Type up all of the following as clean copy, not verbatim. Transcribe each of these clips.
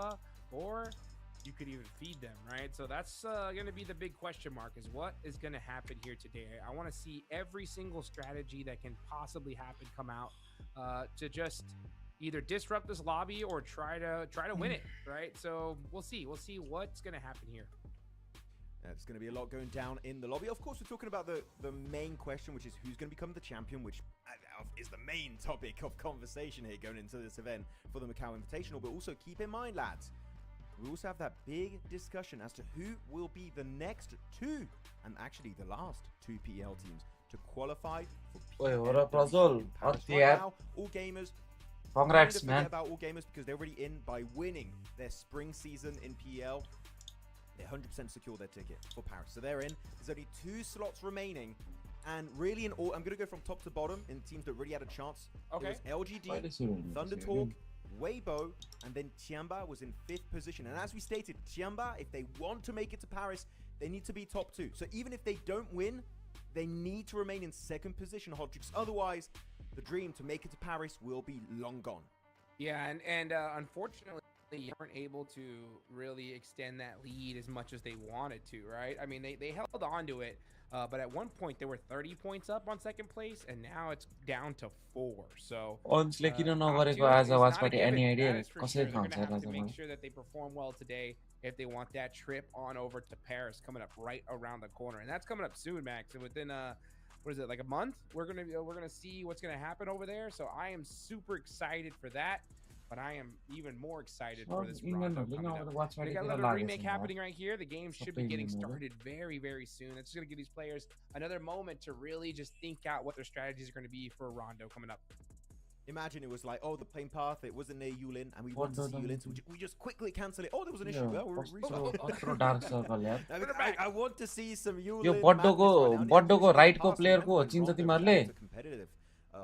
Tiamba, or you could even feed them, right? So that's going to be the big question mark, is what is going to happen here today. I want to see every single strategy that can possibly happen come out to just either disrupt this lobby or try to win it, right? So we'll see what's going to happen here. There's going to be a lot going down in the lobby. Of course, we're talking about the main question, which is who's going to become the champion, which is the main topic of conversation here going into this event for the Macau Invitational. But also keep in mind, lads, we also have that big discussion as to who will be the next two, and actually the last two PL teams to qualify for PL. What up, Razul? Right now, all gamers. Congrats, man. About all gamers because they're already in by winning their spring season in PL. They 100% secure their ticket for Paris. So they're in. There's only 2 slots remaining. And really in all, I'm going to go from top to bottom in teams that really had a chance. Okay. It was LGD, Thunder Talk, Weibo, and then Tiamba was in 5th position. And as we stated, Tiamba, if they want to make it to Paris, they need to be top 2. So even if they don't win, they need to remain in 2nd position, Hodrix. Otherwise, the dream to make it to Paris will be long gone. Yeah, and unfortunately, they weren't able to really extend that lead as much as they wanted to, right? I mean, they held on to it, but at one point they were 30 points up on 2nd place, and now it's down to 4. So honestly, you don't know what it was. As a Watchparty, any idea? They're going to have to make sure that they perform well today if they want that trip on over to Paris coming up right around the corner, and that's coming up soon, Max. And within what is it, like a month? We're gonna see what's gonna happen over there. So I am super excited for that. But I am even more excited for this Rondo coming up. We got another remake happening right here. The game should be getting started very, very soon. It's going to give these players another moment to really just think out what their strategies are going to be for Rondo coming up. Imagine it was like, oh, the plane path, it wasn't near Yulin, and we wanted to see Yulin, so we just quickly cancel it. Oh, there was an issue. Well, we're dark circle, yeah. I want to see some Yulin. Yo, Boddo ko right ko player ko चिन्छ तिमीहरुले. Competitive.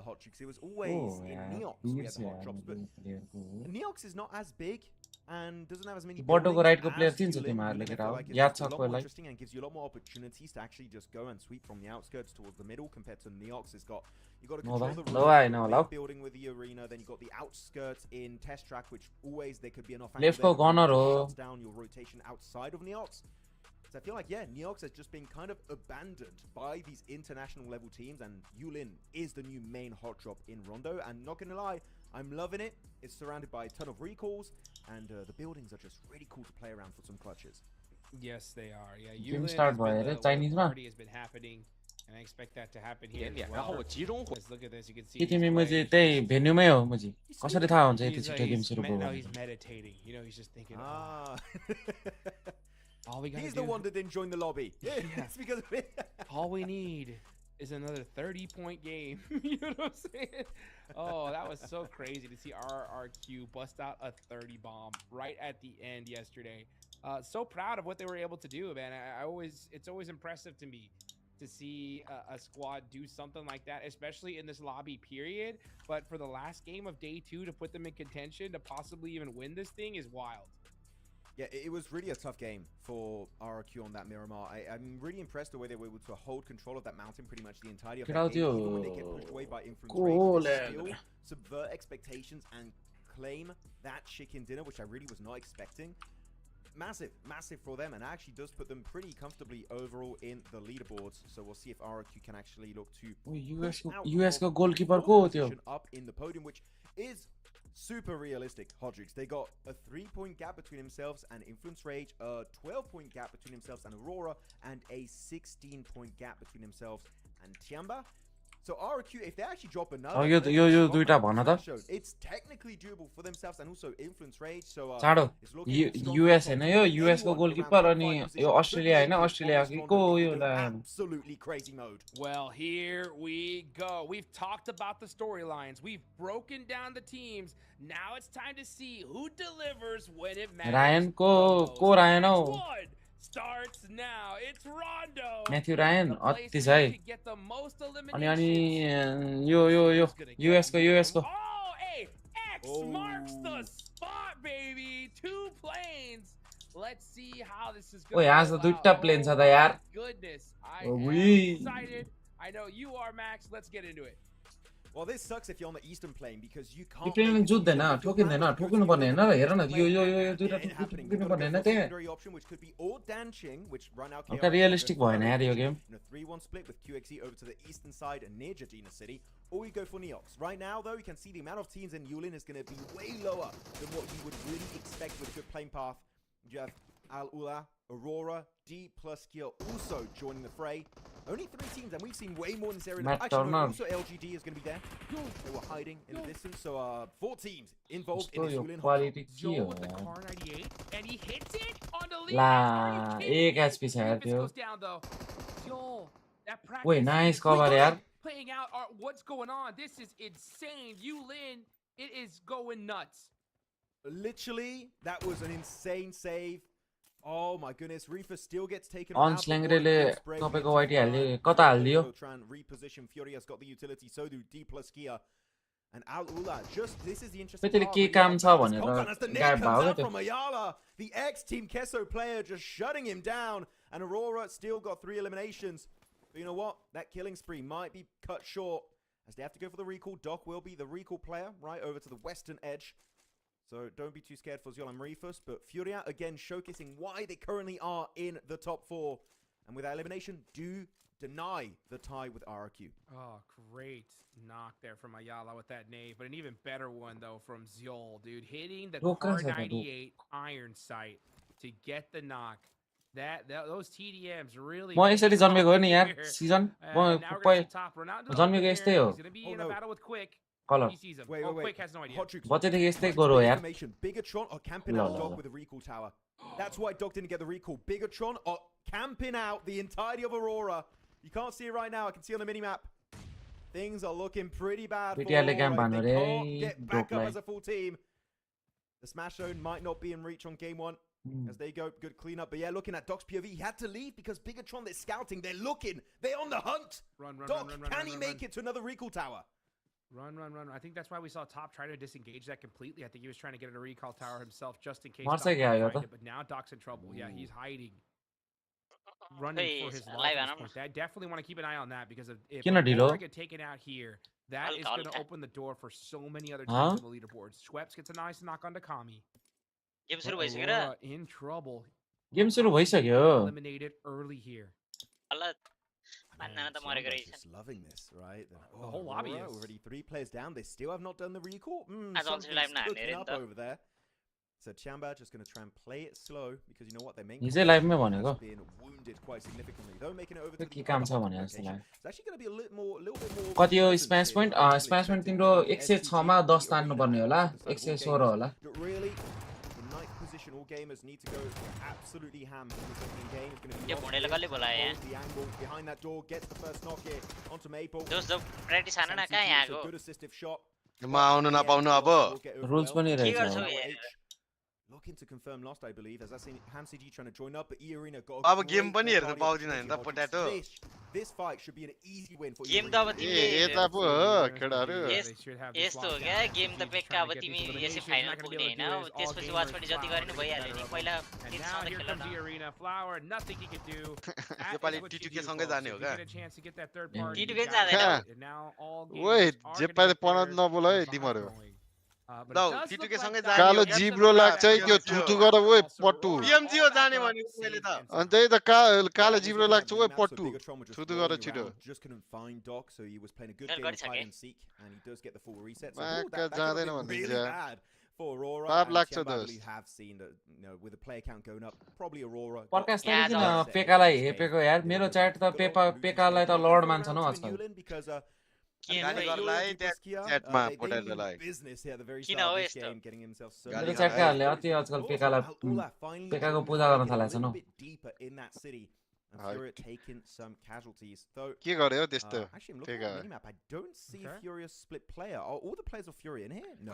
Hot Tricks. It was always in Neox. We had the hot drops, but Neox is not as big and doesn't have as many. Boddo ko right ko player चिन्छ तिमीहरुले केटा हो. याद छ कोलाई. Interesting and gives you a lot more opportunities to actually just go and sweep from the outskirts towards the middle compared to Neox. You got to control the building with the arena. Then you got the outskirts in test track, which always there could be enough. Left ko corner ho. Shuts down your rotation outside of Neox. So I feel like, yeah, Neox has just been kind of abandoned by these international level teams, and Yulin is the new main hot drop in Rondo. And not gonna lie, I'm loving it. It's surrounded by a ton of recalls, and the buildings are just really cool to play around for some clutches. Yes, they are. Yeah, Yulin party has been happening, and I expect that to happen here as well. Let's look at this. You can see भेन्यूमै हो मुजी कसरी थाहा हुन्छ यति छिटो game सुरु भयो. He's meditating. You know, he's just thinking. He's the one that didn't join the lobby. Yeah, it's because of it. All we need is another 30-point game. You know what I'm saying? Oh, that was so crazy to see RRQ bust out a 30 bomb right at the end yesterday. So proud of what they were able to do, man. It's always impressive to me to see a squad do something like that, especially in this lobby period. But for the last game of day 2 to put them in contention to possibly even win this thing is wild. Yeah, it was really a tough game for RRQ on that Miramar. I'm really impressed the way they were able to hold control of that mountain pretty much the entirety of that game. Even when they get pushed away by influence rates, they still subvert expectations and claim that chicken dinner, which I really was not expecting. Massive for them, and actually does put them pretty comfortably overall in the leaderboards. So we'll see if RRQ can actually look to US ko goalkeeper ko त्यो up in the podium, which is super realistic. Hodrix, they got a 3-point gap between themselves and Influence Rage, a 12-point gap between themselves and Aurora, and a 16-point gap between themselves and Tiamba. So RRQ, if they actually drop another, it's technically doable for themselves and also Influence Rage. So US हैन यो US को goalkeeper अनि यो Australia हैन अस्ट्रेलियाको यो absolutely crazy mode. Well, here we go. We've talked about the storylines. We've broken down the teams. Now it's time to see who delivers when it matters. Ryan Ryan हो. Starts now. It's Rondo. Matthew Ryan अति छ है. अनि यो US को Oh, hey, X marks the spot, baby. 2 planes. Let's see how this is going. ओए आज त दुईटा प्लेन छ त यार. Goodness, I am excited. I know you are, Max. Let's get into it. Well, this sucks if you're on the eastern plane because you can't. Plane जुत्दैन ठोकिँदैन ठोकिनु पर्ने हैन र हेर न यो दुईटा ठोकिनु पर्ने हैन त्यहाँ एउटा रियलिस्टिक भएन यार यो game 3-1 split with QXE over to the eastern side near Jadina City, or we go for Neox. Right now, though, you can see the amount of teams in Yulin is going to be way lower than what you would really expect with a good playing path. You have Al Ula, Aurora, D plus Kiel also joining the fray. Only 3 teams, and we've seen way more in this area. Actually, no, also LGD is going to be there. They were hiding in the distance, so 4 teams involved in this Yulin. Joel with the car 98, and he hits it on the lead. La, एक HP छ यार त्यो. Joel, that practice. Wait, nice cover यार. Playing out what's going on. This is insane. Yulin, it is going nuts. Literally, that was an insane save. Oh my goodness, Reefer still gets taken on Slangre तपाईको वाइटी हाल्यो कता हाल्दियो try and reposition. Fury has got the utility, so do D plus Kia and Al Ula. Just this is the interesting part. के काम छ भनेर गायब भयो from Ayala, the ex Team Kesso player, just shutting him down, and Aurora still got 3 eliminations. But you know what, that killing spree might be cut short as they have to go for the recall. Doc will be the recall player right over to the western edge. So don't be too scared for Ziol and Reefus, but Furia again showcasing why they currently are in the top 4. And with that elimination, do deny the tie with RRQ. Oh, great knock there from Ayala with that nade, but an even better one though from Ziol, dude. Hitting the car 98 iron sight to get the knock. Those TDMs really. म यसरी जन्मेको हो नि यार season म जन्मेको यस्तै हो. He's going to be in a battle with Quick. Color. He sees him. Quick has no idea. बचेदेखि यस्तै गरो यार. Bigatron or camping out Dog with a recall tower. That's why Dog didn't get the recall. Bigatron or camping out the entirety of Aurora. You can't see it right now. I can see on the minimap. Things are looking pretty bad for Aurora. They can't get back up as a full team. The Smash Zone might not be in reach on game 1. As they go, good cleanup. But yeah, looking at Doc's POV, he had to leave because Bigatron, they're scouting. They're looking. They're on the hunt. Doc, can he make it to another recall tower? Run. I think that's why we saw Top try to disengage that completely. I think he was trying to get a recall tower himself just in case. But now Doc's in trouble. Yeah, he's hiding. Running for his life at this point. I definitely want to keep an eye on that because if they get taken out here, that is going to open the door for so many other teams on the leaderboards. Schweppes gets a nice knock on Kami. In trouble. Eliminated early here. Just loving this, right? The whole lobby is already 3 players down. They still have not done the recall. Something's cooking up over there. So Chamba just going to try and play it slow because you know what, they make. He's being wounded quite significantly. Though making it over to the it's actually going to be a little bit more. कति हो smash point smash point तिम्रो 106 मा 10 तान्नु पर्ने होला 116 होला. But really, in ninth position, all gamers need to go absolutely ham in this opening game. It's going to be the angle behind that door gets the first knock here onto Maple. दोस्तों practice आना ना कहाँ यहाँ को? Good assistive shot. म आउनु नपाउनु अब रुल्स पनि रहेछ. Looking to confirm lost, I believe, as I seen HamCG trying to join up, but E-Arena got अब गेम पनि हेर्न पाउँदिन हैन त potato. This fight should be an easy win for you. Game त अब तिमीले यता पो हो खेडाहरु. यस्तो हो क्या गेम त पेक्का अब तिमी यसै फाइनल पुग्ने हैन. त्यसपछि वाचपट्टि जति गरे नि भइहाल्यो नि. पहिला टिम सँगै खेल्न न. E-Arena Flower, nothing he could do. Nepali T2K सँगै जाने हो का? T2K जादैन. ओइ जे पाले पढ्न नबोल है तिम्रो. ल T2K सँगै जाने. कालो जिब्रो लाग्छ है त्यो थुथु गर ओइ पट्टु. PMG हो जाने भनेको मैले त. अनि त्यही त कालो जिब्रो लाग्छ ओइ पट्टु. थुथु गर छिटो. Just couldn't find Doc, so he was playing a good game of hide and seek, and he does get the full reset. So जादैन भनिन्छ. For Aurora, Pub लाग्छ I दोस्त. believe have seen that, you know, with the player count going up, probably Aurora. प्रकाश तले किन पेकालाई हेपेको यार मेरो chat त पेकालाई त lord मान्छ न आजकल. Because गाली गर्लाई च्याटमा पोटेटोलाई. किन हो यस्तो? मेरो च्याटकाहरुले अति आजकल पेकालाई पेकाको पूजा गर्न थालेछ न. Taking some casualties. Though के गर्यो त्यस्तो? actually I'm looking at the minimap. I don't see Furious split player. Are all the players of Fury in here? No.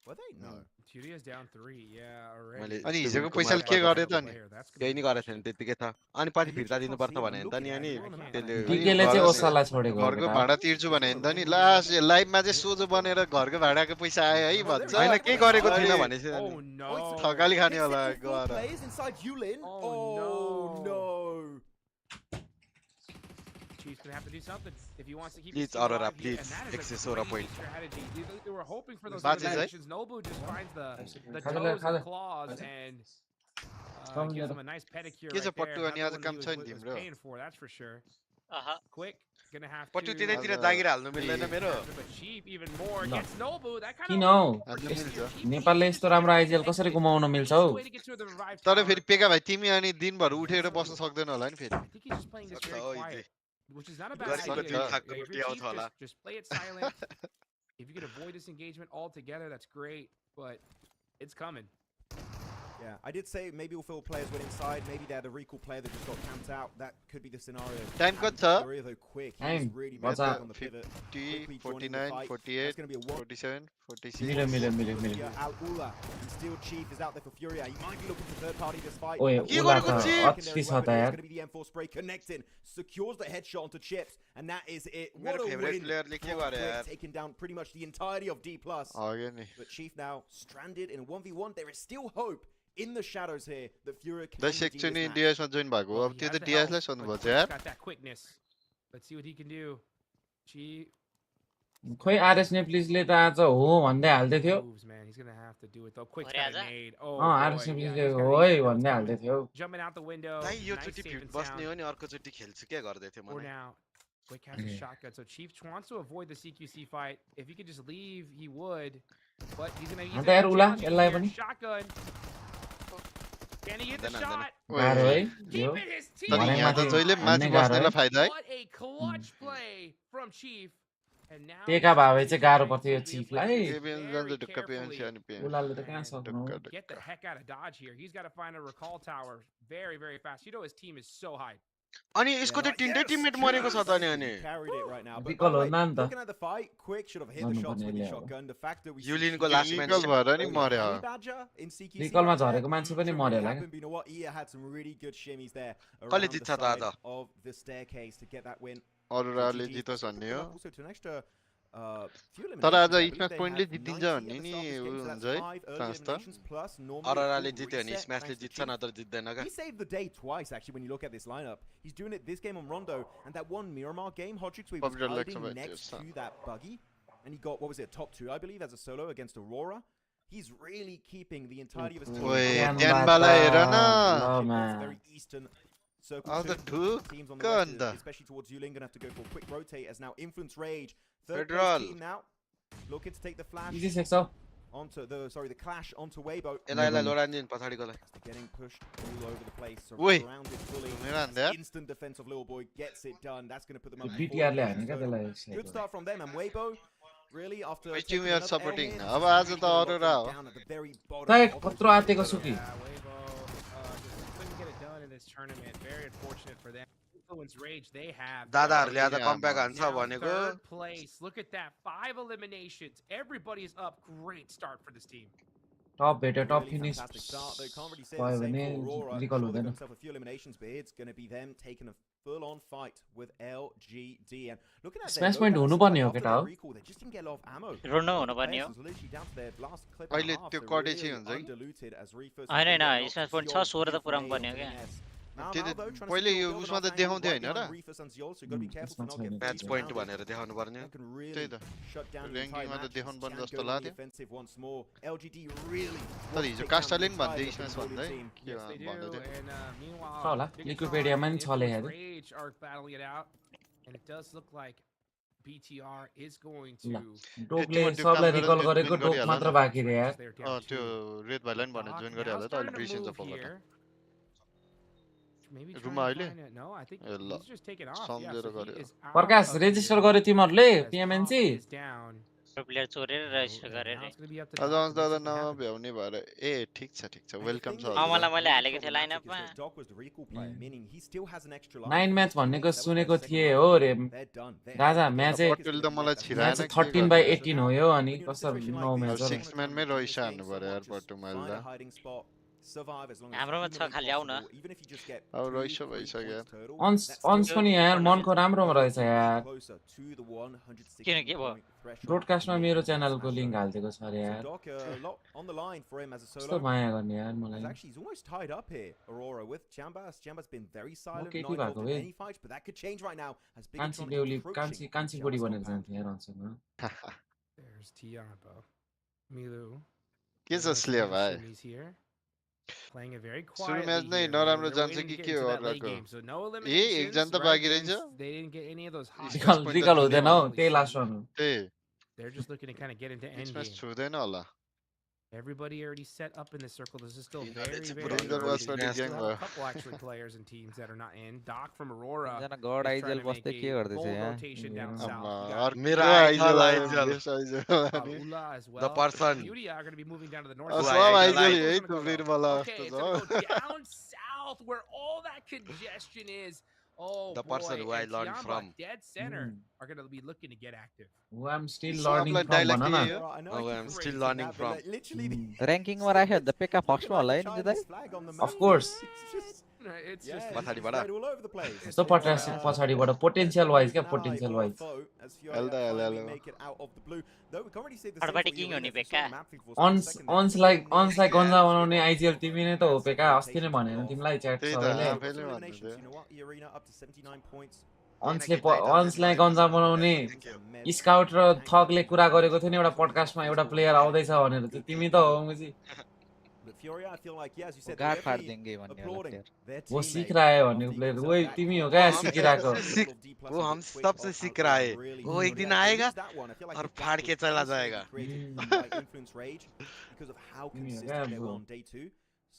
Were they? No. Furious down 3. Yeah, already. अनि हिजोको पैसाले के गर्यो त अनि? केही नि गरेछ नि त्यतिकै त. अनि पछि फिर्ता दिनु पर्छ भने नि त नि अनि त्यसले डिकेले चाहिँ ओसालाई छोडेको. घरको भाडा तिर्छु भने नि त नि लास्ट लाइभमा चाहिँ सोझो बनेर घरको भाडाको पैसा आयो है भन्छ. हैन के गरेको थिएन भनेछ नि. थकाली खाने होला गएर. Oh no. Chief's gonna have to do something if he wants to keep. Please, his team Aurora, alive here, please. and that is a Excess great Aurora point. strategy. They were hoping for those Bajes, eliminations. Nobu just finds the toes and claws and gives him a nice pedicure के छ right there. पट्टु Not अनि the आज one काम he छैन was तिम्रो paying for, that's for sure. Quick, gonna have पट्टु to. त्यतैतिर दागिर हाल्नु मिल्दैन मेरो But Chief even more gets Nobu. That kind किन of. हौ नेपालले यस्तो राम्रो आइजिएल कसरी गुमाउन मिल्छ हौ तर फेरि पेका भाइ तिमी अनि दिनभर उठेर बस्न सक्दैन होला नि फेरि I think he's just playing this very quiet, which is not a bad Gasi idea. ko Yeah, खाएको if रोटी you're आउँछ Chief, होला just play it silent. If you can avoid this engagement altogether, that's great, but it's coming. Yeah, I did say maybe we'll feel players went inside. Maybe they're the recall player that just got camped out. That could be the scenario. Time cut, sir. Though quick. Time. He's really What's bad up? on the pivot. 50, 49, 48, That's going to be a 47, 46. मिल्यो Al-Ula. And still Chief is out there for Furia. He might be looking for third party this fight. ओए He उला got त Chief. अति छ त यार It's going to be the M4 spray connecting. Secures the headshot onto Chips. And that is it. What मेरो a favorite win. player ले के from गरे Quick, यार taking down pretty much the entirety of D+. अगे नि But Chief now stranded in a 1v1. There is still hope in the shadows here that Furia can दस redeem this एकचोटि match. DS मा join भएको Well, अब he त्यो has त the DS लाई health, सोध्नु but भयो यार Chief's got that quickness. Let's see what he can do. Chief खोइ आरएस नेप्लिजले त आज हो भन्दै हाल्दै थियो moves, man. He's gonna have to do it though. Quick What is that? nade. Oh, RS boy, yeah, नेप्लिजले he's got हो है these भन्दै kills हाल्दै coming. थियो Jumping out the window. दाइ यो Nice चोटि safe and बस्ने sound. हो नि अर्को चोटि खेल्छु के गर्दै थियो Or मलाई now, Quick has a shotgun. So Chief wants to avoid the CQC fight. If he could just leave, he would. But he's gonna use अन्त यार उला it. यसलाई पनि Shotgun. Can he get the Then- shot? गाह्रो है यो Keeping his team. तर यहाँ त माथि जहिले माथि हान्ने गाह्रो बस्नेलाई है फाइदा है What a clutch play from Chief. And now टेका भावे चाहिँ गाह्रो पर्थ्यो यो Chief's चिफलाई पेबियन जान्छ ढुक्क पेबियन अनि पेबियन उलाले त कहाँ सक्नु हो ढुक्क Get the heck out of Dodge here. He's got to find a recall tower very, very fast. You know his team is so hyped. अनि यसको त तिनटै टिममेट मरेको छ त नि अनि Carried it right now. But Recall by the way, हो नि त looking at the fight, Quick should have hit the गर्नु shots पर्ने with the यसले अब shotgun. The fact that we see युलिनको Chief last being match भएर नि Honey मर्यो Badger in CQC रिकलमा right there. झरेको मान्छे पनि Shouldn't मर्यो really होला happen, but you know what? Ia had some really good shimmies there कसले around the जित्छ त side आज of the staircase to get that win. अरोराले जितोस् भन्ने हो Also to an extra few तर आज eliminations. I believe स्म्याच they पोइन्टले had जितिन्छ 90 भन्ने at नि the start of this game, उ so हुन्छ that's है 5 early चान्स त eliminations plus normally a अरोराले full जित्यो भने reset स्म्याचले thanks to जित्छ Chief. नत्र जित्दैन क्या He saved the day twice, actually, when you look at this lineup. He's doing it this game on Rondo, and that one Miramar game, Hodrix, where he was Pubg like hiding some next ideas, to that buggy, and he got, what was it, top 2, I believe, as a solo against Aurora. He's really keeping the entirety of his team. ओए ध्यान ड्यानबाला बात हेर न ल It's man very eastern circle अब त too. Teams on the ढुक्क west, अन्त especially towards Yuling, gonna have to go for a quick rotate as now Influence Rage, third Federal. place team now, looking to take the flash easy सेक्छ onto the clash onto Weibo. यसलाई यसलाई लोरान्जिन पछाडिकोलाई Getting pushed all over the place, Oi. surrounded fully. Mira, That's there. instant defense of Little Boy gets it done. That's going to put them up. BTR ले हाने क्या So, त्यसलाई good start from them, and Weibo really after Which taking team we are another supporting? airhit, अब has आज really त locked Aurora them हो। down at the very bottom खै of the कत्रो आतेको छु कि Yeah, Weibo just couldn't get it done in this tournament. Very unfortunate for them. Influence Rage they have. दादाहरूले आज Yeah, कमब्याक man. हान्छ Now भनेको third place. Look at that. 5 eliminations. Everybody's up. Great start for this team. Top भेट्यो top Really finish fantastic start. They can't really say भयो the same भने for Aurora. रिकल Sure, they've हुँदैन got themselves a few eliminations, but it's going to be them taking a full-on fight with LGD. And looking at Smash their point loadouts, हुनुपर्ने हो after केटा their हो recall, they just didn't get a lot of ammo. रुनु All the हुनुपर्ने हो players was literally down to their last clip and a अहिले half, त्यो so कटै really चाहिँ हुन्छ है undiluted as Reefers होइन has been होइन getting स्म्याच knocked पोइन्ट to छ 16 त Ziol, पुऱ्याउनु beautifully पर्ने हो into क्या the nest. Now, त्यो though, trying to पहिले secure यो build उसमा off त angle देखाउँथ्यो right होइन र behind Reefers and Ziol, so you've got to be careful to not get match beaten point out. भनेर देखाउनु पर्ने That can really त्यही त shut down the ऱ्याङ्किङमा entire त match. देखाउनु पर्ने Can जस्तो go on the लाग्यो offensive once more. LGD really तर wants to हिजो take down कास्टाले the पनि भन्दै entire स्म्याच Bengali भन्दै team. के Yes, they भन्दै do. थियो And meanwhile, छ होला Big लिक्विपेडियामा Tom नि and छ Influence लेखेको Rage are battling it out, and it does look like BTR is going ल to. डोकले त्यो सबलाई काम रिकल गरेर गरेको join डोक गरिहाल मात्र न। बाँकी रे यार They're down त्यो two. रेड भाइलाई पनि भने Doc जोइन now गरिहाल्यो त starting अहिले to बिर्सिन्छ move फलबाट here. Maybe Rumah trying to अहिले? find it. No, I think ए ल he's just taking off. Yeah, सम्झेर so he गर्यो is out Prakash of register here गर्यो तिमीहरूले as Tom PMNC is down. Player चोरेर register So, गरे now रे it's gonna be up to आज Doc अन्त to make त something happen. नभ्याउने भएर ए ठिक छ And the वेलकम thing छ that is मलाई मैले really हालेको थिएँ problematic लाइनअपमा is that Doc was the recall player, meaning he still has an extra life. 9 match भनेको That was their सुनेको second थिएँ life. हो रे They're done. They're Raja out. Match Their चाहिँ focus is पटेल त gonna be मलाई that छिराएन match के चाहिँ गर्ने? 13/18 हो यो अनि When you're in a कसरी situation 9 like म्याच this, हो Six man में you wanna Roishan take भरे यार so much पट्टु to मैले find a त। hiding spot. survive as long as हाम्रोमा छ खाली आउ न even if you just get अब रइस भइसक्यो अन्स पनि यार मनको राम्रोमा रहेछ यार किन के भयो ब्रोडकास्टमा मेरो च्यानलको लिंक हाल्दिएको छ अरे यार on the line for him as a कस्तो solo. माया गर्ने यार मलाई Actually, he's almost tied up here, Aurora, with Chambas. Chambas been very silent, Okay, not keep involved out in the any fights, but that could change right now as Big कान्छी Tron बेउली approaching कान्छी बोडी बनेर जान्थ्यो यार अन्सँग There's Tiamba. Milu. के छ slay भाइ He's here. Playing it very सुरु quietly match नै here. नराम्रो They're जान्छ waiting कि to get के into हो that late अर्काको game. So no ए eliminations, एकजना त right? बाँकी रहेछ They didn't get any of those hot रिकल रिकल हुँदैन हौ त्यही लास्ट रन हो त्यही They're just looking to kind of get into end बिचमा game. छुदैन होला Everybody already set up in this circle. This is still Yeah, very, it's a very Pubg early. was You pretty still young, have a bro. couple actually players and teams that are not in. Doc from Aurora एकजना god is Aizawl trying to बस्दै make के a गर्दैछ full यहाँ rotation down Yeah. south. You अम्मा got अर्को Mira Aizawl Aizawl Aizawl yes Aizawl Ula as well. person. Beauty are going to be moving down to the north. Sub Who I Aizawl like. यही थुप्रिनु मलाई Okay, जस्तो it's छ going to go down south where all that congestion is. Oh, The boy. person who I and learned Tiamba, from. dead center, are going to be looking to get active. who I'm still So learning आपलाई from dialogue भन के न हो? I know Oh, I keep I'm still praising learning that, but, like, from. literally ऱ्याङ्किङमा राख्यो the pick up फर्स्टमा होला है निजु दाइ flag on the Of map. course. It's just It's yeah, just it's Pathari just bada. right all over the place. कस्तो पछाडिबाट potential wise क्या potential wise Elda, Elda. make it out of the blue. Though we can't really say the Arbaటి same for king Urena, हुने we saw बेका। the map thing for a Ann's second there. अन्सलाई गन्जा बनाउने IGL तिमी नै त हो पेका अस्ति नै भनेर तिमीलाई च्याट त्यही त सबैले आफैले भन्नु Eliminations, थियो you know what? Urena up to 79 points. अन्सलाई गन्जा बनाउने स्काउट र थगले कुरा गरेको थियो नि एउटा पडकास्टमा एउटा प्लेयर आउँदैछ भनेर चाहिँ तिमी त हो मुजी But Furia, I feel like, yeah, as you said, गाड they're फाड definitely देंगे भन्ने होला applauding प्लेयर their वो teammate सीख रहा है of भन्ने the प्लेयर Excel वही back. तिमी हो क्या हम सिकिरहेको वो हम तब से सीख रहा है वो एक दिन आएगा और फाड़ के चला जाएगा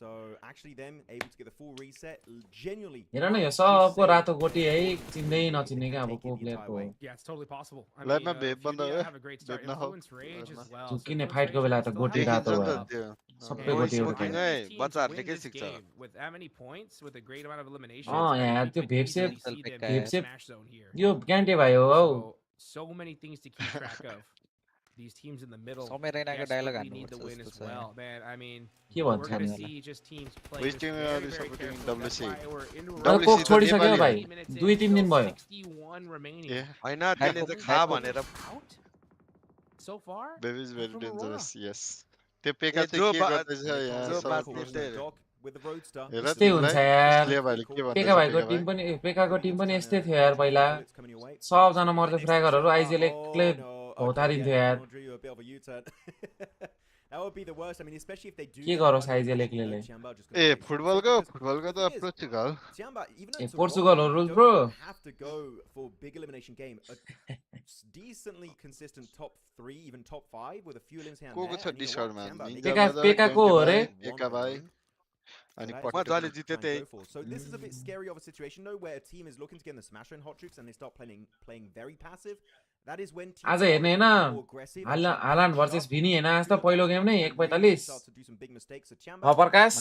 So actually them able to get the full reset genuinely. हेर न यो सबको रातो गोटी है चिन्दै नचिन्ने क्या अब को प्लेयरको Yeah, it's totally possible. I Let mean, my babe banda Furia hai. have a great start. Babe na ho. Influence Rage as well. झुक्किने So फाइटको बेला त Influence गोटी Rage रातो still भयो have त्यो सबै Voice गोटी smoking एउटा है teams बच्चाहरूले win के this सिक्छ game with that many points, with a great amount of eliminations. यार you त्यो could भेप्से easily see them in भेप्से smash zone here. यो ग्यान्टे भाइ हो हौ So many things to keep track of. These teams in the middle समय रैनाको dialogue desperately need the win हान्नुपर्छ as well. Man, I mean, के we're भन्छ going to नि see just teams play Which this team very, are very supporting carefully. That's WC? why we're into तर Coke WC छोडिसक्यो नेपाली भाइ 20 minutes 2-3 दिन in, भयो 61 remaining. ए होइन त्यसले त खा भनेर Out so far. Baby is very From Aurora. Dangerous यस त्यो पेका जो चाहिँ के बा- गर्दैछ यहाँ जो सब बात कुछ त्यस्तै हेर With the Roadster. यस्तै हुन्छ यार इसले भाइले के भन्दैछ पेका भाइको टिम पनि पेकाको टिम पनि यस्तै थियो यार पहिला सबजना मर्दै फ्र्यागरहरू आइजिएल एक्लै भौतारिन्थ्यो यार That would be the worst. I mean, especially if they do. के गरोस् आइजिएल एक्लैले ए फुटबलको त पोर्चुगल ए पोर्चुगलहरू bro have to go for big elimination game. A decently consistent top 3, even top 5 with a few limbs here and को को there. छ डिस्कर्डमा पेकाको हो रे पेका भाइ अनि मजाले जित्यो त्यही So this is a bit scary of a situation though, where a team is looking to get in the smasher and hot tricks and they start playing very passive. That is when आज हेर्ने हैन हालान्ड versus भिनी हैन आज त पहिलो game नै 1:45 प्रकाश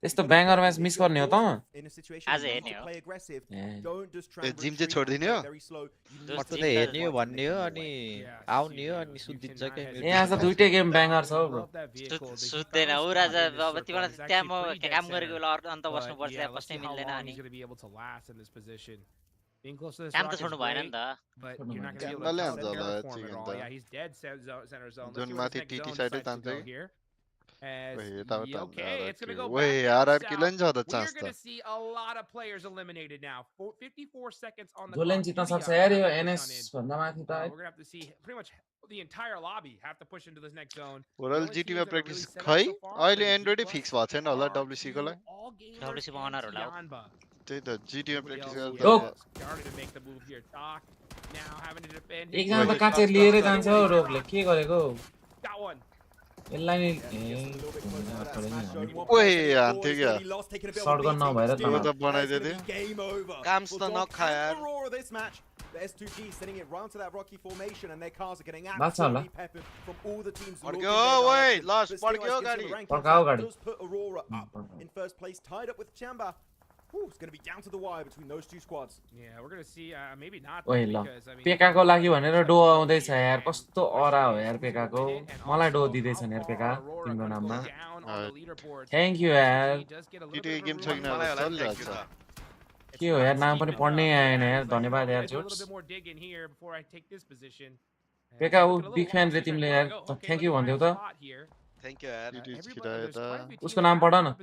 त्यस्तो banger match miss गर्ने हो त आज हेर्ने हो ए जिम चाहिँ छोड्दिने हो मर्छ त हेर्ने हो भन्ने हो अनि आउने हो अनि सुत्दिन्छ के ए आज त दुईटै गेम ब्याङ्गर छ ब्रो सुत्दैन ऊ राजा अब तिमीलाई त्यहाँ म काम गरेको बेला अन्त बस्नुपर्छ त्यहाँ बस्नै मिल्दैन अनि काम त छोड्नु भएन नि त जुन माथि टिटी साइडै जान्छ कि Okay, it's going to go back Wait, to RR south. Kiln छ त We're चान्स going त to see a lot of players eliminated now. 54 seconds on the Jolle clock. जित्न Beauty सक्छ are यार यो gonna push NS on in. भन्दा माथि त We're going to have to see pretty much the entire lobby have to push into this next zone. ओरल जीटीमा practice खै अहिले एन्ड्रोइडै फिक्स भएको छैन होला डब्ल्युसी को लागि WC मा अनर होला त्यही त जीटीमा प्र्याक्टिस ओ गर्दा एकजना त काचे लिएरै जान्छ हौ रोगले के गरेको यसलाई नि ओए हान्थ्यो क्या सर्ट गर्न नभएर त्यो त बनाइदियो काम त नखा यार The S2G sending it round to that rocky formation and their cars are getting That's all, absolutely peppered from all the teams. Parkyo, wait, lost, Parkyo, gari. Parkao, gari. Does put Aurora up in first place, tied up with Chamba. It's going to be down to the wire between those two squads. Yeah, we're going to see maybe not ओइ ल because I mean पेकाको लागि भनेर डो आउँदैछ यार कस्तो अरा हो यार पेकाको मलाई डो दिदैछन् यार पेका तिम्रो नाममा थ्यांक यू यार टिटी गेम छैन चलिरहेछ के हो यार नाम पनि पढ्नै आएन यार धन्यवाद यार जोड्स पेका उ बिग फ्यान रे तिमीले यार थ्यांक यू भन्देऊ त थ्यांक यू यार उसको नाम पढ न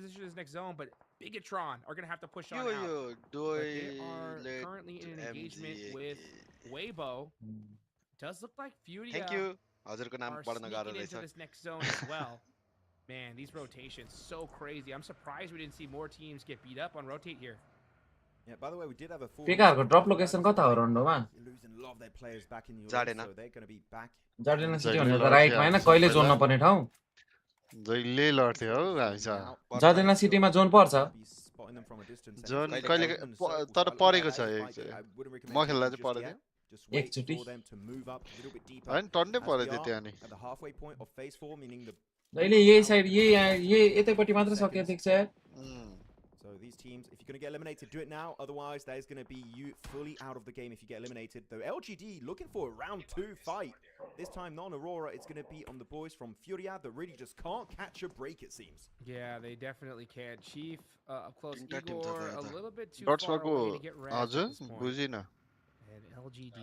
Bigatron are going to have to push on यो out. Doy They are currently in an engagement with Weibo. Does look like Furia thank you हजुरको नाम are पढ्न गाह्रो sneaking into रहेछ this next zone as well. Man, these rotations so crazy. I'm surprised we didn't see more teams get beat up on rotate here. Yeah, by the way, we did have a full पेकाहरुको drop location कता हो रन्डोमा losing a lot of their players back in the Jardena. so they're going to be back. जर्डेन city भन्ने त राइटमा हैन कहिले John नपर्ने ठाउँ जहिले लड्थ्यो हौ हामीसँग जर्डेन सिटीमा जोन पर्छ जोन कहिले तर परेको छ म खेल्दा चाहिँ परेको थियो एकचोटी हैन टन्डै परेको थियो त्यहाँ नि अहिले यही साइड यही यतैपट्टि मात्र सके देख्छ यार So these teams, if you're going to get eliminated, do it now. Otherwise, that is going to be you fully out of the game if you get eliminated. Though LGD looking for a round 2 fight. This time, non-Aurora, it's going to be on the boys from Furia that really just can't catch a break, it seems. Yeah, they definitely can't. Chief, up close, Igor, a little bit too far away to get red at this point. बुझिन And LGD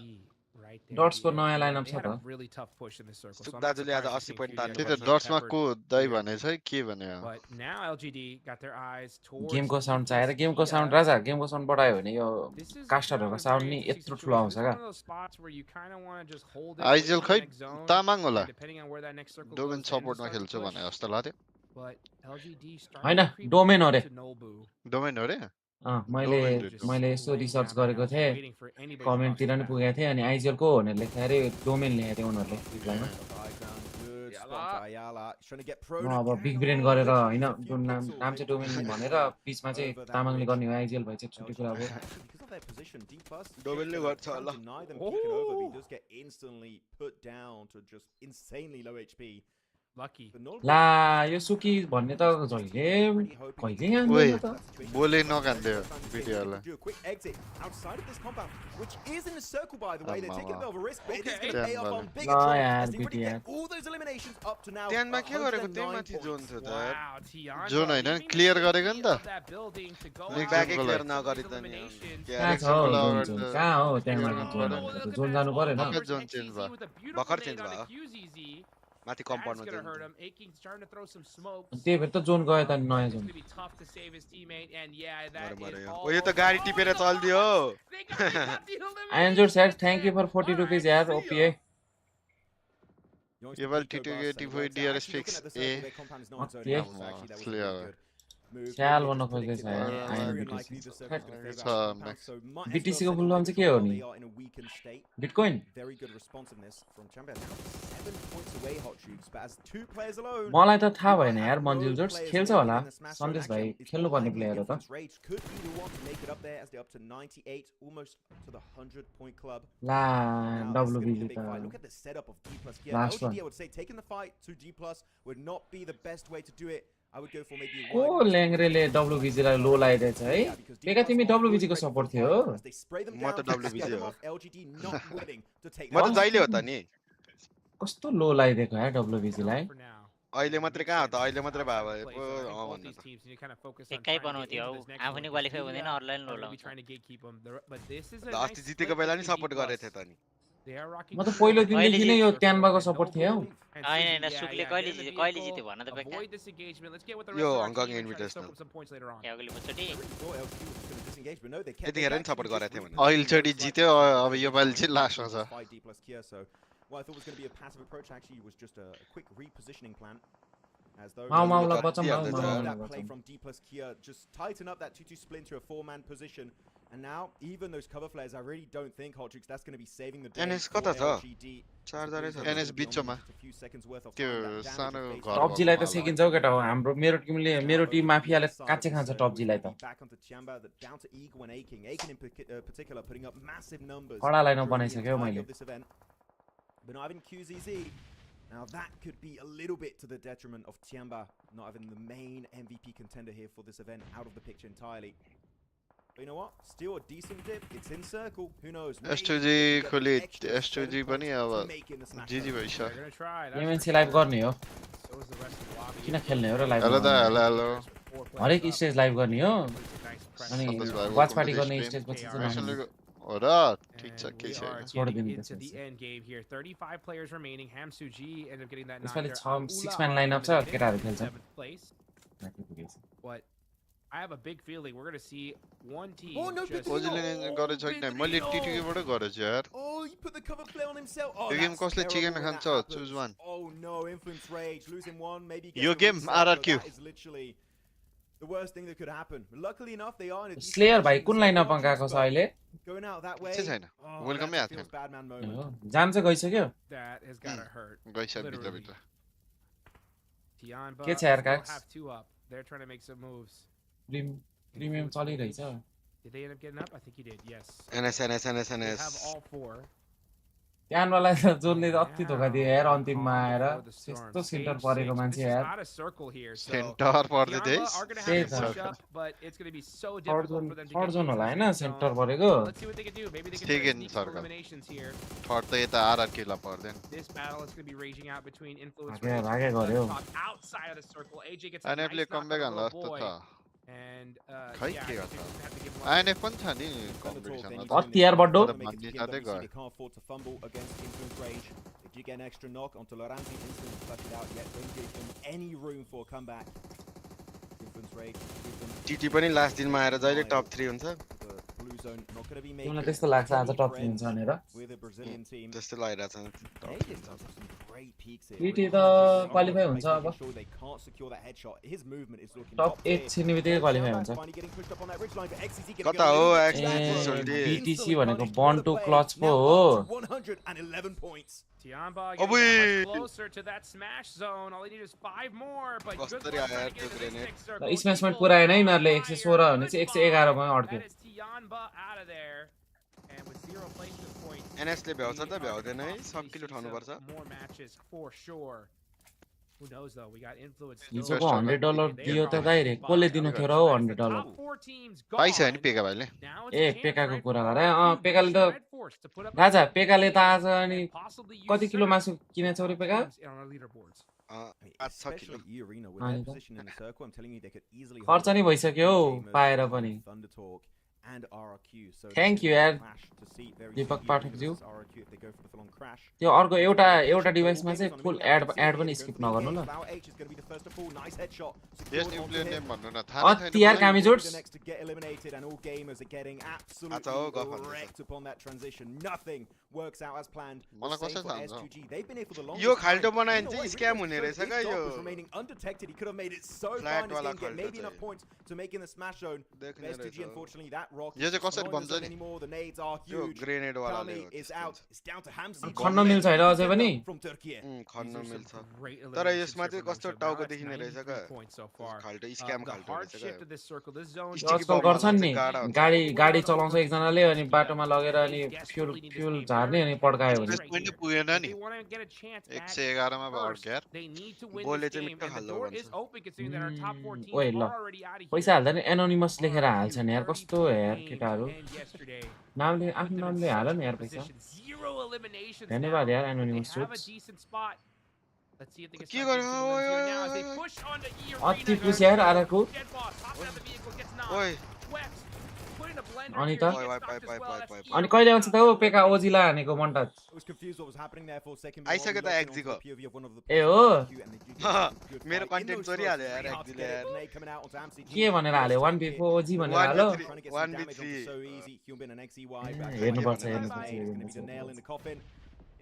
right there. Dots को नयाँ lineup छ They had a त really tough push in this circle. So I'm not दाजुले आज surprised 80 to see point Furia त्यही was त डट्समा peppered. को दाइ भनेछ है के भने But now LGD got their eyes towards गेमको साउन्ड चाहिएर गेमको साउन्ड राजा गेमको साउन्ड बढायो भने यो कास्टरहरुको साउन्ड नि यत्रो ठुलो आउँछ का आइजल खै तामाङ होला डोमेन सपोर्टमा खेल्छु भने जस्तो लाग्यो हैन डोमेन हो रे डोमेन हो रे मैले यसो रिसर्च गरेको थिएँ कमेन्टतिर नि पुगेको थिएँ अनि आइजिएल को भनेर लेख्दा अरे डोमेन लेखेको थियो उनीहरूले रिप्लाईमा म अब बिग ब्रेन गरेर हैन नाम चाहिँ डोमेन भनेर बिचमा चाहिँ तामाङले गर्ने हो आइजिएल भए चाहिँ छुट्टै कुरा हो डोमेनले गर्छ होला Lucky. ला यो सुकी भन्ने त जहिले कहिले यहाँ त बोले नकान्दियो भिडियोलाई यार भिडियो त्यानमा के गरेको त्यही माथि जोन थियो त जोन हैन क्लियर गरेको नि त ब्याक क्लियर नगरि त नि कहाँ छ कहाँ हो त्यहाँ जोन जानु परेन जोन चेन्ज भयो भर्खर चेन्ज भयो माथि कम्पाउन्डमा जोन त्यही भएर त जोन गयो त नयाँ जोन ओ यो त गाडी टिपेर चल्दियो आयनजोर sir thank you for 40 rupees यार ओपीए केवल T284 DRS फिक्स ए ख्याल गर्न खोज्दै छ बीटीसी को फुल फर्म चाहिँ के हो नि बिटकोइन मलाई त थाहा भएन यार मन्जिल जोर्स खेल्छ होला सन्देश भाइ खेल्नु पर्ने प्लेयर हो त ला डब्ल्युबी त लास्ट वान को ल्याङ्ग्रेले डब्ल्युबीजी लाई लो लाइदिएछ है बेका तिमी डब्ल्युबीजी को सपोर्ट थियो म त डब्ल्युबीजी हो म त जहिले हो त नि कस्तो लो लाइदिएको यार डब्ल्युबीजी लाई अहिले मात्रै कहाँ हो त अहिले मात्रै भयो भन्नु एकै बनाउँथ्यो हौ आफू नि क्वालिफाई हुँदैन अरूलाई नि लो लाउँछ अस्ति जितेको बेला नि सपोर्ट गरेको थिए त नि म त पहिलो दिनदेखि नै यो क्यानभाको सपोर्ट थिएँ हौ हैन हैन सुकले कहिले जित्यो भन त बेका यो हङकङ इन्भिटेसनल यतिखेर नि सपोर्ट गरेको थिएँ भने अहिलेचोटि जित्यो अब यो पालि चाहिँ लास्टमा छ Maula बचम And now, even those cover flares, I really don't think Hotchix that's going to be saving the day. NS कता छ चार्जरै छ NS बिचमा त्यो सानो घर टप जी लाई त सेकिन्छौ केटा हो हाम्रो मेरो टिम माफियाले काच्चे खान्छ टप जी लाई त कडा लाइन बनाइसक्यो मैले But not having QZZ. Now that could be a little bit to the detriment of Tiamba not having the main MVP contender here for this event out of the picture entirely. But you know what? Still a decent dip. It's in circle. Who knows? S2G खोली S2G पनि अब GG भइसक्यो They're gonna try. MNC live गर्ने हो So is the rest of the lobby. किन खेल्ने हो र लाइभ हेलो दा हेलो हरेक स्टेज लाइभ गर्ने हो अनि वाच पार्टी गर्ने स्टेज पछि चाहिँ हेलो हो र ठीक छ के We छ are getting into the end game here. 35 players remaining. Hamsuji ended up getting that knock यसपालि there. 6 man लाइनअप छ केटाहरु खेल्छ 7th place. But I have a big feeling we're going to see one team. Oh, no, just... ओजीले गरेछ कि नै मैले TTK बाट गरेछ यार Oh, he put the cover play on himself. Oh, यो गेम कसले चिकन खान्छ choose one Oh no, Influence Rage losing one, maybe यो game RRQ that is literally the worst thing that could happen. Luckily enough they are in a slayer भाइ कुन लाइनअपमा गएको छ अहिले going out that way. छैन welcome यार Feels bad man moment. जान चाहिँ गइसक्यो That has got to hurt. गइछ भित्र भित्र Tianba के छ यार still cocks have 2 up. They're trying to make some moves. Premium चलिरहेछ Did they end up getting up? I think he did. Yes. NS They have all 4. क्यानवालाई त जोनले अति धोका दियो यार अन्तिममा आएर त्यस्तो सेन्टर परेको मान्छे यार सेन्टर पर्दै थिए त्यही त थर्ड जोन होला हैन सेन्टर परेको सेकेन्ड सर्कल थर्ड त यता RRQ ला पर्दैन भागे गर्यो आइएनएफले कमब्याक हाल्ला जस्तो छ खै के गर्छ आइएनएफ पनि छ नि कम्पिटिसनमा अति यार बड्डो भन्ने साथै गयो They can't afford to fumble against Influence Rage. They do get an extra knock onto Loranzi. Instantly flush it out yet. Don't give them any room for a comeback. Influence Rage. TT पनि last दिनमा आएर जहिले top 3 हुन्छ Blue zone not going to be मलाई making. त्यस्तो लाग्छ आज top 3 हुन्छ भनेर With a Brazilian team. त्यस्तो लागिरहेछ They just have some great peaks here. TT त क्वालिफाई हुन्छ अब Sure they can't secure that headshot. His movement is looking top 8 छिर्ने बित्तिकै क्वालिफाई हुन्छ Finally getting pushed up on that ridge line, but XCZ gonna कता go हो in. Actually BTC भनेको बन to clutch पो Now हो up to 111 points. Tianba getting that much closer to that smash zone. All they need is 5 more, but good luck trying to get into this next circle. स्म्याशमेन्ट पुराएन है यिनीहरूले 116 भने चाहिँ 111 मा अड्क्यो That is Tianba out of there. And with 0 placement points. NS ले भ्याउँछ त भ्याउँदैन है सकिलो उठाउनु पर्छ More matches for sure. Who knows though? We got influence. हिजोको $100 दियो त डाइरेक्ट कसले दिनु थियो र हो $100 पाइछ नि पेका भाइले ए पेकाको कुरा गरे पेकाले त राजा पेकाले त आज अनि कति किलो मासु किनेछ रे पेका Especially you, Arena, with their position in the circle, I'm telling you, they could easily खर्च नि भइसक्यो पाएर पनि and RRQ. So Thank you, यार दीपक पाठक ज्यू त्यो अर्को एउटा डिभाइसमा चाहिँ फुल एड पनि स्किप नगर्नु ल यस न्युक्लियर नेम भन्नु न थाहा अति यार कामिजोड मलाई कसै थाहा हुन्छ यो खाल्टो बनायो भने चाहिँ स्क्याम हुने रहेछ क्या यो फ्ल्याट वाला खाल्टो यो चाहिँ कसरी बन्छ नि यो ग्रेनेड वालाले खन्न मिल्छ हैन अझै पनि खन्न मिल्छ तर यसमा चाहिँ कस्तो टाउको देखिने रहेछ क्या खाल्टो स्क्याम खाल्टो रहेछ आजकल गर्छन् नि गाडी चलाउँछ एकजनाले अनि बाटोमा लगेर अनि फ्युल झार्ने अनि पड्कायो भने पनि पुगेन नि 111 मा भयो यार बोले चाहिँ मिठो खाल्दो भन्छ ओइ ल पैसा हाल्दा नि एनोनिमस लेखेर हाल्छन् यार कस्तो यार केटाहरु नामले आफ्नो नामले हाल न यार पैसा धन्यवाद यार एनोनिमस सुट्स के गर्नु अति पुस यार आराको ओइ अनि त अनि कहिले आउँछ त हो पेका ओजिला हानेको मन्टा आइसक्यो त एक्जिको ए हो मेरो कन्टेन्ट चोरी हाल्यो यार एक्जिले यार के भनेर हाल्यो 1v4 ओजी भनेर हाल्यो 1v3 हेर्नुपर्छ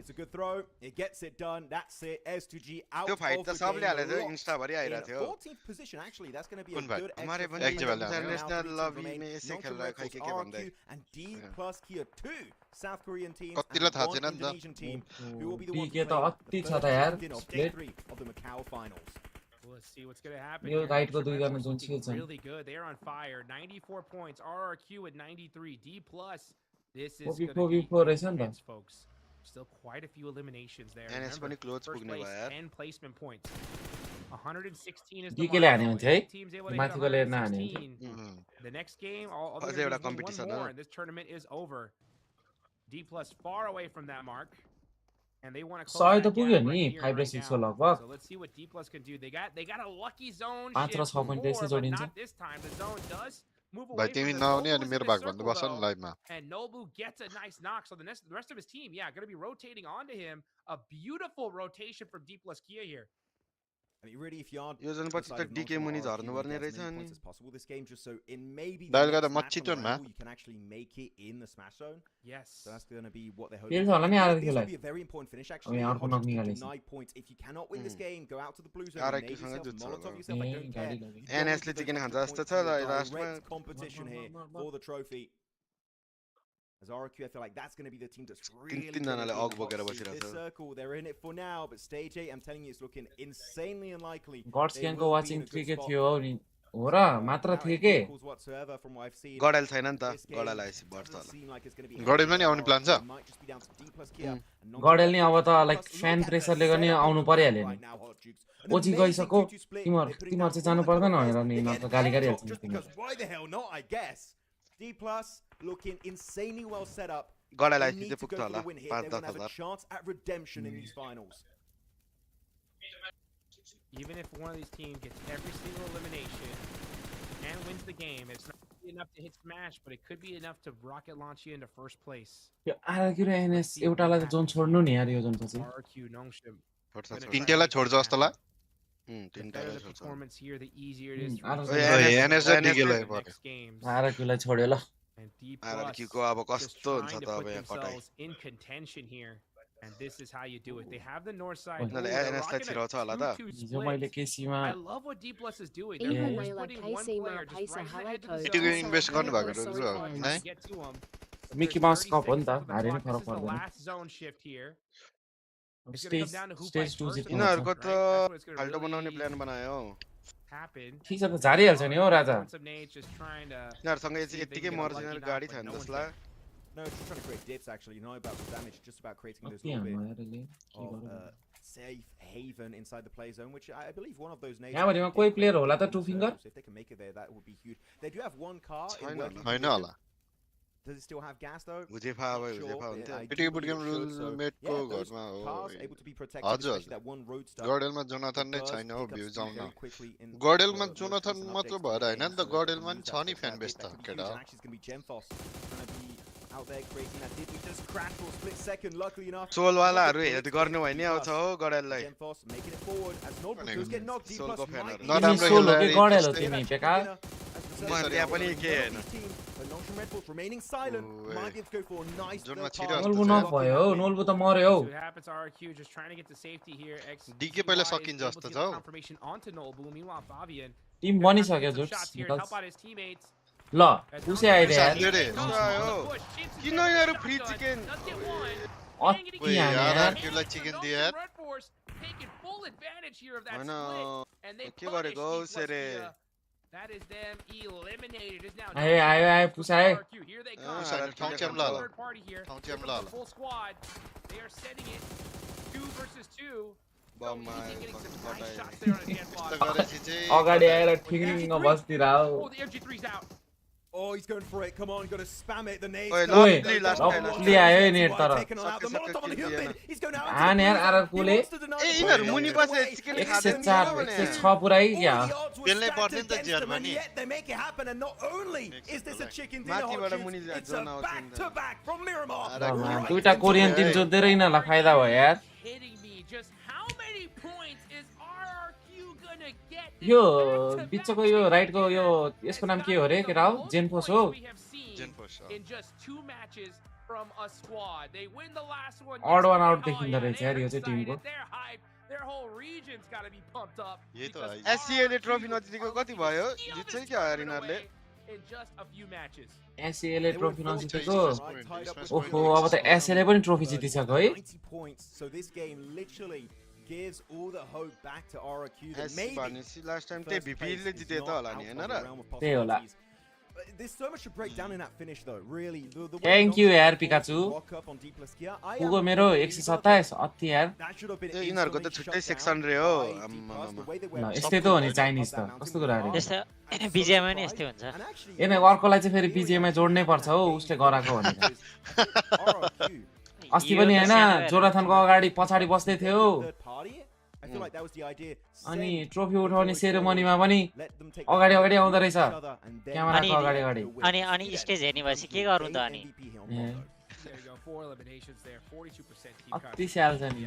It's a good throw. It gets it done. That's it. S2G out त्यो फाइट of त the सबले हाले थियो game. इन्स्टा भरि आइरा थियो 14th position actually. That's going to be a कुन भाइ? good हमारे extra पनि point. इन्टरनेशनल लभी में Not यसै to खेल रहा है खै के भन्दै and D plus here 2 South Korean teams कतिलाई and थाहा one छैन नि त Indonesian team who will be the ones के to त play अति the छ first त यार round of day 3 of the Macau finals. Let's see what's going to happen. यो here. राइटको Extra दुई Red जना Bulls जुन looking छ really good. They're on fire. 94 points. RRQ at 93. D plus. This is going to be रहेछ नि त intense, folks. Still quite a few eliminations there. NS पनि Remember, close first पुग्ने place, भयो यार 10 placement points. 116 is the DK ले हाने mark. हुन्छ है If the team's able to hit माथिको ले नहाने 116, the next game, all अझै they're एउटा gonna do is competition one more, हो and this tournament is over. D plus far away from that mark, and they want to close 100 that त पुग्यो gap नि right here, 5 र right 6 को now. लगभग So let's see what D plus can do. They got a lucky zone 5 र shift 6 point त्यसै before, but जोडिन्छ not this time. The zone does move भाइ away from तिमी them. नआउने Nobu अनि is मेरो in the भाग भन्नु circle, बस न though, लाइभमा and Nobu gets a nice knock. So the rest of his team, yeah, going to be rotating onto him. A beautiful rotation from D plus Kia here. I mean, really, if you are यो जनपछि त DK मुनि झर्नु पर्ने रहेछ अनि as possible this game, just so in maybe Dahil the kada next match on machiton, arrival, you can actually make it in the smash zone. Yes. So that's going to be what they're फेरि hoping छ होला नि आएर This खेला will be a very important finish actually. यहाँ अर्को नक Hodges to निकालेछ deny points. If you cannot win this game, go out to the blue zone, RIQ nade सँगै yourself, जुत्छ Molotov होला। yourself, I ए don't गाडी care. लग्यो NS ले chicken खान्छ जस्तो छ लास्टमा Direct competition here for the trophy. As RQ, I feel like that's going to be the team that's really तीन gonna जनाले be in अग the hot बोकेर seat. बसिरहेछ This circle, they're in it for now, but stage 8, I'm telling you, it's looking insanely unlikely. Gods They ग्याङको will be watching in a 3 good के spot. थियो नि हो र मात्र Without थिए any के vehicles whatsoever from what I've seen. गडाल छैन नि त This game गडाल आएपछि बढ्छ doesn't होला seem like it's gonna be गडेल heavy पनि आउने for plan छ? RQ. It might just be down to D plus Kia and not गडेल नि to अब त Plus, like look fan at the प्रेसरले गर्ने setup आउनु on परिहाल्यो right नि now, Hodges. An Kochi amazing गइसक्यो 2-2 split. तिमीहरू They're putting तिमीहरू down चाहिँ all जानु the पर्दैन cover भनेर players. नि They यिनीहरू get त गाली on गरिहाल्छ top नि just तिमीहरू because why the hell not, I guess. D plus looking insanely well set up. गडाल They आएपछि need चाहिँ to पुग्छ go for होला the win here. 5-10 They want to have a हजार chance at redemption in these finals. Even if one of these teams gets every single elimination and wins the game, it's not gonna be enough to hit Smash, but it could be enough to rocket launch you into first place. यो RQ र NS एउटालाई त John छोड्नु नि यार यो John पछि RQ Nongshim. तिनटेलाई छोड्छ जस्तो ला The तिनटा better the performance here, the easier it is to RQ reach NS the DK लाई next games. आरक्यूलाई छोड्यो ल And D RRQ को plus अब just कस्तो हुन्छ trying त to अब put यहाँ कटाइ themselves in contention here. And this is how you do it. They have the north side. उनीहरूले Ooh, they're NS लाई rocking a छिराउँछ होला त 2-2 हिजो मैले split. केसीमा I love what D plus is doing. Even They're though just like putting one Casey player Ma just right Paisa ahead to the Halako, यतिको zone. Invest गर्नुभएको They're रहेछ trying है to get to him. Mickey There's mouse 30 cup हो नि seconds त until the हारे नि clock. फरक This is the पर्दैन last zone shift here. It's gonna stage come down to who stage fights 2 first जित्नु and पर्छ यिनीहरूको right? त That's what it's gonna फाल्टो बनाउने really प्लान बनायो happen. ठिक छ त झारिहाल्छ नि हो राजा Points of Nate's just trying to यिनीहरूसँग see if they यतिकै can get a मर्छ lucky यिनीहरू knock, गाडी but छैन no one's जसलाई there. No, just trying to create dips actually. Not about the damage, just about creating this कति little हान्नु bit यार यसले के of गरौँ safe haven inside the play zone, which I believe one of those nades. यहाँभरिमा कोही player होला त two finger If they can make it there, that would be huge. They do have one car in छैन working होइन condition. होला Does it still have gas though? Huzefa अब Not sure, Huzefa but हुन्थ्यो I पिटी do बुट believe game it should, so रुलमेटको yeah, those घरमा हो cars able to be protected, हजुर especially that one roadster. गडेलमा जोनाथन नै does छैन हो pick up भ्यू speed जाउन very quickly in गडेलमा the जोनाथन most recent मात्र updates to भएर the होइन game, नि त so they गडेलमा can नि use छ that नि for fan that base dip. त That could be केटा huge, and actually it's gonna be Genfos gonna be out there creating that dip. We just crashed for a split second, luckily enough. सोलवालाहरू हेर्दै गर्नु भयो नि आउँछ हो गडाललाई Genfos making it forward as Noble does get knocked. D Solko plus fan might हरू। be नराम्रो तिमी solo के खेल्दाखेरि गडेल हो त्यस्तै तिमी पेका म त्यहाँ पनि के होइन But Nongshim Red Bulls remaining silent. Oh, Might be able to go for a nice जोनमा third छिराएको pass. नोल्बु नभयो हौ नोल्बु त मर्यो हौ See what happens to RQ, just trying to get to safety here. DK पहिला XTY is सकिन्छ able जस्तो to छ get हौ। the confirmation onto Nobu. Meanwhile, Fabian team gonna have to बनिसक्यो get some जुट्स shots here to निकाल्छ help out his teammates. ल पुसे आइदियो यार साथीहरु, किन यिनीहरू फ्री चिकन अति हाने यार RRQ लाई चिकन दियो यार होइन के गरेको हौ सेरे That is them eliminated. Is now आयो आयो आयो पुसाए RQ. Here they come. पुसाएर ठाउँ च्याम ल Third party here. ठाउँ च्याम With ल the full squad. They are sending it 2 versus 2. बममा Getting some nice कटाइ shots there on a Dan यस्तो block. गरेपछि चाहिँ अगाडि आएर ठिङ्ग बस्तिर हौ Oh, the MG3's out. Oh, he's going for it. Come on, got to spam it. The nades. Oi, go. lovely, last Oh, time, oh, last time. आयो नि Why तर। taking him out? The Molotov on the Hyunbin. He's going out. हाने यार आरकुले ए यिनीहरू मुनि बसेर chicken 104 106 पुरै क्या त्यसले पर्ने त Germany They make it happen, and not only is this a chicken dinner hot माथिबाट chips, मुनि it's a जोन आउँछ नि त। back-to-back from Miramar. Man, दुईटा कोरियन टिम जोत्दै यिनीहरूलाई फाइदा भयो यार Hitting me. Just how many points is RRQ gonna get? यो बिचको यो राइटको यो यसको नाम के हो रे केटा हो जेनफोस हो जेनफोस In just 2 matches from a squad. They win the last one. Odd one out yesterday. देखिँदो रहेछ यार यो they're चाहिँ टिमको excited. They're hyped. Their whole region's got to be pumped up. यही त because है। एससीएले ट्रफी RRQ नजिकको are कति looking to भयो? steal जित्छ this क्या यार tournament यिनीहरूले? away in just a few matches. एसएले ट्रफी नजितेको Right, ओहो अब त एसएले पनि ट्रफी जितिसक्यो है 90 points. So this game literally gives all the hope back to RRQ that SC maybe भनेपछि लास्ट टाइम त्यही first place भिपीले is जिते त not होला out नि of हैन the र realm of त्यही होला। possibilities. There's so much to break down in that finish though. Really, the way Thank you यार पिकाचु walk up on D plus gear. पुगो मेरो 127 अति यार That should have been यिनीहरुको त छुट्टै सेक्सन रे हो आम्मामा ल यस्तै त हो नि चाइनिज त कस्तो कुरा रे यस्तो बीजेमा नि यस्तै हुन्छ एने अर्कोलाई चाहिँ फेरि बीजेमा जोड्नै पर्छ हो उसले गराको भनेर अस्ति पनि हैन जोनाथनको अगाडि पछाडी बस्दै थियो अनि ट्रफी उठाउने सेरेमनीमा पनि अगाडि अगाडि आउँदै रहेछ क्यामेराको अगाडि अगाडि अनि स्टेज हेर्ने भएपछि के गर्नु त अनि अति स्याल छ नि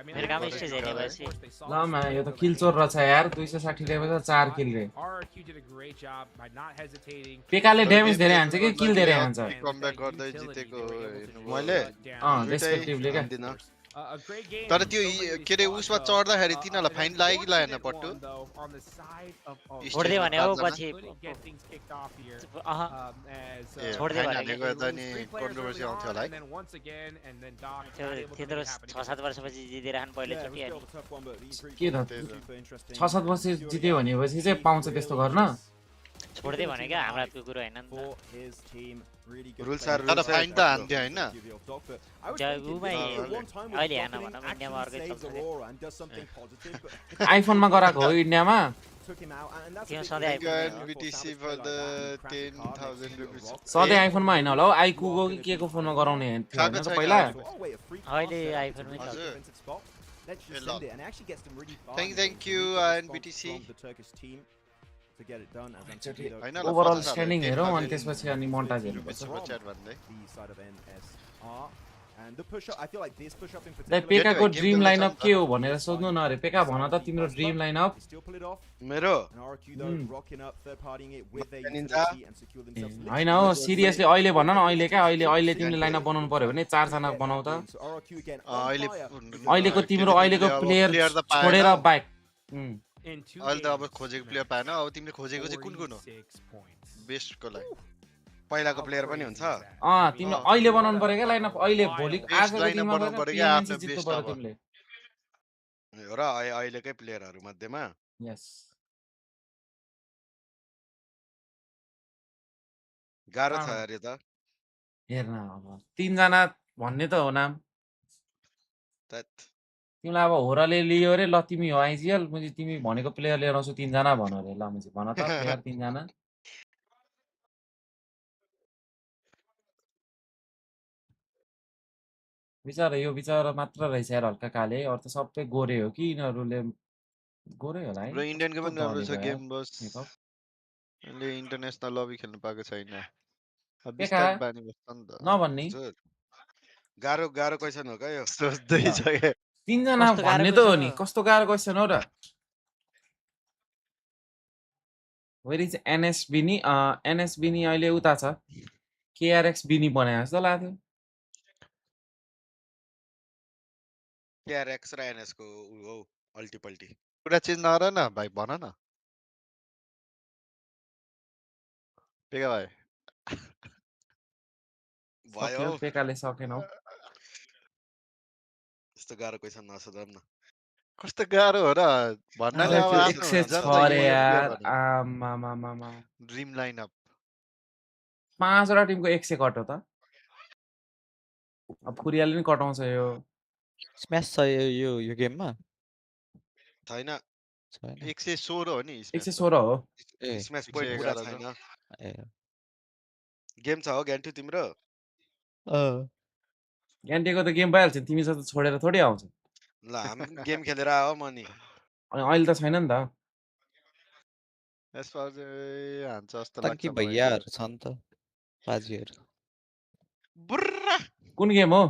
मेरो काम स्टेज हेर्ने भएपछि ल मा यो त किल चोर रहेछ यार 260 लेभलमा 4 किल रे पेकाले ड्यामेज धेरै हान्छ कि किल धेरै हान्छ कमब्याक गर्दै जितेको मैले रेस्पेक्टिभली के तर त्यो के रे उसमा चढ्दाखेरि तिनीहरुलाई फाइन लाग्यो कि लागेन पट्टु छोड्दै भने हो पछि छोड्दै भनेको त नि कन्ट्रोभर्सी आउँथ्यो होला है त्यत्रो 6-7 वर्षपछि जितिरहन पहिले चोटि अनि के त 6-7 वर्ष जित्यो भनेपछि चाहिँ पाउँछ त्यस्तो गर्न छोड्दै भने क्या हाम्रो हातको कुरो हैन नि त रुल्स आर तर फाइन त हान्थ्यो हैन जगुमै अहिले हेर्न भनौँ इन्डियामा अर्कै चल्छ आइफोनमा गराको हो इन्डियामा त्यो सधैँ बीटीसी फर द 10000 रुपीस सधैँ आइफोनमा हैन होला हो आइकुको कि के को फोनमा गराउने थियो हैन त पहिला अहिले आइफोनमै चल्छ Thank you and BTC to get it done as overall standing हेरौँ अनि त्यसपछि अनि मोन्टाज हेर्नु पर्छ Superchat भन्दै and the push up I feel like this push up in लाई पेकाको ड्रीम लाइनअप के हो भनेर सोध्नु न अरे पेका भन त तिम्रो ड्रीम लाइनअप मेरो हैन हो सिरियसली अहिले भन न अहिले क्या अहिले तिमीले लाइनअप बनाउनु पर्यो भने 4 जना बनाउ त अहिलेको तिम्रो अहिलेको प्लेयर छोडेर बाइक अहिले त अब खोजेको प्लेयर पाएन अब तिमीले खोजेको चाहिँ कुन कुन हो बेस्टको लागि पहिलाको प्लेयर पनि हुन्छ तिमीले अहिले बनाउनु पर्यो क्या लाइनअप अहिले भोलि आजको दिनमा बनाउनु पर्यो क्या आफ्नो बेस्ट अब तिमीले हो र अहिलेकै प्लेयरहरु मध्येमा यस गाह्रो छ अरे त हेर्न अब 3 जना भन्ने त हो नाम तिमीलाई अब होराले लियो रे ल तिमी हो आइजिएल मैले तिमी भनेको प्लेयर लिएर आउँछु 3 जना भन रे ल मैले भन त प्लेयर 3 जना यो बिचारा मात्र रहेछ यार हल्का काले अरु त सबै गोरे हो कि यिनीहरुले गोरे होला है ब्रो इन्डियनको पनि राम्रो छ गेम बस ले इन्टरनेशनल लबी खेल्न पाएको छैन अब बिस्तारै बानी बस्छ नि त नभन्नी गाह्रो क्वेशन हो क्या यो सोच्दै छ के 3 जना भन्ने त हो नि कस्तो गाह्रो क्वेशन हो र वेयर इज एनएस बिनी अहिले उता छ केआरएक्स बिनी बनाए जस्तो लाग्थ्यो केआरएक्स र एनएस को हो अल्टिपल्टी कुरा चेन्ज नगर न भाइ भन न पेगा भाइ भयो पेकाले सकेनौ यस्तो गाह्रो क्वेशन नसोधम न कस्तो गाह्रो हो र भन्नाले अब आमा ड्रीम लाइनअप 5 वटा टिमको 100 कट्यो त अब फुरियाले नि कटाउँछ यो स्म्याश छ यो गेममा छैन 116 हो नि 116 हो स्म्याश पोइन्ट पुरा छैन गेम छ हो ग्यान्टु तिम्रो ग्यान्टेको त गेम भइहाल्छ तिमी जस्तो छोडेर थोडी आउँछ ल हामी गेम खेलेर आऊ म नि अनि अहिले त छैन नि त यसपार हान्छ जस्तो लाग्छ कि भैयाहरु छन् त बाजीहरु बुर्रा कुन गेम हो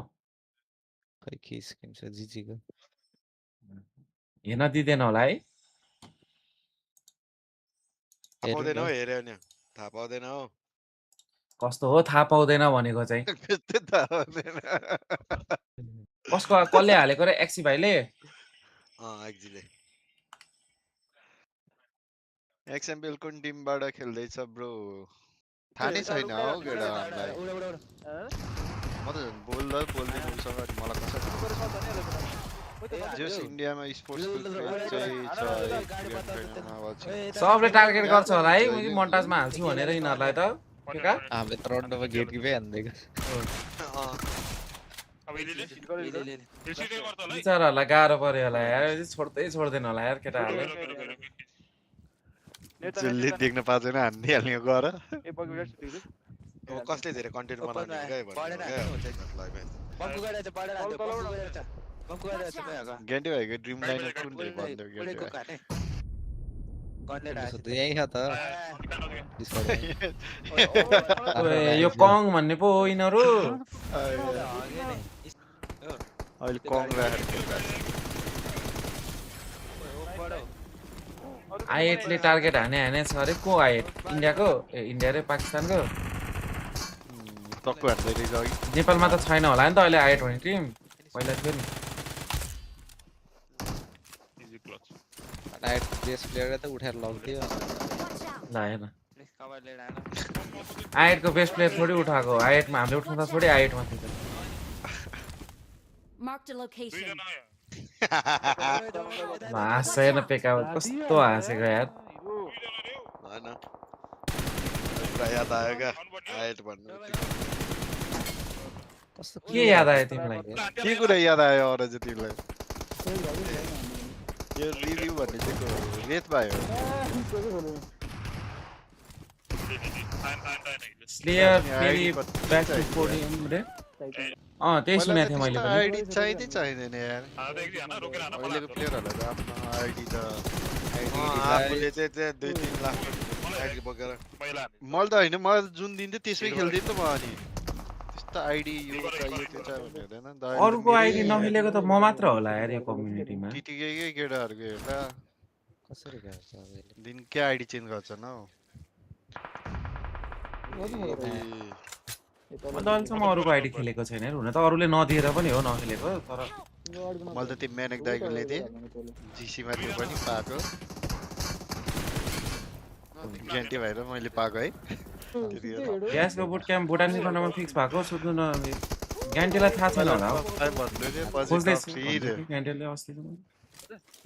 खै के स्किम छ जिजीको हेर्न दिदैन होला है थाहा पाउँदैन हो हेर्यो नि थाहा पाउँदैन हो कस्तो हो थाहा पाउँदैन भनेको चाहिँ कसको कसले हालेको रे एक्सी भाइले एक्जीले एक्सएमपीएल कुन टिमबाट खेल्दैछ ब्रो थाहा नै छैन हो गेडा हामीलाई म त बोल्दै उसँग मलाई कसरी जस इन्डियामा स्पोर्ट्सको क्रेज चाहिँ छ सबले टार्गेट गर्छ होला है मैले मन्टाजमा हाल्छु भनेर यिनीहरूलाई त ठिका हामीले त रन्डोमा गेट किपै हान्दिएको बिचाराहरूलाई गाह्रो पर्यो होला यार छोड्दैन होला यार केटाहरूले जसले देख्न पाउँदैन हान्दिहाल्ने गर कसले धेरै कन्टेन्ट बनाउने ग्यान्टी भाइको ड्रिम लाइनर कुन चाहिँ भन्दै यही छ त यो कङ भन्ने पो हो यिनीहरू अहिले कङ राखेर आइएटले टार्गेट हाने छ अरे को आइएट इन्डियाको इन्डिया र पाकिस्तानको टक्क हान्दै रहेछ अघि नेपालमा त छैन होला नि त अहिले आइएट भन्ने टिम पहिला थियो नि राइट बेस प्लेयर त उठाएर लग्दियो ल हेर्न आइएटको बेस्ट प्लेयर थोडी उठाएको आइएटमा हामीले उठाउँदा थोडी आइएटमा थियो हाँसेन पेका कस्तो हाँसेको यार याद आयो क्या आइट भन्नु के याद आयो तिमीलाई के कुरा याद आयो अरू चाहिँ तिमीलाई यो रिभ्यू भन्ने चाहिँ रेत भयो स्लेयर फेरि ब्याक टु पोडियम रे त्यही सुनेको थिएँ मैले आइडी चाहिँदै चाहिँदैन यार अहिलेको प्लेयरहरूलाई त आफ्नो आइडी त आफूले चाहिँ 2-3 लाख आइडी बोकेर मैले त होइन म जुन दिन चाहिँ त्यसमै खेल्दिनँ त म अनि त्यस्तो आइडी यो चाहियो त्यो चाहियो भन्ने हुँदैन अरूको आइडी नखेलेको त म मात्र होला यार यो कम्युनिटीमा टिटिकै केटाहरूको हेर्दा कसरी गर्छ दिन के आइडी चेन्ज गर्छन् हौ म त अहिलेसम्म अरूको आइडी खेलेको छैन हुन त अरूले नदिएर पनि हो नखेलेको तर मैले त त्यो म्यानेक दाइको ल्याइदिएँ जिसीमा त्यो पनि पाएको ग्यान्टी भएर मैले पाएको है ग्यासको boot camp Bhutan tournament fix भएको सोध्नु न ग्यान्टीलाई थाहा छैन होला हो ग्यान्टीले अस्ति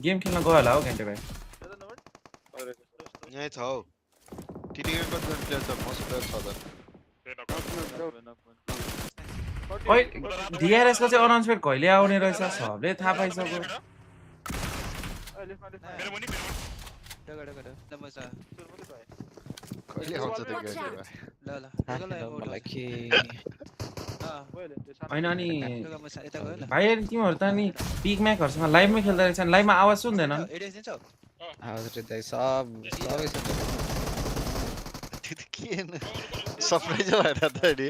गेम खेल्न गयो होला हो ग्यान्टी भाइ यहीँ छ हौ टिटिकै कति प्लेयर छ मस्ट प्लेयर छ DRS को चाहिँ अनाउन्समेन्ट कहिले आउने रहेछ सबले थाहा पाइसक्यो कहिले आउँछ त होइन अनि भाइ तिमीहरू त नि पिक म्याकहरूसँग लाइभमै खेल्दा रहेछ लाइभमा आवाज सुन्दैन सरप्राइज भएर त नि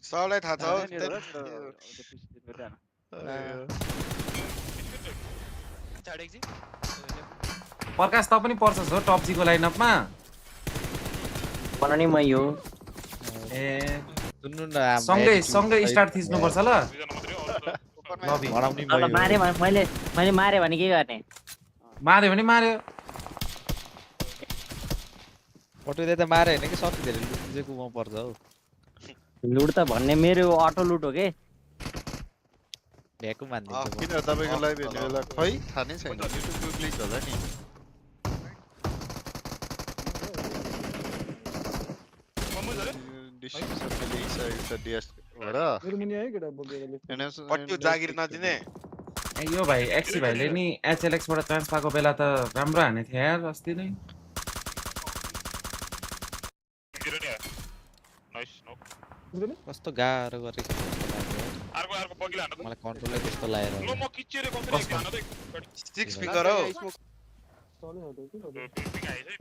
सबलाई थाहा छ प्रकाश त पनि पर्छस् हो टपजीको लाइनअपमा बनाउने म यो ए सँगै स्टार्ट थिच्नु पर्छ ल मारे मैले मारे भने के गर्ने मार्यो भने मार्यो पटुले त मारे हैन कि सबै धेरै लुटेको म पर्छ हौ लुट त भन्ने मेरो अटो लुट हो के भ्याकु मान्दिन्छ किन तपाईको लाइभ हेर्ने बेला खै थाहा नै छैन युट्युबको ग्लिच होला नि डिस्ट्रिब्युसन ले इसा डिएस भरा पट्टु जागिर नदिने यो भाइ एक्सी भाइले नि एचएलएक्स बाट चान्स पाएको बेला त राम्रो हाने थियो यार अस्ति नै कस्तो गाह्रो गरेको मलाई कन्ट्रोलले त्यस्तो लागेर सिक्स फिङ्गर हो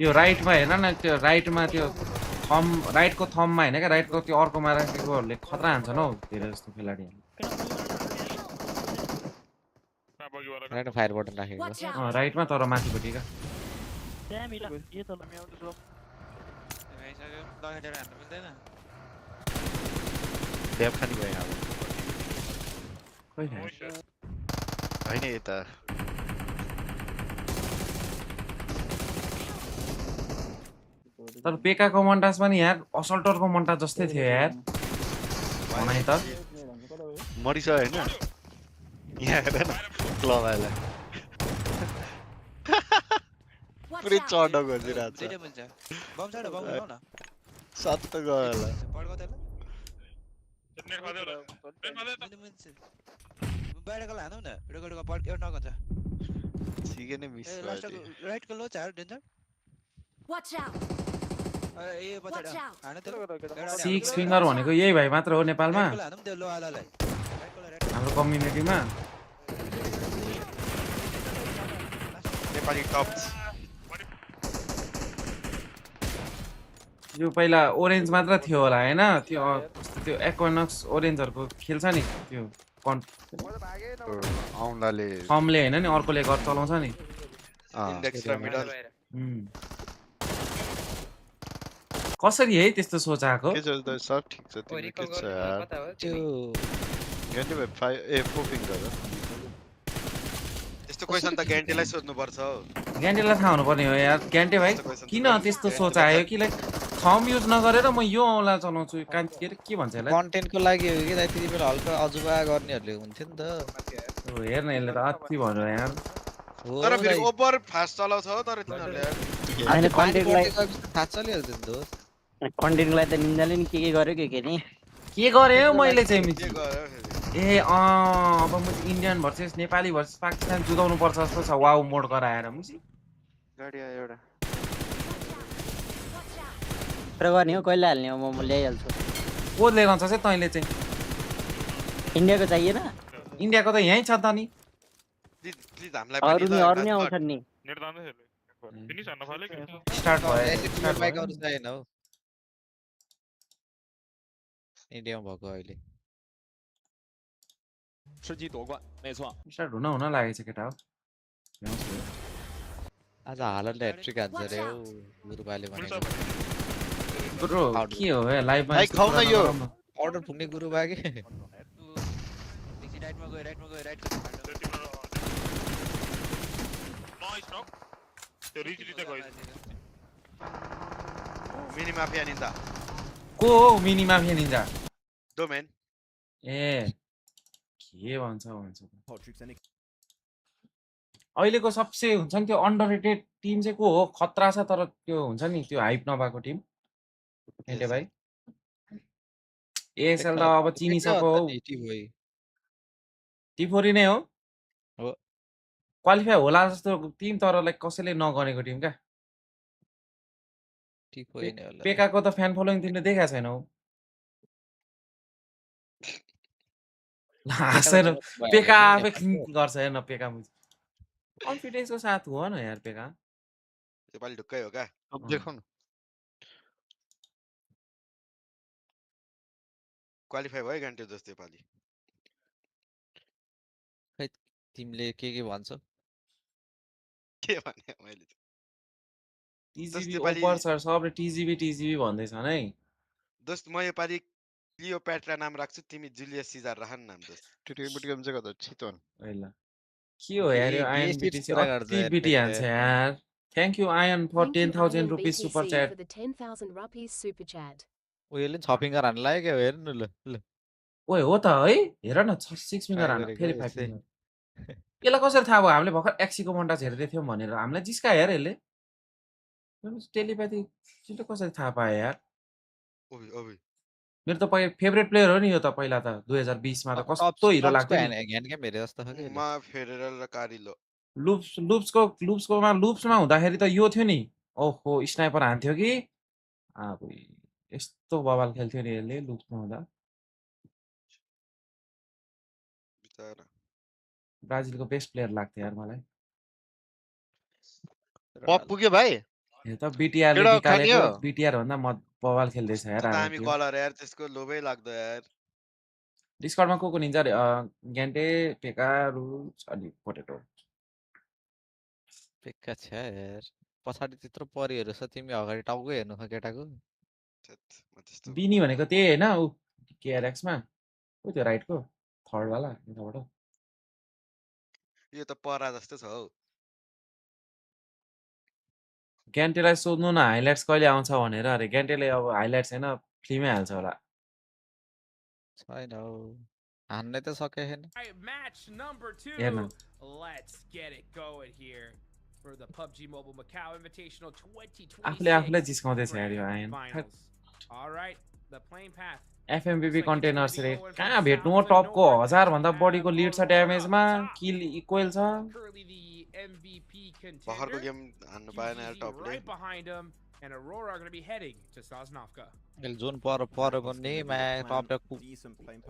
यो राइटमा हेर्न न त्यो राइटमा त्यो थम राइटको थममा हैन के राइटको त्यो अर्कोमा राखेकोहरुले खतरा हान्छन् हौ धेरै जस्तो खेलाडीहरु राइट फायर बटन राखेको राइटमा तर माथिपटि का ड्याप खाली भयो अब खोइ हैन यता तर पेकाको मन्टाज पनि यार असल्टरको मन्टाज जस्तै थियो यार भनाइ त मरिस हैन यहाँ हेर न क्लब आइला पुरै चढ्न खोजिरहेछ सत्त गयो होला ठिकै नै मिस भयो Watch out. Watch out. Six finger भनेको यही भाइ मात्र हो नेपालमा हाम्रो कम्युनिटीमा नेपाली टप यो पहिला ओरेन्ज मात्र थियो होला हैन त्यो त्यो एक्वानक्स ओरेन्जहरुको खेल्छ नि त्यो आउनाले फर्मले हैन नि अर्कोले घर चलाउँछ नि इन्डेक्स र मिडल कसरी है त्यस्तो सोचाको के छ त सब ठीक छ तिम्रो के छ यार त्यो गन्टे भाइ 5 4 फिङ्गर त्यस्तो क्वेशन त ग्यान्टेलाई सोध्नु पर्छ हो ग्यान्टेलाई थाहा हुनु पर्ने हो यार ग्यान्टे भाइ किन त्यस्तो सोचायो कि लाइक थम युज नगरेर म यो औँला चलाउँछु के भन्छ यसलाई कन्टेन्टको लागि हो कि त्यति बेला हल्का अजुबा गर्नेहरुले हुन्थ्यो नि त हेर्न यसले त अति भन्यो यार तर फेरि ओभर फास्ट चलाउँछ हो तर तिनीहरुले हैन कन्टेन्टलाई थाहा चलिहाल्छ नि त कन्टेन्टलाई त निन्जाले नि के गर्यो के नि के गरे हो मैले चाहिँ के गर्यो फेरि ए अब म Indian versus Nepali versus Pakistan जुधाउनु पर्छ जस्तो छ वाउ मोड गराएर मुसी गाडी आयो एउटा र गर्ने हो कहिले हाल्ने हो म ल्याइहाल्छु को लिएर आउँछ चाहिँ तैँले चाहिँ इन्डियाको चाहिएन इन्डियाको त यहीँ छ त नि प्लिज हामीलाई अरु नि आउँछन् नि स्टार्ट भयो बाइक अरु छैन हौ इन्डियामा भएको अहिले स्टार्ट हुन लागेछ केटा हो आज हालतले ह्याट्रिक हान्छ रे हौ गुरुबाले भनेको ब्रो के हो हे लाइभमा भाइ खाउ न यो अर्डर पुग्ने गुरुबा के मिनी माफिया निन्जा को हो मिनी माफिया निन्जा डोमेन ए के भन्छ अहिलेको सबसे हुन्छ नि त्यो अन्डररेटेड टिम चाहिँ को हो खतरा छ तर त्यो हुन्छ नि त्यो हाइप नभएको टिम एले भाइ एएसएल त अब चिनिसक्यो हौ टी4 नै हो क्वालिफाई होला जस्तो टिम तर लाइक कसैले नगरेको टिम क्या पेकाको त फ्यान फलोइङ तिमीले देखाएको छैनौ हाँसेर पेका आफै गर्छ हेर्न पेका कन्फिडेन्सको साथ हो न यार पेका नेपाली ढुक्कै हो क्या अब देखौ न क्वालिफाई भयो घन्टे जस्तो नेपाली तिमीले के भन्छौ के भने मैले टिजिबी ओभर सर सबले टिजिबी भन्दैछन् है दोस्त म योपालि क्लियोपेट्रा नाम राख्छु तिमी जुलियस सिजार राख नाम दोस्त टिटिबिटी गेम चाहिँ कता छिटोन हैला के हो यार यो आइएनबिटीसी अति हान्छ यार थ्यांक यू आयन फर 10,000 रुपीस सुपर च्याट ओ यसले 6 फिङ्गर हान्न लाग्यो के हेर्नु ल ओए हो त है हेर न 6 फिङ्गर हान्न फेरि 5 फिङ्गर यसलाई कसरी थाहा भयो हामीले भर्खर एक्सीको मन्टाज हेर्दै थियौँ भनेर हामीलाई जिस्का हेर यसले टेलिप्याथी कसरी थाहा पायो यार मेरो त फेभरेट प्लेयर हो नि यो त पहिला त 2020 मा त कस्तो हिरो लाग्थ्यो नि ह्यान्ड गेम हेरे जस्तो छ के मा फेडरल र कारिलो लुप्समा हुँदाखेरि त यो थियो नि ओहो स्नाइपर हान्थ्यो कि अब यस्तो बवाल खेल्थ्यो नि यसले लुप्समा हुँदा ब्राजिलको बेस्ट प्लेयर लाग्थ्यो यार मलाई पप पुग्यो भाइ यो त बीटीआर ले निकालेको बीटीआर भन्दा म बवाल खेल्दै छ यार दामी कलर यार त्यसको लोभै लाग्दो यार डिस्कर्डमा को निन्जा ग्यान्टे पेका रुच अनि पोटेटो पेका छ यार पछाडी त्यत्रो परिहरु छ तिमी अगाडि टाउको हेर्नु छ केटाको बिनी भनेको त्यही हैन उ केआरएक्स मा उ त्यो राइटको थर्ड वाला यताबाट यो त परा जस्तो छ हौ ग्यान्टेलाई सोध्नु न हाइलाइट्स कहिले आउँछ भनेर अरे ग्यान्टेले अब हाइलाइट्स हैन फ्लिमै हाल्छ होला छैन हौ हान्नै त सके छैन Match number 2. हेर्न Let's get it going here for the PUBG Mobile Macau Invitational 2026. आफूले आफूलाई जिस्काउँदै छ यार यो आयन Finals. All right, the playing path. एफएमबीबी कन्टेनर्स रे कहाँ भेट्नु हो टपको 1000 भन्दा बढीको लिड छ ड्यामेजमा किल इक्वल छ Currently the MVP भर्खरको contender. Game हान्नु पाएन यार GGZ टपले right behind him, and Aurora are going to be heading to Sosnovka. अहिले जोन पर पनि मा टपले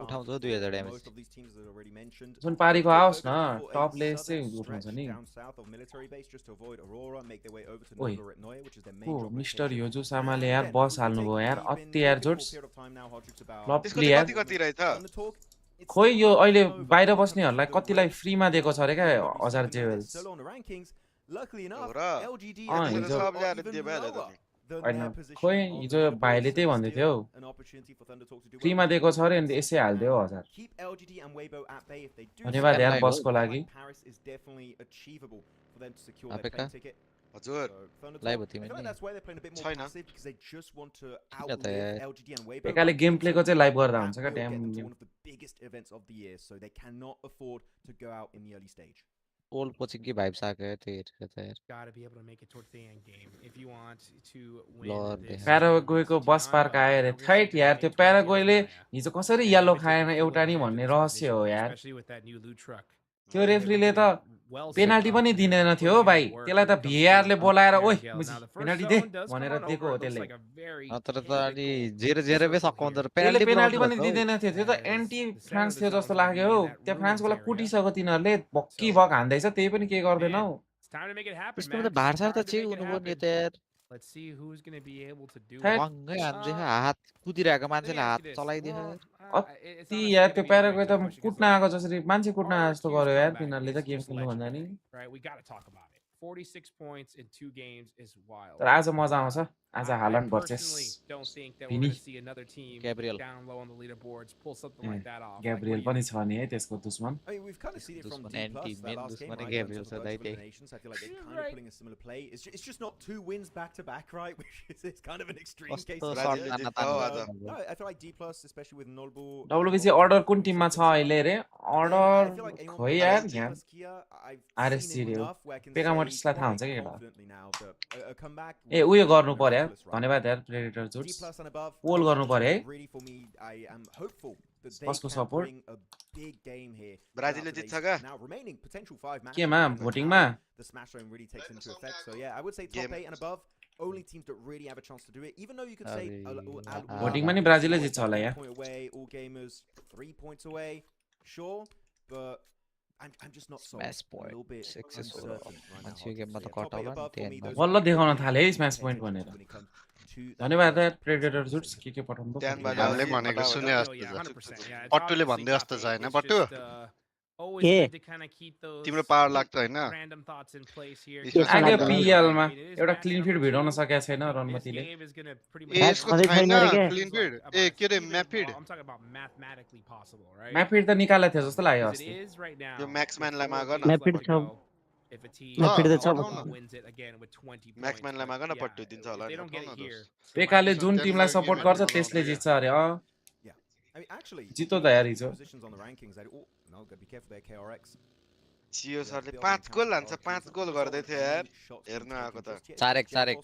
उठाउँछ 2000 damage Most of these teams that are already mentioned. जुन पारीको आओस् न Focus for a टपले southern चाहिँ उठाउँछ stretch नि down south of military base just to avoid Aurora, make their way over to ओइ Nova Retnoy, which is their main ओ drop mister location. योजु सामाले यार And बस then हाल्नु भयो यार we've been अति यार looking for a जोड्स period of time now, Hodgix, about flop त्यसको प्लेयर चाहिँ कति रहेछ on the talk. It's खोइ still यो not अहिले over. बाहिर They have बस्नेहरूलाई to do कतिलाई well. फ्रीमा दिएको छ अरे क्या Probably 1000 something like जेवेल्स that. Solo on the rankings, luckily enough, हो र LGD अँ, and हिजो- Thunder सबले are आएर even दियो भइहाल्यो त lower नि than होइन their position खोइ on the हिजो leaderboard. भाइले So त्यही भन्दै थियो still an opportunity for Thunder Talk to do well. फ्रीमा दिएको छ अरे अनि यसै हालिदियो 1000 Keep LGD and Weibo at bay if they do. धन्यवाद यार Like बसको लागि Paris is definitely achievable for them to secure APK? their plane ticket. हजुर So, Thunder Live Talk, with him, I feel like isn't that's why they're playing a bit more China. passive because they just want to त outlive यार। LGD and Weibo. एकाले game प्लेको चाहिँ live गर्दा हुन्छ That क्या will get them to damn one of the biggest events of the year, so they cannot afford to go out in the early stage. ओल coaching की vibes आको है त्यो हेरेर त यार Got to be able to make it towards the end game if you want to win Lord, this. yeah. प्यारागोएको bus park आयो अरे थैट यार त्यो प्यारागोले हिजो कसरी येलो खाएन एउटा नि भन्ने रहस्य हो यार Especially with that new loot truck. त्यो रेफ्रीले त पेनाल्टी पनि दिँदैन थियो हो भाइ त्यसलाई त भिआरले बोलाएर ओइ मुजी पेनाल्टी दे भनेर दिएको हो त्यसले नत्र त अलि जेरो जेरोमै सकाउँदो त्यसले पेनाल्टी पेनाल्टी पनि दिँदैन थियो त्यो त एन्टी फ्रान्स थियो जस्तो लाग्यो हौ त्यहाँ फ्रान्सकोलाई कुटिसक्यो तिनीहरूले भक्की भक हान्दैछ त्यही पनि के गर्दैन हौ It's time to make it happen, त्यसमा man. त भार्सा Time त to चाहिँ make it हुनु पर्ने happen. त यार Let's see who's going to be able to do Hey. it. वाङ्गै हान्छ हात कुदिरहेको Let me मान्छेले ask हात you this. चलाइदियो Well, यार it's अति not यार necessarily त्यो gonna be a प्यारागो great त push कुट्न against आएको जसरी मान्छे कुट्न आएको जस्तो RRQ's गर्यो यार comeback तिनीहरूले is त गेम just खेल्नु भन्दा नि legendary, right? We got to talk about it. 46 points in 2 games is wild. तर आज मजा आउँछ आज हालान्ड personally versus don't think that we're Vini. going to see another team Gabriel. down low on the leaderboards pull something like that off. Gabriel पनि छ नि है त्यसको दुश्मन I mean, we've kind of seen it from Dushman, D plus that anti-main last game, Dushman right? Gabriel In terms of said vertical they- eliminations, I feel like they're You're kind of right. pulling a similar play. It's just not 2 wins back to back, right? Which is it's kind of an extreme case. कस्तो of Brazil it. Short जित्छ तान्न हौ तान्नु आज। No, I feel like D plus, especially with Nolbu. WBC order कुन टिममा छ अहिले रे अर्डर खोइ यार यहाँ RSC रे हो। पेगामोट्सलाई थाहा हुन्छ कि केटा ए उयो गर्नु पर्यो यार धन्यवाद यार प्रेडेटर जुट्स पोल गर्नु पर्यो है कसको सपोर्ट ब्राजिलले जित्छ का केमा भोटिङमा Only teams that really have a chance to do it, even though you could say भोटिङमा नि ब्राजिलै जित्छ होला यहाँ point away, all gamers 3 points away, sure, but I'm just not sold. Smash A little point, bit successful. uncertain right now. मान्छे यो गेममा त So yeah, top cut eight होला नि above for me, 10 those बल्ल are the देखाउन teams थाले है to smash pay point attention भनेर to when it comes to that धन्यवाद यार first प्रेडेटर जुट्स के पठाउनु ध्यान भयो भएर हामीले भनेको पठाउ सुने न। जस्तो 100%. Yeah, it's पट्टुले obviously भन्दै जस्तो top छ eight. होइन It's पट्टु just, always के? good to kind of keep those तिम्रो पावर लाग्छ होइन random thoughts in place here. के आगे लाग्दैन? PL मा I mean, it is एउटा match क्लिन number फिड भिडाउन 2. सकेको छैन This रनमतीले game is gonna pretty A much यसको सधैँ छैन छैन रे के? Clean Seems feed like A about के रे even- म्यापिड well, I'm talking about mathematically possible, right? म्याफिड त निकालेको थियो जस्तो लाग्यो Because अस्ति it is right now. यो म्याक्सम्यानलाई with माग 4 न। games म्यापिड left to छ। go, if a team म्यापिड त छ। Alabama wins it again with 20 points, म्याक्सम्यानलाई माग न but पट्टु yeah, दिन्छ if होला they नि, don't get it उठाउन here, दोस्। पेकाले जुन त्यहाँ टिमलाई चाहिँ सपोर्ट गेमहरू गर्छ बनाउँछ त्यसले क्या। जित्छ अरे I mean, actually, जित्यो त यार हिजो positions on the rankings. Oh, no, gotta be careful there, KRX. सियो सरले 5 गोल हान्छ 5 गोल गर्दै थियो यार हेर्नु आएको त चारेक, चारेक।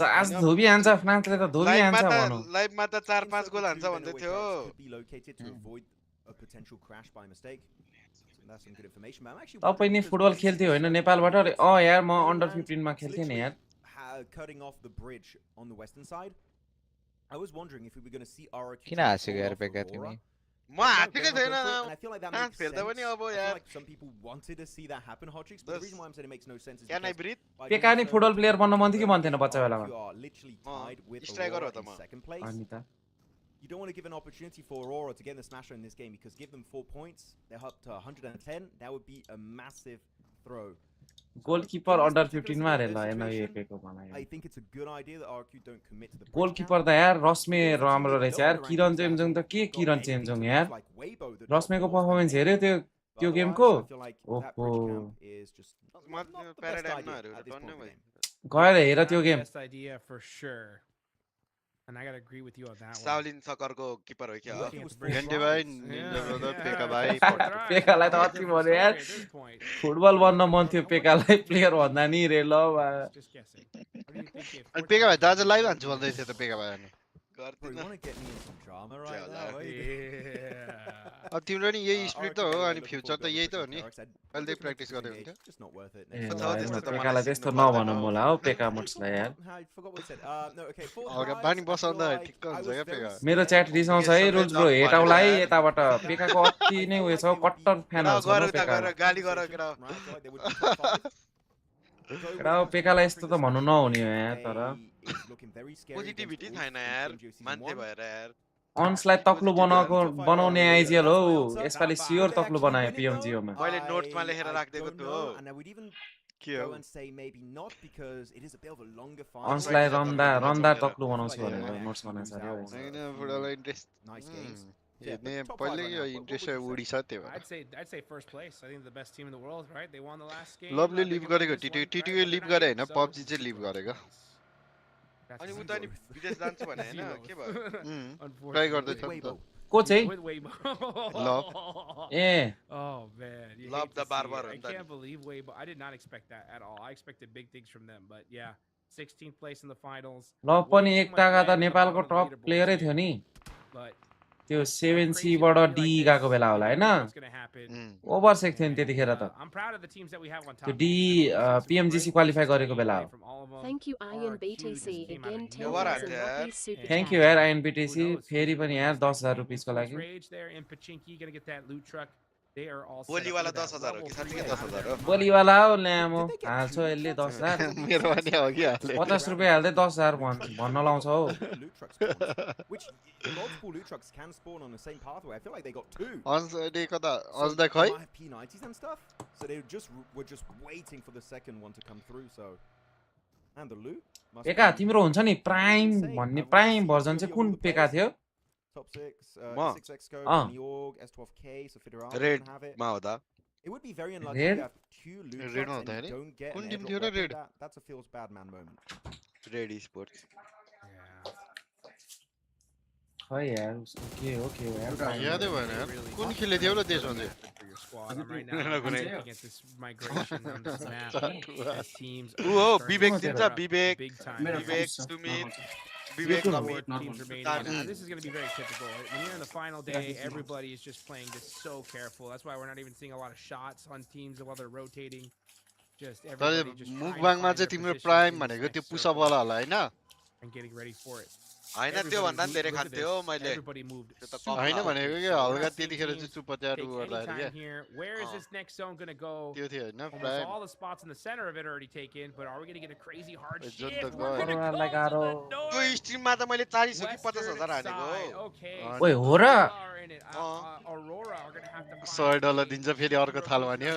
आज धोबी हान्छ फ्रान्सले त धोबी लाइभमा हान्छ त भनौँ लाइभमा त 4-5 गोल हान्छ भन्दै थियो तपाईँ नि फुटबल खेल्थ्यो होइन नेपालबाट अरे यार म अन्डर 15 मा खेल्थेँ नि यार cutting off the bridge on the western side. I was wondering if we were going to see RRQ किन हाँसेको यार पेका तिमी म हातेकै छैन and I feel like that कहाँ makes फेर्दा sense. पनि अब I feel यार like some people wanted to see that happen, Hodgix, but the reason why I'm saying it makes no sense is can I because ब्रिथ by पेका doing नि so, football player बन्न मन थियो कि मन थिएन बच्चा RRQ बेलामा are literally tied with striker Aurora हो त in म। second place. अनि त You don't want to give an opportunity for Aurora to get the smasher in this game because give them 4 points, they're up to 110. That would be a massive throw. Goalkeeper under 15 मा अरे ल एनआईएको I मलाई think it's a good idea that RRQ don't commit to the bridge goalkeeper count. त यार रस्मे राम्रो रहेछ यार किरण चेम्जोङ त के किरण चेम्जोङ यार रस्मेको पर्फर्मेन्स हेर्यो त्यो गेमको ओहो प्याराडाइम नहेरेर टन्नै भयो गएर हेर त्यो game Best idea for sure. And I gotta agree with you on that one. Shaolin Soccerको किपर हो क्या? Gante bhai, Ninja brother, Pekka bhai. पेकालाई त अति भन्यो यार फुटबल बन्न मन थियो पेकालाई प्लेयर भन्दा नि रे ल Just guessing. What do you think if अनि Pekka bhai त आज लाइभ हान्छु भन्दै थियो त Pekka bhai अनि. Bro, you want to get me in some drama right now? Yeah. अब तिम्रो नि यही स्पिड त हो अनि फ्युचर त यही त हो नि. अहिले प्र्याक्टिस गर्दै हुन्छ. Just not worth it. पेकालाई त्यस्तो नभनौँ होला हौ पेका मोट्सलाई यार I forgot what we said. No, okay. अगा बानी बसाउँदा ठिक्क हुन्छ क्या Pekka. मेरो च्याट रिसाउँछ है रुल्स ब्रो हेटाउलाई यताबाट पेकाको अति नै उयो छ कट्टर फ्यान छ पेका गाली गर केटा. केटा पेकालाई यस्तो त भन्नु नहुने हो यहाँ तर पोजिटिभिटी छैन यार मान्छे भएर यार. अन्सलाई तक्लु बनाउने आइजिएल हो यसपालि सियोर तक्लु बनायो पिएमजिओमा मैले नोट्समा लेखेर राख्दिएको छु हो. के हो? अन्सलाई रन्दार तक्लु बनाउँछु भनेर नोट्स बनाएको छ अरे हैन फुटबल इन्ट्रेस्ट. हेर्ने पहिले यो इन्ट्रेस्ट उडी छ त्यो. I'd say first place. I think the best team in the world, right? They won the last game. लभले लिभ गरेको टिटी लिभ गरे हैन पबजी चाहिँ लिभ गरेको. अनि उता नि विदेश जान्छु भने हैन के भयो? ट्राई गर्दै छ नि त. को चाहिँ love. A Oh man. Love the barbar. I can't believe Weibo. I did not expect that at all. I expected big things from them, but yeah. 16th place in the finals. Love पनि एकताका त नेपालको top प्लेयरै थियो नि But त्यो 7C बाट D गएको बेला होला हैन ओभरसेक थियो नि त्यतिखेर त त्यो डी पीएमजीसी क्वालिफाई गरेको बेला हो Thank you INBTC again 10,000 rupees super. Thank you यार आईएनबीटीसी फेरि पनि यार 10000 रुपैयाँ को लागि बोलीवाला 10000 हो कि साच्चै 10000 हो? बोलीवाला हो ल्यामो हाल्छौ यसले 10000 मेरो पनि हो कि हाले 50 रुपैयाँ हाल्दै 10000 भन्न लाउँछ हो Which multiple loot trucks can spawn on the same pathway. I feel like they got two. अझ कता अझ खै P90s and stuff. So they were just waiting for the second one to come through. So and the loot. पेका तिम्रो हुन्छ नि prime भन्ने prime version चाहिँ कुन पेका थियो Top 6, 6x scope, York, S12K, so Federal Red have it. मा हो त? It would be very unlucky to have two loot Red trucks and no, you don't get Kun an team airdrop थियो र weapon. Red? That's a feels bad man moment. Red Esports. खै यार उसको के हो यार यादै भएन यार कुन खेले थियो र त्यसमा चाहिँ हो विवेक दिन्छ विवेक Sumit Vivek teams remaining. This is going to be very typical. When you're in the final day, everybody is just playing this so careful. That's why we're not even seeing a lot of shots on teams while they're rotating. Just everybody just मुकबाङमा चाहिँ तिम्रो prime भनेको त्यो push-up वाला होला हैन and getting ready for it. हैन त्यो भन्दा नि धेरै खान्थ्यो मैले हैन भनेको के हल्का त्यतिखेर चाहिँ सुपच्याटु गर्दा के Where is this next zone going to go? त्यो थियो हैन Almost prime all the spots in the center of it already taken, but are we going to get a crazy hard shift? त्यो स्ट्रिममा त मैले 40 हो कि 50000 हानेको Okay. ओइ हो र Aurora are going to have to $100 दिन्छ फेरि अर्को थाल भन्यो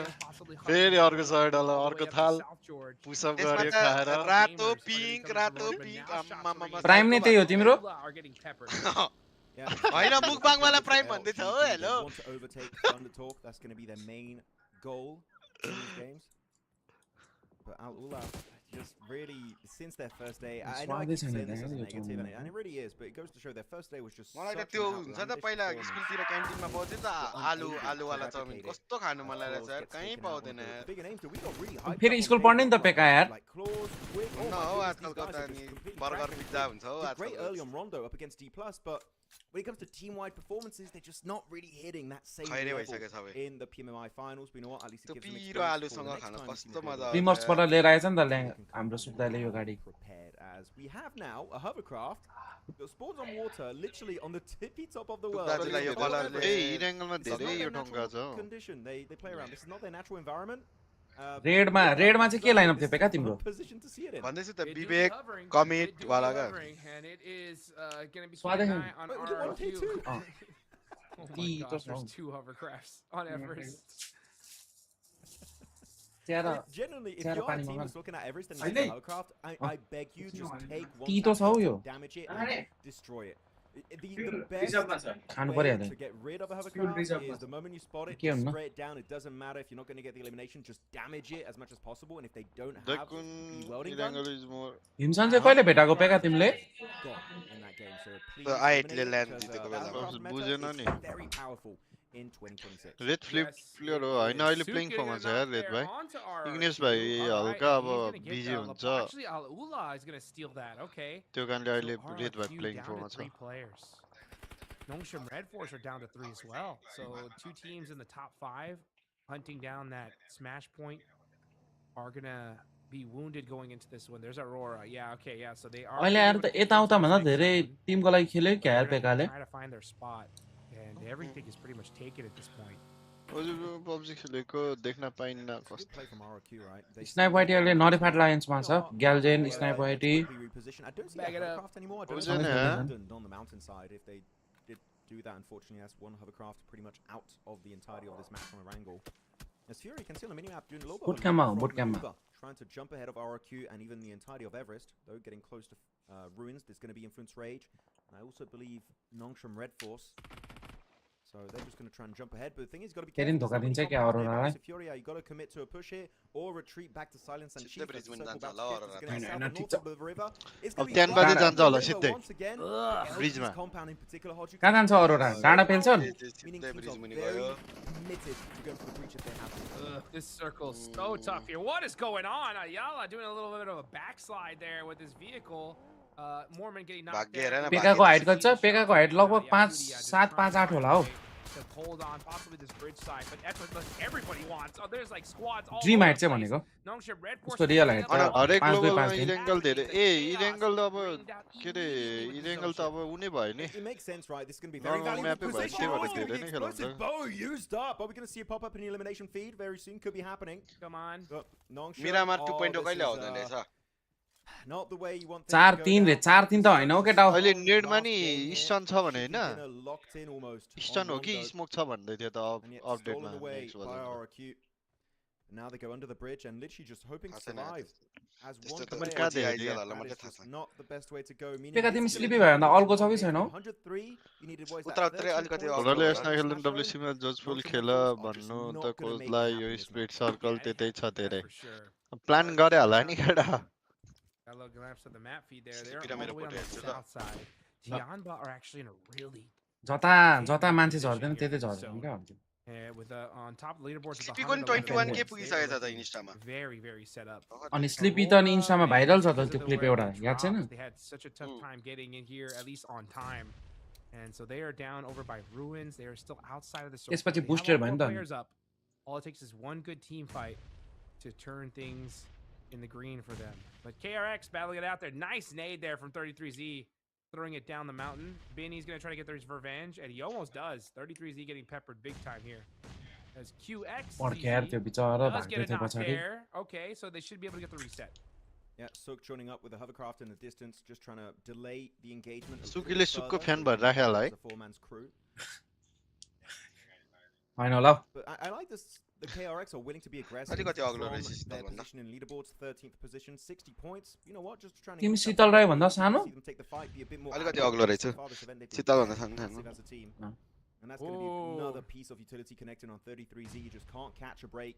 फेरि अर्को $100 अर्को थाल पुसअप गर्यो खाएर रातो पिंक अम्मा प्राइम नै त्यही हो तिम्रो हैन मुकबाङ वाला प्राइम भन्दै छ हो hello That's going to be their main goal in these games. But Al-Ula just really, since their first day, I know I keep saying this as a negative, and it really is, but it goes to show their first day was just मलाई त त्यो हुन्छ त पहिला स्कुलतिर क्यान्टिनमा पाउँथ्यो त आलु वाला चाउमिन कस्तो खानु मन लागेछ यार कहीं पाउँदैन यार फेरि स्कुल पढ्ने नि त पेका यार न हो आजकल कता नि बर्गर पिज्जा हुन्छ हो great आजकल early on Rondo up against D+, but when it comes to team-wide performances, they're just not really hitting that same level in the PMMI finals. But you know what? At least it gives them पिरो आलुसँग खान कस्तो मजा प्रिमर्सबाट लिएर आएछ नि त हाम्रो सुब्दाले यो गाडी prepared as we have now a hovercraft that spawns on water, literally on the tippy top of the world. ए हिट एंगलमा धेरै यो ढंगा छ Condition. They play around. This is not their natural environment. रेडमा चाहिँ के लाइनअप थियो पेका तिम्रो भन्दैछु त विवेक कमिट वाला का and it is going to be स्वादै on RQ. Oh my तो gosh, there's 2 hovercrafts on Everest. Genuinely, if your team is looking at Everest and it's a hovercraft, I beg you, just take one, damage it, and destroy it. The best way to get rid of a hovercraft is the moment you spot it, just spray it down. It doesn't matter if you're not going to get the elimination, just damage it as much as possible. And if they don't have the welding gun, हिमसन चाहिँ कहिले भेटाको पेका तिमीले आइटले land जितेको बेलामा बुझेन नि very powerful in 2026. Red flip player हो हैन अहिले प्लेइङ फर्ममा छ यार रेड भाइ इग्नेस भाइ हल्का अब बिजी हुन्छ त्यो कारणले अहिले रेड भाइ प्लेइङ फर्ममा छ Nongshim Red Force are down to 3 as well. So 2 teams in the top 5 hunting down that smash point are gonna be wounded going into this one. There's Aurora. Yeah, okay, yeah. So they are अहिले यार त यता उता भन्दा धेरै टिमको लागि खेल्यो क्या यार पेकाले trying to find their spot and everything is pretty much taken at this point. PUBG खेलेको देख्न पाइन्न कस्तो Play from RQ, right? They snipe वाइटी अहिले नोटिफाइड लायन्समा छ ग्यालजेन स्नाइप वाइटी I don't see that hovercraft anymore. I don't Wasn't see it, huh? London on the mountainside. If they did do that, unfortunately, that's one hovercraft pretty much out of the entirety of this match from Erangel. As Fury can see on the minimap doing a little bit Boot of camp a out, boot camp maneuver, trying to jump ahead of RQ and even the entirety of Everest, though getting close to Ruins. There's going to be Influence Rage. And I also believe Nongshim Red Force. So they're just going to try and jump ahead. But the thing is, you've got to be careful. धोका दिन्छ क्या अरोरालाई Fury, you've got to commit to a push here or retreat back to Silence and Chief. अब त्यहाँ बाजे जान्छ होला सिधै ब्रिजमा कहाँ जान्छ अरोरा डाँडा पेल्छन् This circle is so tough here. What is going on? Ayala doing a little bit of a backslide there with his vehicle. Mormon getting knocked down. पेकाको हाइट कति छ पेकाको हाइट लगभग 5.7-5.8 होला हौ To hold on possibly this bridge side, but that's what everybody wants. Oh, there's like squads all dream over height the चाहिँ place. भनेको Nongshim Red Force उसको real height अनि हरेक 5.2-5.3 ग्लोबलमा इरेंगल धेरै इरेंगल त अब के रे इरेंगल त अब उनी भयो नि It makes sense, right? This is going to be very Normal valuable map position. भयो Oh, धेरै नै खेलाउँछ explosive bow used up. Are we going to see a pop up in the elimination feed very soon? Could be happening. Come on. Nongshim. Miramar Oh, 2.0 this कहिले is, आउँदैन रहेछ not the way you want 4-3 रे 4-3 त हैन हो केटा अहिले नेडमा नि इस्टर्न छ भने हैन locked in almost. इस्टर्न हो कि स्मोक छ भन्दै थियो त अपडेटमा Now they go under the bridge and literally just hoping to survive. As one not the best way to go. पेका तिमी स्लिपी भयो भन्दा अल्को छ कि छैन 103 you needed voice उत्तरात्तरै अलिकति हरले यसमा खेल्नु डब्ल्युसी मा जजफुल खेल भन्नु त कोजलाई यो स्प्लिट सर्कल त्यतै छ धेरै प्लान गरे होला नि केटा Got a little glimpse of the map feed there. They're all the way on the south side. Tianba are actually in a really जता मान्छे झर्दैन त्यतै झर्दैन क्या with on top of the leaderboards with Sleepy 21k पुगिसकेछ त इन्स्टामा very set up. अनि Sleepy त नि इन्स्टामा भाइरल छ त त्यो क्लिप एउटा याद छैन They had such a tough time getting in here at least on time. And so they are down over by Ruins. They are still outside of the circle. त्यसपछि booster भयो नि त All it takes is one good team fight to turn things in the green for them. But KRX battling it out there. Nice nade there from 33Z. Throwing it down the mountain. Benny's going to try to get his revenge. And he almost does. 33Z getting peppered big time here. As QX does get a knock there. Okay, so they should be able to get the reset. Yeah, Suk joining up with the hovercraft in the distance. Just trying to delay the engagement. सुकीले सुकको fan भएर राखेला है The four-man's crew. हैन होला But I like this. The KRX are willing to be aggressive. अलिकति अग्लो रहेछ Their सितल भन्दा position in leaderboards, 13th position, 60 points. You know what? Just trying to तिमी शीतल राई भन्दा सानो see them take the fight, be a bit more अलिकति active. अग्लो रहेछ So far this event they've been सितल भन्दा very सानो aggressive as a team. No. And that's going to be another piece of utility connecting on 33Z. You just can't catch a break.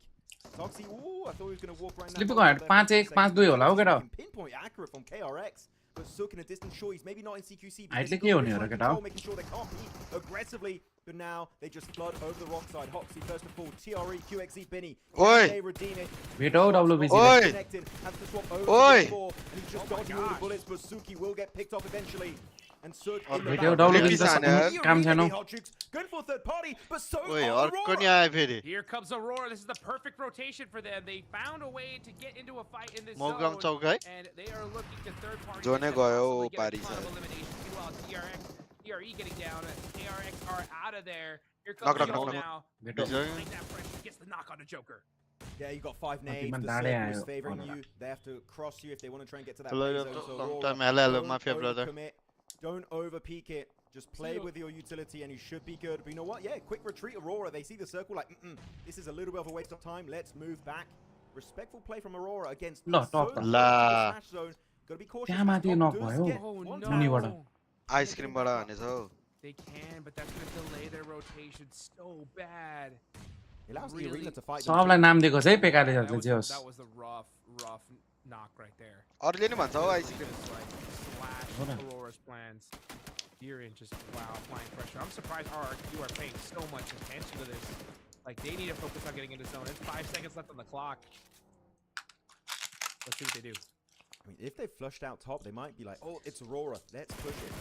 Toxie, ooh, I thought he was going to walk right now. स्लिपीको height 5-1 5-2 होला हो केटा Pinpoint accurate from KRX. But Suk in a distance, sure, he's maybe not in CQC. But हाइटले they're के still हुने हो र trying to केटा control, making sure they can't peek aggressively. But now they just flood over the rock side. Hoxie first of all, TRE, QXZ, Benny. Oi! They redeem it. भेटौ WBC Oi! Connected, has to swap over Oi! to the floor, and he's just dodging all the bullets, but Suki will get picked off eventually. And Suk in the भेटौ back. WBC त काम छैन Going for a third party, but so ओइ अर्को नि आयो फेरि Here comes Aurora. This is the perfect rotation for them. They found a way to get into a fight in this मौगम zone. चौक है And they are looking to third party. जोने गयो पारी छ TRE getting down. KRX are out of there. Here Knock, comes knock, Joker knock, now. भेटौ Applying that pressure, gets the knock on the Joker. Yeah, you got 5 nades. Timan The dade circle is ayo. favoring you. They have to cross you if they want to try and get to that Hello, play zone. So Aurora, time hello don't Mafia brother overcommit. Don't over peek it. Just play with your utility and you should be good. But you know what? Yeah, quick retreat Aurora. They see the circle like, this is a little bit of a waste of time. Let's move back. Respectful play from Aurora against No, so top close to la. the smash zone. Gotta be cautious. त्यहाँ माथि Top knock does भयो get Oh one no. tap. मुनिबाट आइसक्रिमबाट हानेछ हौ They can, but that's going to delay their rotation so bad. It allows the arena to fight them. सबलाई नाम दिएको छ है पेकाले That जसले was, जे होस् that was the rough knock right there. अरूले नि भन्छ हौ ice cream Just like slash Aurora's plans. Jiren just, wow, applying pressure. I'm surprised RRQ are paying so much attention to this. Like, they need to focus on getting into zone. It's 5 seconds left on the clock. Let's see what they do. I mean, if they flushed out top, they might be like, oh, it's Aurora. Let's push it.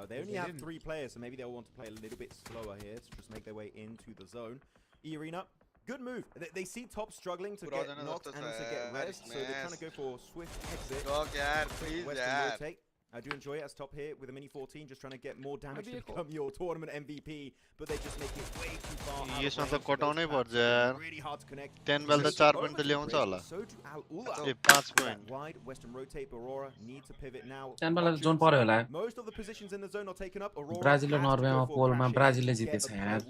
They only have 3 players, so maybe they'll want to play a little bit slower here to just make their way into the zone. E-Arena, good move. They see top struggling to get knocked and to get res, so they're trying to go for swift exit. Western rotate. I do enjoy it as top here with a mini 14, just trying to get more damage to become your tournament MVP, but they just make it way too far. Yes, on the कटाउनै पर्छ यार. Really hard to connect. 10 bell the 4 point त ल्याउँछ होला. So do Al-Ula. 5 point. Wide Western rotate. Aurora need to pivot now. 10 bell zone पर्यो होला. Most of the positions in the zone are taken up. Aurora Brazil र Norway मा पोलमा ब्राजिलले जितेछ यार.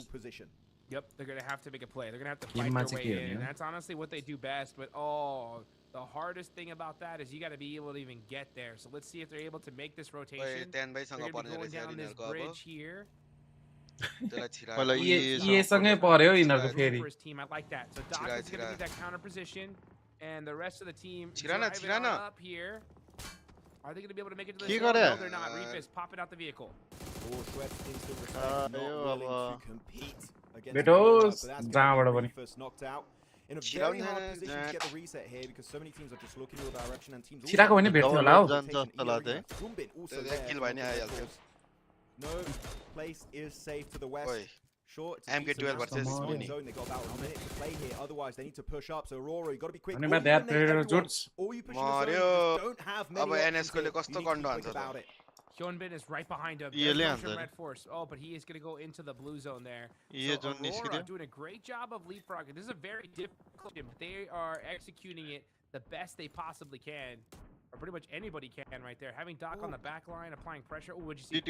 Yep, they're going to have to make a play. They're going to have to fight their way in. And that's honestly what they do best. But, oh, the hardest thing about that is you got to be able to even get there. So let's see if they're able to make this rotation. They're going to be going down this bridge here. सँगै पर्यो यिनीहरुको फेरि. For his team, I like that. So Doc is going to be that counter position. And the rest of the team driving up here. Are they going to be able to make it to the zone? No, they're not. Reefus popping out the vehicle. Betos, जहाँबाट पनि. In a very hard position to get the reset here because so many teams are just looking your direction and teams छिराको पनि भेट्थ्यो होला हौ. No place is safe to the west. Sure, it's MK12 versus zone. They got about a minute to play here. Otherwise, they need to push up. So Aurora, you got to be quick. All you push don't have many options. You need to be quick about it. Hyunbin is right behind him. Red Force. Oh, but he is going to go into the blue zone there. So Aurora doing a great job of leapfrogging. This is a very difficult game. They are executing it the best they possibly can. Or pretty much anybody can right there. Having Doc on the back line, applying pressure. Oh, what'd you see?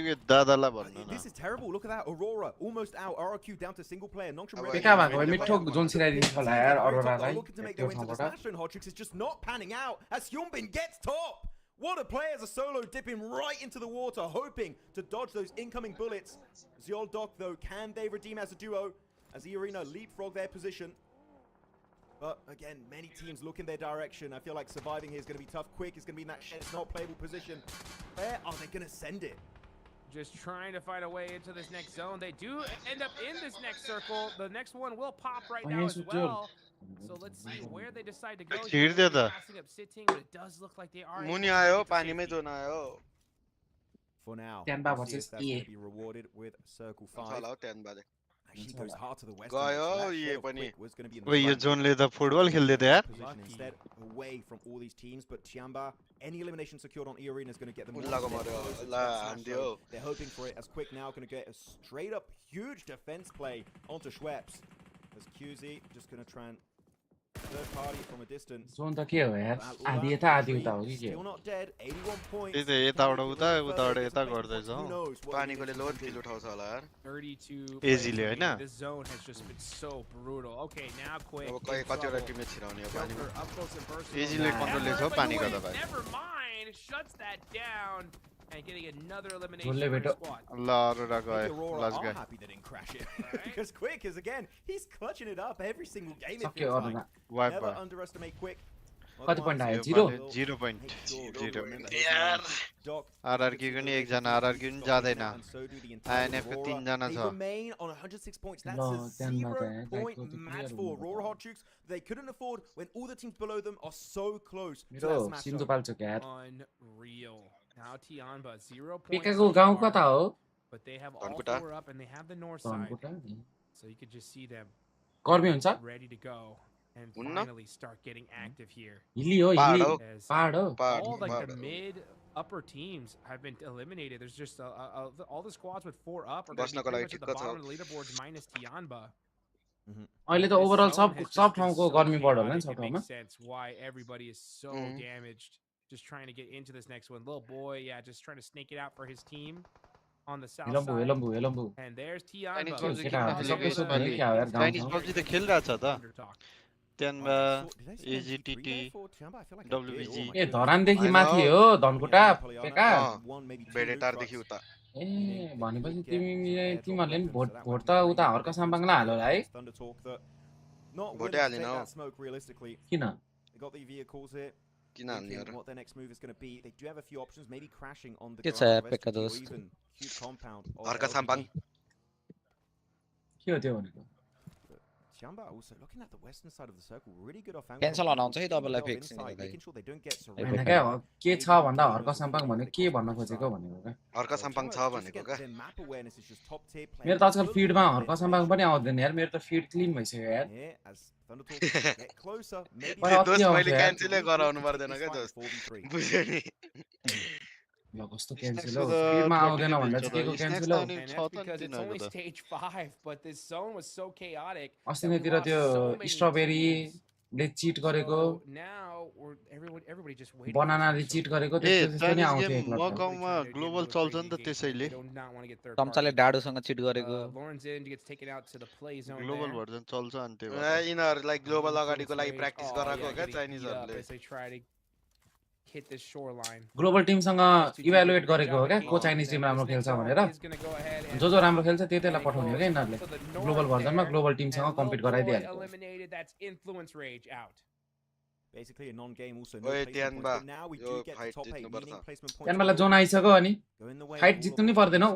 This is terrible. Look at that. Aurora almost out. RRQ down to single player. Looking to make their way to the smash zone. Hodrix is just not panning out as Hyunbin gets top. What a play as a solo dipping right into the water, hoping to dodge those incoming bullets. Ziol Doc, though, can they redeem as a duo? As the Arena leapfrog their position. But again, many teams look in their direction. I feel like surviving here is going to be tough. Quick is going to be in that it's not playable position. Where are they going to send it? Just trying to find a way into this next zone. They do end up in this next circle. The next one will pop right now as well. So let's see where they decide to go. Passing up sitting, but it does look like they are. For now, Tenba versus that's going to be rewarded with Circle 5. Actually goes hard to the west. Was going to be in the zone le the football khelde the yaar. Instead away from all these teams, but Tiamba, any elimination secured on E-Arena is going to get them. They're hoping for it as Quick now going to get a straight up huge defense play onto Schweppes. As QZ just going to try and third party from a distance. Zone त के हो यार? आधी यता आधी उता हो कि के? Still not dead. 81 points. त्यही त यताबाट उता उताबाट यता गर्दै छ. पानीकोले लोड किल उठाउँछ होला यार. 32. एजीले हैन? This zone has just been so brutal. Okay, now Quick. अब कतिवटा टिमले छिराउने हो पानीमा. एजीले कन्ट्रोल ले छ पानी गर्दा भाइ. Never mind. Shuts that down. And getting another elimination for the squad. Allah guy. Last guy. Happy they didn't crash it. Because Quick is again, he's clutching it up every single game. Never underestimate Quick. कति point आयो? 0. 0 point. 0. यार. RRQ को नि एक जना RRQ नि जादैन. INF को 3 जना छ. Remain on 106 points. That's a 0-point match for Aurora Hotchukes. They couldn't afford when all the teams below them are so close to that smash zone. Unreal. Now Tianba 0 points. Pikachu गाउँ कता हो? But they have all 4 up and they have the north side. So you could just see them ready to go and finally start getting active here. All like the mid upper teams have been eliminated. There's just all the squads with 4 up are going to be pretty much at the bottom of the leaderboards minus Tianba. अहिले त overall सब ठाउँको गर्मी बढ्यो होला नि सब ठाउँमा. Makes sense why everybody is so damaged. Just trying to get into this next one. Little boy, yeah, just trying to snake it out for his team on the south side. And there's Tianba. Chinese Pubg त खेलिरहेछ त. Tianba, AGTT, WBG. ए धरानदेखि माथि हो धनकुटा पेका. बेडेटारदेखि उता. ए भनेपछि तिमीहरुले नि vote त उता हर्क साम्बाङला हाल्यो होला है? भोटै हालेन हो. किन? What their next move is going to be. They do have a few options, maybe crashing on the ground or even acute compound of Arka Sampang. के हो त्यो भनेको Tiamba also looking at the western side of the circle, really good off angle. Cancel आउँछ है तपाईलाई fix making sure they don't get हैन surrounded. क्या के छ भन्दा हर्क साम्पाङ भने के भन्न खोजेको भनेको क्या Arka Sampang छ भनेको क्या Their map awareness is just top tier. मेरो त आजकल फिडमा हर्क साम्पाङ पनि आउँदैन यार मेरो त फिड क्लीन भइसक्यो यार As Thunder Talk get closer, maybe But दोस्त आउँछ मैले यार। क्यान्सलै गराउनु पर्दैन क्या दोस्त बुझ्यो नि ल कस्तो क्यान्सल हो फिडमा आउँदैन भन्दा चाहिँ केको क्यान्सल हो And that's because it's only stage 5, but this zone was so chaotic. अस्तितिर त्यो स्ट्रबेरीले चिट गरेको So now everybody just waiting. बनानाले चिट गरेको ए त्यस्तो पनि चाइनिज आउँथ्यो गेम एक लट मकाउमा ग्लोबल चल्छ नि त त्यसैले टम्साले डाडोसँग चिट गरेको Lauren's in gets taken out to the play zone. Global there. Version चल्छ अनि त्यो भएर। यिनीहरूलाई ग्लोबल अगाडिको लागि Rage. प्र्याक्टिस Oh, गराएको yeah, क्या getting beat up चाइनिजहरूले as they try to hit this shoreline. Global टिमसँग इभ्यालुएट गरेको हो क्या को चाइनिज टिम राम्रो खेल्छ भनेर जो राम्रो खेल्छ त्यतिलाई पठाउने हो क्या यिनीहरूले ग्लोबल भर्जनमा ग्लोबल टिमसँग कम्पिट गराइदिइहाल्यो Eliminated, that's influence rage out. basically a non-game also. Oye, placement Tianba, points, but now we yo do get fight the top 8 जित्नुपर्छ। meaning placement points. त्यहाँबाट जोन आइसक्यो अनि Go in the way fight of जित्नु all नि of पर्दैन them.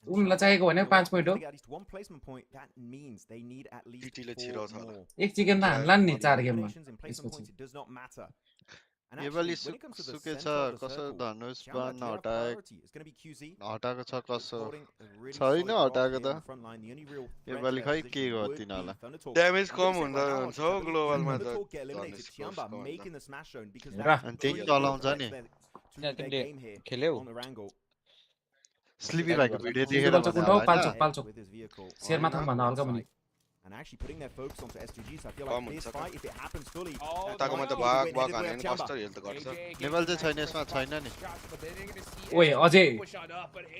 उनीहरूलाई चाहिएको भने 5 point हो At least one placement point, that means they need at least TT ले 4 छिराउँछ होला। more. एक चिकन त हान्ला नि 4 गेममा Eliminations and placement त्यसपछि points, it does not matter. And Nepali actually, when it comes to the सुके छ center of the कसो circle, धनुष Tiamba, बाण their हटाए priority is going to be QZ. हटाएको छ कसो Holding a really छैन solid role हटाएको here त on the front line. The only real threat Nepali to their खै के position गर्यो would be तिनीहरूलाई Thunder Talk. Damage I'm com gonna say हुँदा right now, हुन्छ हौ Thunder ग्लोबलमा त Talk get eliminated. Dhanush Tiamba com making the smash zone because Yeah. that's And त्यही really चलाउँछ good नि। threat to त्यहाँ their तिमीले game here खेल्यौ on the Wrangle. स्लिपी भाइको भिडियो देखेर सुके भने कुण्ठो, होला पाल्चोक, हैन पाल्चोक। With his vehicle. शेरमा थाम भन्दा हल्का पनि And actually putting their focus onto SGG, so I feel Come like on, this Saka. fight, if it happens fully, Oh, यताको no, त no. भाग Wait, भाग wait, हाने wait, नि कस्तो हेल्थ गर्छ नेपाल चाहिँ छैन यसमा छैन नि ओए अझै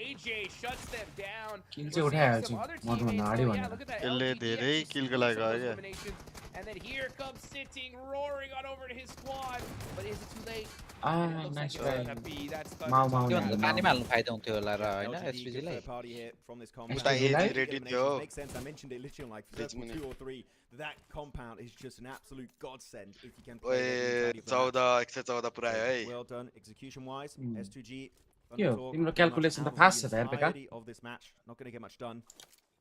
AJ shuts them down. किल चाहिँ उठाइहाल्छु मर्नुभन्दा अगाडि भनेर यसले धेरै किलको लागि गयो क्या And then here comes Sitting, roaring on over to his squad. But is it too late? Nice try That's माउ माउ त्यो नाउ। भन्दा पानीमा हाल्नु फाइदा हुन्थ्यो होला र हैन LGD एसपीजी gets लाई their party here from this SPG compound. लाई? ready थियो Makes sense. I mentioned it literally on like Let's circle win 2 or 3. That compound is just an absolute godsend if you can play ओए the entirety of the 14 match. 114 पुऱ्यायो है Well done execution wise. S2G. के हो Thundertalk, तिम्रो pretty much calculation out त of fast the छ त यार बेका entirety of this match. Not going to get much done.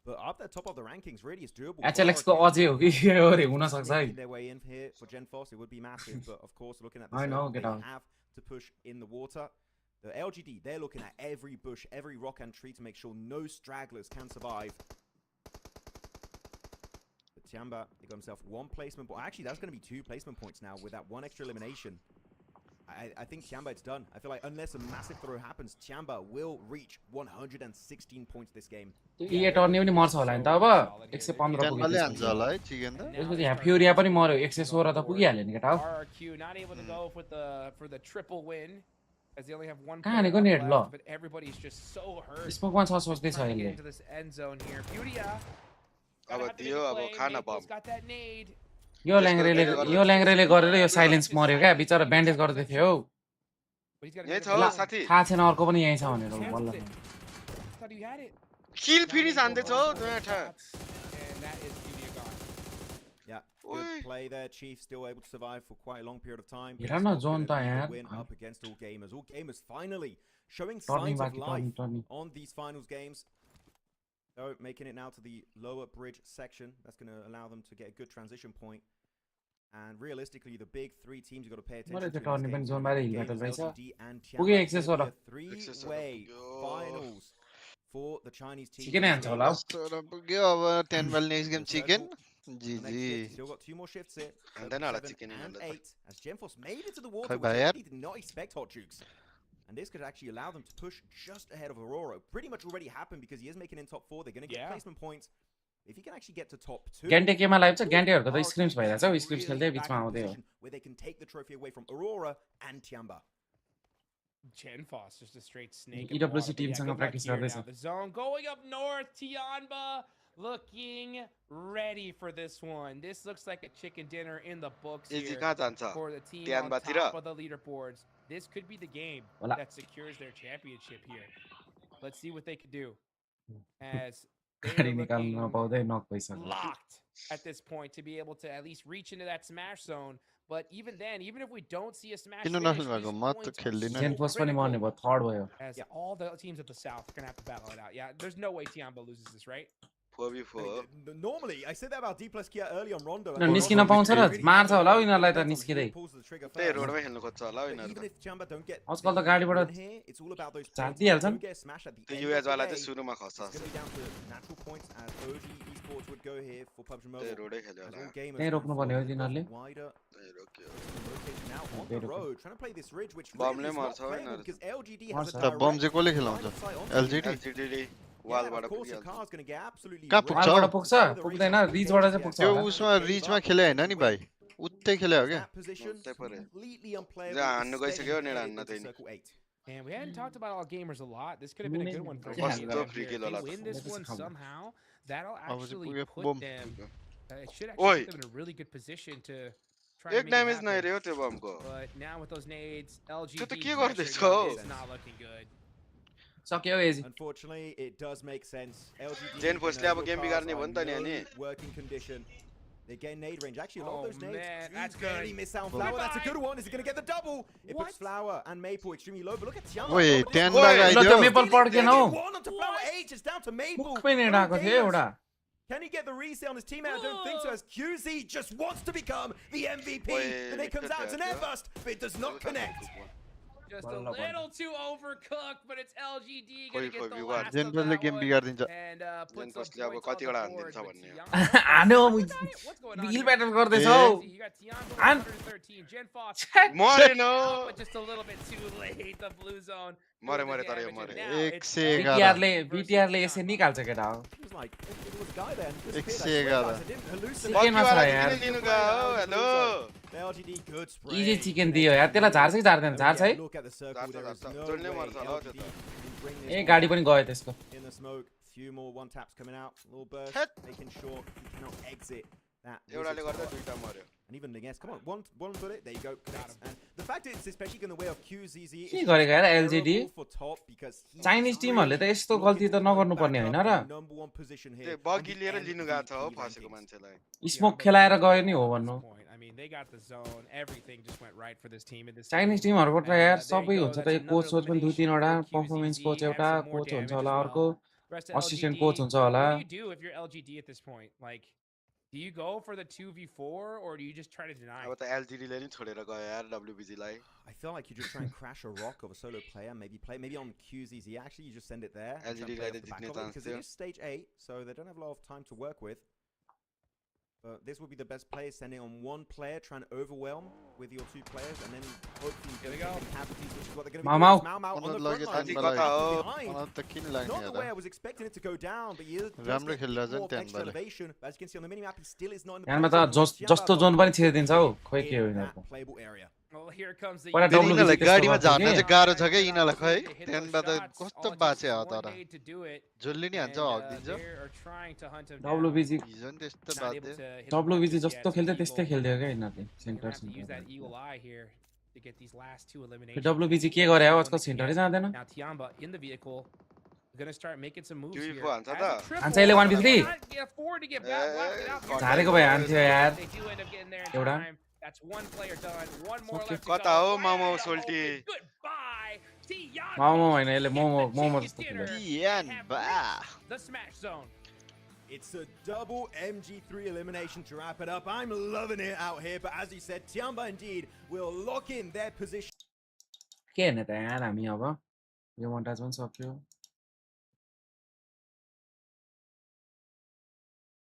But up at the top of the rankings, really is doable. HLX को अझै हो कि हो रे हुन सक्छ है Making their way in here for GenForce, it would be massive. But of course, looking at the I know, circle, get they out. have to push in the water. The LGD, they're looking at every bush, every rock and tree to make sure no stragglers can survive. But Tiamba, he got himself one placement point. Actually, that's going to be 2 placement points now with that one extra elimination. I think Tiamba, it's done. I feel like unless a massive throw happens, Tiamba will reach 116 points this game. ए टर्ने पनि मर्छ होला नि त अब 115 पुग्यो च्यानलले हान्छ त्यसपछि होला है चिकन त त्यसपछि यहाँ फ्युरिया पनि मर्यो 116 त पुगिहाल्यो नि केटा हो RRQ not able to go for the triple win as they only have one कहाँ हानेको player नेट ल left, but everybody's just so hurt. स्मोकमा छ सोच्दै छ Trying to get यसले into this end zone here. Furia अब gotta have to make दियो a अब play. खाना Maple's bomb got that nade. यो ल्याङ्ग्रेले गरेर यो साइलेन्स मर्यो क्या बिचरा ब्यान्डेज गर्दै थियो हौ But he's got यही छ to हौ साथी थाहा छैन अर्को पनि यही छ भनेर बल्ल thought you had it. Kill finish हान्दै छ हौ And दुईटा that is Furia gone. Yeah, Oi. good play there. Chief still able to survive for quite a long period of time. हेर It's न not जोन gonna त be a यहाँ win up against all gamers. All gamers finally showing turning signs of बाँकी life turning on these finals games. So making it now to the lower bridge section. That's going to allow them to get a good transition point. And realistically, the big 3 teams you've got to pay attention मैले to. त्यो turning पनि John बारे hill battle रहेछ पुगे पुगे access वाला। 3-way finals for the Chinese team. Chicken हान्छ होला हौ तर पुग्यो अब टेनबल next game chicken G G Still got 2 more shifts here. And then I'll 7 chicken in and on that. 8 as GenForce made it to the water, Hey, which I Bayard. really did not expect Hot Jukes. And this could actually allow them to push just ahead of Aurora. Pretty much already happened because he is making in top 4. They're going to get Yeah. placement points. If he can actually get to top 2. ग्यान्टे केमा live छ ग्यान्टेहरूको त RRQ scrims भइरहेछ हौ is scrims really खेल्दै back बिचमा in आउँदै हो position where they can take the trophy away from Aurora and Tiamba. GenFoss just a straight snake. EWC in the water, but teamसँग good luck practice here गर्दैछ। now. The zone going up north. Tianba looking ready for this one. This looks like a chicken dinner in the books AG here कहाँ जान्छ for the team on Tianba-तिर? top of the leaderboards. This could be the game Voilà. that secures their championship here. Let's see what they can do as they गाडी are निकाल्न looking नपाउँदै नक भइसक्यो locked at this point to be able to at least reach into that smash zone. But even then, even if we don't see a smash किन finish, नखेल्नु भएको? these म त points are खेल्दिनँ so नि। Gen Force पनि मर्ने भयो, third भयो. as all the teams at the south are gonna have to battle it out. Yeah, there's no way Tiamba loses this, right? 4v4 Normally, I said that about D plus Kia early on Rondo. निस्किन पाउँछ र मार्छ होला हौ यिनीहरूलाई त निस्किँदै. त्यही रोडमै खेल्नु खोज्छ होला हौ यिनीहरू त आजकल त गाडीबाट झाँटिहाल्छ नि. त्यो युएस वाला चाहिँ सुरुमा खस्छ त्यही रोडै खेल्यो होला त्यही रोक्नु पर्ने हो तिनीहरूले. बमले मर्छ हो यिनीहरू त बम चाहिँ कसले खेलाउँछ? LGD वालबाट पुगिहाल्छ कहाँ पुग्छ? वालबाट पुग्छ? पुग्दैन, रिजबाट चाहिँ पुग्छ त्यो होला. उसमा रिचमा खेले हैन नि भाइ, उतै खेले हो क्या? त्यही परे हान्नु गइसक्यो नि हान्न त्यही नि. And we hadn't talked about all gamers a lot. This could have been a good one for Yeah. them. If they win this one somehow, that'll actually put them. It should actually put them in a really good position to try एक and make damage it नै happen. र्यो त्यो बमको But now with those nades, LGD त्यो त के गर्दैछ हौ? it's not looking good. सक्यो एजी. Unfortunately, it does make sense. LGD जेन फोर्सले अब गेम बिगार्ने भयो नि त नि अनि working condition. They gain nade range. Actually, a lot of those nades. Man, that's barely good. miss out on Flower. That's a good one. Is he going to get the double? It puts Flower and Maple extremely low. But look at Tiamba. ओए 10 ल लगाइदियो. त्यो maple पड्केन हौ. One onto Flower. 8 is down to Maple. मुखमै नेड आएको थियो एउटा. Can he get the reset on his teammate? I don't think so. As QZ just wants to become the MVP. The nade comes out. It's an air burst, but it does not connect. Just a little too overcooked, but it's LGD gonna get the you last of जेनरलले that game one. बिगार्दिन्छ. And जेन put some फोर्सले अब points on कतिवटा the board. हान्दिन्छ भन्ने हान्यो What's going on बिल here? ब्याटल गर्दैछ हौ. You got Tiamba And- 113, Gen Fox, मरेन but just a little bit too late. The blue zone. मरे doing the मरे तर यो damage, and मरे now it's 111. बीटीआरले यसै निकाल्छ केटा हो. It was like it was a guy there. and एक disappeared. से I एघार. realized I didn't hallucinate. Chicken बग्गी वाला यार. किन लिनु गयो hello The LGD good spray. Easy chicken दियो यार. त्यसलाई झार्छ कि झार्दैन? झार्छ है. Look at the circle. That's There a- is that's a- no Don't way march होला LGD त्यो त. can bring this A one गाडी पनि गयो त्यसको. in the smoke. Few more one taps coming out. Little burst. Head. Making sure he cannot exit that. एउटाले wizard गर्दा tower. दुईटा मर्यो And even the guess. Come on, one bullet. There you go. Connects. And the fact is, it's especially in the way of QZZ. के गरेको यार LGD? terrible for top because he Chinese is टिमहरूले त really यस्तो गल्ती त looking to नगर्नु move पर्ने back होइन up र. in number one position here त्यो on बग्गी the लिएर लिनु गएको छ हो MVP फसेको rankings. मान्छेलाई स्मोक खेलाएर गयो नि हो भन्नु. I mean, they got the zone. Everything just went right for this team in this. Chinese टिमहरूको त यार सबै हुन्छ त. एक कोच पनि 2-3 वटा, पर्फर्मेन्स कोच एउटा, कोच हुन्छ होला अर्को, असिस्टेन्ट कोच हुन्छ होला. What do you do if you're LGD at this point? Like, do you go for the 2v4 or do you just try to deny? अब त LGD ले नि छोडेर गयो यार WBG लाई I feel like you just try and crash a rock of a solo player, maybe on QZZ. Actually, you just send it there. and try and LGD play guy off the back जित्ने of it, chance because थियो it is stage 8, so they don't have a lot of time to work with. But this would be the best play, sending on one player, trying to overwhelm with your two players, and then hopefully Here we you go. can casualties, which is what they're going to Mau be Mau. doing. Mau Mau on the मलाई front लाग्यो line. कता हो? Behind. मलाई त किन लाग्ने Not the way I यार? was expecting it to go down, but he does राम्रो get खेलिरहेछ नि more त्यहाँ extra बाले. elevation. But as you can see on the minimap, he still is not in the यारमा त position जस्तो John पनि छिरिदिन्छ हौ. खोइ के हो in यिनीहरूको. that playable area. Well, here comes the. पहिला फेरि WBG यिनीहरूलाई त्यस्तो गाडीमा गर्थ्यो झार्न कि. चाहिँ गाह्रो छ क्या यिनीहरूलाई खै They hit those त्यहाँबाट shots, कस्तो all it बाँचे takes हो is तर one nade to do it, जसले नि हान्छ and, हगिदिन्छ they are trying to hunt him down. WBG हिजो नि त्यस्तो Not able बाध्यो to hit the WBG mark जस्तो yet, खेल्थ्यो so त्यस्तै Eagle- खेल्थ्यो क्या यिनीहरूले. they're gonna centre have to use that centre. eagle eye here to get these last two eliminations. WBG के गरे हो आजकल सेन्टरै जाँदैन. Now Tiamba in the vehicle, gonna start making some moves 2v4 here. हान्छ Has त? a triple. हान्छ अहिले 1v3. Cannot get afford to get back, blasted out here. झारेको भए हान्थ्यो यार. They do end up getting there in एउटा. time. That's one player done. One more Okay. left to कता go. हो मामा Wide सोल्टी? open. Goodbye. Tiamba momo होइन यसले gets momo the momo chicken जस्तो dinner खेल्यो. Ian, and have bah. reached the smash zone. It's a double MG3 elimination to wrap it up. I'm loving it out here, but as you said, Tiamba indeed will lock in their position. के हेर्ने त यार हामी अब. यो montage पनि सक्यो.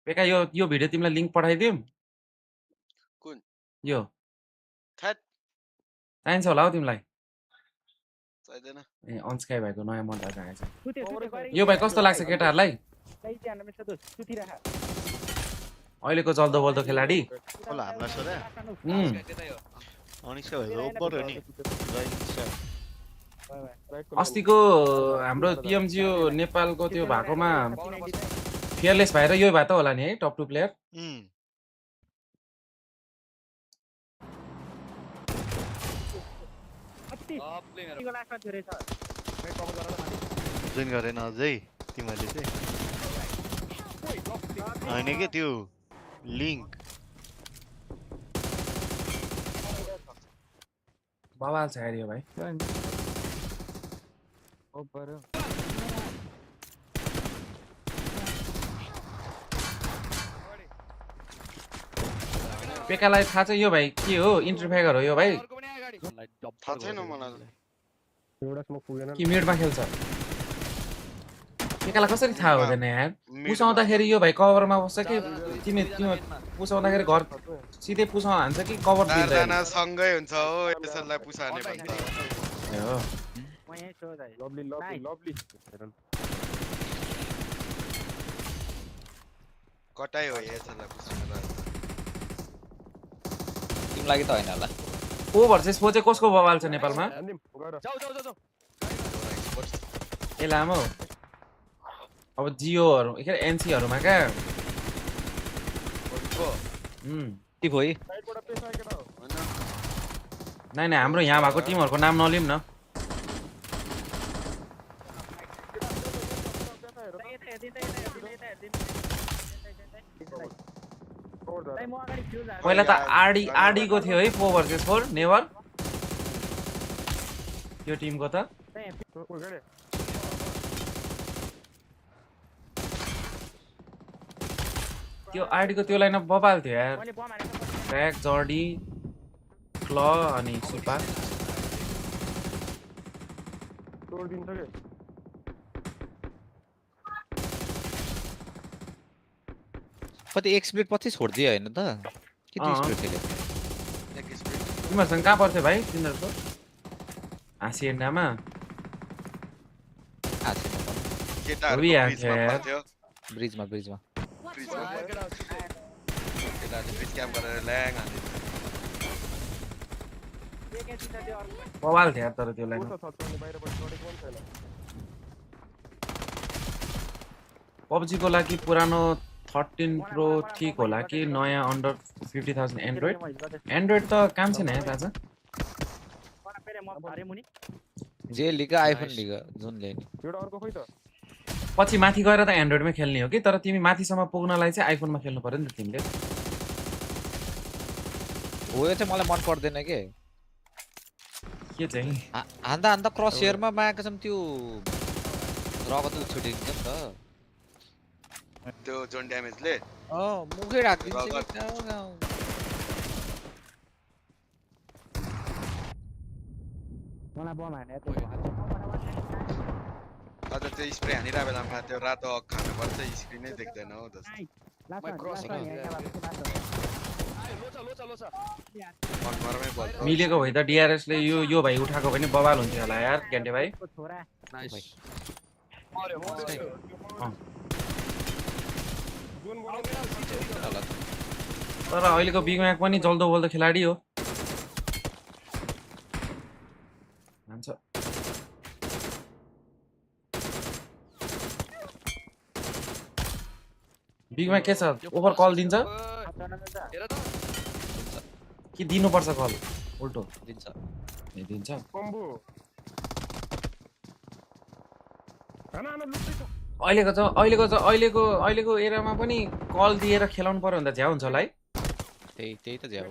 बेका यो भिडियो तिमीलाई लिंक पठाइदिउँ? कुन? यो. थ्याट चाहिन्छ होला हौ तिमीलाई. चाहिदैन ए अनस्काई भाइको नयाँ मोन्टाज आएको छ. यो भाइ कस्तो लाग्छ केटाहरूलाई? अहिलेको चल्दो बोल्दो खेलाडी. होला हामीलाई सोधे अनिसा भाइ ओभर हो नि अस्तिको हाम्रो पिएमजी नेपालको त्यो भएकोमा फियरलेस भएर यो भए त होला नि है टप 2 प्लेयर. जोइन गरेन अझै तिमीले चाहिँ होइन के त्यो लिङ्क बवाल छ यार यो भाइ पेकालाई थाहा छ यो भाइ के हो इन्टरफेयर हो यो भाइ थाहा छैन मलाई कि मिडमा खेल्छ पेकालाई कसरी थाहा हुँदैन यार पुसाउँदाखेरि यो भाइ कभरमा बस्छ कि तिमी पुसाउँदाखेरि घर सिधै पुसाउन हान्छ कि कभर चारजना सँगै हुन्छ हो यसलाई पुसाने भन्दा हो कटाइ हो यसलाई पुसाउने तिमीलाई त हैन होला ओ भर्सेस फो चाहिँ कसको बवाल छ नेपालमा ए लामो अब जियोहरु के एनसीहरुमा का ती भई नाइ हाम्रो यहाँ भएको टिमहरुको नाम नलिम न पहिला त आरडी को थियो है 4 भर्सेस 4 नेभर त्यो टिमको त त्यो आरडी को त्यो लाइनअप बबाल थियो यार ट्र्याक जर्डी क्ल अनि सुपा कति एक्सप्लिट पछि छोड्दियो हैन त के एक्सप्लिट खेल्यो तिमीहरुसँग कहाँ पर्थ्यो भाइ तिनीहरुको हासिएन्डामा ब्रिजमा ब्रिज क्याम्प गरेर ल्याङ बवाल थियो तर त्यो लाइन पबजी को लागि पुरानो 13 प्रो ठीक होला कि नयाँ अन्डर 50,000 एन्ड्रोइड त काम छैन है दाजु जे लिगा आइफोन लिगा जुन ल्याउने पछि माथि गएर त एन्ड्रोइडमै खेल्ने हो कि तर तिमी माथिसम्म पुग्नलाई चाहिँ आइफोनमा खेल्नु पर्यो नि त तिमीले हो यो चाहिँ मलाई मन पर्दैन के चाहिँ हान्दा क्रस हेयरमा मागेको छम त्यो रगत छुटिन्छ नि त त्यो जोन ड्यामेजले मुखै राख्दिन्छ मलाई बम हाने अझ त्यो स्प्रे हानिरा बेलामा त्यो रातो खानु पर्छ स्क्रिनै देख्दैन हो जस्तो मिलेको भए त डीआरएस ले यो भाइ उठाएको भने बवाल हुन्थ्यो होला यार क्यान्टे भाइ तर अहिलेको बिग म्याक पनि जल्दो बोल्दो खेलाडी हो भन्छ बिग म्याक के छ ओभर कल दिन्छ कि दिनुपर्छ कल उल्टो दिन्छ ए दिन्छ अहिलेको एरामा पनि कल दिएर खेलाउनु पर्यो भन्दा झ्या हुन्छ होला है त्यही त झ्या हो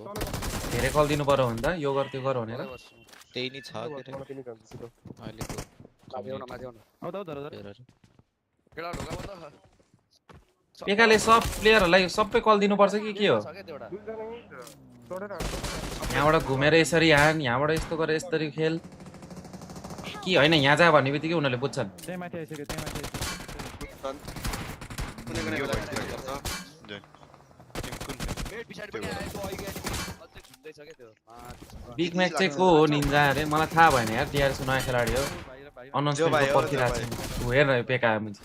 धेरै कल दिनु पर्यो भन्दा यो गर त्यो गर भनेर त्यही नि छ के पेकाले सब प्लेयरहरूलाई सबै कल दिनुपर्छ कि के हो यहाँबाट घुमेर यसरी हान यहाँबाट यस्तो गरेर यसरी खेल कि होइन यहाँ जा भन्ने बित्तिकै उनीहरूले बुझ्छन् बिग म्याच चाहिँ को हो निन्जा अरे मलाई थाहा भएन यार टिआरएस नयाँ खेलाडी हो अनाउन्समेन्ट पर्खिरहेको छु हेर पेका मुझे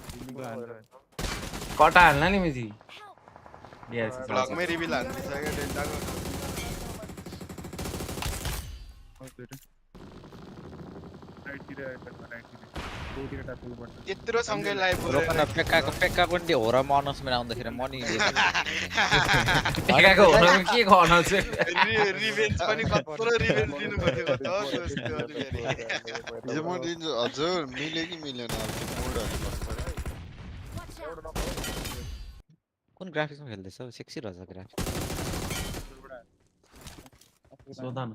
कटा हाल्न नि मुझे ब्लगमै रिभिल हाल्नु छ के डेन्टाको त्यत्रो सँगै लाइभ रोकन पेक्काको नि हो र म अनाउन्समेन्ट आउँदाखेरि म नि पेक्काको हो र के गर्न चाहिँ रिभेन्ज पनि कत्रो रिभेन्ज दिनु पर्यो त यो म दिन्छु हजुर मिले कि मिलेन कुन ग्राफिक्समा खेल्दैछ सेक्सी रहेछ ग्राफिक्स सोधा न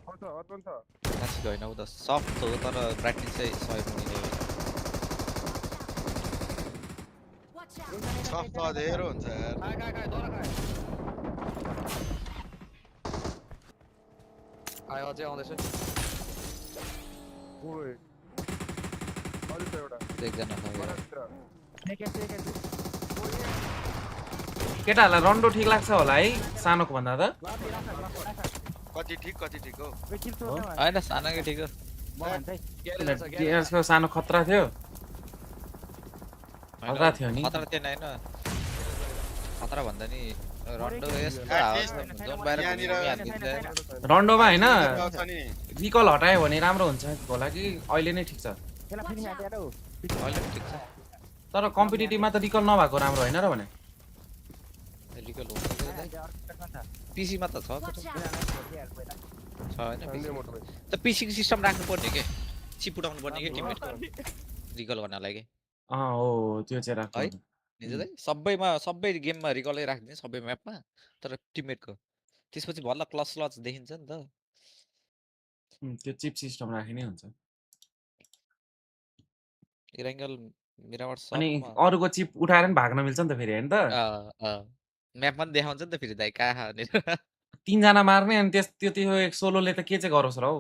क्लासिक होइन उ त सफ्ट हो तर ब्राइटनेस चाहिँ 100 मुनिले सफ्ट त धेरै हुन्छ यार आयो अझै आउँदैछ ओइ अझै त एउटा एकजना केटाहरूलाई रन्डो ठिक लाग्छ होला है सानोको भन्दा त कति ठिक हो हैन सानोकै ठिक हो यसको सानो खतरा थियो खतरा थियो नि खतरा थिएन हैन खतरा भन्दा नि रन्डो यस्तो जोन बाहिर रन्डोमा हैन रिकल हटायो भने राम्रो हुन्छ होला कि अहिले नै ठिक छ अहिले ठिक छ तर कम्पिटिटिभमा त रिकल नभएको राम्रो हैन र भने रिकल हो पीसी मा त छ हैन त पीसी को सिस्टम राख्नु पर्ने के चिप उठाउनु पर्ने के टिममेट रिकल गर्नलाई के हो त्यो चाहिँ राख्नु है निजै सबै गेममा रिकलै राख्दिने सबै म्यापमा तर टिममेटको त्यसपछि भल्ला क्लच देखिन्छ नि त त्यो चिप सिस्टम राखिनै हुन्छ इराङ्गल मिरावट सब अनि अरुको चिप उठाएर पनि भाग्न मिल्छ नि त फेरि हैन त म्यापमा पनि देखाउँछ नि त फेरि दाइ कहाँ तीन जना मार्ने अनि त्यो एक सोलोले त के चाहिँ गरोस् र हौ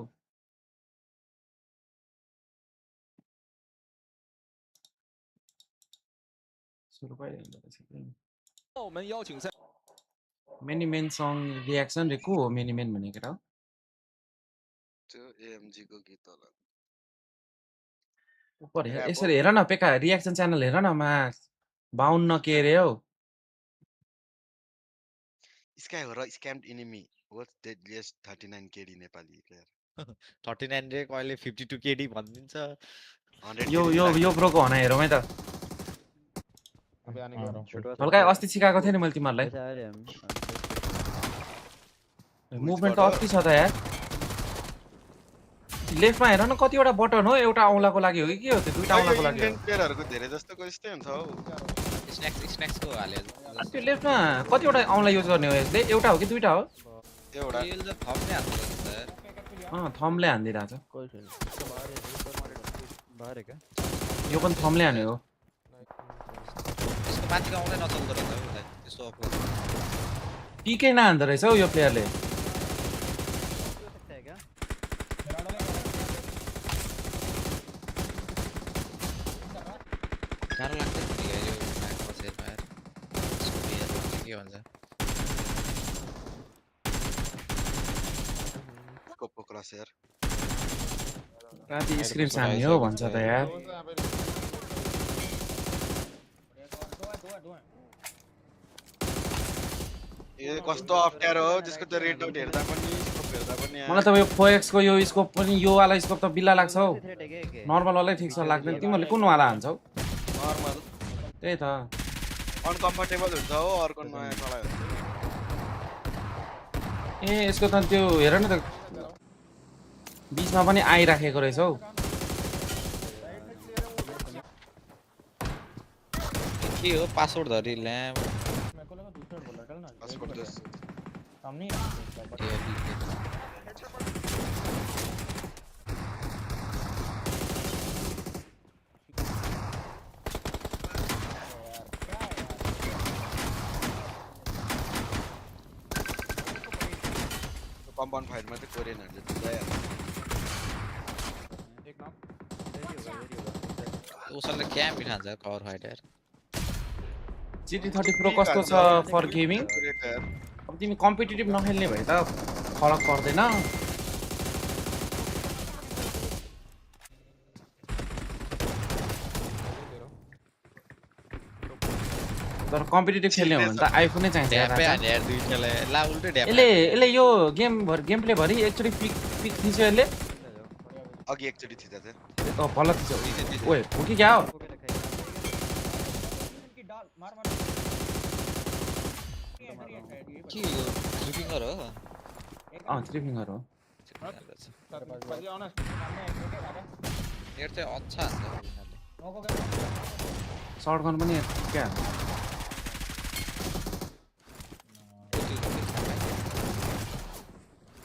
मेनी मेन सङ रियाक्सन रे को हो मेनी मेन भनेको र त्यो एएमजी को गीत होला ऊपर यसरी हेर न पेका रियाक्सन च्यानल हेर न मा 52 के रे हौ स्काई हो र scammed enemy what's deadliest 39 KD Nepali player 39 रे कहिले 52 केडी भनिदिन्छ यो ब्रोको हना हेरौँ है त हल्का अस्ति सिकाएको थिएँ नि मैले तिमीहरूलाई मुभमेन्ट त अस्ति छ त यार लेफ्टमा हेर न कतिवटा बटन हो एउटा औँलाको लागि हो कि के हो त्यो दुईटा औँलाको लागि हो प्लेयरहरुको धेरै जस्तोको यस्तै हुन्छ हौ स्न्याक्स को हाले त्यो लेफ्टमा कतिवटा औँला युज गर्ने हो यसले एउटा हो कि दुईटा हो एउटा यो त थम्ले हाल्छ थम्ले हान्दिरहेछ यो पनि थम्ले हान्यो हो यसको माथिको औँला नचल्दो रहेछ त्यसो पिकै नहान्दो रहेछ हौ यो प्लेयरले गाह्रो लाग्छ नि यो म्याचको सेटमा यार के भन्छ स्कोपको क्रस यार राति स्क्रिन सान्ने हो भन्छ त यार यो कस्तो अप्ठ्यारो हो त्यसको त रेड डट हेर्दा पनि स्कोप हेर्दा पनि मलाई त यो 4x को यो स्कोप पनि यो वाला स्कोप त बिल्ला लाग्छ हौ नर्मल वाला ठीक छ लाग्दैन तिमीहरुले कुन वाला हान्छौ नर्मल त्यही त अनकम्फर्टेबल हुन्छ हो अर्को नयाँ चलायो ए यसको त त्यो हेर न त बीचमा पनि आइराखेको रहेछ हौ के हो पासवर्ड धरि ल्याम पासवर्ड दस कम्पाउन्ड फाइटमा चाहिँ कोरियनहरुले जित्छ उसले क्याम बिठान्छ कभर फाइट यार GT30 Pro कस्तो छ फर गेमिङ अब तिमी कम्पिटिटिभ नखेल्ने भए त फरक पर्दैन तर कम्पिटिटिभ खेल्ने हो भने त आइफोन नै चाहिन्छ यसले यो गेम प्ले भरि एकचोटी पिक थिच्यो यसले अघि एकचोटी थिच्दा चाहिँ भल थिच्यो ओए हो कि क्या हो के यो थ्री फिंगर हो थ्री फिंगर हो हेड चाहिँ अच्छा हुन्छ शॉटगन पनि क्या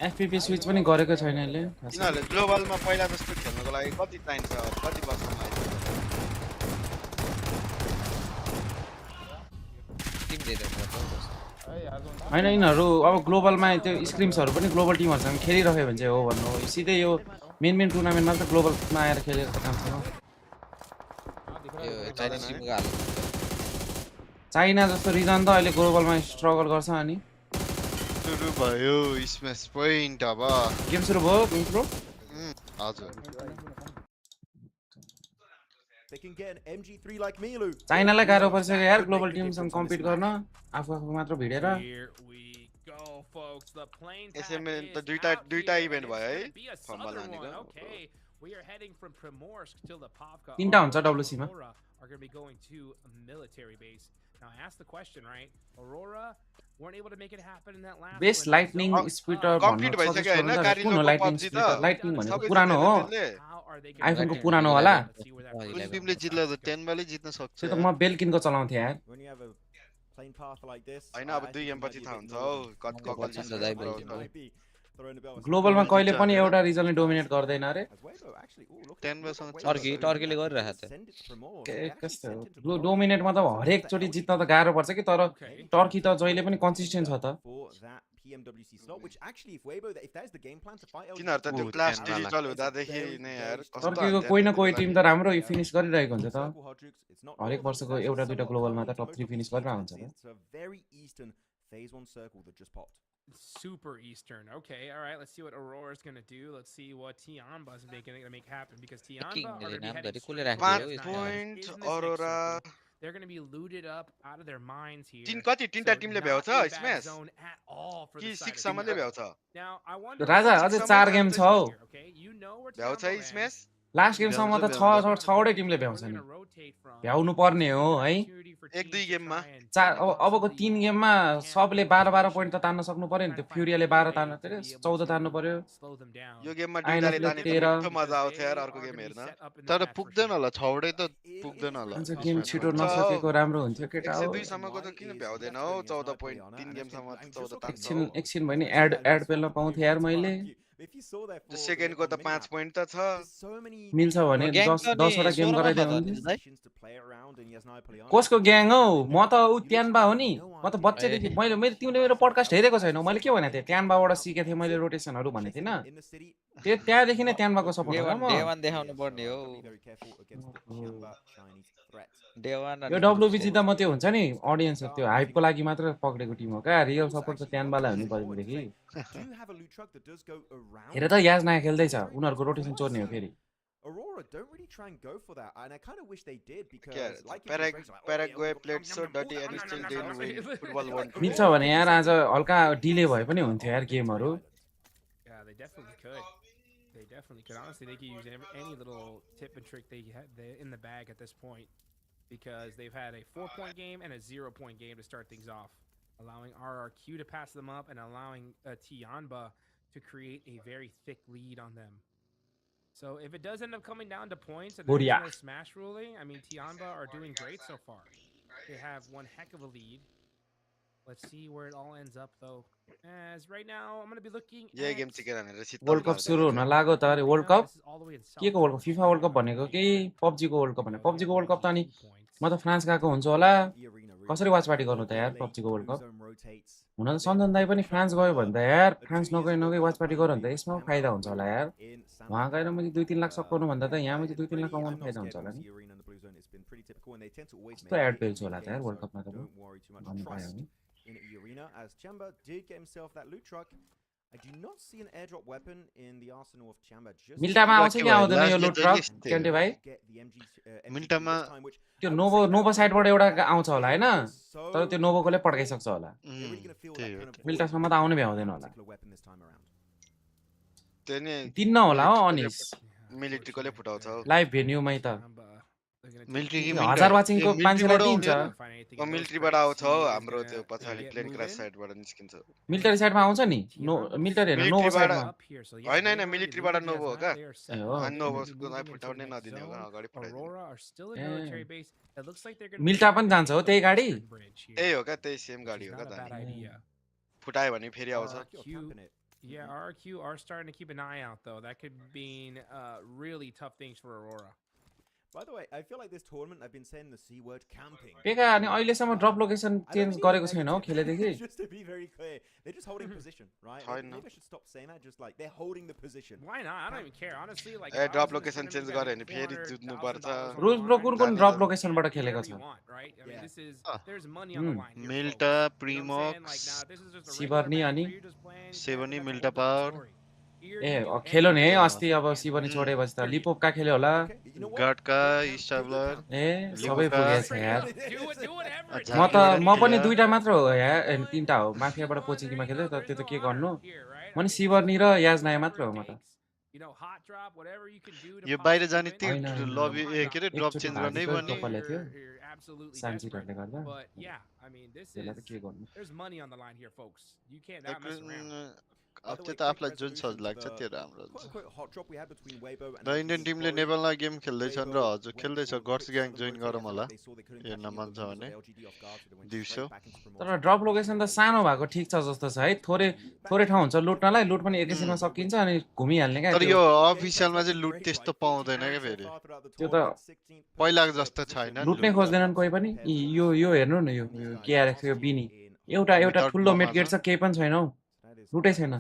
एफपीपी स्विच पनि गरेको छैन यसले किनभने ग्लोबलमा पहिला जस्तो खेल्नको लागि कति चाहिन्छ कति वर्षमा आइन्छ टिम दिइरहेको हैन यिनीहरू अब ग्लोबलमा त्यो स्क्रिम्सहरू पनि ग्लोबल टिमहरुसँग खेलिरह्यो भने चाहिँ हो भन्नु हो सिधै यो मेन टुर्नामेन्टमा त ग्लोबलमा आएर खेलेर त काम छैन यो चाइनिज टिमको हाल चाइना जस्तो रिजन त अहिले ग्लोबलमा स्ट्रगल गर्छ अनि सुरु भयो स्म्याश पोइन्ट अब गेम सुरु भयो ब्रो हजुर चाइनालाई गाह्रो परिसक्यो यार ग्लोबल टिमसँग कम्पिट गर्न आफू मात्र भिडेर एसएमए त दुईटा इभेन्ट भयो है फर्मल हानेको तीनटा हुन्छ डब्ल्युसी मा बेस्ट लाइटनिङ स्पिटर कम्प्लिट भइसक्यो हैन कुन हो लाइटनिङ स्पिटर लाइटनिङ भनेको पुरानो हो आइफोनको पुरानो होला कुन टिमले जित्ला त 10 बाले जित्न सक्छ त्यो त म बेलकिनको चलाउँथे यार हैन अब 2 गेम पछि थाहा हुन्छ हौ कत ककल जित्छ ग्लोबलमा कहिले पनि एउटा रिजनले डोमिनेट गर्दैन रे 10 बासँग टर्कीले गरिरहेको छ कस्तो डोमिनेटमा त हरेक चोटी जित्न त गाह्रो पर्छ कि तर टर्की त जहिले पनि कन्सिस्टेन्ट छ त किनहरु त त्यो क्लास डिजिटल हुँदादेखि नै यार टर्कीको कोही न कोही टिम त राम्रो फिनिश गरिरहेको हुन्छ त हरेक वर्षको एउटा दुईटा ग्लोबलमा त टप 3 फिनिश गरिरहेको हुन्छ त Super Eastern. Okay, all right. Let's see what Aurora's gonna do. Let's see what Tianba's gonna make happen because Tianba are gonna be heading 5 points. Aurora. They're gonna be looted up out of their minds here. तीनटा टिमले भ्याउँछ स्म्याश कि 6 सम्मले भ्याउँछ Now I wonder राजा अझै 4 game छ हौ भ्याउँछ स्म्याश last गेमसम्म त 6 वटै टिमले भ्याउँछ नि भ्याउनु पर्ने हो है 1-2 गेममा अबको 3 गेममा सबले 12 पोइन्ट त तान्न सक्नु पर्यो नि त्यो फ्युरियाले 12 तान्न पर्यो 14 तान्नु पर्यो यो गेममा दुईटाले ताने त मिठो मजा आउँछ यार अर्को गेम हेर्न तर पुग्दैन होला 6 वटै त पुग्दैन होला गेम छिटो नसकेको राम्रो हुन्थ्यो केटा हो 102 सम्मको त किन भ्याउँदैन हौ 14 पोइन्ट 3 गेमसम्म 14 तान्छ एकछिन भएन एड पेल्न पाउँथे यार मैले सेकेन्डको त 5 पोइन्ट त छ मिल्छ भने 10 वटा गेम गराइदियो भने कसको ग्याङ हौ म त उ ट्यानबा हो नि म त बच्चादेखि मैले तिमीले मेरो पडकास्ट हेरेको छैन मैले के भनेको थिएँ ट्यानबाबाट सिकेको थिएँ मैले रोटेसनहरू भनेको थिएन त्यहाँदेखि नै ट्यानबाको सपोर्ट हो म देखाउनु पर्ने हो यो डब्ल्युबी जित्दा म त्यो हुन्छ नि अडियन्स त्यो हाइपको लागि मात्र पक्रेको टिम हो क्या रियल सपोर्ट त ट्यानबालाई हुनु पर्योदेखि हेर त याज नयाँ खेल्दैछ उनीहरूको रोटेसन चोर्ने हो फेरि Aurora don't really try and go for that, and I kind of wish they did because Paraguay played so dirty and still didn't win football one. मिल्छ भने यार आज हल्का डिले भए पनि हुन्थ्यो यार गेमहरु Yeah, they definitely could. They definitely could. Honestly, they could use any little tip and trick they had in the bag at this point because they've had a 4-point game and a 0-point game to start things off, allowing RRQ to pass them up and allowing Tianba to create a very thick lead on them. So if it does end up coming down to points and there's no smash ruling, I mean, Tianba are doing great so far. They have one heck of a lead. Let's see where it all ends up, though. As right now, I'm going to be looking at... World Cup सुरु हुन लाग्यो त अरे world cup के को world cup FIFA world cup भनेको कि PUBG को वर्ल्ड कप भने पबजी को वर्ल्ड कप त अनि म त फ्रान्स गएको हुन्छु होला कसरी वाच पार्टी गर्नु त यार पबजी को वर्ल्ड कप हुन त सन्दन दाइ पनि फ्रान्स गयो भने त यार फ्रान्स नगई वाच पार्टी गर्यो भने त यसमा फाइदा हुन्छ होला यार वहाँ गएर मैले 2-3 लाख सकाउनु भन्दा त यहाँ मैले 2-3 लाख कमाउनु फाइदा हुन्छ होला नि कस्तो एड पेल्छ होला त यार वर्ल्ड कपमा त भन्नु पायो नि in Arena as Chamba did get himself that loot truck. I do not see an airdrop weapon in the arsenal of Chamba. Just मिल्टामा आउँछ कि आउँदैन यो लुट ट्रक क्यान्टे भाइ मिल्टामा त्यो नोभो साइडबाट एउटा आउँछ होला हैन तर त्यो नोभोकोले पड्काइसक्छ होला मिल्टासम्म त आउनै भ्याउँदैन होला दिन्न होला हो अनिस मिलिट्रीकोले फुटाउँछ लाइभ भेन्यूमै त मिलिट्री हजार वाचिङको मान्छेलाई दिन्छ मिलिट्रीबाट आउँछ हाम्रो त्यो पछाडी प्लेन क्रास साइडबाट निस्किन्छ मिलिटरी साइडमा आउँछ नि मिलिटरी हैन नोभो साइडमा हैन मिलिट्रीबाट नोभो हो का अनि नोभोलाई फुटाउनै नदिने हो अगाडि फुटाइदिनु मिल्टा पनि जान्छ हो त्यही गाडी त्यही हो का त्यही सेम गाडी हो का त फुटायो भने फेरि आउँछ Yeah, RQ are starting to keep an eye out though. That could mean really tough things for Aurora. By the way, I feel like this tournament I've been saying the C word camping. पेका अनि अहिलेसम्म drop location change गरेको छैन हो खेलेदेखि Just to be very clear, they're just holding position, right? Maybe I should stop saying that. Just like they're holding the position. Why not? I don't even care, honestly. Like, drop location change गरे नि फेरि जुत्नु पर्छ rules bro कुन drop लोकेसनबाट खेलेको छ there's money on the line here. मिल्टा प्रिमोक्स सिबर्नी अनि सेभनी मिल्टा power ए खेल्यो नि है अस्ति अब सिबर्नी छोडेपछि त लिपोपका खेल्यो होला गटका स्टाब्लर ए सबै पुगेछ यार म पनि दुईटा मात्र हो यार तीनटा हो माफियाबाट पोचिङमा खेल्यो त त्यो त के गर्नु म नि सिबर्नी र याजनाया मात्र हो म त यो बाहिर जाने त्यो लबी के रे ड्रप चेन्ज गर्नै पर्ने थियो सान्चिरहरुले गर्दा त्यसलाई त के गर्नु अब त्यो त आफुलाई जुन सज लाग्छ त्यो राम्रो हुन्छ र इन्डियन टिमले नेपालमा गेम खेल्दैछन् र हजुर खेल्दैछ गट्स ग्याङ जोइन गरौँ होला हेर्न मन छ भने दिउँसो तर ड्रप लोकेसन त सानो भएको ठिक छ जस्तो छ है थोरै ठाउँ हुन्छ लुट्नलाई लुट पनि एकैछिनमा सकिन्छ अनि घुमिहाल्ने क्या तर यो अफिसियलमा चाहिँ लुट त्यस्तो पाउँदैन क्या फेरि त्यो त पहिलाको जस्तो छैन लुट्नै खोज्दैनन् कोही पनि यो हेर्नु न यो केआरएक्स यो बिनी एउटा ठुलो मेडगेट छ केही पनि छैन हौ लुटै छैन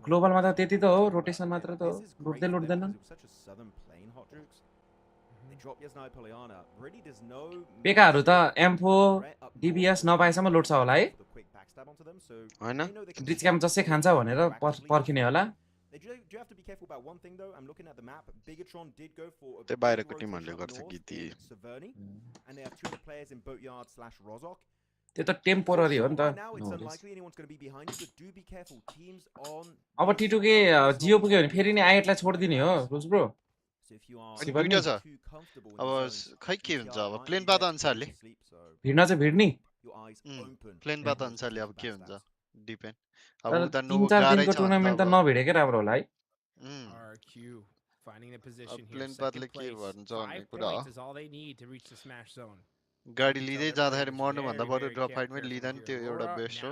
ग्लोबलमा त त्यति त हो रोटेसन मात्र त हो लुट्दैन पेकाहरू त M4 DBS नपाएसम्म लुट्छ होला है हैन ब्रिज क्याम्प जसै खान्छ भनेर पर्खिने होला त्यो बाहिरको टिमहरूले गर्छ गीती त्यो त टेम्पोररी हो नि त अब T2K जियो पुग्यो भने फेरि नि आइटलाई छोड्दिने हो रुस ब्रो दुईटा छ अब खै के हुन्छ अब प्लेन पात अनुसारले भिड्न चाहिँ भिड्नी प्लेन पात अनुसारले अब के हुन्छ डिपेन्ड अब तर उता 3-4 दिनको टुर्नामेन्ट त नभिडेकै राम्रो होला है प्लेन पातले के भन्छ भन्ने कुरा हो गाडी लिँदै जाँदाखेरि मर्नु भन्दा बरु ड्रप फाइटमै लिँदा नि त्यो एउटा बेस्ट हो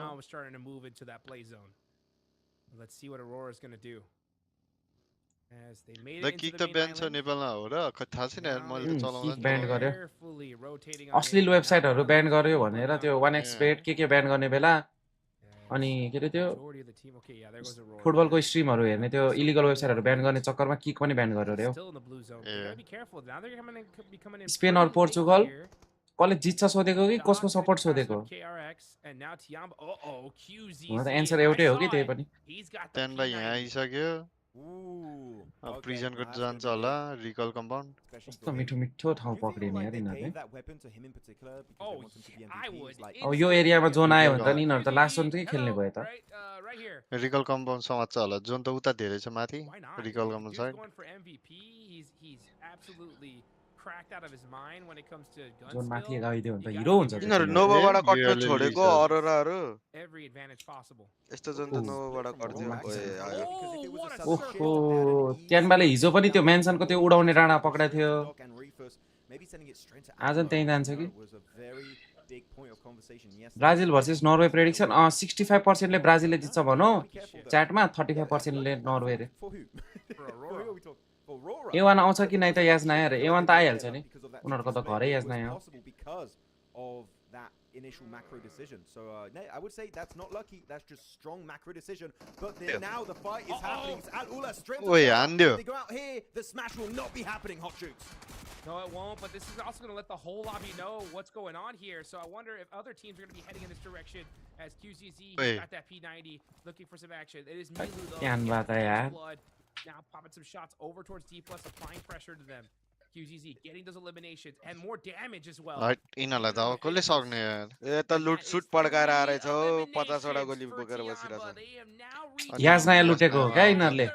किक त ब्यान छ नेपालमा हो र थाहा छैन यार मैले त चलाउँदा ब्यान गर्यो अश्लील वेबसाइटहरु ब्यान गर्यो भनेर त्यो 1xbet के ब्यान गर्ने बेला अनि के रे त्यो फुटबलको स्ट्रिमहरु हेर्ने त्यो इलिगल वेबसाइटहरु ब्यान गर्ने चक्करमा किक पनि ब्यान गर्यो रे हो स्पेन और पोर्चुगल कसले जित्छ सोधेको कि कसको सपोर्ट सोधेको हुन त एन्सर एउटै हो कि त्यही पनि त्यहाँ भाइ यहाँ आइसक्यो अब प्रिजनको जान्छ होला रिकल कम्पाउन्ड कस्तो मिठो ठाउँ पक्रिने यार यिनीहरुले अब यो एरियामा जोन आयो भने त यिनीहरु त लास्ट जोन चाहिँ खेल्ने भयो त रिकल कम्पाउन्ड समाज छ होला जोन त उता धेरै छ माथि रिकल कम्पाउन्ड साइड जोन माथि गइदियो भने त हिरो हुन्छ यिनीहरु नोभाबाट कट्न छोडेको अरोराहरु यस्तो जोन त नोभाबाट कट्दियो ओहो ट्यानबाले हिजो पनि त्यो मेन्सनको त्यो उडाउने राणा पक्राएको थियो आज नि त्यही जान्छ कि ब्राजिल भर्सेस नर्वे प्रेडिक्सन 65% ले ब्राजिलले जित्छ भनौ च्याटमा 35% ले नर्वे रे A1 आउँछ कि नै त याजनाया रे A1 त आइहाल्छ नि उनीहरुको त घरै याजनाया हो initial macro decision. So I would say that's not lucky, that's just strong macro decision. But now the fight is happening. It's Al Ula strength. Oh yeah, they go out here, the smash will not be happening, Hot Shoots. No, it won't, but this is also going to let the whole lobby know what's going on here. So I wonder if other teams are going to be heading in this direction as QZZ got that P90 looking for some action. It is Milu though. Blood. Now popping some shots over towards D+, applying pressure to them. QZZ getting those eliminations and more damage as well. इनलाई त अब कसले सक्ने यार ए त लुट suit पड्काएर आरे छ 50 वटा गोली बोकेर बसिरा छ याजनाया लुटेको हो क्या इनहरुले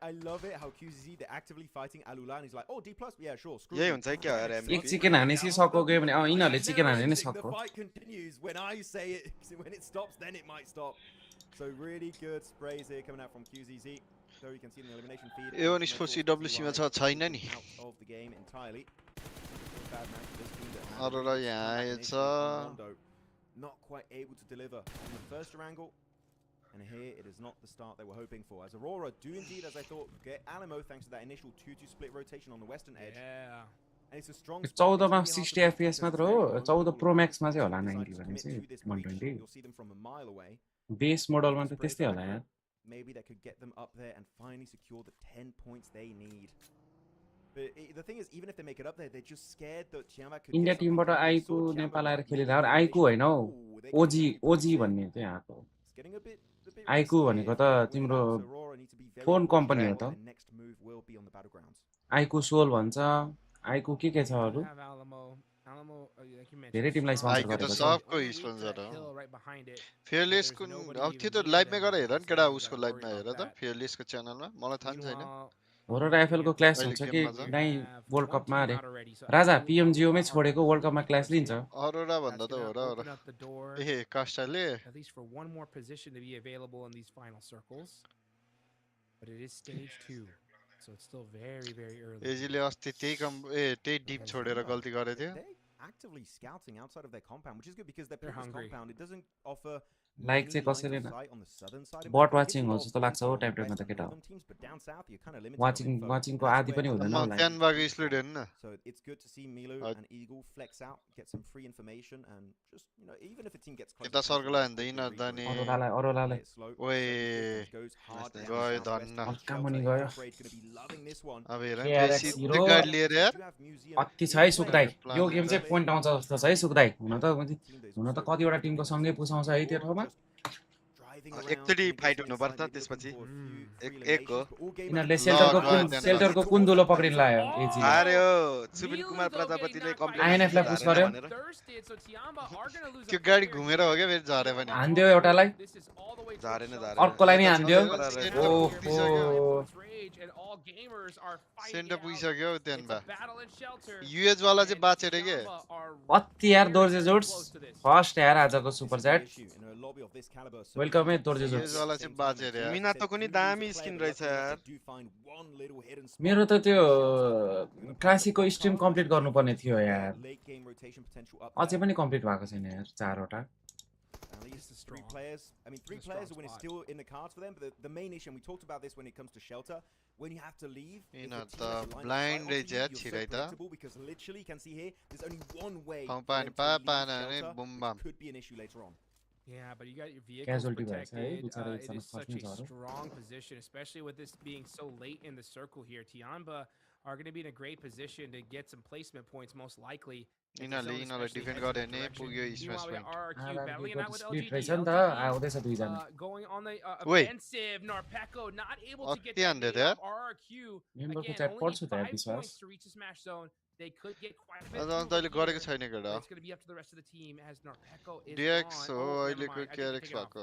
I love it how QZZ they're actively fighting Alula and he's like, oh D+, yeah sure, screw यही हुन्छ के यार एक चिकन हानेसी सक्को गयो भने इनहरुले चिकन हाने नै सक्को The fight continues when I say it, when it stops then it might stop. So really good sprays here coming out from QZZ. So you can see the elimination feed. Even is for CWC मा छ छैन नि Aurora यहाँ आएछ not quite able to deliver on the first angle. And here it is not the start they were hoping for. As Aurora do indeed, as I thought, get Alamo thanks to that initial 2-2 split rotation on the western edge. Yeah. And it's a strong 14 मा 60 FPS मात्र हो 14 pro Max मा चाहिँ होला 90 भने चाहिँ 120 You'll see them from a mile away. Base मोडलमा त त्यस्तै होला यार Maybe that could get them up there and finally secure the 10 points they need. But the thing is, even if they make it up there, they're just scared that Chiama could. India टिमबाट आइकु नेपाल आएर खेलिरहेको iQOO हैन हौ ओजी भन्ने चाहिँ आको आइकु भनेको त तिम्रो फोन कम्पनी हो त आइकु सोल भन्छ आइकु के छ अरु धेरै टिमलाई स्पोन्सर गरेको छ सबको स्पोन्सर हो फियरलेस को अब त्यो त लाइभमा गएर हेर न केडा उसको लाइभमा हेर त फियरलेसको च्यानलमा मलाई थाहा छैन हो र राइफल को क्लास हुन्छ कि नाइ वर्ल्ड कप मा रे राजा पीएमजीओ मै छोडेको वर्ल्ड कप मा क्लास लिन्छ अरोरा भन्दा त हो र ए कास्टाले at least for one more position to be available in these final circles, but it is stage 2, so it's still very early. एजीले अस्ति त्यही डिप छोडेर गल्ती गरे थियो actively scouting outside of their compound, which is good because their compound it doesn't offer like चाहिँ कसैले but watching हो जस्तो लाग्छ हो टाइम टाइममा त केटा वाचिङ को आदि पनि हुँदैन होला क्यानभाको स्टुडेन्ट न so it's good to see Milo and Eagle flex out, get some free information and just even if a team gets close केटा सर्कल हान्दैन दानी अरोलालाई ओए गयो धन्न कामनी गयो अब हेर सिधै गाडी लिएर यार अति छ है सुकदाई यो गेम चाहिँ पोइन्ट आउँछ जस्तो छ है सुकदाई हुन त कतिवटा टिमको सँगै पुसाउँछ है त्यो ठाउँमा एकचोटी फाइट हुनु पर्छ त्यसपछि एक हो यिनीहरूले सेल्टरको कुन दुलो पक्रिन लायो एजी अरे हो सुबिन कुमार प्रजापतिले कम्प्लेन आइएनएफलाई पुश गर्यो त्यो गाडी घुमेर हो के फेरि झरे पनि हान्दियो एउटालाई झरेन अर्कोलाई नि हान्दियो सेन्टर पुगिसक्यो त्यहाँबा युएस वाला चाहिँ बाचेर के अति यार दोर्जे जोड्स फर्स्ट यार आजको सुपर च्याट वेलकम है दोर्जे जोड्स युएस वाला चाहिँ बाचेर यार मिनातो कुनी दामी स्किन रहेछ यार मेरो त त्यो क्लासिकको स्ट्रिम कम्प्लिट गर्नुपर्ने थियो यार अझै पनि कम्प्लिट भएको छैन यार 4 वटा Three players. I mean, three players when it's still in the cards for them. But the main issue, and we talked about this when it comes to shelter, when you have to leave, blind jet because literally you can see here, there's only one way. Could be an issue later on. Yeah, but you got your vehicles protected. It is such a strong position, especially with this being so late in the circle here. Tianba are going to be in a great position to get some placement points, most likely. यिनीहरुले defend गरे नि पुग्यो space point आउँदैछ दुईजना going on the offensive. Narpeko not able to get the RRQ. Again, only 5 points to reach the smash zone. They could get quite a bit. तैले गरेको छैन केटा It's going to be up to the rest of the team as Narpeko is DX हो अहिलेको KRX भएको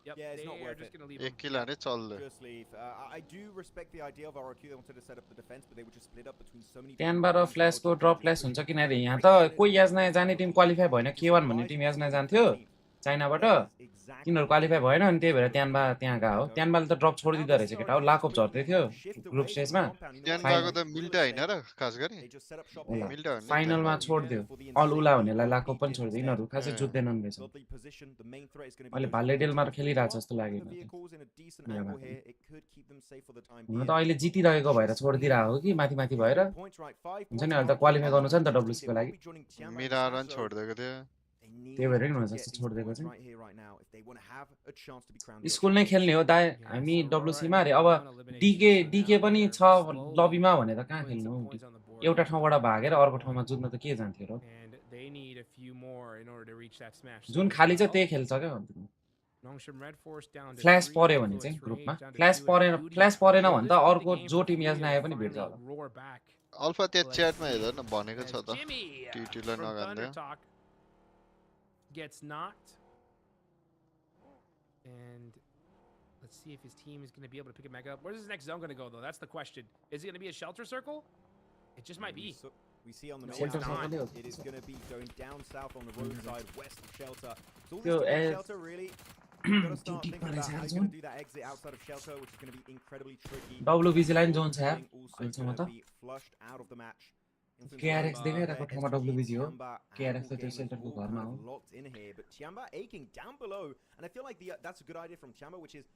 Yeah, it's not worth it. एक किल हाने चल्दै I do respect the idea of RRQ. They wanted to set up the defense, but they would just split up between so many. त्यहाँबाट फ्ल्याशको drop flash हुन्छ किनभने यहाँ त कोही याजना जाने टिम क्वालिफाई भएन K1 भन्ने टिम याजना जान्थ्यो चाइनाबाट तिनीहरु क्वालिफाई भएन अनि त्यही भएर त्यहाँ गयो त्यहाँबाले त ड्रप छोडिदिँदै रहेछ केटा हो लाक अफ झर्दै थियो ग्रुप स्टेजमा त्यहाँको त मिल्टा हैन र खास गरी मिल्टा हैन फाइनलमा छोड्दियो अल उला हुनेलाई लाक अफ पनि छोड्दियो यिनीहरु खासै जुत्दैनन् रहेछ अहिले भालेडेलमा खेलिरहेछ जस्तो लाग्यो हुन त अहिले जितिरहेको भएर छोडिदिरहेको हो कि माथि माथि भएर हुन्छ नि अहिले त क्वालिफाई गर्नु छ नि त डब्ल्युसी को लागि मिरारन छोड्दिएको थियो त्यही भएर नि हुन्छ जस्तो छोडिदिएको छ स्कुल नै खेल्ने हो दाइ हामी डब्ल्युसी मा रे अब डीके पनि छ लबीमा भने त कहाँ खेल्नु एउटा ठाउँबाट भागेर अर्को ठाउँमा जुत्न त के जान्थ्यो र जुन खाली छ त्यही खेल्छ क्या फ्ल्याश पर्यो भने चाहिँ ग्रुपमा फ्ल्याश परेन भने त अर्को जो टिम याजना आए पनि भेट्छ होला अल्फा त्यो च्याटमा हेर्दा न भनेको छ त टिटीलाई नगान्दै gets knocked, and let's see if his team is going to be able to pick it back up. Where's his next zone going to go, though? That's the question. Is it going to be a shelter circle? It just might be. We see on the map it is going to be going down south on the roadside west of shelter. So all this shelter really got to start thinking about how you're going to do that exit outside of shelter, which is going to be incredibly tricky. WBC line zone छ यार also going to be flushed out of the match. KRX देखाइरहेको ठाउँमा WBG हो KRX त त्यो सेल्टरको घरमा हो locked in here, but Tiamba aching down below, and I feel like that's a good idea from Tiamba, which is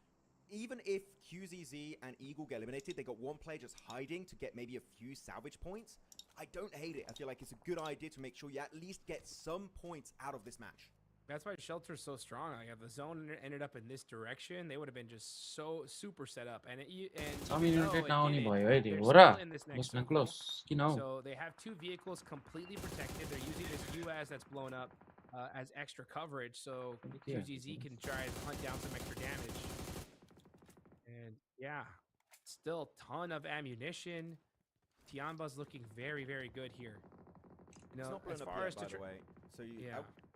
even if QZZ and Eagle get eliminated, they got one player just hiding to get maybe a few salvage points. I don't hate it. I feel like it's a good idea to make sure you at least get some points out of this match. That's why Shelter's so strong. Like if the zone ended up in this direction, they would have been just so super set up. And now only boy, close. So they have two vehicles completely protected. They're using this UAS that's blown up as extra coverage, so QZZ can try and hunt down some extra damage. And yeah, still ton of ammunition. Tianba's looking very, very good here. You know, as far as by the way, so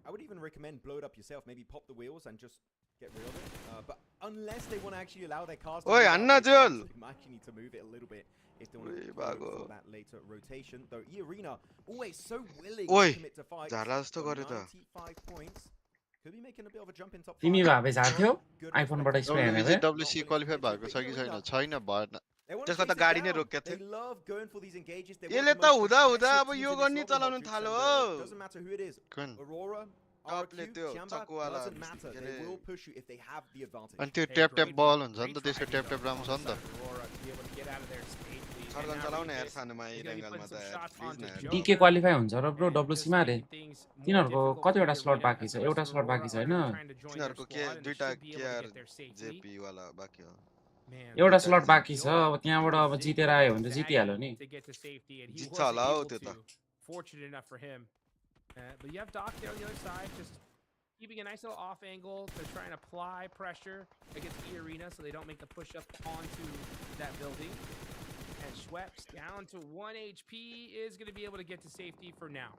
I would even recommend blow it up yourself. Maybe pop the wheels and just get rid of it. But unless they want to actually allow their cars to Oi, Anna Joel! You might actually need to move it a little bit if they want to go for that later rotation. Though E-Arena always so willing to commit to fight. 95 points. Could be making a bit of a jump in top 5. तिमी भाबे जाथ्यौ आइफोनबाट spray हाने भए WC qualify भएको छ कि छैन छैन भएन त्यसको त गाडी नै रोकेको They love going for these engages. यसले त हुँदा हुँदा अब यो गर्ने चलाउन थाल्यो हो Doesn't matter who it is. Aurora, टपले त्यो चकुवाला doesn't matter. They will push you if they have the advantage. अनि त्यो ट्याप बल हुन्छ नि त त्यसको ट्याप राम्रो छ नि त सर्गन चलाउने यार सानोमा ए एंगलमा त यार प्लिज न डीके क्वालिफाई हुन्छ र ब्रो WC मा रे तिनीहरुको कतिवटा स्लट बाकी छ एउटा स्लट बाकी छ हैन तिनीहरुको के दुईटा केआर जेपी वाला बाकी हो एउटा स्लट बाकी छ अब त्यहाँबाट अब जितेर आयो भने त जितिहाल्यो नि जित्छ होला हो त्यो त fortunate enough for him but you have Doc there on the other side just keeping a nice little off angle to try and apply pressure against the arena so they don't make the push up onto that building and Schweppes down to 1 HP is going to be able to get to safety for now.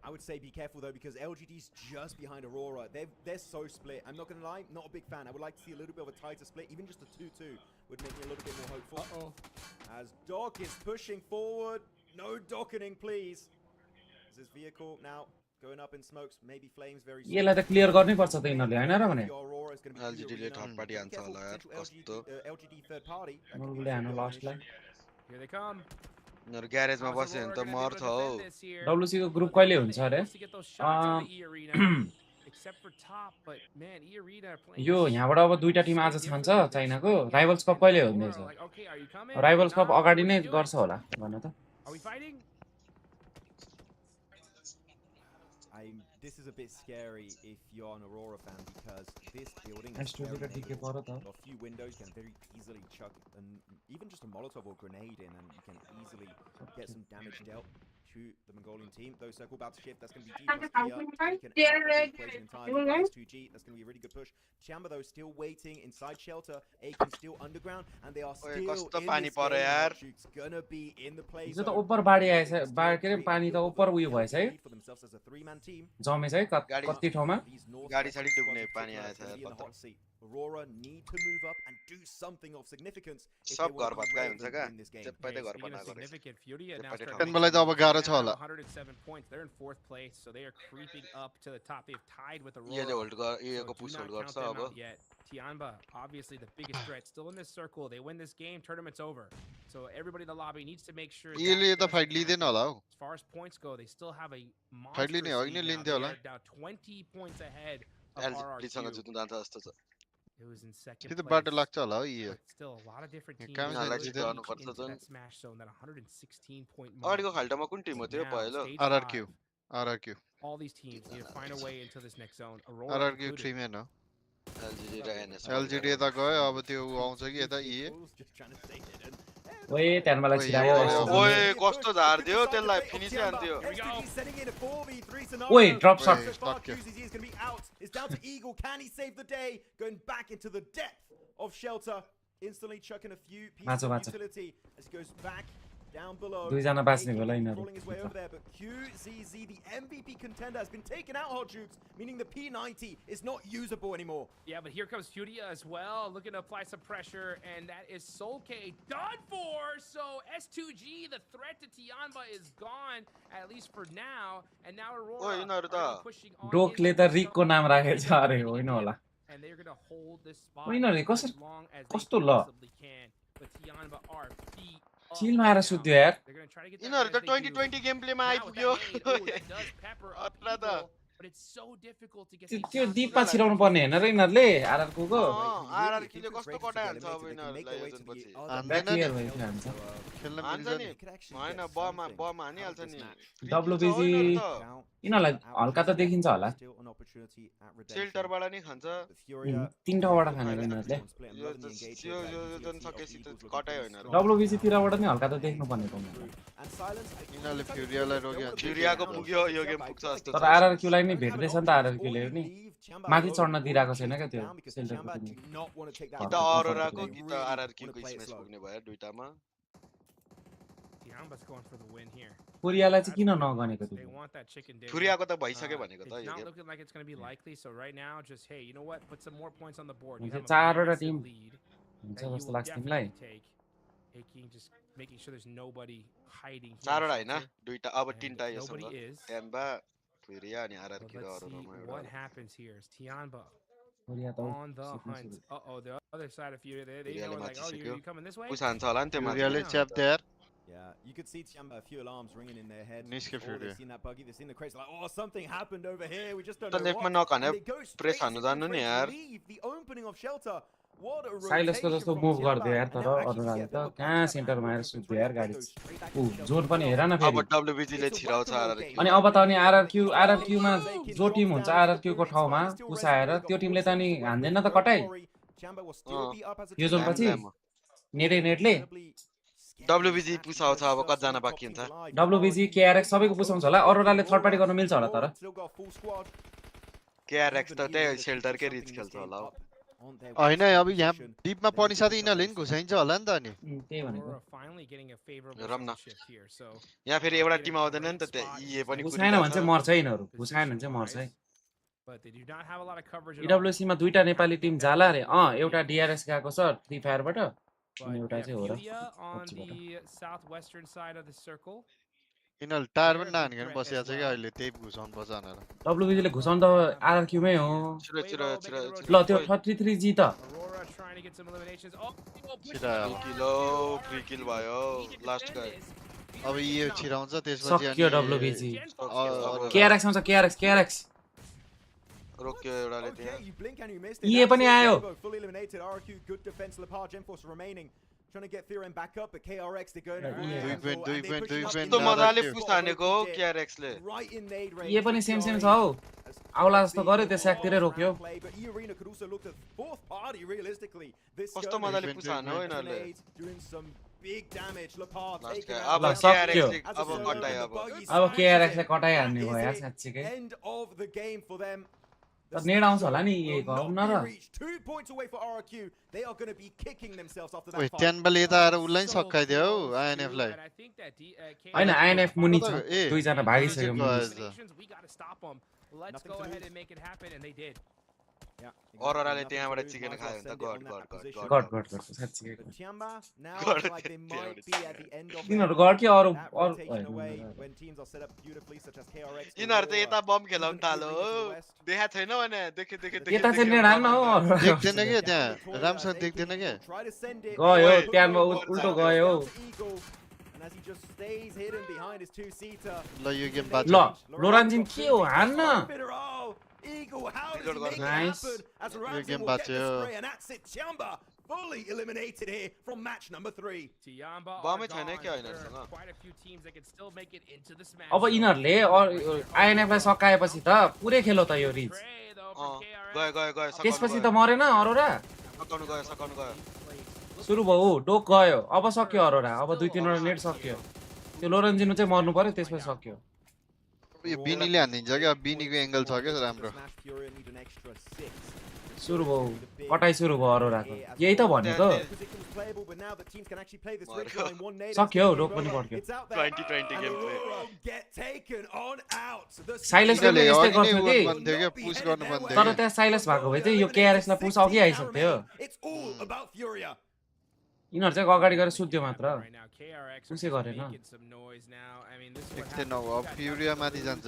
I would say be careful though because LGD's just behind Aurora. They're so split. I'm not going to lie, not a big fan. I would like to see a little bit of a tighter split. Even just a 2-2 would make me a little bit more hopeful. As Doc is pushing forward. No docketing, please. Is this vehicle now going up in smokes? Maybe flames very soon. यसलाई त clear गर्नै पर्छ त यिनीहरुले हैन र भने LGD ले third party आन्छ होला यार कस्तो LGD third party. नलले हानो लास्टलाई Here they come. यिनीहरु ग्यारेजमा बसे भने त मर्छ हो WC को ग्रुप कहिले हुन्छ अरे Except for top, but man, E-Arena playing. यो यहाँबाट अब दुईटा टिम आज छन्छ चाइनाको राइभल्स कप कहिले हुँदैछ राइभल्स कप अगाडि नै गर्छ होला भन्न त Are we fighting? This is a bit scary if you're an Aurora fan because this building is a few windows. You can very easily chuck even just a Molotov or grenade in, and you can easily get some damage dealt to the Mongolian team. Though circle about to shift, that's going to be deep. S2G, that's going to be a really good push. Chamba though still waiting inside shelter. Aiken still underground, and they are still in this game. It's gonna be in the play zone. त ऊपर बाडी आएछ बाड के पानी त ऊपर उयो भएछ है For themselves as a three-man team. जमेछ है कति ठाउँमा गाडी साडी डुब्ने पानी आएछ पत्ता Aurora need to move up and do something of significance. सब घर भत्काइ हुन्छ का चप्पै त घर बना गरे मलाई त अब गाह्रो छ होला 107 points. They're in 4th place, so they are creeping up to the top. They've tied with Aurora. यसले होल्ड गर यसको पुश होल्ड गर्छ अब Tianba, obviously the biggest threat, still in this circle. They win this game, tournament's over. So everybody in the lobby needs to make sure. यसले त fight लिदैन होला हो As far as points go, they still have a fight लिने होइन लिन्थ्यो होला now 20 points ahead of LGD सँग जित्नु जान्छ जस्तो छ It was in second त्यो place. बाटो लाग्छ होला हो यो Still a lot of different teams गर्नु पर्छ into जुन that smash zone, that 116 point mark. अगाडिको खाल्टामा कुन टिम हो त्यो पहिलो RRQ All these teams need to find a way into this next zone. Aurora RRQ 3 man हो LGD र NS LGD यता गयो अब त्यो आउँछ कि यता ए ओए त्यहाँ मलाई छिरायो ओए कस्तो झार दियो त्यसलाई फिनिश हान्दियो ओए drop shut It's down to Eagle. Can he save the day? Going back into the depth of shelter. Instantly chucking a few pieces of utility as he goes back down below. दुईजना बाच्ने होला यिनीहरु Rolling his way over there, but QZZ, the MVP contender, has been taken out, Hot Jukes, meaning the P90 is not usable anymore. Yeah, but here comes Furia as well, looking to apply some pressure, and that is Solke done for. So S2G, the threat to Tianba is gone, at least for now, and now Aurora pushing on. डोकले त रिकको नाम राखेछ अरे होइन होला And they're going to hold this spot यिनीहरुले as long as they कस्तो ल possibly can. But Tianba are beat. चिल मारेर सुत्यो यार gonna try to get यिनीहरु त 2020 गेम प्लेमा आइपुग्यो अत्रा त but it's so difficult to get त्यो दीपमा छिराउनु पर्ने हैन र यिनीहरुले आरआरको को आरआरकी ले कस्तो कटाइहाल्छ अब यिनीहरुलाई एकछिनपछि ब्याकलियर भइसक्यो हान्छ खेल्न हान्छ नि हैन बम हानिहाल्छ नि डब्ल्युबीजी यिनीहरुलाई हल्का त देखिन्छ होला सेल्टरबाट नि खान्छ तीन ठाउँबाट खाने यिनीहरुले यो जन सकेसी त कटाइ हैन डब्ल्युबीजी तिरबाट नि हल्का त देख्नु पर्ने त यिनीहरुले फ्युरियालाई रोक्यो फ्युरियाको पुग्यो यो गेम पुग्छ जस्तो तर आरआरक्यूलाई नि भेट्दैछ नि त आरआरक्यूले नि माथि चढ्न दिइराको छैन क्या त्यो सेल्टरको टिम कि त अरोराको कि त आरआरक्यूको स्मेश पुग्ने भयो दुईटामा कोरियालाई चाहिँ किन नगनेको त्यो फ्युरियाको त भइसक्यो भनेको त यो गेम हुन्छ चारवटा टिम हुन्छ जस्तो लाग्छ तिमीलाई चारवटा हैन दुईटा अब तीनटा यससँग ट्याम्बा फ्युरिया अनि आरआरक्यू र अरोरामा एउटा कोरिया त पुस हान्छ होला नि त्यो फ्युरियाले च्याप there Yeah, you could see a few alarms ringing in their head. Niske They've seen that buggy, they've seen the crates, like, oh, something happened over here. We just don't त know लेफ्टमा what. नखाने press हान्नु जान्नु नि यार The opening of shelter. What a साइलसको जस्तो move गर्दियो यार तर अरुणाले त कहाँ सेन्टरमा आएर सुत्दियो यार गाडी जोन पनि हेर न अब फेरि डब्ल्युबीजी ले छिराउँछ आरआरक्यू अनि अब त अनि आरआरक्यूमा जो टिम हुन्छ आरआरक्यूको ठाउँमा पुसाएर त्यो टिमले त अनि हान्दैन त कटाइ यो जोन पछि नेटले डब्ल्युबीजी पुसाउँछ अब कतिजना बाँकी हुन्छ डब्ल्युबीजी केआरएक्स सबैको पुसाउँछ होला अरोराले थर्ड पार्टी गर्न मिल्छ होला तर केआरएक्स त त्यही सेल्टरकै रिच खेल्छ होला हैन अब यहाँ डिपमा पनि साथै यिनीहरुले नि घुसाइन्छ होला नि त अनि त्यही भनेको रम्न यहाँ फेरि एउटा टिम आउँदैन नि त त्यहाँ इए पनि घुसाएन भने चाहिँ मर्छ यिनीहरु घुसाएन भने चाहिँ मर्छ है ईडब्ल्युसी मा दुईटा नेपाली टिम जाला रे एउटा डीआरएस गएको छ फ्री फायरबाट अनि एउटा चाहिँ हो र यिनीहरु टायर पनि नहानिकन बसिया छ क्या अहिले त्यही घुसाउनु पर्छ भनेर डब्ल्युबीजी ले घुसाउन त आरआरक्यूमै हो ल त्यो 33 जी त फ्री किल भयो लास्ट गाय अब यो छिराउँछ त्यसपछि सक्यो डब्ल्युबीजी केआरएक्स आउँछ केआरएक्स रोक्यो एउटाले त्यहाँ इए पनि आयो trying to get Theorem back up, but KRX they're going कस्तो मजाले पुस हानेको हो केआरएक्स ले ये पनि सेम छ हौ आउला जस्तो गर्यो त्यो स्याकतिरै रोक्यो कस्तो मजाले पुस हान्यो हो यिनीहरुले अब केआरएक्स ले कटाइ हान्ने भयो यार साच्चीकै नेड आउँछ होला नि यहीको आउन र ओइ ट्यानबले यता आएर उलाई सकाइदियो हौ आइएनएफ लाई हैन आइएनएफ मुनि छ दुईजना भागिसक्यो अरोराले त्यहाँबाट चिकन खायो नि त गड साच्चै तिनीहरु गड के अरु यिनीहरु त यता बम खेलाउन थाल्यो देखा छैन भने देखे यता चाहिँ नेड हान्न हो देख्दैन के त्यहाँ रामसँग देख्दैन के गयो त्यहाँमा उल्टो गयो ल यो गेम बाज ल लोरान्जिन के हो हान्न Nice. यो गेम बाच्यो Fully eliminated here from match number 3. बमै छैन के हैनसँग अब यिनीहरुले आइएनएफ लाई सकाएपछि त पुरै खेलो त यो रिच गयो त्यसपछि त मरेन अरोरा सकाउनु गयो सुरु भयो डोक गयो अब सक्यो अरोरा अब 2-3 वटा नेट सक्यो त्यो लोरेन्जिनो चाहिँ मर्नु पर्यो त्यसपछि सक्यो यो बिनीले हान्दिन्छ के अब बिनीको एंगल छ के राम्रो सुरु भयो कटाइ सुरु भयो अरोराको यही त भनेको सक्यो रोक पनि पड्क्यो 2020 गेम प्ले साइलसले यस्तै गर्थ्यो कि पुश गर्नु पर्ने तर त्यहाँ साइलस भएको भए चाहिँ यो केआरएस लाई पुश अघि आइसक्थ्यो यिनीहरु चाहिँ अगाडि गएर सुत्यो मात्र उसै गरेन एकथे नौ अब फ्युरिया माथि जान्छ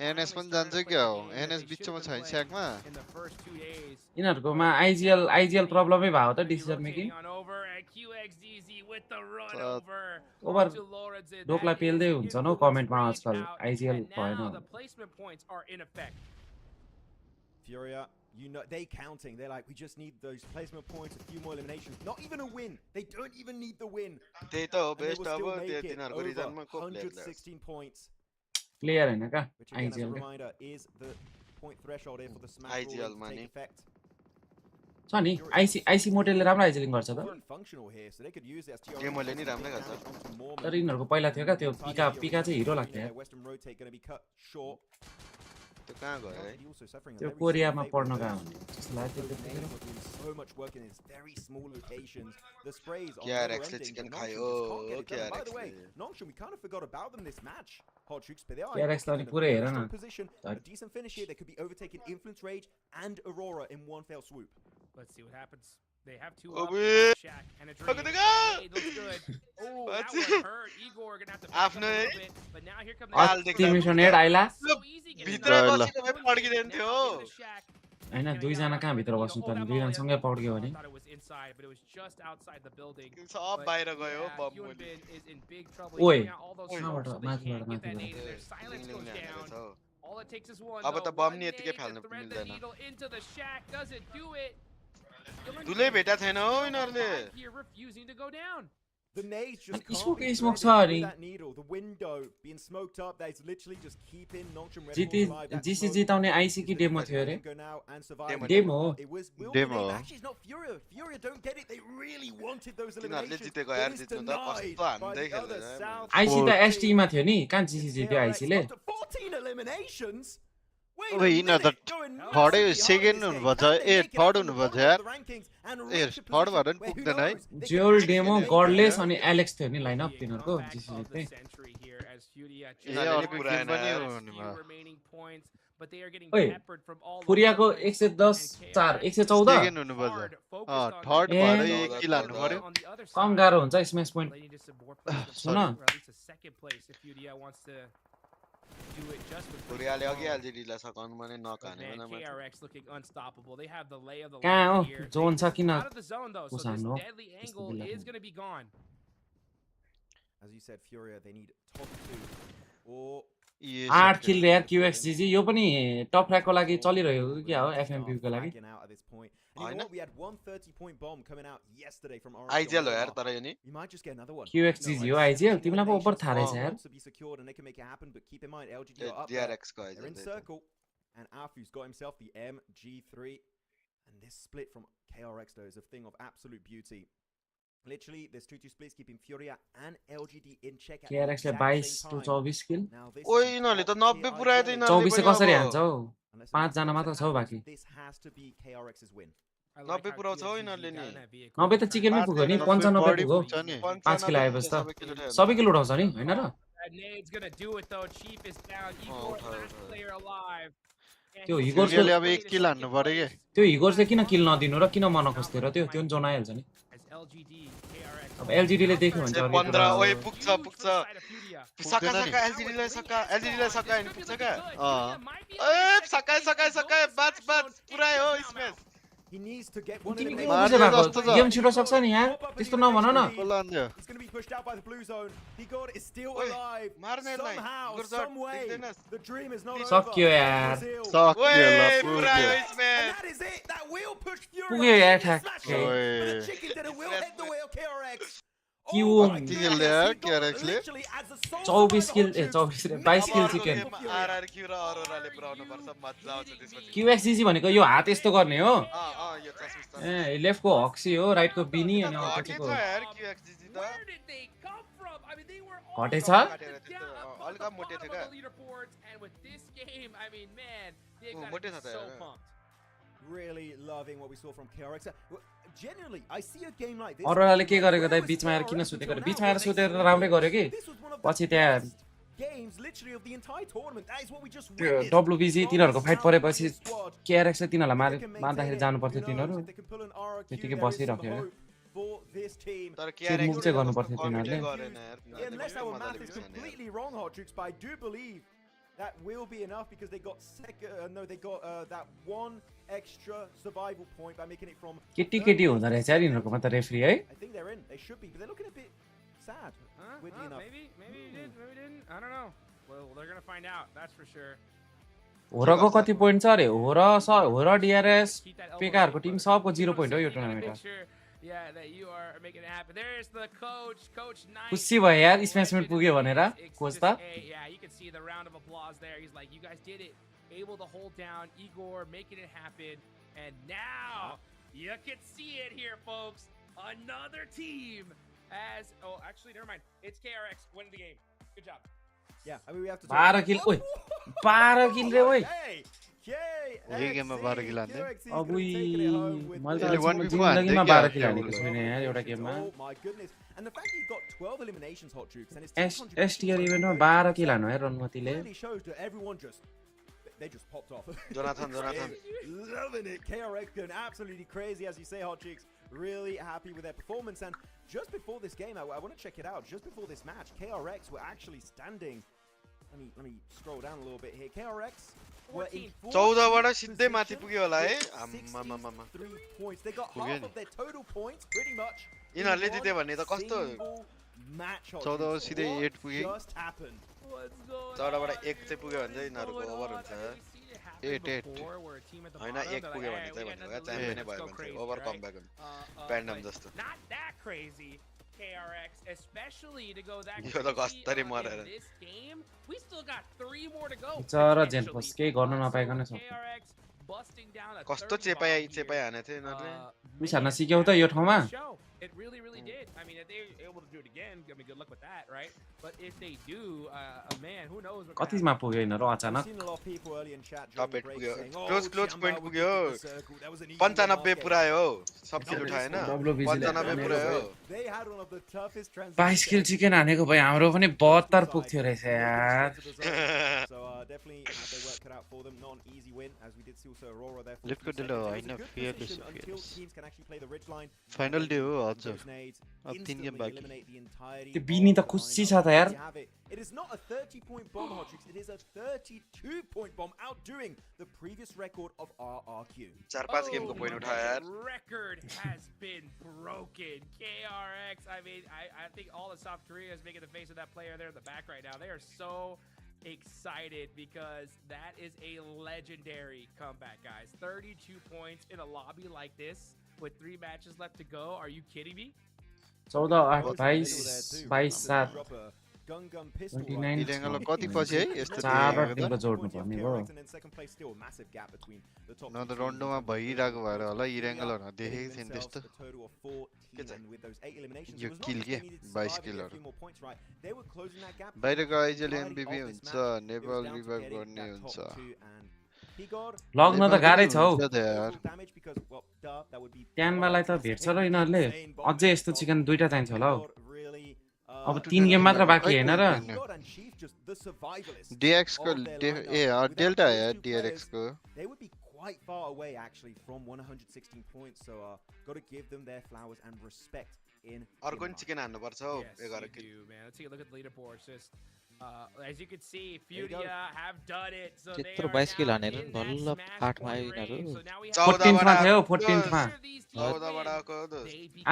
एनएस पनि जान्छ क्या हो एनएस बिचमा छैन स्याकमा यिनीहरुकोमा आइजिएल प्रब्लमै भयो त डिसिजन मेकिङ ओभर डोकला पेल्दै हुन्छ न कमेन्टमा आजकल आइजिएल भएन Furia, you know, they counting. They're like, we just need those placement points, a few more eliminations. Not even a win. They don't even need the win. They and they will still make it over 116 points. Player हैन का Which again, as a IGL reminder, is the point threshold here for the smash IGL rule to money. take effect. छ नि आइसी मोडेलले राम्रो आइजिलिङ गर्छ त Very functional here, so they could use this TR. गेमले नि राम्रै गर्छ तर यिनीहरुको पहिला थियो का त्यो पिका चाहिँ हिरो लाग्थ्यो यार Western rotate going to be cut short. त्यो कहाँ गयो है त्यो कोरियामा पढ्न गयो भने जस्तो लाग्यो त्यो So much work in these very small locations. The sprays are KRX le chicken khayo By the way, Nongshim, we kind of forgot about them this match. Hot Troops, but they are KRX in पुरै हेर न position. A decent finish here. They could be overtaking Influence Rage and Aurora in one fell swoop. Let's see what happens. They have two Oh, up, wait. Shaq and a Look at Dream. the guy. Hey, looks good. Oh, that What's one it? hurt. Igor gonna have to After back up a little bit, but now here comes Optimission head Ayla So easy getting भित्र बसेको भए पड्किँदैन थियो हैन दुई जना कहाँ भित्र बस्नु त दुई जना सँगै पड्क्यो भने thought it was inside, but it was just outside the building. सब बाहिर गयो बम Human मुली Bin is in big trouble. Oi. He's getting all those कहाँबाट smokes, so they माथिबाट can't get that माथिबाट nade, and their silence goes down. All it takes is one. अब त though. Bomb One नि यतिकै nade फाल्नु to thread the मिल्दैन needle into the shack. Doesn't do it. दुलै भेटा छैन हौ यिनीहरुले Here refusing to go down. The nades just Smoke can't be smoke threaded sorry. through that needle. The window being smoked up. That's literally just keeping Nongshim Red जिति Bull alive. That GC smoke जिताउने आइसी की demo थियो रे go now and survive. Demo It was Will Demo. Grenade. Actually, it's not Furia. Furia don't get it. They really wanted those तिनीहरुले eliminations. जितेको It यार is जित्नु त denied कस्तो by हान्दै the other खेल्दैन South आइसी त Korean एसटी मा थियो नि कहाँ जिसी जित्यो KRX आइसीले up to 14 eliminations. Wait ओए a यिनीहरु minute, त going थर्डै massively hard second in this हुनुभएको छ game. Can they A make it third up to the हुनुभएको छ bottom यार of the rankings and A reach a third position भएर नि where who पुग्दैन है knows? They could जोल actually demo make it गडलेस there. अनि एलेक्स थियो नि लाइनअप तिनीहरुको Comeback जिसी of जित्ने the century here as Furia ए यिनीहरुले अर्को नि गेम पुरानो पनि यार हो few भने remaining points, but they are getting ओए peppered from all over फुरियाको the place. 110 4 114 second हुनुभएको Hard, छ focused on थर्ड the भएर ए एक किल हान्नु पर्यो on the other com side. गाह्रो हुन्छ smash point They need some more placement सुन points, or at least a second place if Furia wants to do it just with कोरियाले अघि placement. एलजीडीलाई सकाउनु भने But नकाने man, भने KRX looking unstoppable. They have the lay of the कहाँ हो land here. John छ किन Out of the zone though, so this पुसानो deadly angle is going to be gone. As you said, Furia, they need top 2 or 8 किल रे यार क्यूएक्स जीजी यो पनि top र्याकको लागि चलिरहेको हो क्या हो एफएमपी को लागि flagging out at this point. And you know what? We had 130-point bomb coming out yesterday from Orange. IGL हो यार तर यो नि You might just get another one. क्यूएक्स जीजी हो आइजिएल तिमीलाई पो ओभर थाहा रहेछ यार To be secured and they can make it happen, but keep in mind LGD are up there. DRX को They're in IGL circle, and Afu's got himself the MG3. And this split from KRX though is a thing of absolute beauty. Literally, there's 2-2 splits keeping Furia and LGD in check at the KRX ले exact 22 same टु time. 24 kill Now this ओए is यिनीहरुले त top 90 tier पुरायो त IGL. यिनीहरुले 24 चाहिँ कसरी हान्छ हौ Unless 5 जना something मात्र छ हौ happens, बाँकी this has to be KRX's win. I like 90 how पुऱ्याउँछ हौ QXGG यिनीहरुले got नि in that vehicle. 90 त चिकनमै पुग्यो नि 95 पुग्यो छ नि 5 किलो आएपछि त सबै किलो उठायो सबै किलो उठाउँछ नि हैन र That nade's going to do it though. Chief is down. Igor, okay, last okay. player alive. And त्यो he's हिगोर gonna चाहिँ अब play एक to किल हान्नु second पर्यो के place. त्यो हिगोर चाहिँ किन किल नदिनु र किन मन खोज्थे र त्यो त्यो जोन आइहाल्छ नि As LGD, KRX. अब एलजीडी ले देख्यो भने चाहिँ अलिक 15 ओए कुरा- पुग्छ Huge पुग्छ for the side of Furia. सका सका एलजीडीलाई सका एलजीडीलाई सका हैन पुग्छ का Might be ए सकाए सकाए सकाए बाच बाच पुराय हो smash He needs to get one तिमी के elimination. बुझे जस्तो भएको छ। गेम छिटो सक्छ नि यार त्यस्तो नभन न कसलाई हान्दियो He's going to be pushed out by the blue zone. He got it. Is still Oi, alive. मार्ने यसलाई। Somehow, Igor Zard, some way, देख्दैनस्? the dream is not over. सक्यो यार Brazil. सक्यो ओए ल पुरायो पुग्यो And smash that is it. That will push Fury. पुग्यो यार Smash ठ्याक्कै it. But Oi. the chicken dinner will head the way of KRX. कि Oh वो my किल goodness, ल्यायो he got KRX ले। literally as a sole 24 kill survivor A on 24 रे Tubes. 22 किल अर्को chicken गेममा आरआरक्यू र अरोराले पुराउनु पर्छ मज्जा आउँछ त्यसपछि क्यूएक्स जीजी भनेको यो हात यस्तो गर्ने हो यो चस्मिस ए लेफ्टको हक्सी हो राइटको बिनी अनि घटे अर्कोको छ यार क्यूएक्सजीजी त Where did they come from? I mean, they were all घटे छ काटेर down त्यस्तो above हल्का the मोटे bottom थियो of का the leaderboards, and with this game, I mean, man, they've got to मोटे be छ त so यार। pumped. Really loving what we saw from KRX. Genuinely, I see a game like this. अरोराले के गरेको त बिचमा आएर किन सुतेको रे बिचमा आएर सुतेर त राम्रै गर्यो कि पछि त्यहाँ games literally of the entire tournament. That is what we just witnessed. WBC तिनीहरुको फाइट परेपछि KRX ले तिनीहरुलाई मार्दाखेरि जानु पर्थ्यो तिनीहरु त्यतिकै बसिराख्यो for this team. मुभ चाहिँ गर्नु पर्थ्यो तिनीहरुले Unless our math is completely wrong, Hotrix, but I do believe that will be enough because they got that one extra survival point by making it from. केटी हुँदा रहेछ यार यिनीहरुकोमा त referee है I think they're in. They should be, but they're looking a bit sad. Weirdly enough. Maybe he did, maybe he didn't. I don't know. Well, they're gonna find out. That's for sure. होरको कति point छ अरे होर DRS पेकाहरुको team सबको 0 point हो यो टुर्नामेन्टमा Yeah, that you are making it happen. There's the coach 9. खुसी भयो यार स्म्याचमेन्ट पुग्यो भनेर कोच त Yeah, you can see the round of applause there. He's like, you guys did it. Able to hold down Igor, making it happen. And now you can see it here, folks. Another team as actually never mind. It's KRX winning the game. Good job. Yeah, I mean we have to 12 किल ओइ 12 किल रे ओइ यही गेममा 12 किल हान्थे अबुई मैले त जिन्दगीमा 12 किल हानेको छुइने यार एउटा गेममा And the fact that you got 12 eliminations, Hot Troops, and it's STR इभेन्टमा 12 किल हान्नु है रनमतीले really shows that everyone they just popped off. Jonathan. Loving it. KRX going absolutely crazy, as you say, Hot Cheeks. Really happy with their performance. And just before this game, I want to check it out. Just before this match, KRX were actually standing. Let me scroll down a little bit here. KRX were in 14 सिधै माथि पुग्यो होला है 3 points. They got half of their total points, pretty much. यिनीहरुले जित्यो भने त कस्तो match 14 सिधै 8 पुगे just happened. 14 बाट 1 चाहिँ पुग्यो भने चाहिँ यिनीहरुको ओभर हुन्छ 8 हैन 1 पुग्यो भने चाहिँ भनेको च्याम्पियन नै भयो भने चाहिँ ओभर कमब्याक हुन्छ प्यान्डम जस्तो Not that crazy. KRX, especially to go that यो त कस्तरी मरेर this game. We still got 3 more to go. चरा जेनफोस केही गर्न नपाइकन छ KRX busting down a कस्तो चेपाइ हाने थियो यिनीहरुले मिस हान्न सिक्यौ त यो ठाउँमा It really did. I mean, if they're able to do it again, I mean, good luck with that, right? But if they do, man, who knows what कतिमा पुग्यो यिनीहरु अचानक टप 8 पुग्यो क्लोज पोइन्ट पुग्यो 95 पुरायो सब किल उठाएन 95 पुरायो 22 किल चिकन हानेको भए हाम्रो पनि 72 पुग्थ्यो रहेछ यार लिफ्टको डिले हैन फियरलेस फाइनल डे हो हजुर अब 3 गेम बाँकी त्यो बिनी त खुसी छ त यार It is not a 30-point bomb, Hodrix. It is a 32-point bomb, outdoing the previous record of RRQ. 4-5 game को point उठाया यार. Record has been broken. KRX. I mean, I think all of South Korea is making the face of that player there in the back right now. They are so excited because that is a legendary comeback, guys. 32 points in a lobby like this with 3 matches left to go. Are you kidding me? 14 8 22 7 Erangel कति पछि है यस्तो टिमको जोड्नु पर्ने हो न त रन्डोमा भइराको भएर होला इरेंगलहरु देखेको थिएन त्यस्तो यो किल के 22 किलहरु बाहिरको आइजले एमबीपी हुन्छ नेपाल रिभाइभ गर्ने हुन्छ लग्न त गाह्रै छ हौ ट्यानबालाई त भेट्छ र यिनीहरुले अझै यस्तो चिकन दुईटा चाहिन्छ होला हौ अब 3 गेम मात्र बाँकी हैन र डीएक्स को डेल्टा है डीआरएक्स को they would be quite far away actually from 116 points so got to give them their flowers and respect in अर्को नि चिकन हान्नु पर्छ हौ 11 किल man let's take a look at the leaderboards just as you can see Furia have done it so they are 22 किल हानेर बल्ल 8 मा यिनीहरु 14 मा थियो 14 मा 14 बाट आको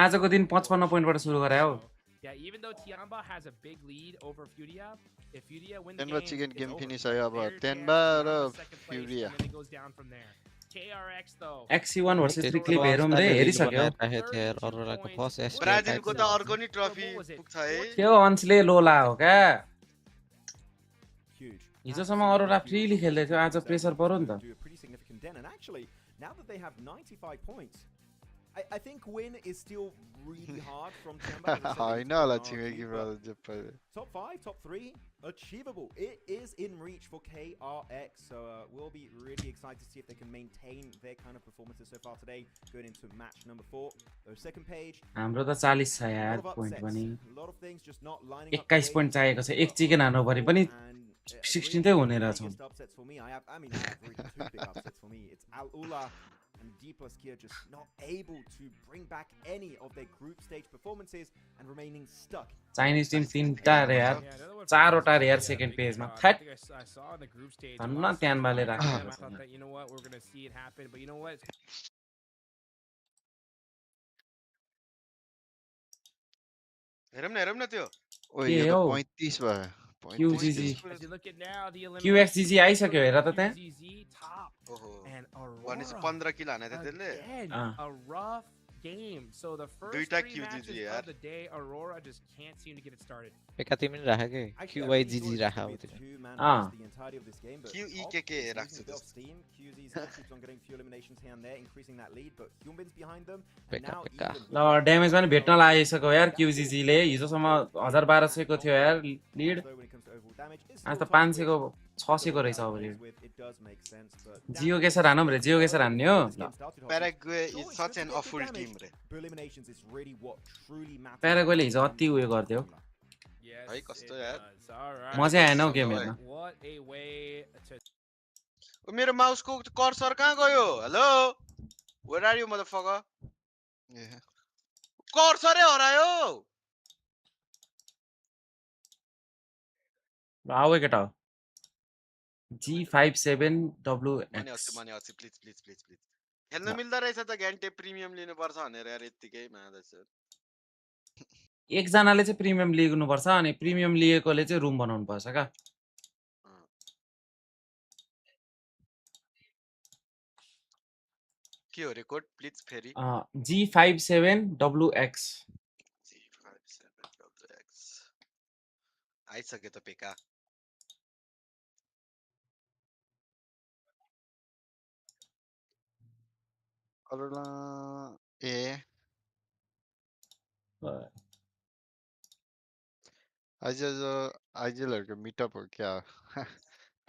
आजको दिन 55 पोइन्ट बाट सुरु गरे हौ Yeah, even though Tiamba has a big lead over Furia, if Furia wins the game, chicken game finish आयो अब Tenba र Furia. KRX though. XC1 versus Strictly Verum रे हेरिसक्यो राखेथे यार अरोराको फर्स्ट एस ब्राजिलको त अर्को नि ट्रफी पुग्छ है त्यो अंशले लोला हो क्या हिजोसम्म अरोरा फ्रीली खेल्दै थियो आज प्रेसर पर्यो नि त now that they have 95 points I think win is still really hard from Temba. I know la chimeki brother. Top 5, top 3, achievable. It is in reach for KRX. So we'll be really excited to see if they can maintain their kind of performances so far today. Going into match number 4. The second page. हाम्रो त 40 छ यार point पनि. A lot of 21 point चाहिएको छ एक chicken हान्नु परे पनि 16 तै हुने रहेछ and D plus Kia just not able to bring back any of their group stage performances and remaining stuck. Chinese team 3टा रे यार 4वटा रे यार सेकेन्ड पेजमा थट भन्नु त्यान बाले राख्नु हेरौँ न त्यो ओइ यो त 35 भयो QGG QXGG आइसक्यो हेर त त्यहाँ ओहो भनेपछि 15 किलो हाने त त्यसले game. So the first three matches of the day, Aurora just can't seem to get it started. Pekka timin raha ke QYGG raha ho QEKK rakchu Pekka ल ड्यामेज पनि भेट्न लागिसक्यो यार QGG ले हिजोसम्म 1200 को थियो यार लिड आज त 500 को 600 को रहेछ अब लिड जियो केसर हानौं रे जियो केसर हान्ने हो Paraguay is such an awful team रे प्याराग्वेले हिजो अति उयो गर्दियो है कस्तो यार मजा आएन हौ गेम हेर्न मेरो माउसको कर्सर कहाँ गयो hello where are you motherfucker कर्सरै हरायो आऊ केटा G57WX मनी प्लिज खेल्न मिल्दा रहेछ त ग्यान्टे प्रिमियम लिनु पर्छ भनेर यार यतिकै मादैछ एक जनाले चाहिँ प्रिमियम लिनु पर्छ अनि प्रिमियम लिएकोले चाहिँ रुम बनाउनु पर्छ का के हो रे कोड प्लिज फेरि G57WX आइसक्यो त पेका अरुला ए आइजलहरुको मिटअप हो क्या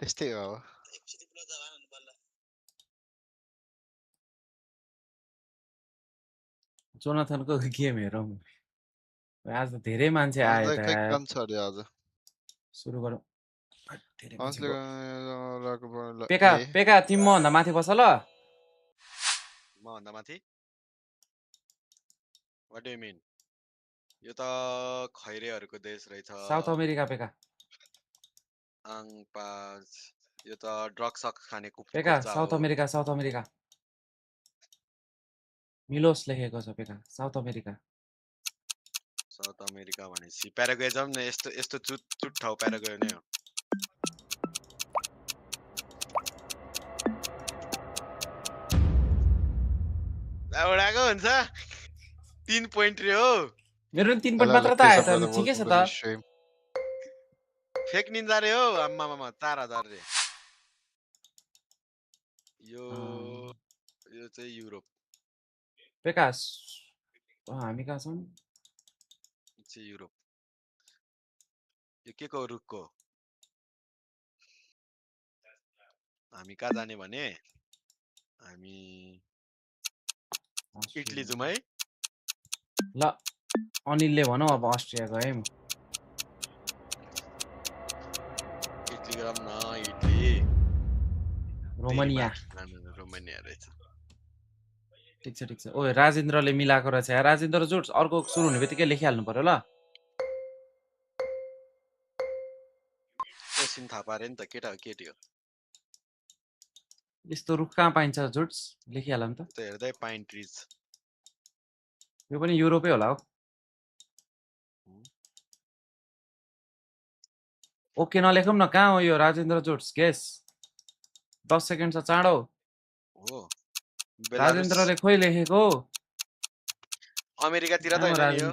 त्यस्तै हो जोनाथनको गेम हेरौँ आज त धेरै मान्छे आए त कम छ रे आज सुरु गरौँ धेरै मान्छे आज पेका तिमी म भन्दा माथि बस ल म भन्दा माथि व्हाट डु यु मीन यो त खैरेहरुको देश रहेछ साउथ अमेरिका पेका पाज यो त ड्रग सक खाने कुकुर पेका साउथ अमेरिका मिलोस लेखेको छ पेका साउथ अमेरिका भनेपछि प्याराग्वे जाम न यस्तो चुट ठाउँ प्याराग्वे नै हो एउटाको हुन्छ 3 पोइन्ट रे हो मेरो 3 पोइन्ट मात्र त आयो त ठिकै छ त फेक निन्जा रे हो आम्मामा 4000 रे यो चाहिँ युरोप पेकास हामी कहाँ छौं चाहिँ युरोप यो के को रुखको हामी कहाँ जाने भने हामी इटली जाउँ है ल अनिलले भनौ अब अस्ट्रिया गए म इटली गरम न इटली रोमानिया रहेछ ठीक छ ओए राजेन्द्रले मिलाएको रहेछ यार राजेन्द्र जोड्स अर्को सुरु हुने बित्तिकै लेखिहाल्नु पर्यो ल एकछिन थाहा पारे नि त केटा हो केटी हो यस्तो रुख कहाँ पाइन्छ जोड्स लेखिहालौँ त हेर्दै पाइन ट्रिज यो पनि युरोपै होला हो ओके नलेखौँ न कहाँ हो यो राजेन्द्र जोड्स गेस 10 सेकेन्ड छ चाँडो हो राजेन्द्रले खोइ लेखेको अमेरिकातिर त हैन यो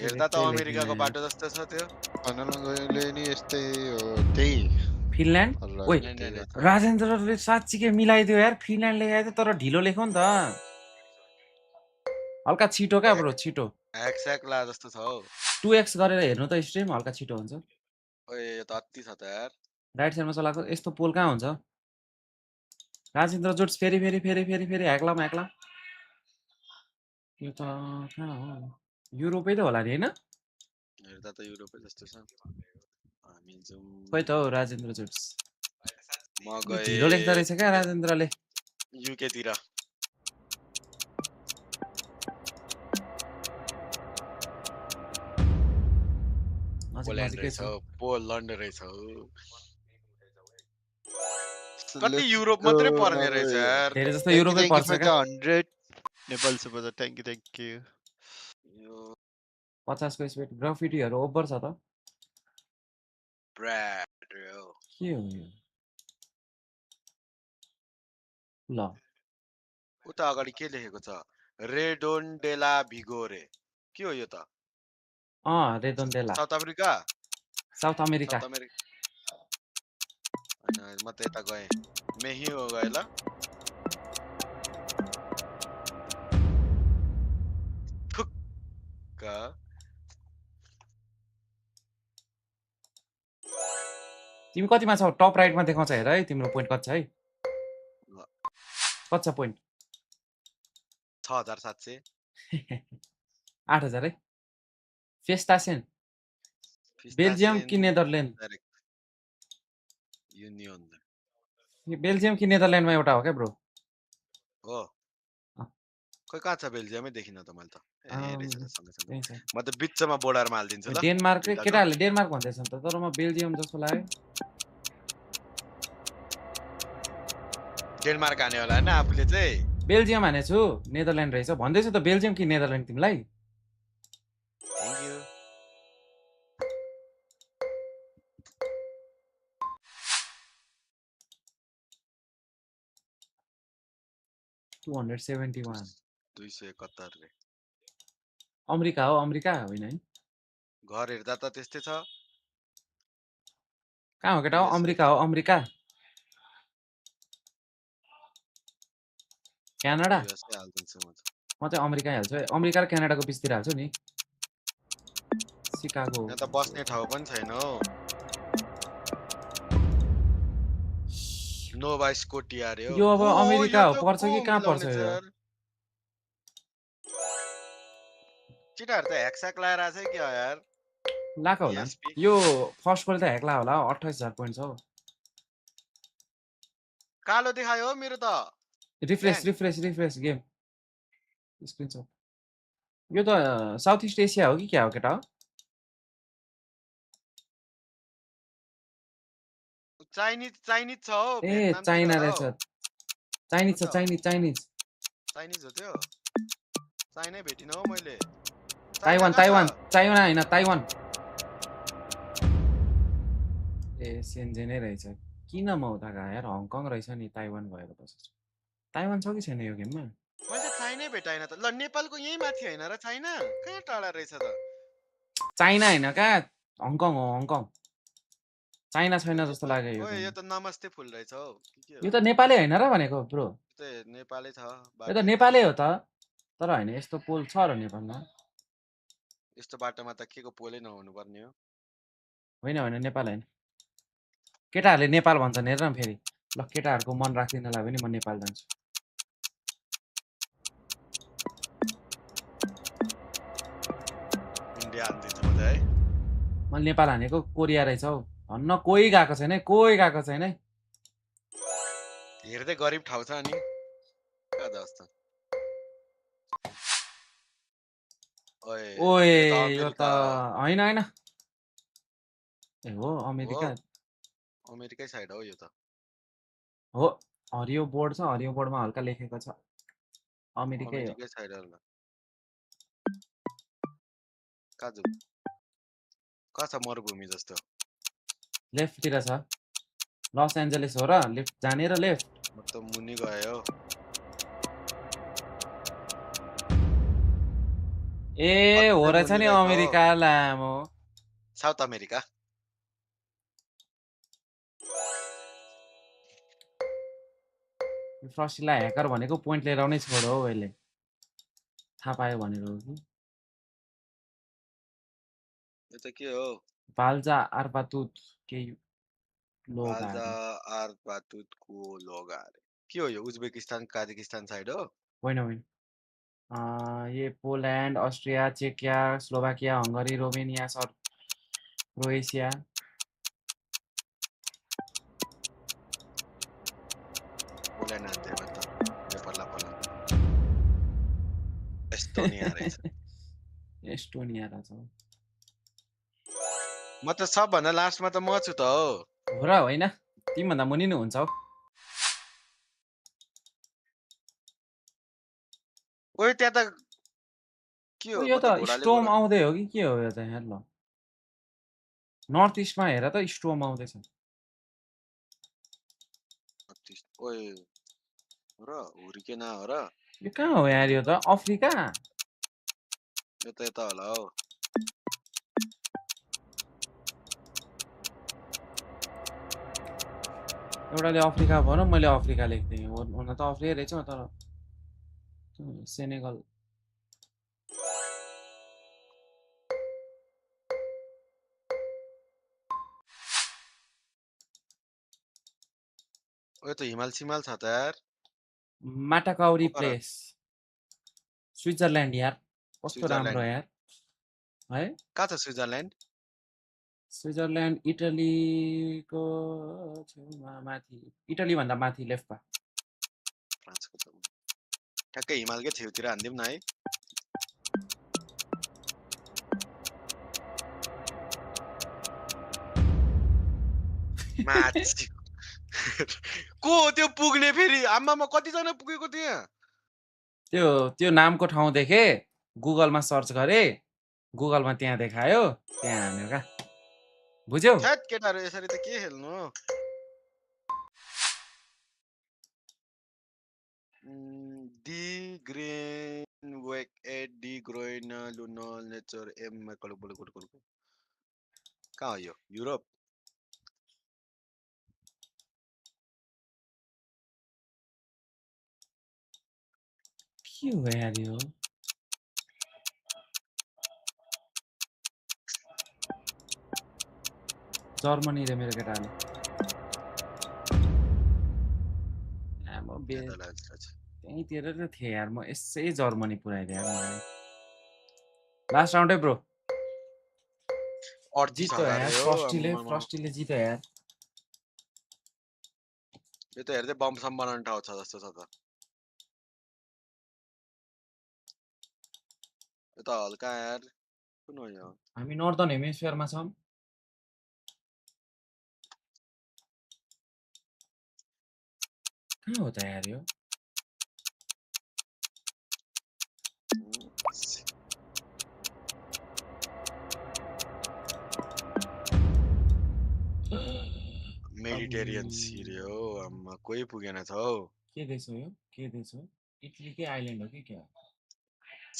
हेर्दा त अमेरिकाको बाटो जस्तो छ त्यो अनलले नि यस्तै हो त्यही फिनल्यान्ड ओइ राजेन्द्रले साच्चीकै मिलाइदियो यार फिनल्यान्ड लेखाइदियो तर ढिलो लेखौ नि त हल्का छिटो क्या ब्रो छिटो एक्ज्याक्ट ला जस्तो छ हौ 2x गरेर हेर्नु त स्ट्रिम हल्का छिटो हुन्छ ओए यो त अति छ त यार राइट साइडमा चलाएको यस्तो पोल कहाँ हुन्छ राजेन्द्र जोड्स फेरि ह्याक्ला यो त कहाँ हो युरोपै त होला नि हैन हेर्दा त युरोपै जस्तो छ हामी जाउँ खोइ त हौ राजेन्द्र जुट्स म ढिलो लेख्दो रहेछ क्या राजेन्द्रले युके तिर पोल्यान्ड रहेछ पोल्यान्ड रहेछ कति युरोप मात्रै पर्ने रहेछ यार धेरै जस्तो युरोपै पर्छ क्या 100 नेपाल सुपर थ्यांक यू 50 को स्पिड ग्राफिटीहरु ओभर छ त ब्राड के हो यो ल उता अगाडि के लेखेको छ रेडोन्डेला भिगोरे के हो यो त रेडोन्डेला साउथ अफ्रिका साउथ अमेरिका म त यता गएँ मेही हो गए ल फुक्का तिमी कतिमा छौ टप राइटमा देखाउँछ हेर है तिम्रो पोइन्ट कति छ है कति छ पोइन्ट 6700 8000 है फेस्टासेन बेल्जियम कि नेदरल्यान्ड युनियन बेल्जियम कि नेदरल्यान्डमा एउटा हो क्या ब्रो हो खै कहाँ छ बेल्जियमै देखिन त मैले त म त बिचमा बोर्डरमा हाल्दिन्छु ल डेनमार्क केटाहरूले डेनमार्क भन्दैछन् त तर म बेल्जियम जस्तो लाग्यो डेनमार्क हाने होला हैन आफुले चाहिँ बेल्जियम हानेछु नेदरल्यान्ड रहेछ भन्दैछु त बेल्जियम कि नेदरल्यान्ड तिमीलाई थ्यांक यू रे अमेरिका हो अमेरिका होइन है घर हेर्दा त त्यस्तै छ कहाँ हो केटा हो अमेरिका हो अमेरिका क्यानाडा म चाहिँ अमेरिका हाल्छु है अमेरिका र क्यानाडाको बिचतिर हाल्छु नि सिकागो यहाँ त बस्ने ठाउँ पनि छैन हौ नोभा स्कोटिया रे हो यो अब अमेरिका हो पर्छ कि कहाँ पर्छ यो चिटाहरु त ह्याकस्याक लाएर आछ के हो यार लाख होला यो फर्स्ट गोल त ह्याकला होला 28000 पोइन्ट छ कालो देखायो हो मेरो त रिफ्रेश गेम स्क्रिनशट यो त साउथ इस्ट एसिया हो कि क्या हो केटा हो चाइनिज छ हो ए चाइना रहेछ चाइनिज छ चाइनिज हो त्यो चाइनै भेटिन हो मैले ताइवान हैन ताइवान ए सेन्जेनै रहेछ किन म उता गए यार हङकङ रहेछ नि ताइवान भएर बसेछ ताइवान छ कि छैन यो गेममा मैले चाइनै भेटाइन त ल नेपालको यही माथि हैन र चाइना कहाँ टाढा रहेछ त चाइना हैन का हङकङ हो हङकङ चाइना छैन जस्तो लाग्यो यो यो त नमस्ते फुल रहेछ हौ यो त नेपालै हैन र भनेको ब्रो नेपालै छ यो त नेपालै हो त तर हैन यस्तो पोल छ र नेपालमा यस्तो बाटोमा त केको पोलै नहुनु पर्ने हो होइन नेपाल हैन केटाहरूले नेपाल भन्छन् हेर न फेरि ल केटाहरूको मन राख्दिनलाई पनि म नेपाल जान्छु इन्डिया हान्दिन्छु म है मैले नेपाल हानेको कोरिया रहेछ हौ भन्न कोही गएको छैन है हेर्दै गरिब ठाउँ छ अनि जस्तो ओए यो त हैन ए हो अमेरिकै साइड हो यो त हो हरियो बोर्ड छ हरियो बोर्डमा हल्का लेखेको छ अमेरिकै साइड हो काजु कहाँ छ मरुभूमि जस्तो लेफ्टतिर छ लस एन्जलिस हो र लेफ्ट जाने र लेफ्ट म त मुनि गयो ए हो रहेछ नि अमेरिका लामो साउथ अमेरिका फ्रस्टीलाई ह्याकर भनेको पोइन्ट लिएर आउनै छोडो हो यसले थाहा पायो भनेर हो कि यो त के हो बाल्जा आर्पातुत के लोगा के हो यो उज्बेकिस्तान काजाकिस्तान साइड हो होइन ये पोल्यान्ड अस्ट्रिया चेकिया Slovakia Hungary Romania Croatia Poland हान्थ्यो त नेपाललाई पहिला एस्टोनिया रहेछ एस्टोनिया रहेछ म त सबभन्दा लास्टमा त म छु त हो हो र होइन तिमीभन्दा मुनि नै हुन्छ हौ ओइ त्यहाँ त के हो यो म त त घोडाले स्टोम बोला आउँदै हो कि के हो यो त हेर ल नर्थ इस्टमा हेर त स्टोम आउँदैछ ओइ र हुर्केना हो र यो कहाँ हो यार यो त अफ्रिका यो त यता होला हौ एउटाले अफ्रिका भनौँ मैले अफ्रिका लेख्दिएँ हुन त अफ्रिकै रहेछ तर सेनेगल ओइ त हिमाल सिमाल छ त यार माटाकाउरी प्लेस स्विजरल्यान्ड यार कस्तो राम्रो यार है कहाँ छ स्विजरल्यान्ड स्विजरल्यान्ड इटलीको छेउमा माथि इटली भन्दा माथि लेफ्टमा फ्रान्सको छ ठ्याक्कै हिमालकै छेउतिर हान्दिउँ न है माथि को हो त्यो पुग्ने फेरि आम्मामा कतिजना पुगेको त्यहाँ त्यो नामको ठाउँ देखे गुगलमा सर्च गरे गुगलमा त्यहाँ देखायो त्यहाँ हान्यो क्या बुझ्यौ थ्याट केटाहरू यसरी त के खेल्नु डी ग्रेन वेक एट डी ग्रोइन लुनो नेचर एम कहाँ हो यो युरोप के हो यार यो जर्मनी रे मेरो केटाले त्यहीँतिर त थिएँ यार म यसै जर्मनी पुऱ्याइदिएँ यार मलाई लास्ट राउन्डै ब्रो जित्यो यार फ्रस्टीले जित्यो यार यो त हेर्दै बम सम बनाउने ठाउँ छ जस्तो छ त यो त हल्का यार कुन हो यो हामी नर्दर्न हेमिस्फियरमा छौँ कहाँ हो त यार यो मेडिटेरियन सी रे हो आम्मा कोही पुगेन छ हौ के देश हो यो के देश हो इटलीकै आइल्यान्ड हो कि के हो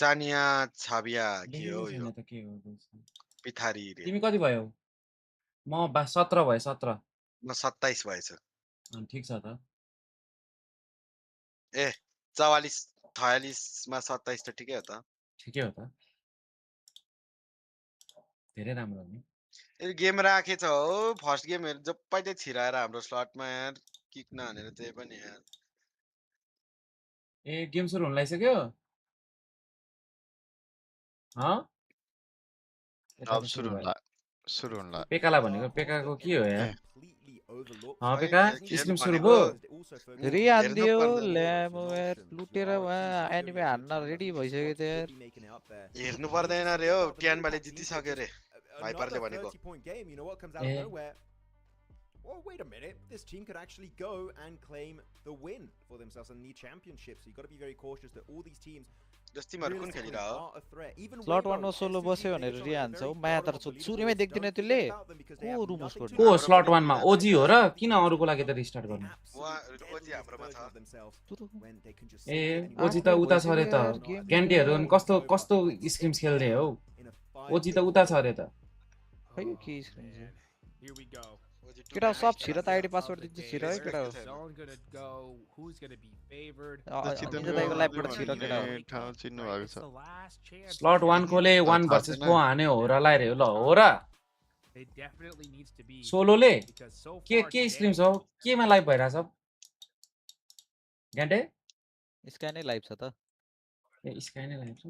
चानिया छाबिया के हो यो त के हो पिथारी रे तिमी कति भयो म 17 भयो 17 म 27 भएछ ठिक छ त ए 44 46 मा 27 त ठिकै हो त ठिकै हो त धेरै राम्रो हो नि ए गेम राखेछ हो फर्स्ट गेम हेर जप्पै छिराएर हाम्रो स्लटमा यार किक नहानेर त्यही पनि यार ए गेम सुरु हुन लागिसक्यो अब सुरु हुन लाग्यो पेकालाई भनेको पेकाको के हो यार पेका स्ट्रिम सुरु भयो रिहान्दियो ल्यामवेयर लुटेर उहाँ एनिमे हान्न रेडी भइसक्यो थियो यार हेर्नु पर्दैन रे हो ट्यानबाले जितिसक्यो रे भाइपरले भनेको Oh, wait a minute. This team could actually go and claim the win for themselves in the championship. So you've got to be very cautious that all these teams slot 1 मा सोलो बस्यो भनेर रिहान्छ हो माया तर सुरुमै देख्दिन त्यसले को room उसको को स्लट 1 मा ओजी हो र किन अरूको लागि त रिस्टार्ट गर्ने ओजी हाम्रोमा छ ए ओजी त उता छ रे त क्यान्डीहरु कस्तो कस्तो स्क्रिम्स खेल्दै हौ ओजी त उता छ रे त खै के स्क्रिम्स केटा सब छिरा त आइडी पासवर्ड दिन्छ छिरा है केटा हो निन्जा दाइको लाइभबाट छिरा केटा हो ठाउँ चिन्नु भएको छ स्लट 1 कोले 1 भर्सेस 4 हान्यो हो र लाइ रे ल हो र सोलोले के स्ट्रिम्स हो केमा लाइभ भइराछ ग्यान्डे स्काई नै लाइभ छ त ए स्काई नै लाइभ छ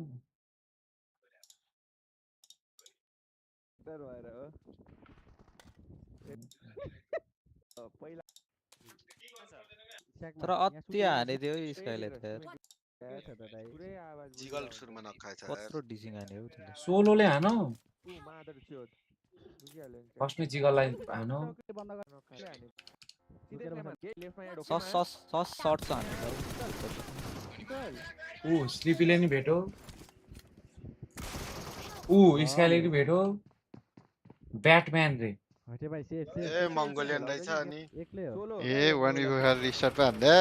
तर अति हानिदियो स्काइले त जिगल सुरुमा नखाएछ कत्रो डिसिङ हान्यो हौ त्यसले सोलोले हानो फर्स्टमै जिगललाई हानो सस सर्ट छ हान्यो स्लिपीले नि भेटो स्काइले नि भेटो ब्याटम्यान रे ए मङ्गोलियन रहेछ अनि ए वान यु हेड रिस्टार्ट पो हान्दा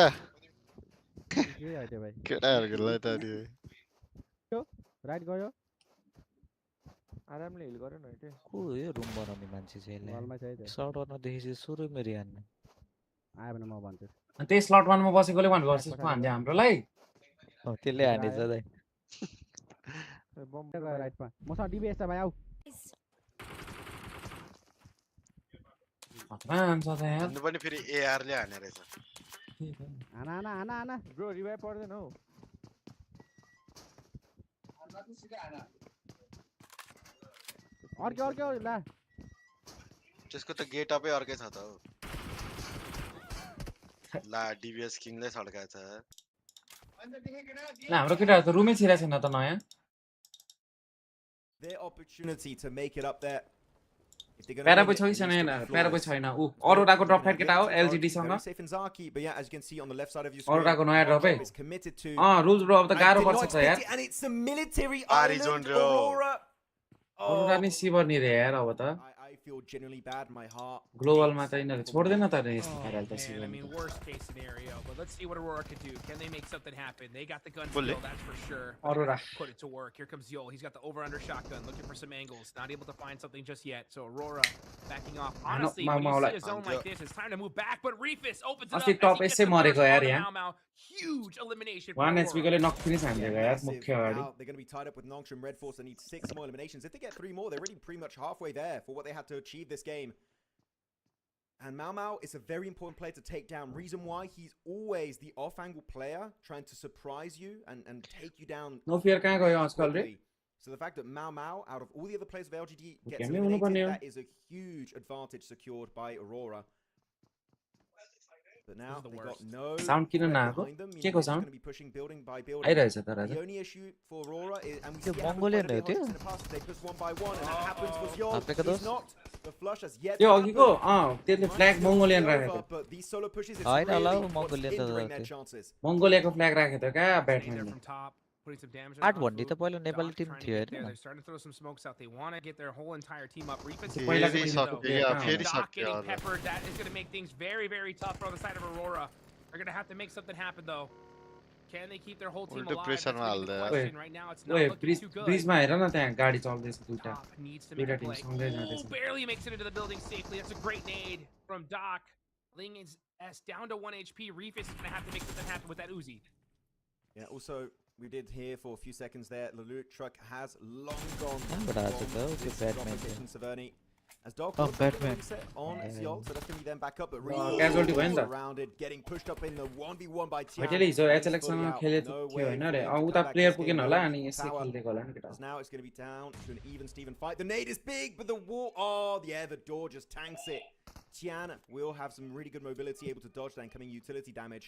केटाहरुको लागि त अनि राइट गयो आरामले हिल गर्यो न हैट को यो रुम बनाउने मान्छे चाहिँ यसले सर्ट गर्न देखेपछि सुरु मेरी हान्नु आयो भने म भन्छु अनि त्यही स्लट 1 मा बसेकोले भन्छ भर्सेस मा हान्दै हाम्रोलाई हो त्यसले हानेछ दाइ बम गयो राइटमा मसँग डिबिएस छ भाइ आउ हान्छ त यार भन्नु पनि फेरि एआर ले हाने रहेछ आना ब्रो रिभाइभ पर्दैन हौ अर्के ला त्यसको त गेट अपै अर्कै छ त हौ ला डिबिएस किङले सड्काएछ ल हाम्रो केटाहरु त रुमै छिरा छैन त नयाँ their opportunity to make it up there. प्याराबोय छ कि छैन प्याराबोय छैन अरोराको ड्रप फाइट केटा हो एलजीडी सँग अरोराको नयाँ ड्रप है रुल्स ब्रो अब त गाह्रो पर्छ त यार अरोरा नि सिभर नि रे यार अब त ग्लोबलमा त यिनीहरुले छोड्दैन त रे यस्तो खाइराल त सिभर अरोरा अस्ति टप यसै मरेको यार यहाँ 1 HP कोले नक फिनिश हान्दिएको यार मुख्य अगाडि They're going to be tied up with Nongshim Red Force. They need 6 more eliminations. If they get 3 more, they're already pretty much halfway there for what they had to achieve this game. And Mau is a very important player to take down. Reason why, he's always the off-angle player trying to surprise you and take you down. No fear kaha gayo ajkal re So the fact that Mau, out of all the other players of LGD, gets eliminated, that is a huge advantage secured by Aurora. But now they got no sound किन नआको के को sound आइरहेछ त राजा The only issue for Aurora is and we see Mongolian हो त्यो they push one by one and that happens with Yol. He's not the flush has yet यो अघिको त्यसले फ्ल्याग मंगोलियन राखेको but these solo pushes is हैन होला Mongolian मंगोलियाको flag राखेको थियो का ब्याटम्यानले 8 भन्ने त पहिला नेपाली टिम थियो हैन फेरि सक्यो They're going to have to make something happen though. Can they keep their whole team उल्टो alive? प्रेसरमा हाल्दै Right now it's not looking too good. ब्रिजमा हेर न त्यहाँ गाडी चल्दैछ दुईटा Needs to make a team play. सँगै जाँदैछ Barely makes it into the building safely. That's a great nade from Doc. Ling is down to 1 HP. Reefus is going to have to make something happen with that Uzi. Yeah, also we did hear for a few seconds there, the loot truck has long gone Severny. As Doc Batman on Yol, so that's going to be them back up, but casualty भयो नि त rounded, getting pushed up in the 1v1 by Tian. अहिले हिजो एचएलएक्स सँग खेलेको थियो हैन रे उता प्लेयर पुगेन होला अनि यसै खेल्दै होला नि केटा Now it's going to be down to an even Steven fight. The nade is big, but the wall, the door just tanks it. Tian will have some really good mobility, able to dodge that incoming utility damage.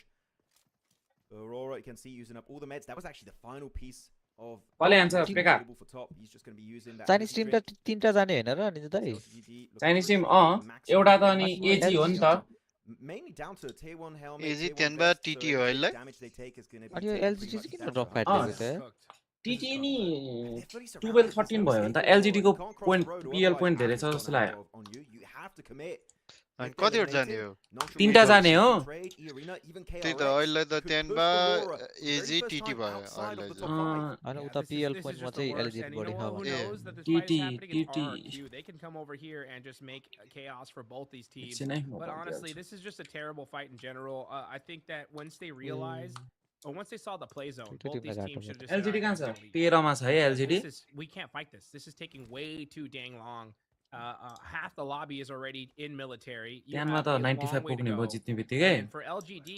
Aurora, you can see using up all the meds. That was actually the final piece of for top. He's just going to be using that. Chinese team त तीनटा जाने हैन र अनि त दाइ Chinese team एउटा त अनि एजी हो नि त mainly down to tier 1 helmet. एजी 10 बा टीटी हो अहिले अनि यो एलजीडी चाहिँ किन ड्रप फाइट गरेको त टीटी नि 12 13 भयो भने त एलजीडी को पोइन्ट पीएल पोइन्ट धेरै छ जस्तो लाग्यो अनि कतिवटा जाने हो तीनटा जाने हो त्यही त अहिले त 10 बा एजी टीटी भयो अहिले अनि उता पीएल पोइन्टमा चाहिँ एलजीडी बढी छ भने TT they can come over here and just make chaos for both these teams. But honestly, this is just a terrible fight in general. I think that once they realized or once they saw the play zone, both these teams should have just LGD कहाँ छ 13 मा छ है LGD we can't fight this. This is taking way too dang long. Half the lobby is already in military. त्यहाँमा त 95 पुग्ने भयो जित्ने बित्तिकै For LGD,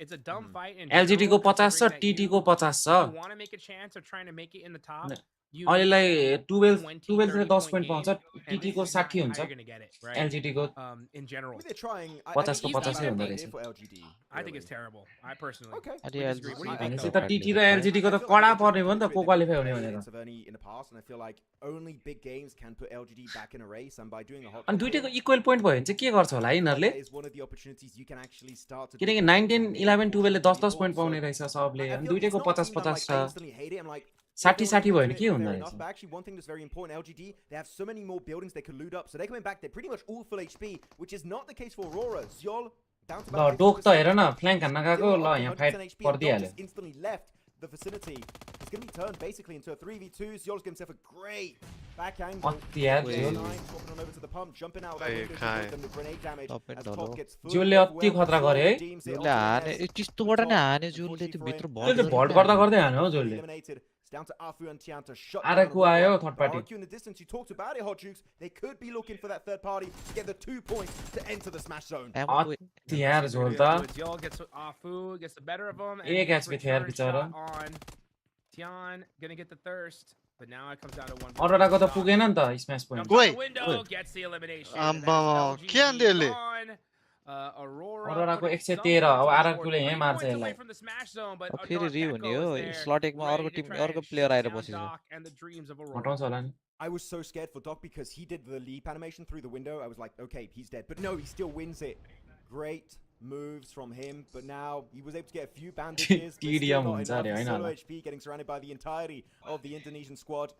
it's a dumb fight. LGD को 50 छ TT को 50 छ. You want to make a chance of trying to make it in the top. अहिलेलाई 12 ले 10 point पाउँछ टीटी को 60 हुन्छ एलजीडी को in general. 50 को 50 हुँदो रहेछ I think it's terrible. I personally. Okay. भनेपछि त टीटी र एलजीडी को त कडा पर्ने भयो नि त को क्वालिफाई हुने भनेर अनि दुईटैको इक्वल पोइन्ट भयो भने चाहिँ के गर्छ होला है यिनीहरूले किनकि 9 10 11 12 ले 10 10 पोइन्ट पाउने रहेछ सबले अनि दुईटैको 50 50 छ 60 60 भयो भने के हुँदो रहेछ Actually, one thing that's very important, LGD, they have so many more buildings they can loot up, so they're coming back, they're pretty much all full HP, which is not the case for Aurora. Zyol, down to ल डोक त हेर न फ्ल्याङ्क हान्न गएको ल यहाँ fight पर्दिहाल्यो instantly left the vicinity. It's going to be turned basically into a 3v2. Zyol's given himself a great back angle. Swapping on over to the pump, jumping out of that window, the grenade damage as Pop gets full. जुलले अति खतरा गरे है जुलले हाने त्यस्तोबाट नै हाने जुलले त्यो भित्र vault गर्दा गर्दै हान्यो हो जुलले Down to Afu and Tianta. Shot Araku ayo third party. RQ in the distance. You talked about it, Hot Jukes. They could be looking for that third party to get the 2 points to enter the smash zone. यार जोलता Zyol gets Afu, gets the better of him. एक HP थे यार बेचारा on Tian gonna get the thirst, but now it comes down to one. Arora को त पुगेन नि त smash point Goi gets the elimination. के आन्देले Aurora को 113 अब आरआरक्यूले यही मार्छ यसलाई फेरि रि हुने हो स्लट 1 मा अर्को टिम अर्को प्लेयर आएर बसेछ हटाउँछ होला नि I was so scared for Doc because he did the leap animation through the window. I was like, okay, he's dead. But no, he still wins it. Great moves from him. But now he was able to get a few bandages. TDM solo HP getting surrounded by the entirety of the Indonesian squad.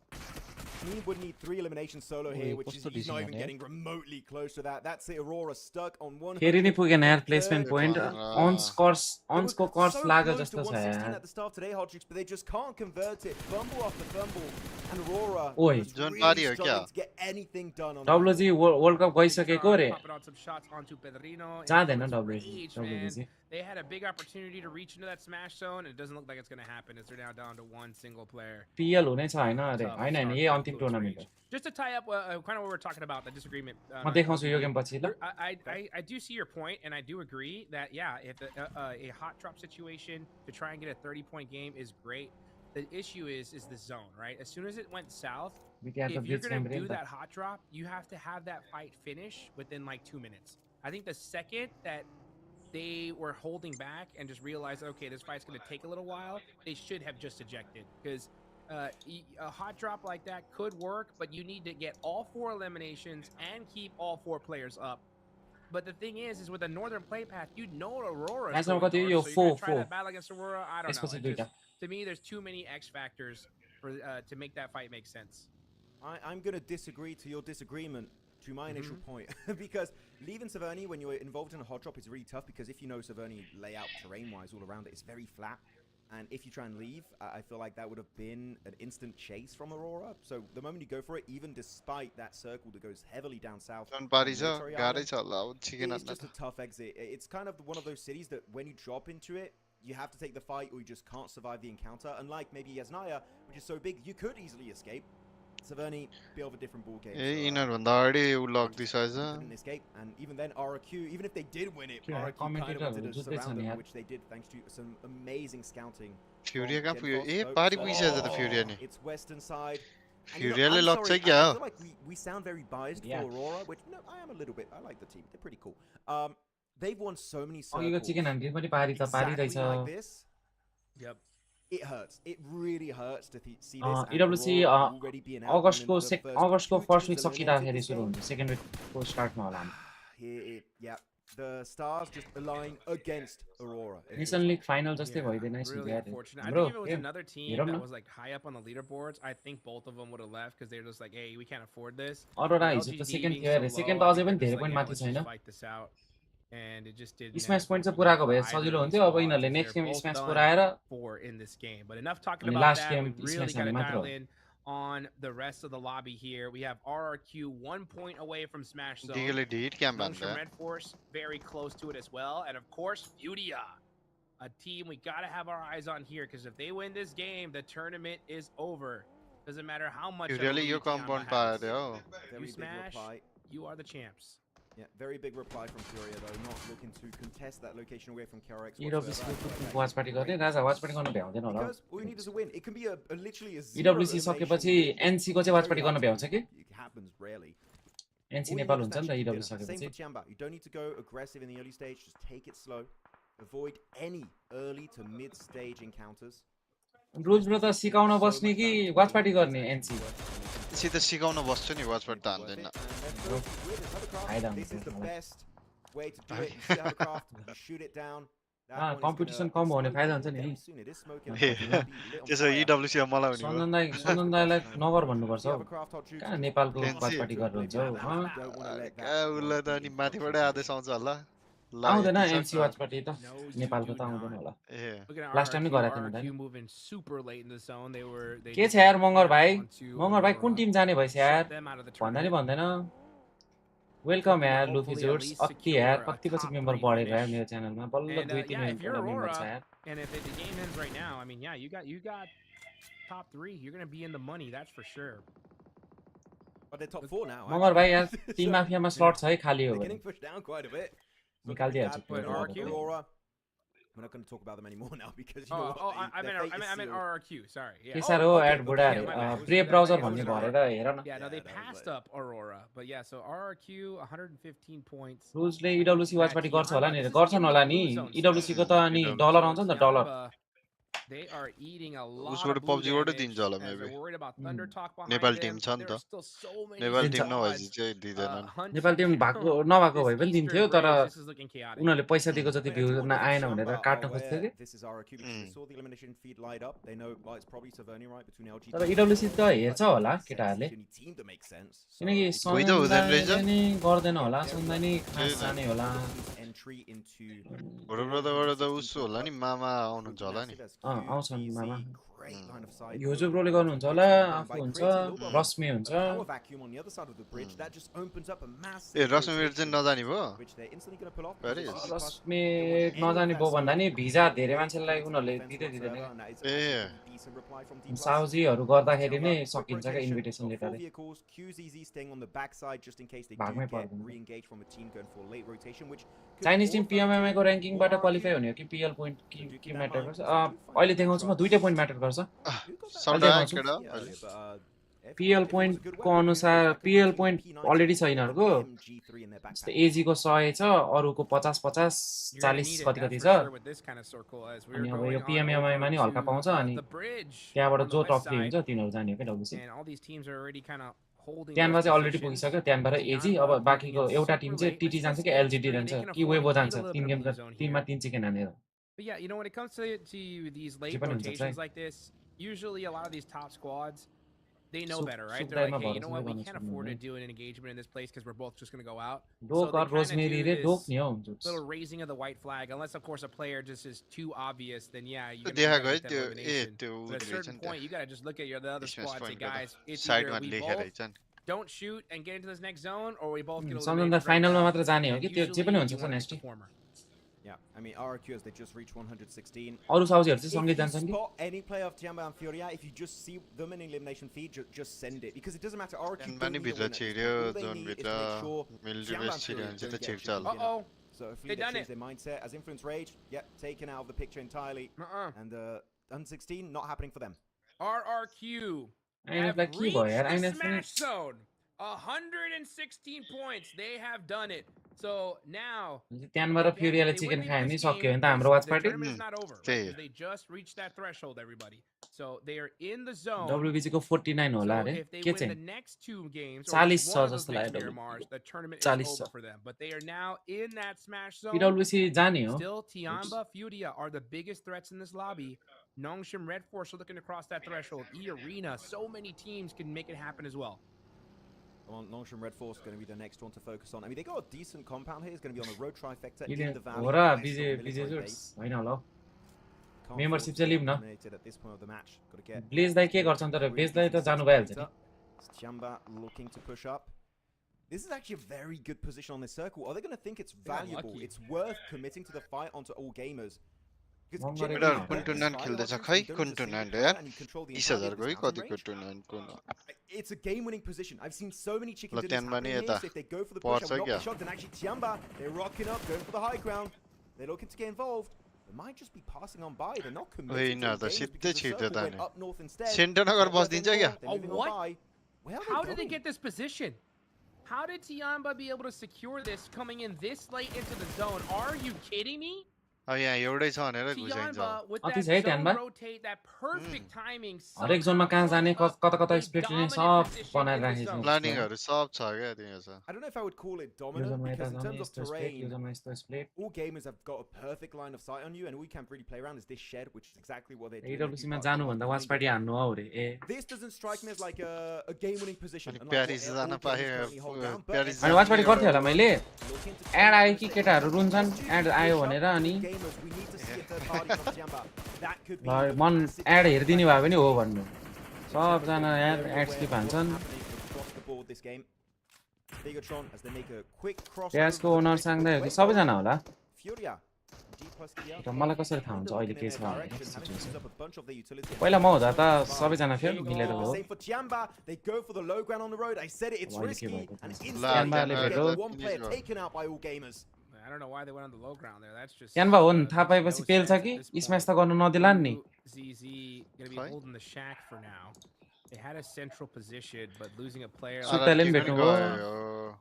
He would need 3 eliminations solo here, which is he's not even getting remotely close to that. That's it. Aurora stuck on one. फेरि नि पुगेन यार placement point ऑन्स को course लाग्यो जस्तो छ यार at the start today, Hot Jukes, but they just can't convert it. Fumble after fumble, and Aurora ओइ जोन पारी हो क्या to get anything done on डब्लुजी वर्ल्ड कप गइसकेको रे जाँदैन डब्लुजी चाहिँ They had a big opportunity to reach into that smash zone, and it doesn't look like it's going to happen as they're now down to one single player. PL हुने छ हैन अरे हैन हैन यही अन्तिम टुर्नामेन्ट हो Just to tie up kind of what we're talking about, the disagreement. म देखाउँछु यो गेम पछि ल I do see your point, and I do agree that yeah, if a hot drop situation to try and get a 30-point game is great. The issue is the zone, right? As soon as it went south, if you're going to do that hot drop, you have to have that fight finish within like 2 minutes. I think the second that they were holding back and just realized, okay, this fight's going to take a little while, they should have just ejected. Because a hot drop like that could work, but you need to get all 4 eliminations and keep all 4 players up. But the thing is with the northern play path, you know Aurora is going to try that battle against Aurora. I don't know. Just, to me, there's too many X factors for to make that fight make sense. I'm going to disagree to your disagreement. To my initial point, because leaving Severny when you're involved in a hot drop is really tough, because if you know Severny layout terrain-wise all around it, it's very flat, and if you try and leave, I feel like that would have been an instant chase from Aurora. So the moment you go for it, even despite that circle that goes heavily down south, it's just a tough exit. It's kind of one of those cities that when you drop into it, you have to take the fight or you just can't survive the encounter. Unlike maybe Yasnaya, which is so big, you could easily escape. Severny, bit of a different ball game. Escape, and even then, RQ, even if they did win it, RQ kind of wanted to surround them, which they did thanks to some amazing scouting. Fury It's western side. Fury I feel like we sound very biased for Aurora, which no, I am a little bit. I like the team; they're pretty cool. They've won so many circles exactly like this. Yep. It hurts. It really hurts to see this. EWC August को first week सकिदाखेरि सुरु हुन्छ second week को start मा होला Yeah, the stars just align against Aurora. National League final जस्तै भइदैन है really unfortunate. I think if it was another team that was like high up on the leaderboards, I think both of them would have left because they're just like, hey, we can't afford this. Aurora हिजो त second थियो अरे second त अझै पनि धेरै point माथि छैन and it just did smash point चाहिँ पुराको भए सजिलो हुन्थ्यो अब यिनीहरुले next game smash पुराएर 4 in this game. But enough talking about that. We really got to dial in on the rest of the lobby here. We have RRQ 1 point away from smash zone. Red Force very close to it as well, and of course Fudia, a team we got to have our eyes on here, because if they win this game, the tournament is over. Doesn't matter how much you really you compound you smash, you are the champs. Yeah, very big reply from Furia though, not looking to contest that location away from KRX. EWC को Watchparty गर्ने राजा Watchparty गर्न भ्याउँदैन होला Because all you need is a win. It can be a literally a zero EWC सकेपछि NC को चाहिँ Watchparty गर्न भ्याउँछ के It happens rarely. NC Nepal हुन्छ नि त EWC सकेपछि Same for Tiamba. You don't need to go aggressive in the early stage, just take it slow. Avoid any early to mid stage encounters. रोज ब्रो त सिकाउन बस्ने कि Watchparty गर्ने NC सिधै सिकाउन बस्छ नि Watchparty त हान्दैन This is the best way to do it. You see how the craft, you shoot it down. Competition कम हुने फाइदा हुन्छ नि त्यसो EWC मलाई हुने सन्दन दाइलाई नगर भन्नुपर्छ हौ कहाँ नेपालको Watchparty गरेर हुन्छ हौ उल्ले त अनि माथिबाटै आदेश आउँछ होला आउँदैन NC Watchparty त नेपालको त आउँदैन होला लास्ट टाइम नै गराएको थिएन के छ यार मगर भाइ कुन टिम जाने भइस यार भन्दा नि भन्दैन वेलकम यार लुफी जोड्स अति यार कति पछि मेम्बर बढेर यार मेरो च्यानलमा बल्ल 2-3 मेम्बर छ यार and if the game ends right now, I mean, yeah, you got top 3. You're going to be in the money, that's for sure. But they're top 4 now. Magar भाइ यार टिम माफियामा स्लट छ है खाली हो भने Getting pushed down quite a bit. निकाल्दिहाल्छ Aurora. We're not going to talk about them anymore now because you know I meant RRQ, sorry. Yeah. के सारो add बुढा ब्रेभ ब्राउजर भन्ने भरेर हेर न Yeah, no, they passed up Aurora. But yeah, so RRQ 115 points. रुजले EWC Watchparty गर्छ होला नि गर्छन् होला नि EWC को त अनि डलर आउँछ नि त dollar They are eating a lot उसबाट PUBG बाटै दिन्छ होला मेबी नेपाल टिम छ नि त नेपाल टिम नभएपछि चाहिँ दिदैनन् नेपाल टिम भएको नभएको भए पनि दिन्थ्यो तर उनीहरुले पैसा दिएको जति भ्यू आएन भनेर काट्न खोज्थे के तर EWC त हेर्छ होला केटाहरुले किनकि सन्दानी गर्दैन होला सन्दानी खास जाने होला बडा त उसो होला नि मामा आउनुहुन्छ होला नि आउँछन् मामा योजो ब्रोले गर्नुहुन्छ होला आफू हुन्छ रश्मि हुन्छ ए रश्मि चाहिँ नजानी भयो रश्मि नजानी भयो भन्दा नि भिजा धेरै मान्छेलाई उनीहरुले दिँदैन ए साउजीहरु गर्दाखेरि नै सकिन्छ के इन्भिटेसन लेटर भागमै पर्दैन चाइनिज टिम PMMI को र्याङ्किङबाट क्वालिफाई हुने हो कि PL पोइन्ट के म्याटर गर्छ अहिले देखाउँछु म दुईटै पोइन्ट म्याटर गर्छ PL पोइन्ट को अनुसार PL पोइन्ट अलरेडी छ यिनीहरुको जस्तै एजी को 100 छ अरुको 50 50 40 कति कति छ अनि अब यो PMMI मा नि हल्का पाउँछ अनि त्यहाँबाट जो टप 3 हुन्छ तिनीहरु जाने हो के WC त्यहाँबाट चाहिँ अलरेडी पुगिसक्यो त्यहाँबाट एजी अब बाकीको एउटा टिम चाहिँ TT जान्छ कि LGD जान्छ कि वेबो जान्छ 3 गेम टिममा 3 चिकन हानेर But yeah, you know, when it comes to these late rotations like this, usually a lot of these top squads, they know better, right? They're like, hey, you know what, we can't afford to do an engagement in this place because we're both just going to go out. So they kind of do this little raising of the white flag, unless, of course, a player just is too obvious, then yeah, you're going to get that elimination. But at a certain point, you got to just look at the other squad and say, guys, it's either we both don't shoot and get into this next zone, or we both get eliminated. Finalमा मात्र जाने हो कि त्यो जे पनि हुन्छ next Yeah, I mean RRQ as they just reached 116. अरु साउजीहरु चाहिँ सँगै जान्छन् कि any player of Tiamba and Furia, if you just see them in elimination feed, just send it because it doesn't matter. RRQ पनि भित्र छिर्यो John भित्र military base छिर्यो भने चाहिँ त छिर्छ होला So if they change their mindset as Influence Rage, taken out of the picture entirely, and 116 not happening for them. RRQ have reached the smash zone. 116 points. They have done it. So now त्यहाँबाट फ्युरियाले chicken खायो नि सक्यो नि त हाम्रो Watchparty they just reached that threshold everybody. So they are in the zone. WBG को 49 होला रे के चाहिँ 40 छ जस्तो लाग्यो the tournament is over for them, but they are now in that smash zone. PWC जाने हो Still Tiamba, Furia are the biggest threats in this lobby. Nongshim Red Force are looking to cross that threshold. E-Arena, so many teams can make it happen as well. Nongshim Red Force going to be the next one to focus on. I mean, they got a decent compound here. It's going to be on the road trifecta in the valley. Ora BJ हैन होला membership चाहिँ lim न Blaze दाइ के गर्छन् तर Blaze दाइ त जानु भइहाल्छ नि Tiamba looking to push up. This is actually a very good position on this circle. Are they going to think it's valuable? It's worth committing to the fight onto all gamers. कुन tournament खेल्दैछ खै कुन tournament यार 20000 को है कतिको tournament कुन It's a game-winning position. I've seen so many chicken dinners Tianba happening ni here, yata. so if they go for the push, I Ports will not kya? be shocked. And actually, Tianba, they're rocking up, going for the high ground. They're looking to get involved. They might just be passing on by. They're not committing to the game because the circle went up north instead. Center nagar basdincha kya? Oh, what? How did they get this position? How did Tianba be able to secure this coming in this late into the zone? Are you kidding me? अब यहाँ एउटै छ भनेर घुसाइन्छ अति छ है ध्यानमा हरेक जोनमा कहाँ जाने कता कता स्प्लिट लिने सब बनाएर राखेको छ प्लानिङहरु सब छ क्या त्यहाँ छ I don't know if I would call it dominant because in terms of terrain, all gamers have got a perfect line of sight on you, and all you can really play around is this shed, which is exactly what they're doing. AWC मा जानु भन्दा Watchparty हान्नु हो रे ए This doesn't strike me as like a game-winning position. Paris जान पाए Paris अनि Watchparty गर्थ्यो होला मैले एड आयो कि केटाहरु रुन्छन् एड आयो भनेर अनि मन एड हेर्दिने भए पनि हो भन्नु सबजना यार एड स्किप हान्छन् त्यसको ओनर सांग्दै हो कि सबैजना होला र मलाई कसरी थाहा हुन्छ अहिले के छ पहिला म हुँदा त सबैजना थियो मिलेर हो I don't know why they went on the low ground there. That's just Yanba हो नि थाहा पाएपछि पेल्छ कि स्म्याश त गर्नु नदिलान् नि ZZ going to be holding the shack for now. They had a central position but losing a player. सुत्ताले पनि भेट्नु भयो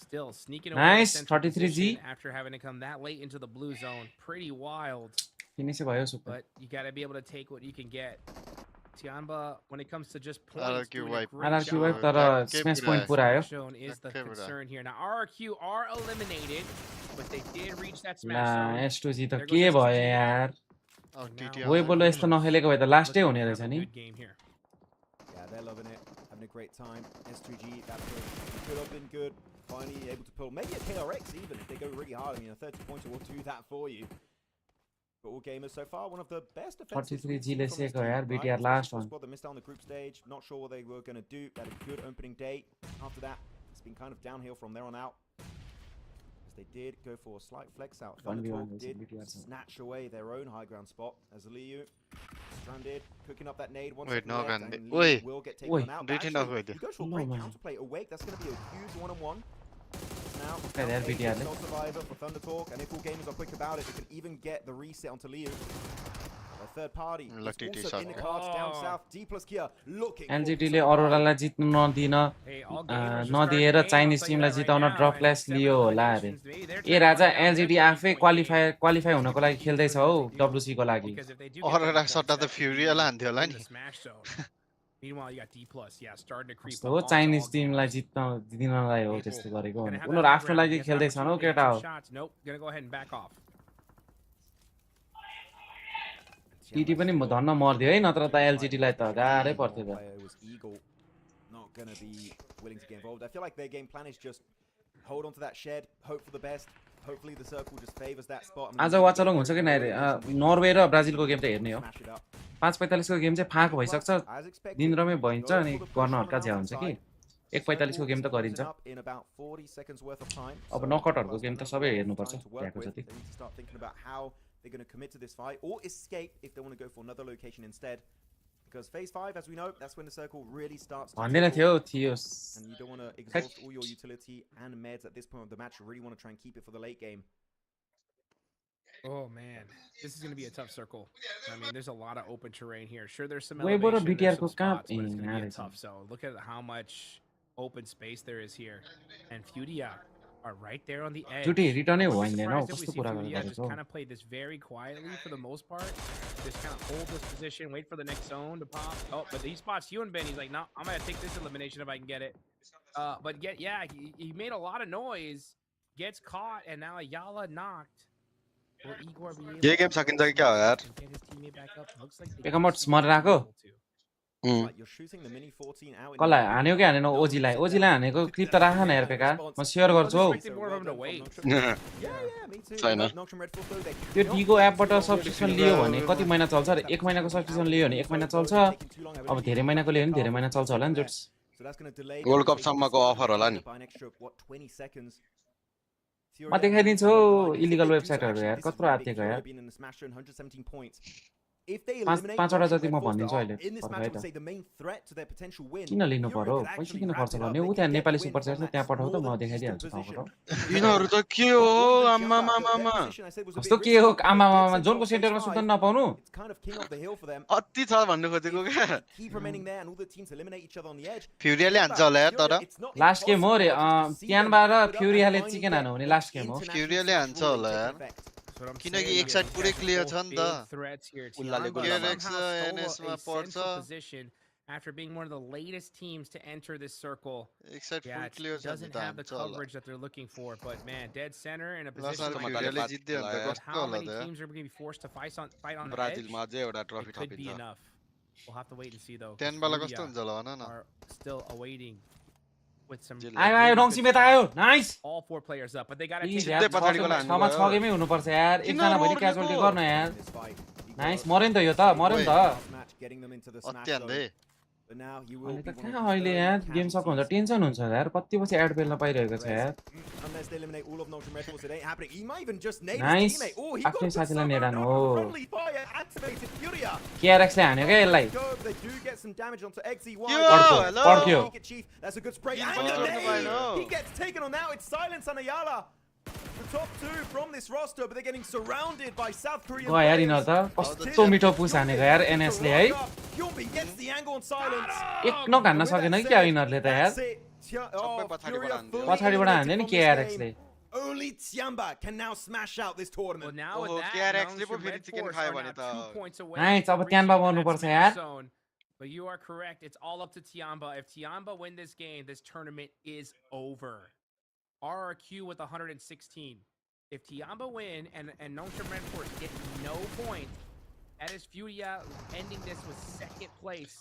Still sneaking away. Nice 33G after having to come that late into the blue zone. Pretty wild. Finish भयो super. But you got to be able to take what you can get. Tianba, when it comes to just points, RRQ wipe तर smash point पुरा आयो. Is the concern here. Now RRQ are eliminated, but they did reach that smash zone. S2G त के भयो यार? वही बोलो यस्तो नखेलेको भए त लास्टै हुने रहेछ नि. Yeah, they're loving it, having a great time. S2G, that could have been good. Finally able to pull maybe a KRX even if they go really hard. I mean, a 30 pointer will do that for you. But all gamers so far, one of the best defensive 43G ले Seiko यार BTR last one. They missed out on the group stage. Not sure what they were going to do. They had a good opening day. After that, it's been kind of downhill from there on out. As they did go for a slight flex out. Thundertalk did snatch away their own high ground spot as Liu stranded, cooking up that nade. Wait, no, will get taken out. He goes for a great counterplay. Awake, that's going to be a huge one-on-one. Now, survivor for Thundertalk, and if all gamers are quick about it, they can even get the reset onto Liu. A third party is also in the cards down south. D plus Kia looking. NGT ले अरोरालाई जित्नु नदिन नदिएर Chinese टिमलाई जिताउन drop class लियो होला अरे ए राजा LGD आफै qualify हुनको लागि खेल्दै छ हौ डब्ल्युसी को लागि अरोरा सट्टा त फ्युरियालाई हान्थ्यो होला नि Meanwhile, you got D plus, yeah, starting to creep up. Chinese टिमलाई जित्न दिनलाई हो त्यस्तो गरेको भने उनीहरु आफ्नो लागि खेल्दै छन् हौ केटा हो Nope, gonna go ahead and back off. TT पनि धन्न मर्दियो है नत्र त एलजीडी लाई त गाह्रै पर्थ्यो त not going to be willing to get involved. I feel like their game plan is just hold on to that shed, hope for the best. Hopefully the circle just favors that spot. आज वाचलङ हुन्छ कि नरे Norway र ब्राजिलको game त हेर्ने हो 5:45 को game चाहिँ फाक भइसक्छ दिनरमै भइन्छ अनि गर्न हल्का झ्या हुन्छ कि 1:45 को गेम त गरिन्छ अब नकआउटहरुको गेम त सबै हेर्नु पर्छ त्यहाँको जति they're going to commit to this fight or escape if they want to go for another location instead. Because phase 5, as we know, that's when the circle really starts to and you don't want to exhaust all your utility and meds at this point of the match. You really want to try and keep it for the late game. Oh man, this is going to be a tough circle. I mean, there's a lot of open terrain here. Sure, there's some elevation, there's some spots, but it's going to be a tough zone. Look at how much open space there is here. And Fudia are right there on the edge. Return it one then. Just kind of play this very quietly for the most part. Just kind of hold this position, wait for the next zone to pop. Oh, but he spots you and Ben. He's like, no, I'm gonna take this elimination if I can get it. But he made a lot of noise, gets caught, and now Ayala knocked. Will Igor be able to get his teammate back up? Looks like they You're shooting the mini 14 out. कसलाई हान्यो के हानेन ओजीलाई हानेको clip त राख न यार पेका म share गर्छु हौ त्यो डीको एपबाट सब्स्क्रिप्सन लियो भने कति महिना चल्छ र 1 महिनाको सब्स्क्रिप्सन लियो भने 1 महिना चल्छ अब धेरै महिनाको लियो भने धेरै महिना चल्छ होला नि जोट्स वर्ल्ड कप सम्मको अफर होला नि म देखाइदिन्छु इलिगल वेबसाइटहरु यार कत्रो आत्तिएको यार पाँचवटा जति म भनिदिन्छु अहिले किन लिनु पर्यो पैसा किन खर्च गर्ने उ त्यहाँ नेपाली सुपरच्याट छ त्यहाँ पठाउ त म देखाइदिइहाल्छु ठाउँबाट यिनीहरु त के हो आम्मा मामा कस्तो के हो आमा मामा जोनको सेन्टरमा सुत्न नपाउनु अति छ भन्नु खोजेको क्या फ्युरियाले हान्छ होला यार तर लास्ट गेम हो रे त्यानबाट फ्युरियाले चिकन हानु भने लास्ट गेम हो फ्युरियाले हान्छ होला यार किनकि एक साइड पुरै क्लियर छ नि त उल्लाले केरेक्स एनएस मा पर्छ after being one of the latest teams to enter this circle. एक साइड फुल क्लियर छ doesn't have the coverage that they're looking for, but man, dead center in a position फ्युरियाले जित्दै हुन्छ कस्तो how होला many त teams are going to be forced to fight on the Brazil मा edge? अझै एउटा trophy Could be थपिन्छ enough. We'll have to wait and see though. 10 बाला कस्तो हुन्छ होला भन न Are still awaiting with some आयो नङसी मेता आयो nice all four players up, but they got to please take यार छमा छ गेमै हुनुपर्छ यार एकजना भरि क्याजुअल्टी गर्न यार नाइस मर्यो नि त यो त मर्यो नि त अत्यान्दै अहिले त कहाँ अहिले यार गेम सक्नु हुन्छ टेन्सन हुन्छ यार कति पछि एड बेल्न पाइरहेको छ यार नाइस आफ्नै साथीलाई नेडान हो केआरएक्सले हान्यो क्या यसलाई पड्क्यो गयो यार यिनीहरू त कस्तो मिठो पुस हानेको यार एनएसले है एक नक हान्न सकेन कि अब यिनीहरूले त यार पछाडिबाट हान्यो नि केआरएक्सले Only Tiamba can now smash out this tournament. Well, now with that, KRX ले पो फेरि चिकन खायो भने त नाइस अब त्यानबा गर्नुपर्छ यार But you are correct. It's all up to Tiamba. If Tiamba win this game, this tournament is over. RRQ with 116. If Tiamba win and Nongshim Redford get no point, that is Furia ending this with second place.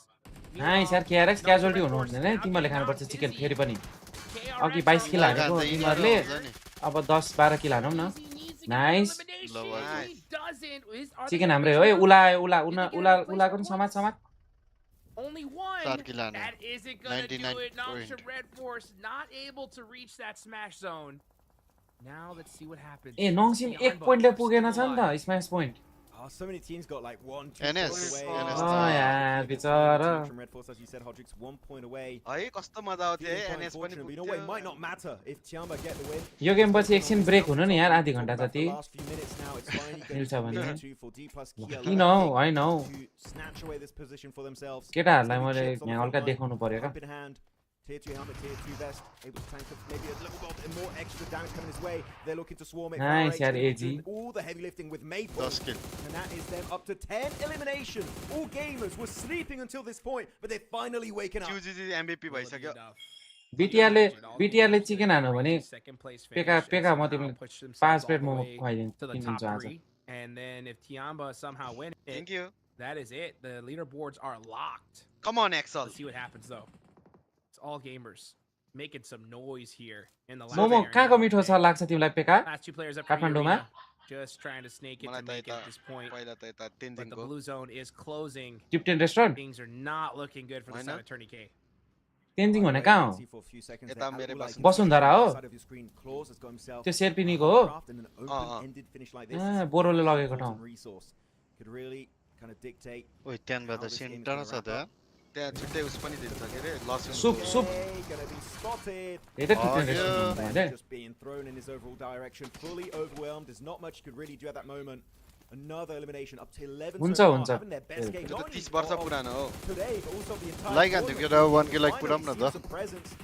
Nice यार केआरएक्स क्याजुअल्टी हुनु हुँदैन है तिमीले खानुपर्छ chicken फेरि पनि अघि 22 किल हानेको तिमीहरूले अब 10-12 किल हानौ न नाइस चिकन हाम्रै हो है उलाको नि समाज Only one. That isn't gonna do it. Nongshim Red Force not able to reach that smash zone. Now let's see what happens. ए नङसिम 1 पोइन्टले पुगेन छ नि त स्म्याश point So many teams got like 1, 2 NS यार बिचारा Red Force, as you said, Hodrix 1 point away. है कस्तो मजा आउँथ्यो है एनएस पनि But you know what, it might not matter if Tiamba get the win. यो गेम पछि एकछिन ब्रेक हुनु नि यार आधी घण्टा जति Last few minutes now, it's finally going मिल्छ भने to for D plus Kia किन हो हैन हो to snatch away this position for themselves. केटाहरुलाई मैले यहाँ हल्का देखाउनु पर्यो Up in hand. Tier 2 helmet, Tier 2 vest, able to tank up maybe a little bit more extra damage coming his way. They're looking to swarm it. Nice, yeah, AG. All the heavy lifting with Maple. And that is them up to 10 elimination. All gamers were sleeping until this point, but they're finally waking up. QGG MVP भइसक्यो बीटीआरले chicken हान्यो भने पेका म तिमीलाई 5 plate momo खुवाइदिन्छु आज And then if Tiamba somehow wins it, Thank you. That is it. The leaderboards are locked. Come on, Axel. Let's see what happens though. All gamers making some noise here in the momo कहाँको मिठो छ लाग्छ तिमीलाई पेका last two players up काठमाडौँमा just trying to snake it to make it at this point. But the blue zone is closing. टिप्टेन restaurant Things are not looking good for the side of Attorney K. Tenzing भने कहाँ हो वसुन्धरा हो त्यो शेर्पिनीको हो बोरोले लगेको ठाउँ ओइ त्यहाँबाट सेन्टर छ त त्यहाँ छुट्टै उस पनि दिन्छ के रे लस सुप एटा टिप्टेन रेस्टुरेन्ट हैन just being thrown in his overall direction, fully overwhelmed. There's not much you could really do at that moment. Another elimination up to 11 हुन्छ so far, हुन्छ having their best game. 30 वर्ष पुरानो हो Today, but also the entire like हान्थ्यो केटा 1 के like Puram न त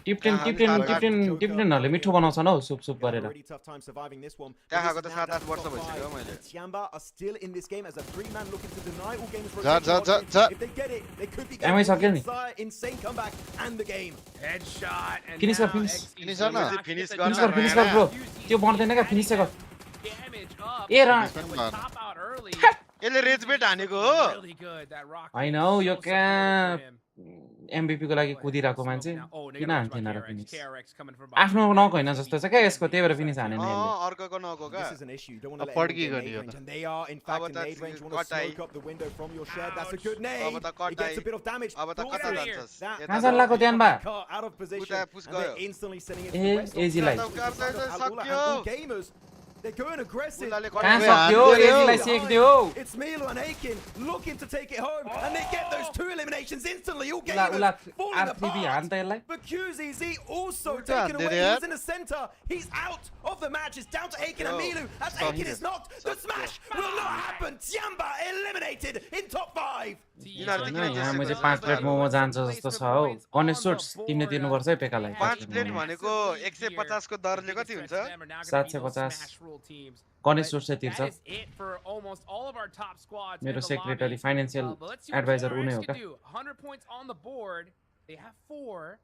टिप्टेनहरुले मिठो बनाउँछन् हौ सुप गरेर त्यहाँ आएको त 7-8 वर्ष भइसक्यो मैले Tiamba are still in this game as a 3-man looking to deny all gamers जा if they get it, they could be Am I सक्यो नि insane comeback and the game. Headshot and finish गर finish गर bro त्यो बन्दैन क्या finish गर damage up. ए र Top out early. यसले रेज बेट हानेको हो Really good. That rock. I know, you can MVP को लागि कुदिरहेको मान्छे किन हान्थेन र फिनिक्स आफ्नो नक होइन जस्तो छ क्या यसको त्यही भएर फिनिक्स हानेन यसले अर्कोको नको का This is an issue. You don't want to let Pubg anyone get गर्ने हो mid range, त and they are in fact in nade range. You want to smoke up the window from your shed. That's a good nade. It gets a bit of damage. अब त कता जान्छस् कहाँ जान लाग्यो ध्यान बा Car out of position, push and they're गयो instantly sending it to the west. एजी लाई सक्यो All gamers, they're going aggressive. कहाँ सक्यो एजीलाई सेक्दियो It's Milo and Aiken looking to take it home, and they get those 2 eliminations instantly. All उला gamers falling R3B हान apart. त यसलाई But QZZ also Ulta taken did away. it. He was in the center. He's out of the match. It's down to Aiken and Milu. As Aiken is knocked, the smash will not happen. Tiamba eliminated in top 5. यहाँ मैले 5 plate momo जान्छ जस्तो छ हौ Ganesh shots तिमीले दिनुपर्छ है पेकालाई 5 plate भनेको 150 को दरले कति हुन्छ 750 गणेश सोट्सले तिर्छ मेरो सेक्रेटरी फाइनान्शियल एडभाइजर उनी हो का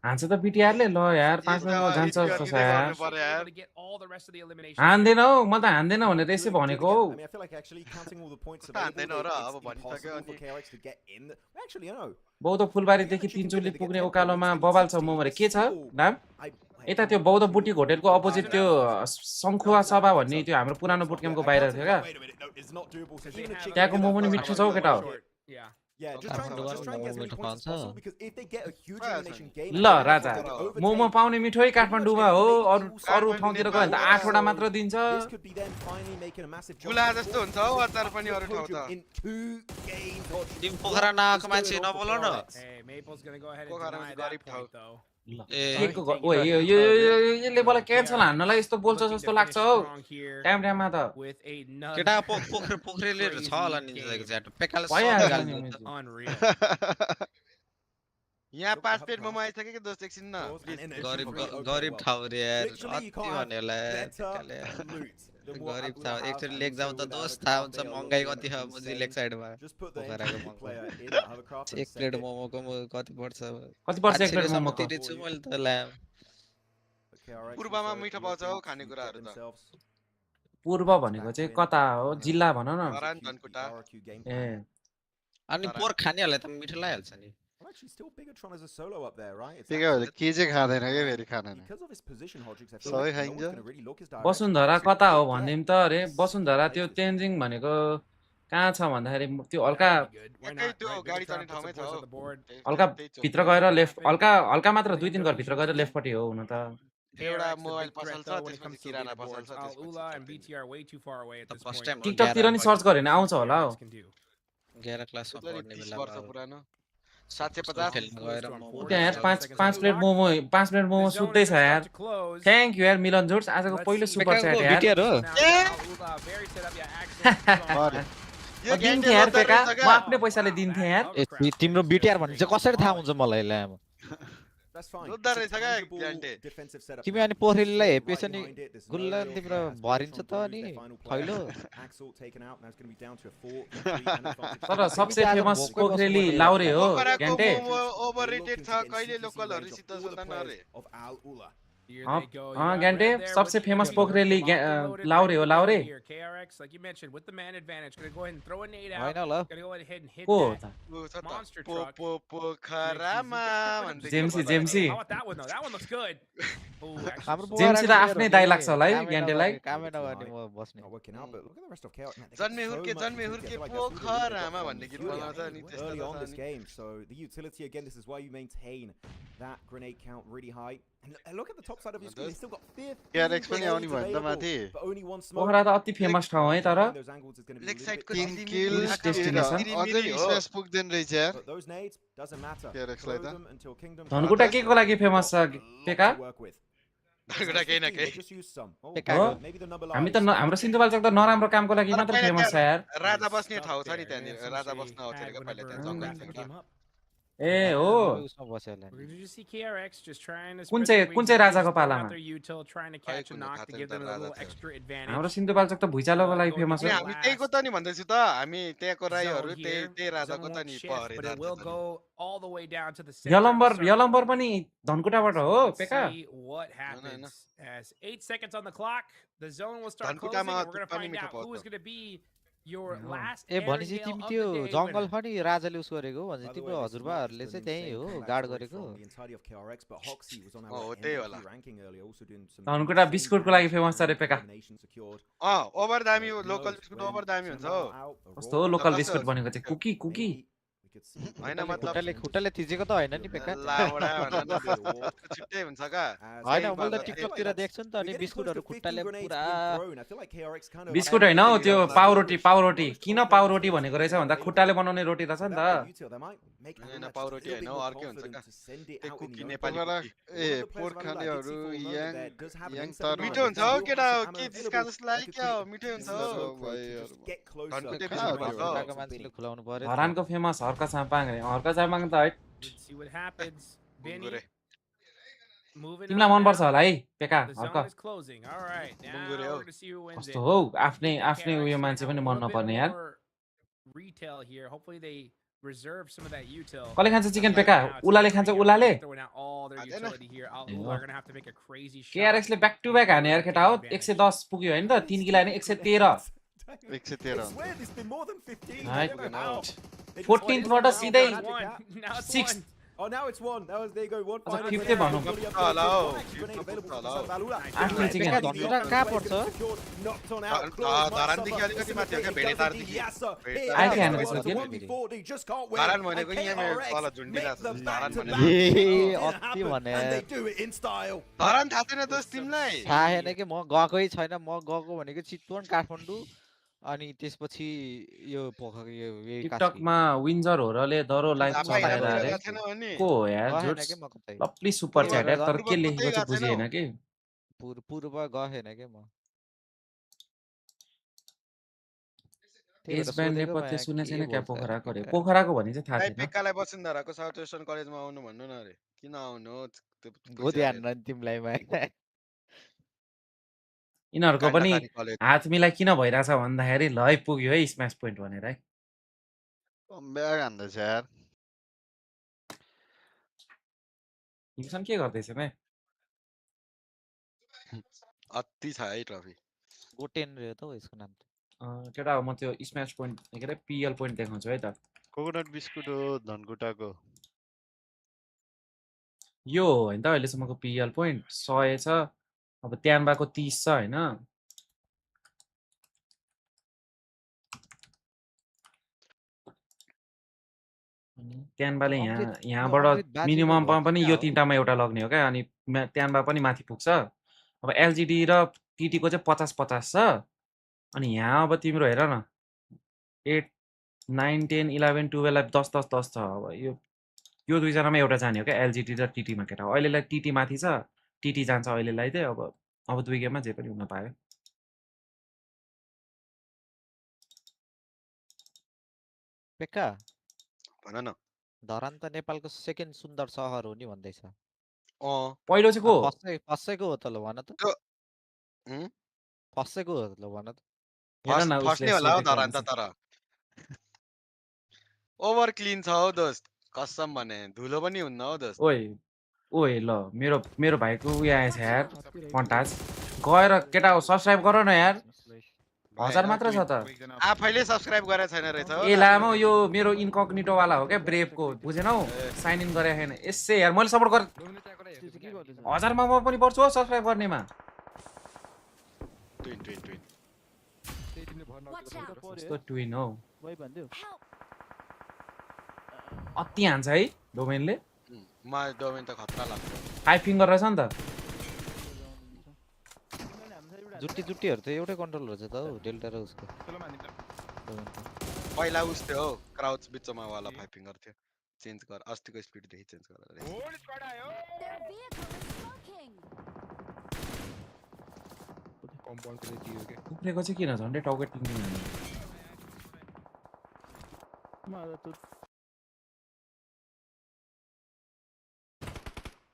हान्छ त बिटिआरले ल यार 5 मिनेटमा जान्छ जस्तो छ यार हान्दैन हौ म त हान्दैन भनेर यसै भनेको हौ I mean, I feel like actually counting all the points हान्दैन available, र it's अब भनिसक्यो impossible for अनि KRX to get in. Actually, you know, बौद्ध फुलबारीदेखि तिनचुली पुग्ने उकालोमा बबाल छ मोमरे के छ नाम यता त्यो बौद्ध बुटिक होटेलको अपोजिट त्यो शङ्खुवा सभा भन्ने त्यो हाम्रो पुरानो बुट क्याम्पको बाहिर थियो क्या wait a minute, no, it's not doable. So even a chicken त्यहाँको dinner मोमो नि for मिठो छ someone हौ केटा हो Yeah, just try and get as many points as possible, because if they get a huge elimination game, ल राजा मोमो पाउने मिठोइ काठमाडौँमा हो अरु अरु ठाउँतिर गयो भने त 8 वटा मात्र दिन्छ this could be them finally making a massive jump. गुला जस्तो हुन्छ हौ अचार पनि अरु ठाउँ त In 2 games, तिमी पोखरा नआएको मान्छे नबोलाउ न पोखरा गरिब ठाउँ ओए यसले मलाई क्यान्सल हान्नलाई यस्तो बोल्छ जस्तो लाग्छ हौ टाइम टाइममा त केटा पोखरेले छ होला नि च्याट पेकाले भइहाल्छ नि यहाँ 5 प्लेट मोमो आइसक्यो कि दोस्त एकछिन न गरिब ठाउँ रे यार अति भनेला गरिब ठाउँ एकचोटि लेक जाउँ त दोस्त थाहा हुन्छ महँगाई कति छ मुजी लेक साइडमा पोखराको महँगो एक प्लेट मोमोको कति पर्छ एक प्लेट मोमोको तिरेछु मैले त ल्याम पूर्वमा मिठो पाउँछ हौ खानेकुराहरू त पूर्व भनेको चाहिँ कता हो जिल्ला भन न धरान धनकुटा ए अनि पोर खानेहरुलाई त मिठो लागिहाल्छ नि I'm actually still Bigatron as a solo up there, right? के चाहिँ खादैन के फेरि खाना Because of his position, Hodgix, I feel सबै like no खाइन्छ one's gonna really look his direction. Vasundhara कता हो भन्ने त अरे वसुन्धरा त्यो तेन्जिङ भनेको कहाँ छ भन्दाखेरि त्यो हल्का एकै त्यो गाडी चढ्ने ठाउँमै छ हौ हल्का भित्र गएर लेफ्ट हल्का हल्का मात्र 2-3 घर भित्र गएर लेफ्टपट्टि हो हुन त एउटा मोबाइल पसल छ त्यसपछि किराना पसल छ त्यसपछि टिकटकतिर नि सर्च गरे भने आउँछ होला हौ 11 क्लासमा पढ्ने 20 बेला वर्ष पुरानो 750 त्यहाँ यार 5 प्लेट मोमो सुत्दै छ यार थ्यांक यू यार मिलन जोड्स आजको पहिलो सुपर च्याट यार बिटिआर हो म दिन्थे यार पेका म आफ्नै पैसाले दिन्थे यार ए तिम्रो बिटिआर भन्ने चाहिँ कसरी थाहा हुन्छ मलाई ल्याम That's fine. रुद्दा रहेछ क्या ग्यान्टे Defensive setup. तिमी अनि पोखरेलीलाई हेपेछ नि गुल्ला तिम्रो भरिन्छ त अनि खैलो Axel taken out. Now it's going to be down to a 4-3 and advantage. तर सबसे फेमस पोखरेली लाउरे हो ग्यान्टे ओभररेटेड छ कहिले लोकलहरुसित सोध्न नरे Of Al Ula. ग्यान्टे सबसे फेमस पोखरेली लाउरे हो Laure KRX, like you mentioned, with the man advantage, gonna go ahead and throw a nade होइन out. ल Gonna go ahead and hit को that monster truck. पोखरामा भन्दै जेमसी How about that one though? That one looks good. Oh, actually, जेमसी त आफ्नै दाइ लाग्छ होला है ग्यान्टेलाई कामै नगर्ने म बस्ने Not working out, but look at the rest of KRX. Man, they जन्मे get so हुर्के much जन्मे utility. I हुर्के feel like that's really what they've पोखरामा got भन्ने गीत from बनाउँछ Fury अनि early on this त्यस्तो game. So the utility again, this is why you maintain that grenade count really high. And look at the top side of your screen. They still got 15 KRX पनि आउने grenades भयो नि त माथि available, but only one smoke. Pokhara त अति famous ठाउँ है तर Those angles is going to be a leg little साइडको bit 3 tough. किल destination. अझै स्पेस पुग्दैन रहेछ यार But those nades doesn't matter. KRX Throw लाई त them until Kingdom धनकुटा के को लागि फेमस छ पेका to work with. धनकुटा केही न केही Just use some. Oh, हो maybe the number हामी त हाम्रो सिन्धुपाल्चोक त नराम्रो कामको लागि मात्र फेमस छ यार राजा बस्ने ठाउँ छ नि त्यहाँनिर राजा बस्न आउँथ्यो क्या पहिला त्यहाँ जग्गा ए हो उसमा बस्यो होला did you see KRX just trying to कुन spread their चाहिँ wings, राजाको throw out पालामा their util, trying to catch a knock to give them a little extra advantage. हाम्रो सिन्धुपाल्चोक त भुइँचालोको लागि फेमस हो हामी त्यहीको त नि भन्दैछु त हामी त्यहाँको राईहरू त्यही राजाको त नि पहरे but it will go all the way down to the center. Yalambar पनि धनकुटाबाट हो पेका See what happens as 8 seconds on the clock. The zone will start closing, and we're going to find out who is going to be Your last ए भनेपछि तिमी त्यो जंगल पनि राजाले उस गरेको हो भने तिम्रो हजुरबाहरुले चाहिँ त्यही हो गार्ड गरेको हो त्यही होला धनकुटा बिस्कुटको लागि फेमस छ रे पेका ओभर दामी लोकल बिस्कुट ओभर दामी हुन्छ हो कस्तो हो लोकल बिस्कुट भनेको चाहिँ कुकी हैन मतलब खुट्टाले थिचेको त हैन नि पेका लावडा भन्न छिट्टै हुन्छ का हैन मैले त टिकटक तिर देख्छु नि त अनि बिस्कुटहरु खुट्टाले पुरा बिस्कुट हैन हो त्यो पाउरोटी किन पाउरोटी भनेको रहेछ भन्दा खुट्टाले बनाउने रोटी रहेछ नि त हैन पाउरोटी हैन हो अर्कै हुन्छ का त्यो कुकी नेपाली ए पोर खानेहरु याङ तर मिठो हुन्छ हो केटा के जिस्का जस्तो लाग्यो क्या हो मिठो हुन्छ हो धनकुटे बिस्कुटको मान्छेले खुलाउनु पर्यो हरानको फेमस हर्का चापाङ रे हर्का चापाङ त है तिमीलाई मन पर्छ होला है पेका हर्का कस्तो हो आफ्नै उयो मान्छे पनि मन नपर्ने यार कसले खान्छ चिकन पेका उलाले खान्छ उलाले KRX ले ब्याक टु ब्याक हाने यार केटा हो 110 पुग्यो हैन त 3 किला हैन 113 14th बाट सिधै 6th Oh, now it's 1. There you go. 1 final. 5th भन्नु हेलो आफ्नो चिकन धनकुटा कहाँ पर्छ धरान देखि अलिकति माथि हो क्या भेडेतार देखि आइके हाने त्यसको धरान भनेको यहाँ मेरो तल झुन्डिला छ धरान भनेको ए अति भने धरान थाहा छैन दोस्त तिमीलाई थाहा छैन कि म गएकै छैन म गएको भनेको चितवन काठमाडौँ अनि त्यसपछि यो पोखर यो टिकटकमा विन्जर होरले दरो लाइभ चलाएर रे को हो यार लप्ली सुपर च्याट यार तर के लेखेको चाहिँ बुझिएन के पूर्व गएन के म एज ब्यान्ड नेपथ्य सुने छैन क्या पोखराको रे पोखराको भनि चाहिँ थाहा छैन पेकालाई वसुन्धराको साउथ वेस्टर्न कलेजमा आउनु भन्नु न रे किन आउनु हो हो ध्यान न तिमीलाई मा इनहरुको पनि हात मिलाई किन भइराछ भन्दाखेरि ल है पुग्यो है स्म्याश पोइन्ट भनेर है ब्याग हान्दैछ यार हिमसन के गर्दैछ मे अति छ है ट्रफी गोटेन रे त हो यसको नाम केटा हो म त्यो स्म्याश पोइन्ट के रे पीएल पोइन्ट देखाउँछु है त कोकोनट बिस्कुट हो धनकुटाको यो हैन त अहिलेसम्मको पीएल पोइन्ट 100 छ अब त्यानबाको 30 छ हैन त्यानबाले यहाँबाट मिनिमम पनि यो तीनटामा एउटा लग्ने हो क्या अनि त्यानबा पनि माथि पुग्छ अब एलजीडी र टीटी को चाहिँ 50-50 छ अनि यहाँ अब तिम्रो हेर न 8 9 10 11 12 10 छ अब यो दुई जनामा एउटा जाने हो क्या एलजीडी र टीटी मा केटा अहिलेलाई टीटी माथि छ टीटी जान्छ अहिलेलाई चाहिँ अब दुई गेममा जे पनि हुन पायो पेका भन न धरान त नेपालको सेकेन्ड सुन्दर शहर हो नि भन्दैछ पहिलो चाहिँ को फसेको हो त ल भन त फसेको हो ल भन त फस्ने होला हो धरान त तर ओभर क्लीन छ हो दोस्त कसम भने धुलो पनि हुन्न हो दोस्त ओए ल मेरो भाइको उयो आएछ यार कन्टाज गएर केटा हो सब्स्क्राइब गर न यार 1000 मात्र छ त आफैले सब्स्क्राइब गरे छैन रहेछ हो ए लामो यो मेरो इन्कग्निटो वाला हो क्या ब्रेभको बुझेनौ साइन इन गरे छैन यसै यार मैले सपोर्ट गर 1000 मा म पनि पर्छु हो सब्स्क्राइब गर्नेमा कस्तो ट्विन हो अति हान्छ है डोमेनले म डोमेन त खतरा लाग्छ 5 फिंगर रहेछ नि त जुट्टीहरु त एउटै कन्ट्रोलर छ त हो डेल्टा र उसको पहिला उस थियो हो क्राउच बिचमा वाला 5 फिंगर थियो चेन्ज गर अस्तिको स्पिड देखि चेन्ज गर रे कम्पाउन्ड को दियो के उफ्रेको चाहिँ किन झन्डै टाउको टिङ्टिङ हुने मलाई त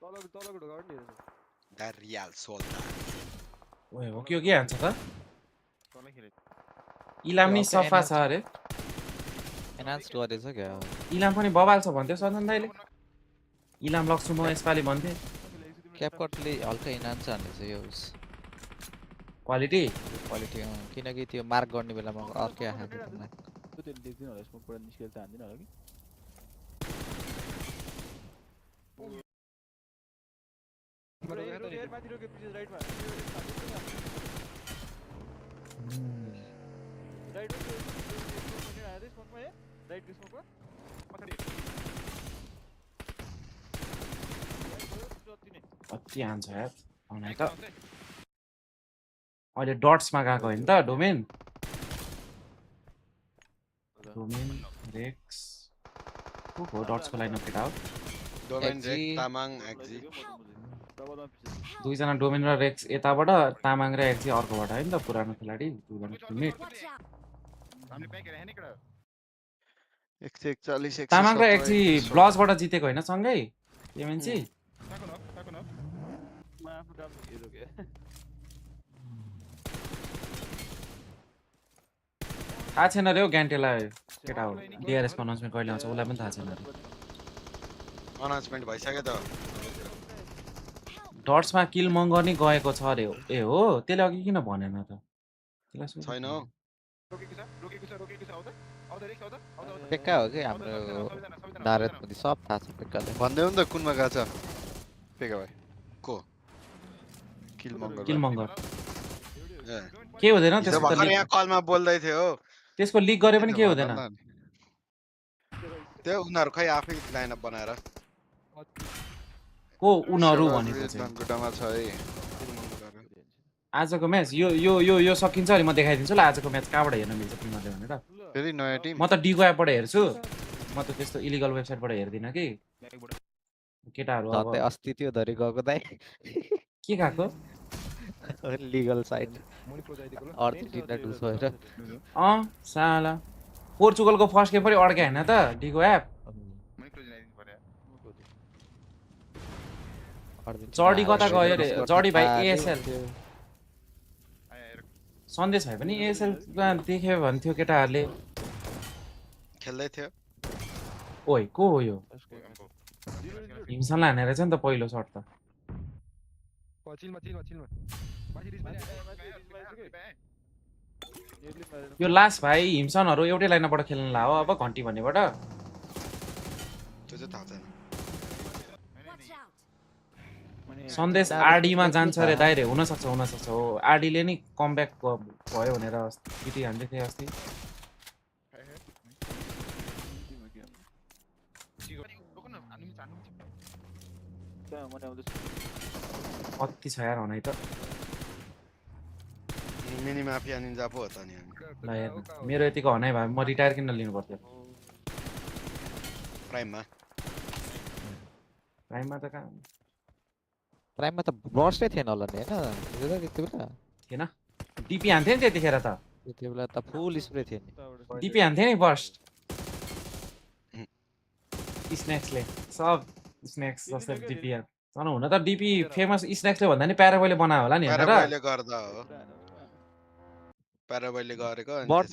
तलको ढोका पनि हेर्छ द रियल सोल्डर ओए हो के हान्छ त इलाम नि सफा छ अरे एनान्स गरेछ के इलाम पनि बबाल छ भन्थ्यो सजन दाइले इलाम लक्सु म यसपाली भन्थे क्यापकटले हल्का एनान्स हान्दैछ यो क्वालिटी किनकि त्यो मार्क गर्ने बेलामा अर्कै आएको थियो त्यो देख्दिन होला स्मोकबाट निस्केर चाहदिन होला कि माथि रोके प्लिज राइटमा राइट स्मोकमा हे राइट स्मोकमा पछाडी कति हान्छ यार आउनै त अहिले डट्समा गएको हैन त डोमेन रेक्स को डट्सको लाइन अफ केटा हो डोमेन रेक्स तामाङ एक्जी दुईजना डोमेन र रेक्स यताबाट तामाङ र एक्जी अर्कोबाट हैन त पुरानो खेलाडी दुईजना टिममेट 141 तामाङ र एक्जी ब्लजबाट जितेको हैन सँगै एमएनसी थाहा छैन रे ग्यान्टेलाई केटा हो डिआरएसको अनाउन्समेन्ट कहिले आउँछ उसलाई पनि थाहा छैन अनाउन्समेन्ट भइसक्यो त डट्समा किल मङ्गनी गएको छ रे ए हो त्यसले अघि किन भनेन त छैन हौ पेक्का हो कि हाम्रो नारदपति सब थाहा छ पेक्काले भन्दै हो नि त कुनमा गएको छ पेक्का भाइ को किल मङ्गर के हुँदैन त्यसको त यहाँ कलमा बोल्दै थियो त्यसको लिक गरे पनि के हुँदैन त्यो उनीहरु खै आफै लाइन अप बनाएर को उनीहरु भनेको चाहिँ धनकुटामा छ है आजको म्याच यो सकिन्छ अनि म देखाइदिन्छु ल आजको म्याच कहाँबाट हेर्न मिल्छ तिमीहरूले भनेर फेरि नयाँ टिम म त डिगो एपबाट हेर्छु म त त्यस्तो इलिगल वेबसाइटबाट हेर्दिन कि केटाहरु अब अस्ति त्यो धरि गएको दाइ के गएको लिगल साइट साला पोर्चुगलको फर्स्ट गेम पनि अड्क्या हैन त डिगो एप जडी कता गयो रे जडी भाइ एएसएल सन्देश भाइ पनि एएसएल देख्यो भन्थ्यो केटाहरुले खेल्दै थियो ओइ को हो यो हिमसन हानेर रहेछ नि त पहिलो शट त यो लास्ट भाइ हिमसनहरु एउटै लाइनबाट खेल्न ला हो अब घन्टी भन्नेबाट त्यो चाहिँ थाहा छैन सन्देश आरडीमा जान्छ रे दाइरे हुन सक्छ हो आरडीले नि कमब्याक भयो भनेर पिटी हान्दै थिए अस्ति कति छ यार हनै त मिनी माफिया निन्जा पो हो त नि ल यार मेरो यतिको हनाइ भए म रिटायर किन लिनु पर्थ्यो प्राइममा त कहाँ प्राइममा त बर्स्टै थिएन होला नि हैन त्यति बेला थिएन डीपी हान्थे नि त्यतिखेर त त्यति बेला त फुल स्प्रे थियो नि डीपी हान्थे नि बर्स्ट स्नेक्सले सब स्नेक्स जस्तै डीपी झन् हुन त डीपी फेमस स्नेक्सले भन्दा नि प्याराबोइले बनायो होला नि हैन र प्याराबोइले गर्दा हो प्याराबोइले गरेको बर्ड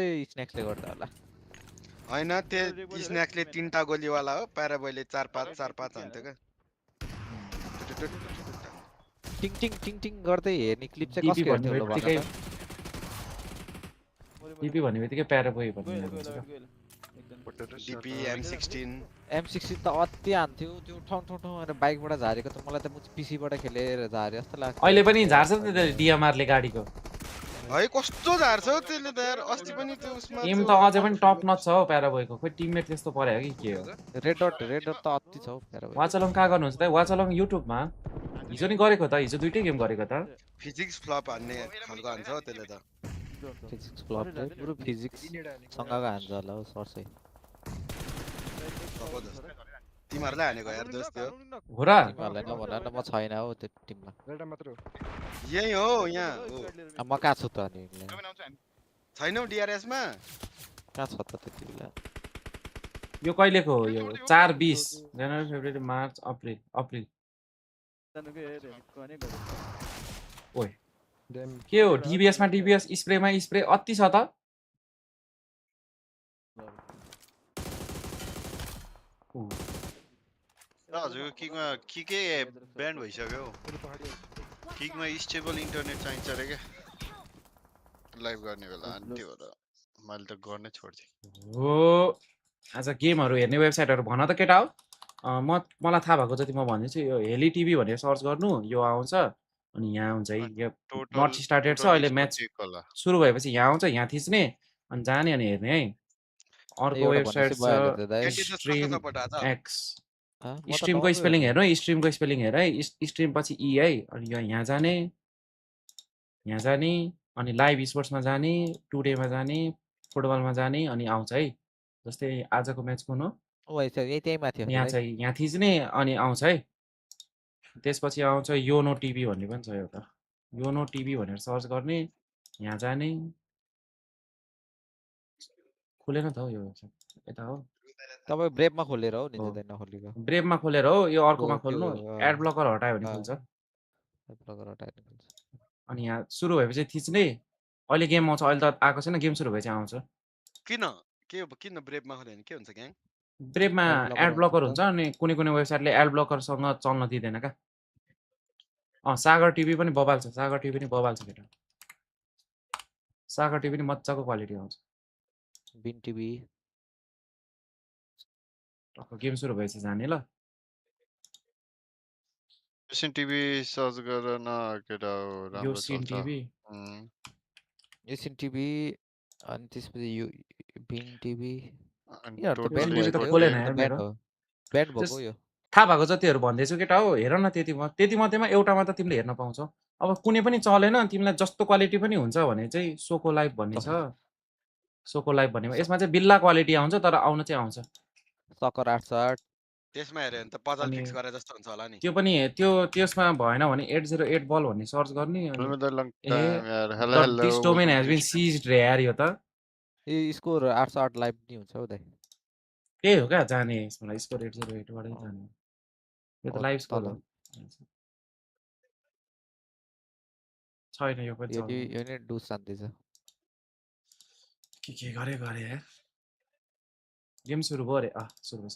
चाहिँ स्नेक्सले गर्दा होला हैन त्यो स्नेक्सले 3टा गोलीवाला हो प्याराबोइले 4-5 हान्थ्यो के टिङ टिङ टिङ टिङ गर्दै हेर्ने क्लिप चाहिँ कसले हेर्थ्यो होला भन डीपी भन्ने बित्तिकै प्याराबोइ भन्ने डीपी M16 त अति हान्थ्यो त्यो ठाउँ अनि बाइकबाट झारेको त मलाई त पीसीबाट खेलेर झारे जस्तो लाग्छ अहिले पनि झार्छ नि त डीएमआरले गाडीको है कस्तो झार्छ त्यसले त यार अस्ति पनि त्यो उसमा एम त अझै पनि टप नच छ हो प्याराबोइको खोइ टिममेट त्यस्तो परे हो कि के हो रेड डट त अति छ हो प्याराबोइ वाचलङ कहाँ गर्नुहुन्छ त वाचलङ युट्युबमा हिजो नि गरेको त हिजो दुईटै गेम गरेको त फिजिक्स फ्लप हान्ने खालको हान्छ हो त्यसले त फिजिक्स फ्लप चाहिँ पुरो फिजिक्स सँगको हान्छ होला हो सर्सै तिमीहरुलाई हानेको यार दोस्त त्यो हो र तिमीहरुलाई नभन न म छैन हो त्यो टिममा यही हो यहाँ म कहाँ छु त अनि छैनौ डीआरएस मा कहाँ छ त त्यति बेला यो कहिलेको हो यो 4-20 जनवरी फेब्रुअरी मार्च अप्रिल ओइ के हो डीबीएसमा डीबीएस स्प्रेमा स्प्रे अति छ त हजुर के ब्यान्ड भइसक्यो ठिकमा स्टेबल इन्टरनेट चाहिन्छ रे के लाइभ गर्ने बेला अनि त्यो भएर मैले त गर्नै छोड्दिएँ हो आज गेमहरु हेर्ने वेबसाइटहरु भन त केटा हो मलाई थाहा भएको जति म भनिदिन्छु यो हेली टिभी भनेर सर्च गर्नु यो आउँछ अनि यहाँ हुन्छ है यो नट स्टार्टेड छ अहिले म्याच सुरु भएपछि यहाँ आउँछ यहाँ थिच्ने अनि जाने अनि हेर्ने है अर्को वेबसाइट छ स्ट्रिम एक्स स्ट्रिमको स्पेलिङ हेर्नु है स्ट्रिमको स्पेलिङ हेर है स्ट्रिम पछि ई है अनि यहाँ जाने अनि लाइभ स्पोर्ट्समा जाने टुडेमा जाने फुटबलमा जाने अनि आउँछ है जस्तै आजको म्याच कुन हो यहाँ चाहिँ यहाँ थिच्ने अनि आउँछ है त्यसपछि आउँछ योनो टिभी भन्ने पनि छ एउटा योनो टिभी भनेर सर्च गर्ने यहाँ जाने खुलेन त हो यो यता हो तपाईँ ब्रेभमा खोलेर हो नि चाहिँ नखोलेको ब्रेभमा खोलेर हो यो अर्कोमा खोल्नु एड ब्लकर हटायो भने खुल्छ एड ब्लकर हटायो भने खुल्छ अनि यहाँ सुरु भएपछि थिच्ने अहिले गेम आउँछ अहिले त आएको छैन गेम सुरु भएपछि आउँछ किन ब्रेभमा खोल्यो भने के हुन्छ ग्याङ ब्रेभमा एड ब्लकर हुन्छ अनि कुनै वेबसाइटले एड ब्लकरसँग चल्न दिँदैन का सागर टिभी पनि बबाल छ सागर टिभी पनि बबाल छ केटा सागर टिभी पनि मज्जाको क्वालिटी आउँछ बिन टिभी गेम सुरु भएपछि जाने ल एसियन टिभी सर्च गरेर न केटा राम्रो यो सिन टिभी एसियन टिभी अनि त्यसपछि यो बिन टिभी त खोलेन यार मेरो ब्याड भएको यो थाहा भएको जतिहरु भन्दैछु केटा हो हेर न त्यति मध्येमा एउटामा त तिमीले हेर्न पाउँछौ अब कुनै पनि चलेन तिमीलाई जस्तो क्वालिटी पनि हुन्छ भने चाहिँ सोको लाइभ भन्ने छ सोको लाइभ भन्नेमा यसमा चाहिँ बिल्ला क्वालिटी आउँछ तर आउन चाहिँ आउँछ सकर 860 त्यसमा हेर्यो भने त पजल फिक्स गरे जस्तो हुन्छ होला नि त्यो पनि त्यसमा भएन भने 808 बल भन्ने सर्च गर्ने अनि this domain has been seized रे यार यो त स्कोर 808 लाइभ नि हुन्छ हो दाइ त्यही हो क्या जाने यसमा स्कोर 808 बाटै जाने यो त लाइभ स्कोर हो छैन यो पनि यो नि डु शान्ति छ के गरे यार गेम सुरु भयो रे सुरु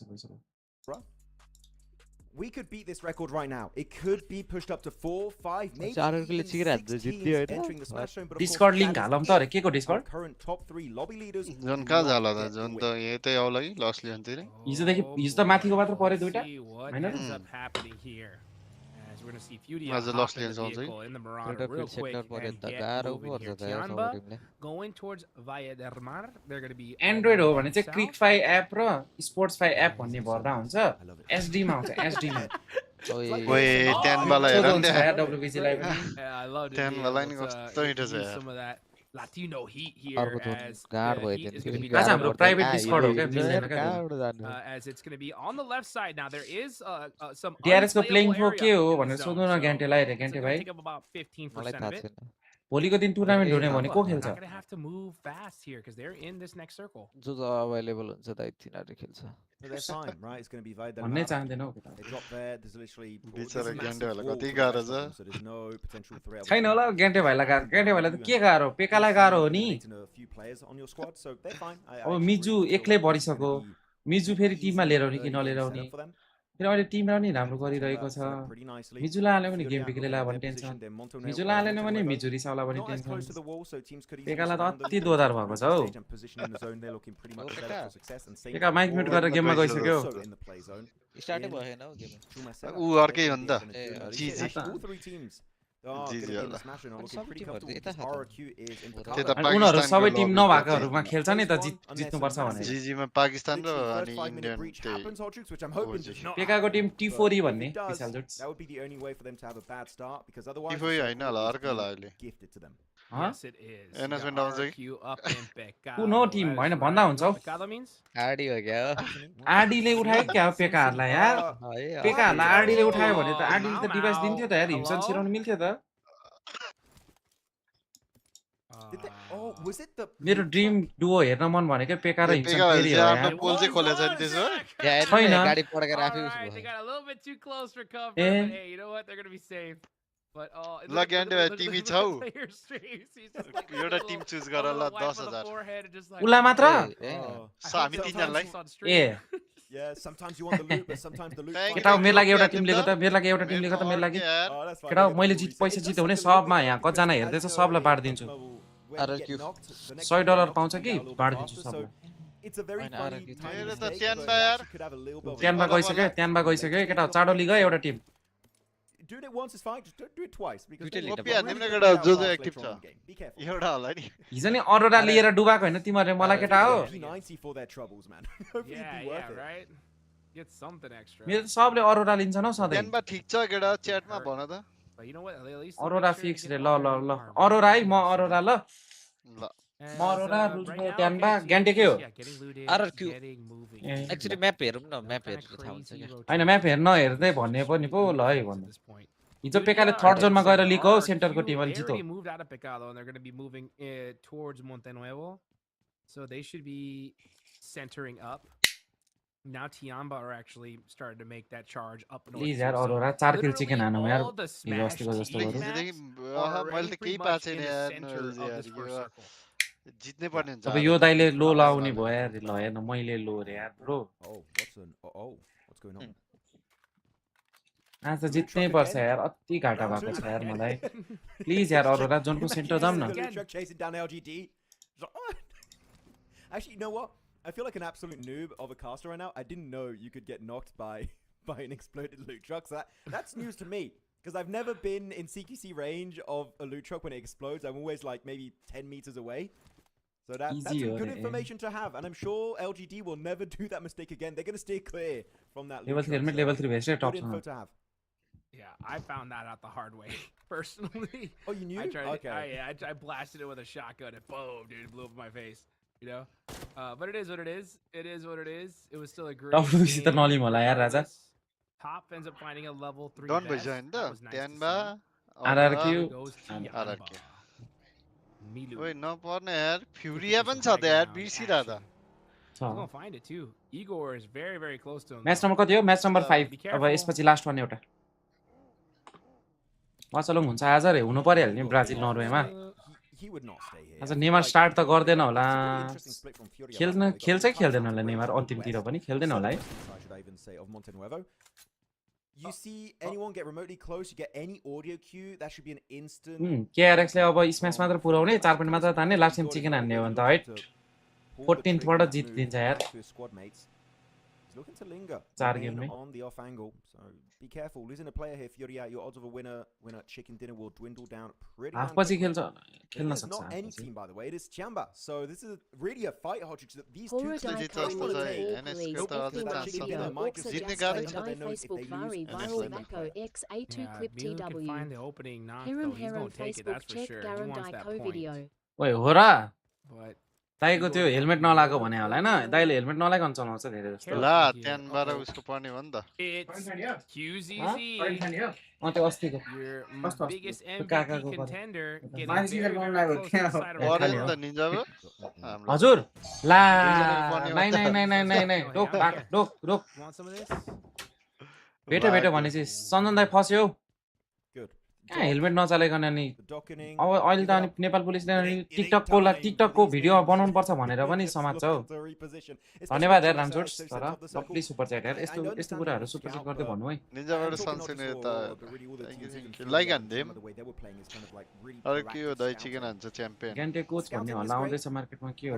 We could beat this record right now. It could be pushed up to 4, 5, maybe even 6 teams entering the Smash Zone. But Discord link हालौं त रे के को Discord? Current top 3 lobby leaders. जन कहाँ जाला त जन त यतै आउला कि लसले अन्तिर हिजो त माथिको मात्र पर्यो दुईटा हैन We're going to see Fury as a lost in the Marauder real quick. Going towards Via del Mar. They're going to be Android हो भने चाहिँ Quickfy app र Sportsfy app भन्ने भर्दा हुन्छ SD मा हुन्छ SD मा ओए 10 वाला हेर न WBC लाइभ I love 10 वाला नि कस्तो हिट छ some of that Latino heat here as हाम्रो प्राइभेट डिस्कर्ड हो क्या as it's going to be on the left side now there is some DRS को प्लेइङ फर के हो भनेर सोध्नु न ग्यान्टेलाई रे ग्यान्टे भाइ भोलिको दिन टुर्नामेन्ट हुने भने को खेल्छ जो अवेलेबल हुन्छ दाइ तिनीहरु खेल्छ They're fine, right? It's going to be Via del भन्ने चाहदैन हो They drop there. There's literally बिचारा ग्यान्टे वाला कति गाह्रो छ so there's no potential threat. छैन होला ग्यान्टे भाइलाई गाह्रो ग्यान्टे भाइलाई त के गाह्रो पेकालाई गाह्रो हो नि A few players on your squad, so they're fine. अब मिजु एक्लै भरिसक्यो मिजु फेरि टिममा लिएर आउने कि नलिएर आउने फेरि अहिले टिम पनि राम्रो गरिरहेको छ मिजुलाई हाल्यो भने गेम बिग्रेला भन्ने टेन्सन मिजुलाई हालेन भने मिजु रिसाउला भन्ने टेन्सन पेकालाई त अति दोधार भएको छ हौ पेका माइक म्युट गरेर गेममा गइसक्यो स्टार्टै भएन हौ गेम उ अर्कै हो नि त उनीहरु सबै टिम नभएकोहरुमा खेल्छ नि त जित्नुपर्छ भने जीजीमा पाकिस्तान र अनि इन्डियन पेकाको टिम T4E भन्ने विशाल जोट्स T4E हैन होला अर्को होला अहिले एनाउन्समेन्ट आउँछ कि कुन हो टिम हैन भन्दा हुन्छ हौ आडी हो क्या आडीले उठायो क्या पेकाहरुलाई यार पेकाहरुलाई आडीले उठायो भने त आडीले त डिभाइस दिन्थ्यो त यार हिमसन सिराउन मिल्थ्यो त मेरो ड्रिम डुओ हेर्न मन भनेको पेका र हिमसन फेरि हो यार पोल चाहिँ खोलेछ नि त्यसो छैन गाडी पड्केर आफै ल ग्यान्डे टिभी छौ एउटा टिम चुज गर ल 10,000 उला मात्र हामी तीनजनालाई ए Yeah, sometimes you want the loot, but sometimes the loot. केटा मेरो लागि एउटा टिम लिएको त मेरो लागि एउटा टिम लिएको त मेरो लागि केटा मैले पैसा जित्यो भने सबमा यहाँ कतिजना हेर्दैछ सबलाई बाँडिदिन्छु $100 पाउँछ कि बाँडिदिन्छु सबलाई त्यानमा गइसक्यो केटा चाँडो लिग एउटा team Doing it once is fine, just don't do it twice. Because हिजो नि अरोरा लिएर डुबाको हैन तिमीहरुले मलाई केटा हो for their troubles, man. Hopefully it'd be worth it. Right? Get something extra. मेरो त सबले अरोरा लिन्छन् हौ सधैँ टेनमा ठीक छ केटा च्याटमा भन त But you know what? At least Arora fix रे ल अरोरा है म अरोरा ल म अरोरा रुजको त्यानमा ग्यान्टेकै हो RRQ एक्चुअली म्याप हेरौँ न म्याप हेरेर थाहा हुन्छ के हैन म्याप हेर्न हेर्दै भन्ने पनि पो ल है भन्नु हिजो पेकाले थर्ड जोनमा गएर लिक हो सेन्टरको टिम अलि जित्यो moved out of Pecado and they're going to be moving towards Montenuevo. So they should be centering up. Now Tiamba are actually starting to make that charge up north. Please यार अरोरा 4 किल chicken हानु यार हिजो अस्तिको जस्तो गरौ मैले त केही पाएको छैन यार जित्नै पर्ने हुन्छ अब यो दाइले लो लाउने भयो यार ल हेर्न मैले लो रे यार ब्रो What's going on? आज त जित्नै पर्छ यार अति घाटा भएको छ यार मलाई प्लिज यार अरोरा जोनको सेन्टर जाम न Actually, you know what? I feel like an absolute noob of a caster right now. I didn't know you could get knocked by an exploded loot truck. So that's news to me. Because I've never been in CQC range of a loot truck when it explodes. I'm always like maybe 10 meters away. So that's good information to have. And I'm sure LGD will never do that mistake again. They're going to stay clear from that loot truck. Level 3 base top info to have. Yeah, I found that out the hard way, personally. Oh, you knew? I blasted it with a shotgun and boom, dude, it blew up in my face. You know? But it is what it is. It is what it is. It was still a great game. Top ends up finding a level 3 Don't vest. join That was nice to RRQ goes to RRQ Milu. ओइ नपर्ने यार फ्युरिया पनि छ त यार बिर्सिरा त He's gonna find it too. Igor is very, very close to him. Match number कति हो म्याच नम्बर 5 अब यसपछि लास्ट वान एउटा मचलो हुन्छ आज रे हुनु पर्यो नि ब्राजिल नर्वेमा आज नेमार स्टार्ट त गर्दैन होला खेल्छ कि खेल्दैन होला नेमार अन्तिमतिर पनि खेल्दैन होला है You see anyone get remotely close, you get any audio cue, that should be an instant. KRX ले अब स्म्याश मात्र पुराउने 4 पॉइन्ट मात्र तान्ने लास्ट टाइम चिकन हान्ने हो भने त हैट 14th बाट जित दिन्छ यार Looking to linger on the off angle, so be careful. Losing a player here, Furia, your odds of a winner chicken dinner will dwindle down pretty. Half-पछि खेल्न It's not any team, by the way. It is Chamba. So this is really a fight, Hodgix. These two teams find the opening. He's gonna take it. That's for sure. He wants that point. Wait, हो र? But दाइको त्यो helmet नलागो भने होला हैन दाइले helmet नलागन चलाउँछ धेरै जस्तो ल त्यहाँबाट उसको पर्ने हो नि त त्यो अस्तिको हजुर ला नाइ नाइ नाइ नाइ नाइ नाइ रोक रोक रोक भेटे भेटे भनेपछि सञ्जन दाइ फस्यो हेलमेट नचलाइकन नि अब अहिले त अनि नेपाल पुलिसले टिकटकको भिडियो बनाउनु पर्छ भनेर पनि समात्छ हौ धन्यवाद यार रामचोट तर लभली सुपर च्याट यार यस्तो यस्तो कुराहरु सुपर च्याट गर्दै भन्नु है निन्जाबाट सन्सिने त लाइक हान देम अरे के हो दाइ चिकन हान्छ च्याम्पियन ग्यान्टे कोच भन्ने हल्ला आउँदैछ मार्केटमा के हो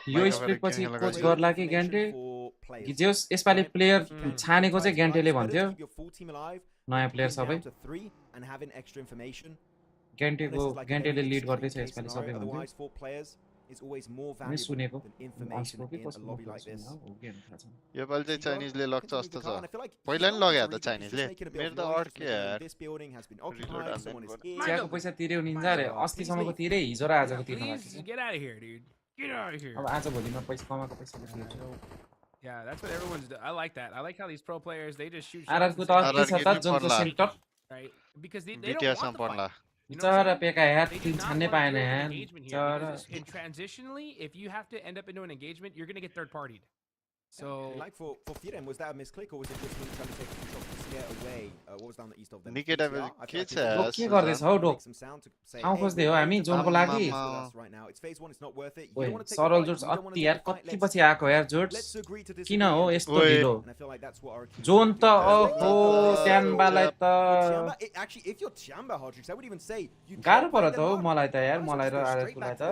यो स्प्लिट पछि कोच गर्ला कि ग्यान्टे जे यसपाली प्लेयर छानेको चाहिँ ग्यान्टेले भन्थ्यो नयाँ प्लेयर सबै ग्यान्टेले लिड गर्दैछ यसपाली सबै भन्थ्यो मैं सुनेको यो पालि चाहिँ चाइनिजले लग्छ जस्तो छ पहिला नि लग्यो त चाइनिजले मेरो त अड्क्यो यार चियाको पैसा तिर्यो निन्जा रे अस्तिसम्मको तिरे हिजो र आजको तिर्नु अब आज भोलिमा पैसा कमाएको पैसा Yeah, that's what everyone's doing. I like that. I like how these pro players, they just shoot shots. Right? Because they don't want the fight. And transitionally, if you have to end up into an engagement, you're going to get third-partied. So, like for Firem, was that a misclick or was it just really trying to take control? get away. What was down the east of them? Nikita PTR, I के feel छ like के गर्दैछ हौ डोक ठाउँ खोज्दै हो हामी जोनको लागि ओइ सरल जोड्स अति यार कति पछि आएको यार जोड्स किन हो यस्तो ढिलो जोन त ओहो ट्यान्बालाई त गाह्रो पर्यो त हो मलाई त यार मलाई र आरएफलाई त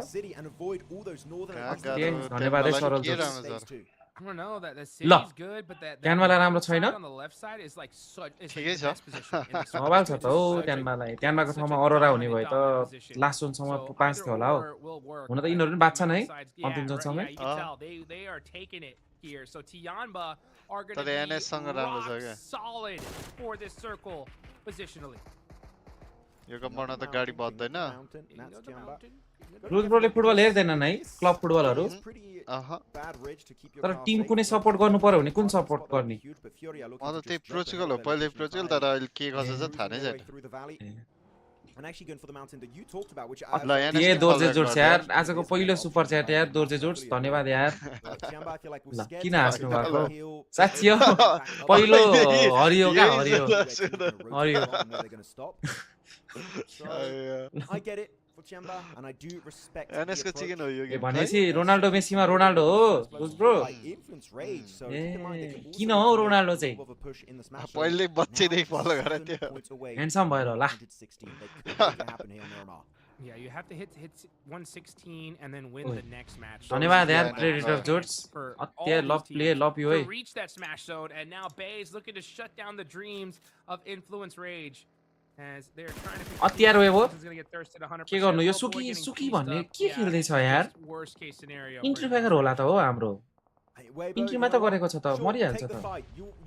धन्यवाद है सरल जोड्स I don't know that the city's good, but that ट्यानवाला राम्रो छैन on the left side is like such is like the best position in this mobile छ त हो ट्यानवालाई ट्यानवाको ठाउँमा अरोरा हुने भए त लास्ट जोनसम्म पाँच थियो होला हो हुन त यिनीहरू पनि बाँच्छन् है अन्तिम जोनसम्मै they are taking it here. So Tianba are going तर to NS सँग राम्रो छ be के solid for this circle positionally. यो कम्पाउन्डमा त गाडी बज्दैन रुज ब्रोले फुटबल हेर्दैनन् है क्लब फुटबलहरू तर टिम कुनै सपोर्ट गर्नु पर्यो भने कुन सपोर्ट गर्ने म त त्यही पोर्चुगल हो पहिले पोर्चुगल तर अहिले के गर्छ चाहिँ थाहा नै छैन ए दोर्जे जोड्स यार आजको पहिलो सुपर च्याट यार दोर्जे जोड्स धन्यवाद यार ल किन हाँस्नु भएको साँच्ची हो पहिलो हरियो क्या हरियो हरियो NS को चिकन हो यो गेम भनेपछि रोनाल्डो मेसीमा रोनाल्डो हो बुझ ब्रो ए किन हो रोनाल्डो चाहिँ पहिले बच्चैदेखि फलो गरेको थियो ह्यान्डसम भएर होला Yeah, you have to hit 116 and then win the next match. धन्यवाद यार प्रेडेटर जोड्स अत्य लभ प्ले लभ यु है reach that smash zone and now Bay is looking to shut down the dreams of Influence Rage as they're trying to अत्यार way हो के गर्नु यो सुकी सुकी भन्ने के खेल्दै छ यार इन्ट्रीफायर होला त हो हाम्रो पिङ्कीमा त गरेको छ त मरिहाल्छ त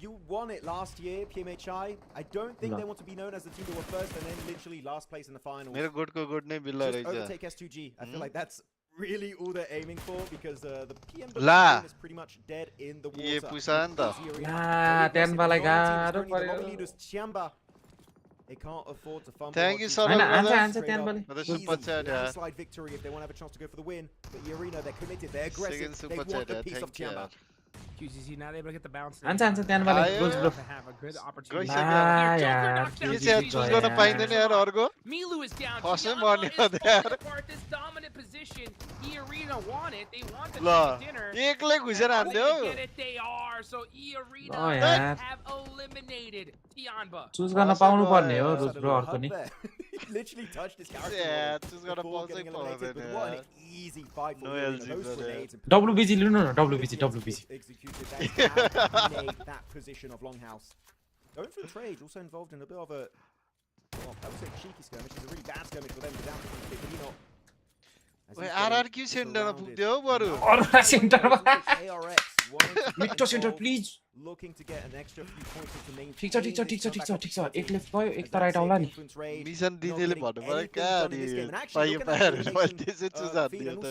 You won it last year, PMHI. I don't think they want to be known as the team that were first and then literally last place in the finals. मेरो गोडको गोड नै बिल्ला रहेछ Just overtake S2G. I feel like that's really all they're aiming for because the PM is pretty much dead in the water. ये पुसा नि त ला ट्यानबालाई गाह्रो पर्यो They can't afford to fumble. Thank you so much. Answer ट्यानबाले Super chat यार slide victory if they want to have a chance to go for the win. But Arena, they're committed, they're aggressive. They want the piece of Chiamba. QCC not able to get the bounce. Answer ट्यानबाले goals bro Have a good opportunity. यार के चाहिँ choose गर्न पाइँदैन यार अर्को Milu is down. फर्स्टै मर्ने हो यार This dominant position. Arena want it. They want the ल dinner. एक्लै घुसेर हान्दै हो They are. So Arena have eliminated Tianba. Choose गर्न पाउनु पर्ने हो रुज ब्रो अर्को नि Literally touched his character. Yeah, choose गर्न पाउँदै पर्दैन यार Easy fight for those grenades. WBG लिनु न WBG Executed that made that position of Longhouse. Going for the trade, also involved in a bit of a I would say cheeky skirmish. It's a really bad skirmish for them to down to but you know. ओइ आरआरक्यू सेन्टरमा पुग्दियो हो बरु अरुणा सेन्टरमा मिट्टो centre please looking to get an extra few points into main. ठीक छ एक लेफ्ट गयो एक त राइट आउला नि मिसन दिनेले भन्नु पर्यो का पाइयो पाएर मैले त्यसै चुजा दियो त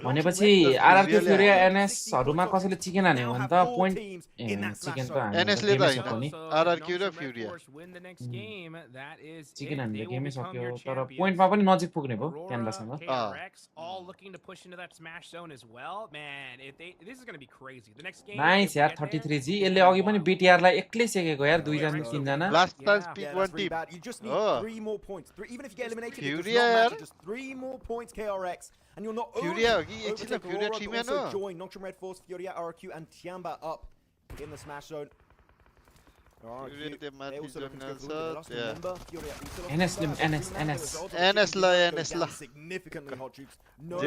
भनेपछि आरआरक्यू फ्युरिया एनएस हरुमा कसैले चिकन हान्यो भने त पोइन्ट चिकन त एनएस ले त हैन आरआरक्यू र फ्युरिया चिकन हान्ने गेमै सक्यो तर पोइन्टमा पनि नजिक पुग्ने भो क्यानभाससँग all looking to push into that smash zone as well. Man, if they this is going to be crazy. The next game nice यार 33 जी यसले अघि पनि बीटीआर लाई एक्लै सेकेको यार दुई जना तीन जना last time pick one tip you just need 3 more points. Even if you get eliminated, it's just 3 more points KRX and you're not Furia होगी एकछिन Furia टीम है ना join Nocturne Red Force, Furia, RQ and Tiamba up in the smash zone. NS la significantly hot troops. No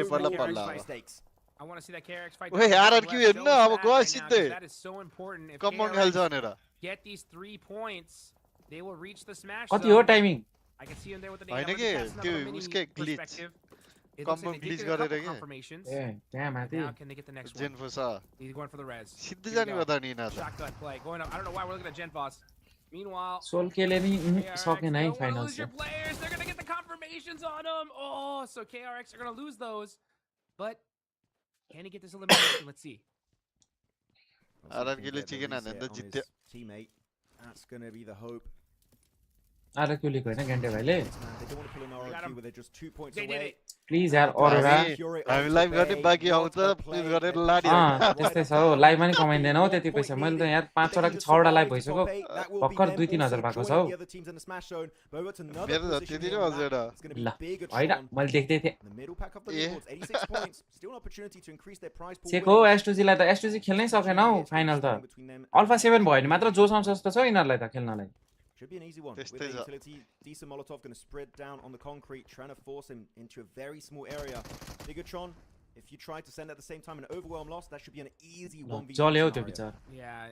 mistakes. I want to see that KRX fight. Wait, RRQ हेर्नु अब गयो सिधै That is so important. If compound खेल्छ भनेर get these 3 points, they will reach the smash. कति हो timing I can see him there with the हैन के त्यो उसकै ग्लिच कम्पाउन्ड ग्लिच गरेर के ए त्यहाँ माथि Now can they get the next one? जेनफोसा He's going for the res. सिधै जाने भयो त नि ना Shotgun play going up. I don't know why we're looking at Genfos. Meanwhile, Soul केले नि सकेन है फाइनल से they're going to get the confirmations on them. Oh, so KRX are going to lose those. But can he get this elimination? Let's see. RRQ ले chicken हान्ने त जित्यो teammate. That's going to be the hope. RRQ ले हैन गन्डे भाइले They don't want to pull an RRQ where they're just 2 points away. Please यार अरोरा हामी live गर्ने बाँकी आउँछ प्लिज गरेर लाडी त्यस्तै छ हो लाइभमा नि कमाइँदैन हो त्यति पैसा मैले त यहाँ 5 वटा कि 6 वटा लाइभ भइसक्यो भर्खर 2-3 हजार भएको छ हौ मेरो त त्यति नै हजुर ल हैन मैले देख्दै थिएँ चेक हो S2G लाई त S2G खेल्नै सकेन हौ फाइनल त अल्फा 7 भयो नि मात्र जोस आउँछ जस्तो छ यिनीहरुलाई त खेल्नलाई Should be an easy one. With a utility, decent Molotov going to spread down on the concrete, trying to force him into a very small area. Bigatron, if you try to send at the same time an overwhelm loss, that should be an easy 1v1 scenario. Yeah,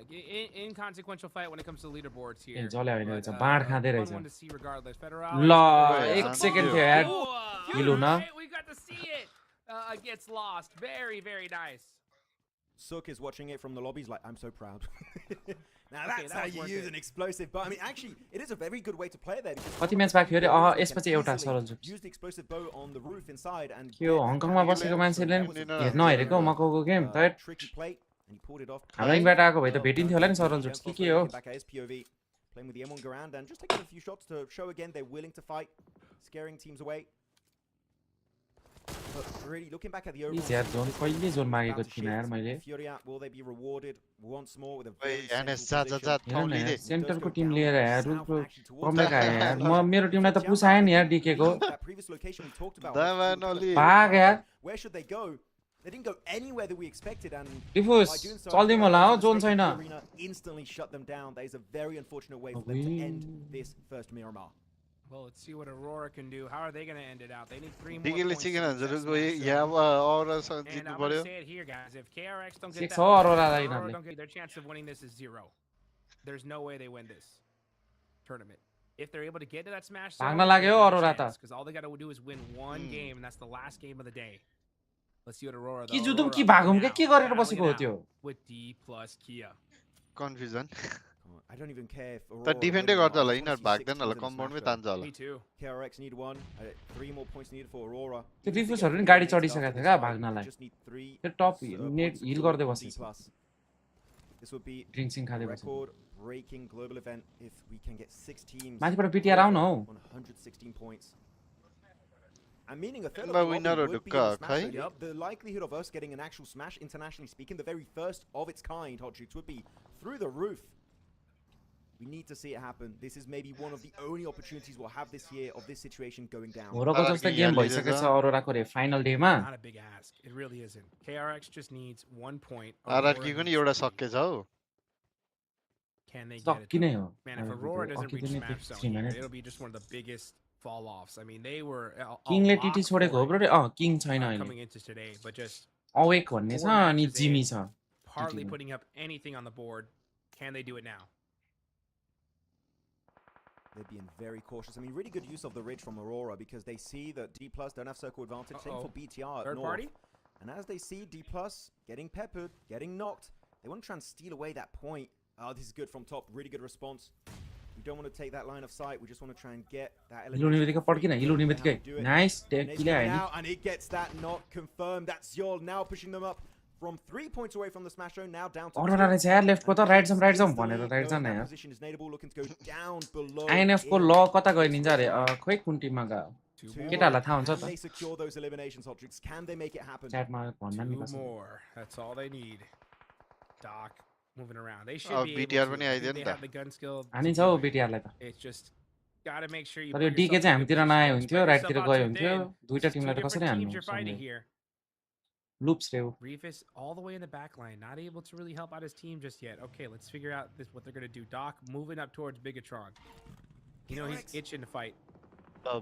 inconsequential fight when it comes to leaderboards here. जले हैन रहेछ बाँड खाँदै रहेछ One to see regardless. ल 1 second थियो यार हिलो न We got to see it. Gets lost. Very, very nice. Sook is watching it from the lobby. He's like, I'm so proud. Now that's how you use an explosive. But I mean, actually, it is a very good way to play there. कति match बाकी हो रे यसपछि एउटा सरल जुट Use the explosive bow on the roof inside and यो हङकङमा बसेको मान्छेले हेर्न हेरेको मकौको गेम त हाम्रो इन्भाइट आएको भए त भेटिन्थ्यो होला नि सरल जुट के हो playing with the M1 Garand and just taking a few shots to show again they're willing to fight, scaring teams away. But really looking back at the overall यार जोन कहिले जोन मागेको थिइन यार मैले will they be rewarded once more with a सेन्टरको team लिएर यार रुलको comeback आयो यार म मेरो टिमलाई त पुसायो नि यार डीकेको भाग यार where should they go? They didn't go anywhere that we expected and डिफुस चल्दिम होला हो जोन छैन instantly shut them down. That is a very unfortunate way for them to end this first Miramar. Well, let's see what Aurora can do. How are they going to end it out? They need 3 more points. And I'm going to say it here, guys. If KRX don't get that, Aurora don't get, their chance of winning this is 0. There's no way they win this tournament. If they're able to get to that smash zone, because all they got to do is win one game, and that's the last game of the day. Let's see what Aurora कि जुदुम कि भागुम के गरेर बसेको हो त्यो with D plus Kia. Confusion. I don't even care if Aurora defend गर्छ होला यिनीहरु भाग्दैन होला कम्पाउन्ड मै तान्छ होला Me too. KRX need 1. 3 more points needed for Aurora. त्यो डिफ्युजहरु नि गाडी चढिसकेको थियो का भाग्नलाई त्यो टप नेट हिल गर्दै बसेछ This would be ड्रिङ्क्सिङ खादै बसेछ record breaking global event if we can get 6 teams माथिबाट पिटिआर आउन हौ 116 points. I'm meaning a third of the likelihood of us getting an actual smash, internationally speaking, the very first of its kind, Hot Shoots, would be through the roof. We need to see it happen. This is maybe one of the only opportunities we'll have this year of this situation going down. Aurora जस्तो game भइसकेको छ Aurora को रे final डेमा Not a big ask. It really isn't. KRX just needs 1 point. RRQ पनि एउटा सकेछ हौ Can they get it? सकिनै हो Man, if Aurora doesn't reach smash zone, it'll be just one of the biggest fall offs. I mean, they were किङले TT छोडेको हो bro रे king छैन अहिले coming into today, but just awake भन्ने छ अनि जिमी छ hardly putting up anything on the board. Can they do it now? They're being very cautious. I mean, really good use of the ridge from Aurora because they see that D+ don't have circle advantage. Same for BTR at Third north. party? And as they see D+ getting peppered, getting knocked, they want to try and steal away that point. Oh, this is good from top. Really good response. We don't want to take that line of sight. We just want to try and get that element. Nice. And it gets that knock confirmed. That's Yol now pushing them up from 3 points away from the smash zone, now down to Aurora is here, left ko ta right some भनेर right जान यार position is Nadable looking to go down below. INF को ल कता गयो Ninja रे खोइ कुन टिममा गयो केटाहरुलाई थाहा हुन्छ त They secure those eliminations, Hotrix. Can they make it happen? Chat मा भन्दा नि Two more. That's all they need. Doc moving around. They should be BTR able पनि to. आइदियो नि They त have the gun skill. हानि छ हो BTR लाई त It's just got to make sure you तर यो डीके चाहिँ हामीतिर नआए हुन्थ्यो राइट तिर गयो हुन्थ्यो दुईटा टिमलाई त कसरी हान्नु Loops Reo. Reefus all the way in the back line, not able to really help out his team just yet. Okay, let's figure out what they're going to do. Doc moving up towards Bigatron. You know he's itching to fight. Oh,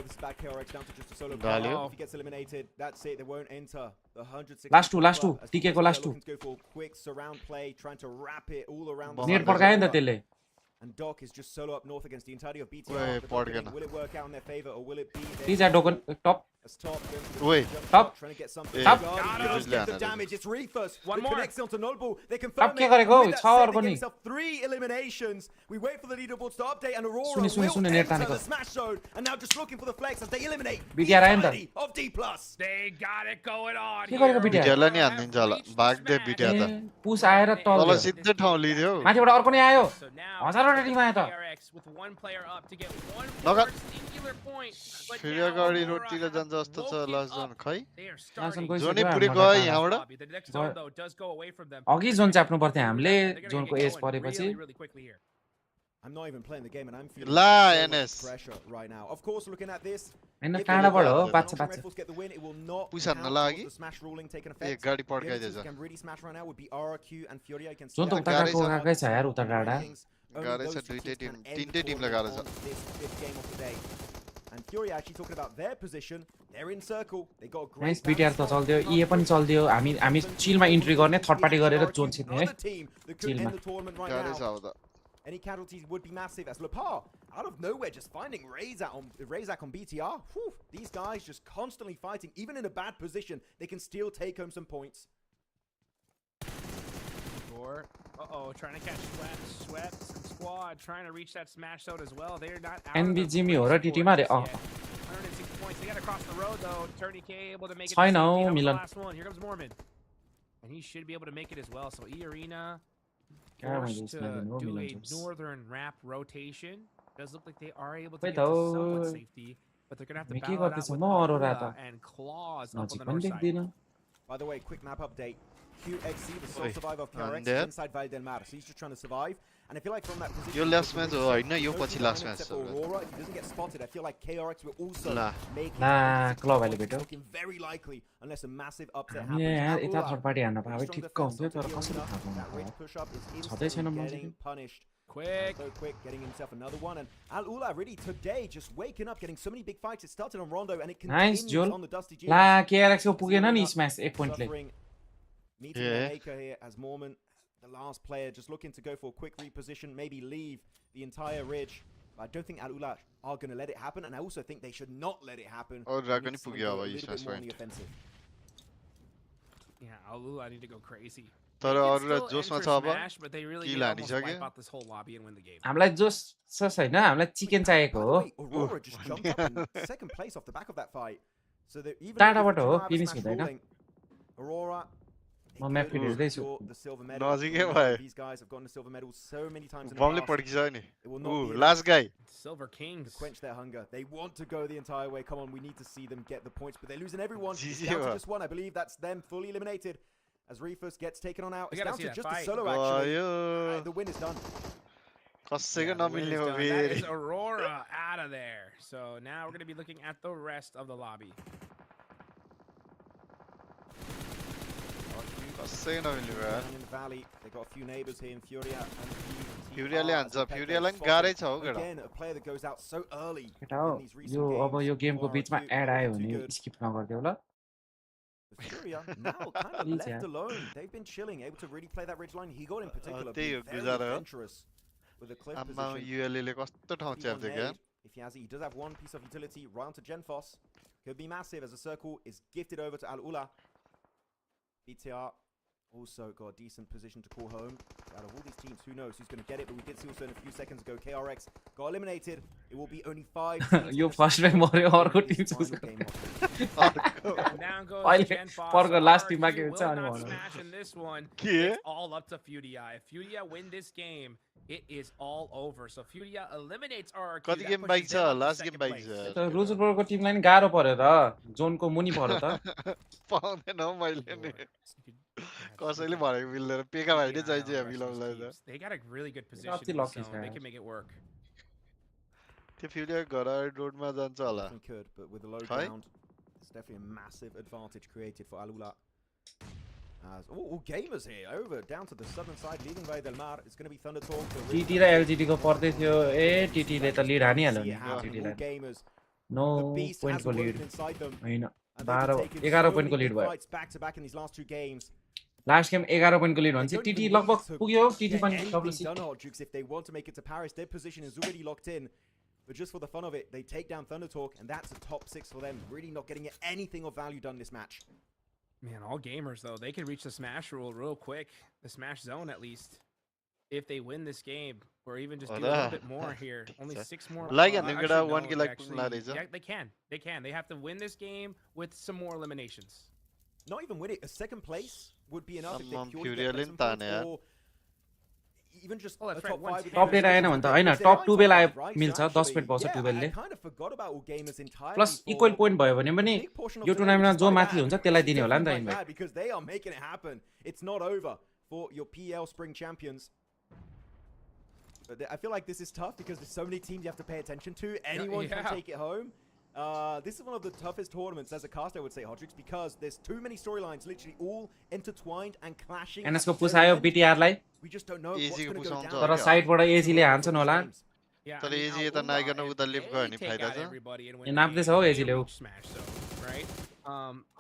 this is back KRX down to just a solo player. If he gets eliminated, that's it. They won't enter the 160. Last two. TK ko last two. Go for quick surround play, trying to wrap it all around. Near पड्कायो नि त त्यसले. And Doc is just solo up north against the entirety of BTR. Will it work out in their favor or will it be? Please add Dogan top. Wait. Top. Trying to get something. Top. The damage. It's Reefus. One more. Connects onto Noble. They confirm it. With that set, they get 3 eliminations. We wait for the leaderboards to update and Aurora will enter the smash zone. And now just looking for the flex as they eliminate BTR of D+. They got it going on here. BTR लाई नि हान्दिन्छ होला भाग्दै BTR त पुस आएर तल सिधै ठाउँ लिदियो माथिबाट अर्को नि आयो 1000 चारवटा टिम आयो त KRX with one player up to get one Naga. more singular point. But फेरि now अगाडि Aurora रोडतिर have जान्छ जस्तो छ woken लास्ट up. जोन खै They are last starting. Zone जोनै गइसक्यो पुरै हाम्रो गयो टाढा। यहाँबाट The next zone though does go away from them. अघि जोन चाप्नु पर्थ्यो हामीले They're gonna जोनको get एज going परेपछि really, really quickly here. I'm not even playing the game and I'm feeling La, so much NS. pressure right now. Of course, looking at this, हैन if टाढाबाट हो If बाच्छ Mountain बाच्छ Red Force get the win, it will not पुइसा count नलागी towards the smash ruling taking A effect. गाडी The only teams पड्काइदिएछ who can really smash right now would be RRQ and Furia. You can see John त that उता गाह्रै गएको छ। गएकै छ यार उता टाढा Only गाह्रै those छ two दुईटै teams can टिम end तीनटै the टिमलाई tournament गाह्रो छ on this fifth game of the day. And Furia actually talking about their position, they're in circle. They got a great nice BTR त चल्दियो EA पनि चल्दियो हामी चिलमा entry गर्ने third party गरेर John छिर्ने है चिलमा गाह्रै छ अब त Any casualties would be massive as Lepar out of nowhere just finding Razak on BTR. Whew, these guys just constantly fighting. Even in a bad position, they can still take home some points. Uh-oh, trying to catch Sweat, some squad, trying to reach that smash zone as well. They're not out NB of the Jimmy हो र race TT for मा it रे just yet. 106 points. They got to cross the road though. Turney K able to make it. छैन to हौ safety. That was the Milan last one. Here comes Mormon. And he should be able to make it as well. So E-Arena कहाँ forced भन्दैछ to Milan हो do Milan a zones northern wrap rotation. Does look like they are able to खै get त to somewhat हो safety. But they're going to have to मे के battle it out गर्दैछ with म Arora Aurora त and Claws up on नजिक the पनि north side. देख्दिन By the way, quick map update. QXC, the sole Oi, survivor of KRX, there. is inside Valle del Mar. So he's just trying to survive. And I feel like from that position, यो last with match the हो reset, होइन यो no पछि team last behind him match except हो for Aurora, if he doesn't get spotted, I feel like KRX will also ला make it. ला club अहिले It's भेट्यो looking very likely unless a massive upset हामीले happens. यार Now, यता Ula, third party हान्न very पाए strong ठिक्क defense हुन्थ्यो onto तर the कसरी arena. थाहा That पाउनु ridge push-up is छँदै छैन instantly मजिक getting punished. Quick. So quick, getting himself another one. And Al Ula really today just waking up, getting so many big fights. It started on Rondo and it nice continues जोल on the Dusty Jeans. ला KRX को पुगेन नि smash 1 पोइन्टले Suffering, meeting their maker here as Mormon, the last player, just looking to go for a quick reposition, maybe leave the entire ridge. But I don't think Al Ula are going to let it happen, and I also think they should not let it happen. और They need Ragini to go पुग्यो a अब little स्माश bit more on the point offensive. Yeah, Alula need to go crazy. तर They can अरूलाई still जोसमा enter छ अब Smash, but they really kill need to almost हानिसक्यो wipe out this whole lobby and win the game. हामीलाई जोस छ छैन हामीलाई चिकन चाहिएको By the हो way, Aurora just jumped up in second place off the back of that fight. So that even टाढाबाट if हो Jemima finish smash हुँदैन ruling, Aurora, म they म्याप could हेर्दैछु secure the silver medal. नजिकै We know भयो These guys have gotten the silver medal so many times in the बमले past. पड्किसक्यो नि It will not be enough last गाई Silver Kings. to quench their hunger. They want to go the entire way. Come on, we need to see them get the points, but they're losing everyone. It's GG down to va. just one. I believe that's them fully eliminated. As Reefus gets taken on out. We It's gotta down see to that just a fight. solo actually. गयो The win is done. कसैको Yeah, the win नमिल्ने is हो done. That फेरि is Aurora out of there. So now we're going to be looking at the rest of the lobby. कसैको नमिल्ने भयो Down in the valley, they got a few neighbors here in Furia. फ्युरियाले हान्छ फ्युरियालाई पनि गाह्रै छ हौ केटा Again, a player that goes out so early केटा हो in these recent यो games. अब यो गेमको for बिचमा RRQ, एड not आयो too भने good. स्किप नगर्दियो ल But Furia now kind of Please, left yeah. alone. They've been chilling, able to really play that ridge line. Higo in particular, त्यही being हो very गुजारा हो adventurous with the cliff आम्मा position. युएलए कस्तो ठाउँ P1 च्याप्छ क्या nade. If he has it, he does have one piece of utility right onto Genfos. Could be massive as the circle is gifted over to Al Ula. BTR also got a decent position to call home. Out of all these teams, who knows who's going to get it? But we did see also in a few seconds ago, KRX got eliminated. It will be only 5 teams. यो in the first final time मर्यो अर्को in team this choose final game गर्यो of And down goes अहिले Genfos. पर्को last RRQ टिममा के will हुन्छ अनि not भन्नु smash in this one. के It's all up to Furia. If Furia win this game, it is all over. So Furia eliminates RRQ. कति That game pushes bike छ them up to last second game bike place. छ त रोजरबर्गको टिमलाई नि गाह्रो पर्यो त जोनको मुनि पर्यो त पाउँदैन हौ मैले नि Or- कसैले भनेको मिल्दैन पेका भाइ नै Keep an eye चाहिन्छ on the rest of मिलाउनलाई these त teams. They got a really good position Not the in the luckiest zone. They guys. can make it work. त्यो फ्युरिया घर अगाडि रोडमा जान्छ होला Definitely could, but with the low Hi. ground, it's definitely a massive advantage created for Al Ula. As all gamers here over down to the southern side, leaving Valle del Mar. It's going to be Thunder Talk. TT र एलजिडी को पर्दै थियो ए टिटीले त lead हानिहाल्यो नि All टिटीलाई gamers. No The beast has पोइन्टको lead awoken inside them. होइन And they've 12 taken 11 so पोइन्टको many lead big भयो fights back to back in these last 2 games. Last game 11 पोइन्टको lead They भने चाहिँ don't टिटी even लगभग need to पुग्यो TT get पनि anything W done, Jukes, if they want to make it to Paris. Their position is already locked in. But just for the fun of it, they take down Thunder Talk, and that's a top 6 for them. Really not getting anything of value done this match. Man, all gamers though, they can reach the smash rule real quick. The smash zone at least. If they win this game, or even just do a little bit more here. Only 6 more. Like actually, and gonna one no, ki they like actually- la raise. yeah, they can. They can. They have to win this game with some more eliminations. Not even win it. A second place would be enough if they Amam purely Furia get lin placement points, tane, or even just Oh, that's a top right, 5 top 10 आएन भने त हैन top 12 आए मिल्छ 10 point पाउँछ 12 ले plus equal point भयो भने पनि यो टुर्नामेन्टमा जो माथि हुन्छ त्यसलाई दिने होला नि त invite because they are making it happen. It's not over for your PL Spring Champions. But I feel like this is tough because there's so many teams you have to pay attention to. Anyone can take it home. This is one of the toughest tournaments as a cast, I would say, Hodrix, because there's too many storylines, literally all intertwined and clashing. NS को push आयो BTR लाई We just don't know what's going to go down. तर साइडबाट एजी ले हान्छन् होला तर एजी यता Nikon उता लिफ्ट गयो नि फाइदा छ यो नाप्दै छ हो एजी ले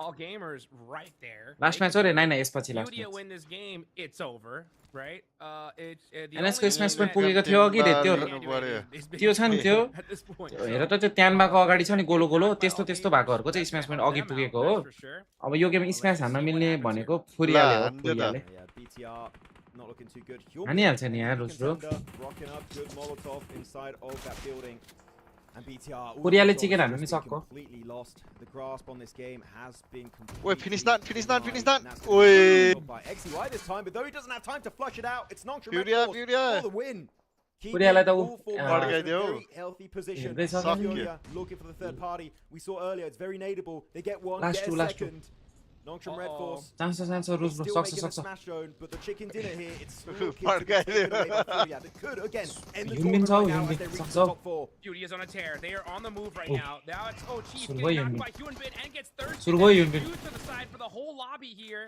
all gamers right there. Last match हो रे नाइन यसपछि last Fudia win this game, it's over, right? NS को स्म्याश पोइन्ट पुगेको थियो अघि त्यो छ नि त्यो हेर त त्यो ट्यानबाको अगाडि छ नि गोलो गोलो त्यस्तो त्यस्तो भएकोहरुको चाहिँ स्म्याश पोइन्ट अघि पुगेको हो अब यो गेम स्म्याश हान्न मिल्ने भनेको फुरियाले हो फुरियाले हानिहाल्छ नि यार रुस्रो फुरियाले चिकन हान्नु नि सक्को ओइ फिनिश not ओइ Furia फुरियालाई त बढगाइदियो looking for the third party. We saw earlier it's very nadeable. They get one, last get two, a last second. Nongshim Red Force. Chance रुस्रो सक्छ सक्छ But the chicken dinner here, it's could again end the Yunbin tournament right now as they reach the सक्छ top 4. Fury is on a tear. They are on the move right now. Now it's Chief सुरु getting भयो knocked Yunbin by Hyunbin and gets thirsty. सुरु भयो Yunbin Huge to the side for the whole lobby here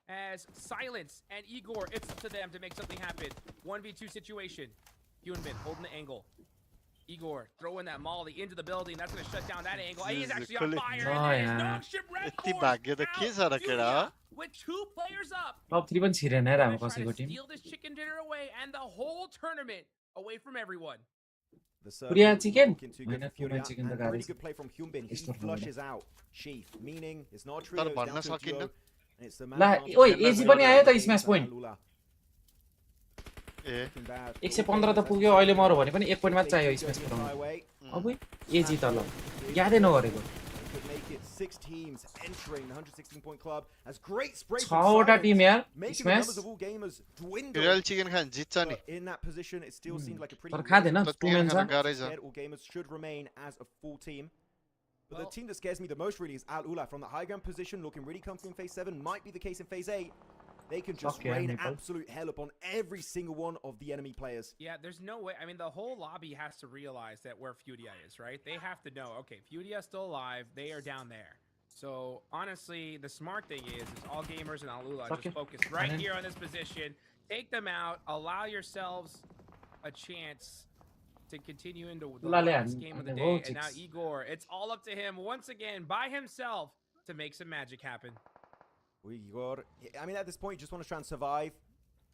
as Silence and Igor, it's up to them to make something happen. 1v2 situation. Hyunbin holding the angle. Igor throwing that molly into the building. That's going to shut down that angle. He is actually on fire. And there is Nongshim Red Force out. Furia with 2 players up. Top 3 पनि छिरेन यार हाम्रो कसैको team Steal this chicken dinner away and the whole tournament away from everyone. Furia chicken हैन Furia chicken त गाडी good play from Hyunbin. He flushes out Chief, meaning it's not true. तर भन्न सकिन्न ला ओइ एजी पनि आयो त स्म्याश पोइन्ट 115 त पुग्यो अहिले मरो भने पनि 1 पोइन्ट मात्र चाहियो स्म्याश पुराउन अब एजी त ल यादै नगरेको 6 teams entering the 116 point club as great spray 6वटा टिम यार स्म्याश रियल चिकन खान जित्छ नि in that position it still seemed like a pretty तर खादैन 2 मेन छ all gamers should remain as a full team. But the team that scares me the most really is Al Ula from the high ground position, looking really comfy in phase 7. Might be the case in phase 8. They can just rain absolute hell upon every single one of the enemy players. Yeah, there's no way. I mean, the whole lobby has to realize that where Fudia is, right? They have to know, okay, Fudia is still alive. They are down there. So, honestly, the smart thing is all gamers and Al Ula just focus right here on this position. Take them out. Allow yourselves a chance to continue into the last game of the day. And now Igor, it's all up to him once again by himself to make some magic happen. Igor, I mean, at this point, you just want to try and survive.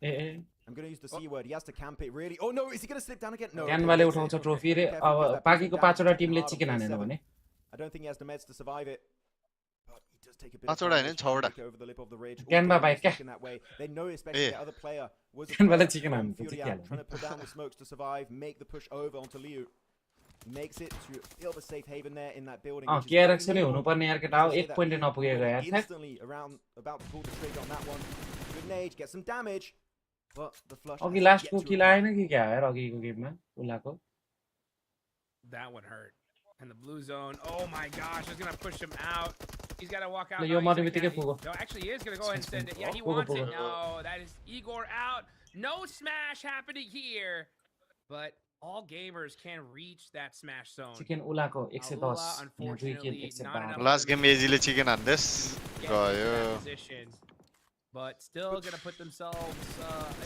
I'm going to use the C word. He has to camp it, really. Oh, no, is he going to slip down again? No. क्यानवाले उठाउँछ trophy रे अब बाकीको 5वटा टिमले chicken हानेन भने I don't think he has the meds to survive it. But he does take a bit 5वटा हैन 6वटा over the lip of the ridge. क्यानवा bike क्या They know especially the other player was क्यानवाले chicken हान्नु trying to put down the smokes to survive, make the push over onto Liu. Makes it to feel the safe haven there in that building. केआरएक्स नै हुनुपर्ने यार केटा हो 1 point नपुगेको यार Instantly around about to pull the trigger on that one. Good nade, get some damage. But the flush. अघि लास्टको किल आएन कि क्या यार अघिको गेममा उलाको That one hurt. And the blue zone. Oh my gosh, it's going to push him out. He's got to walk out. यो मर्ने बित्तिकै पुगो No, actually he is going to go ahead and send it. Yeah, he wants it. No, that is Igor out. No smash happening here. But all gamers can reach that smash zone. Chicken उलाको 110 यहाँ 2 kill 112 last game एजीले chicken हान्दैस गयो But still going to put themselves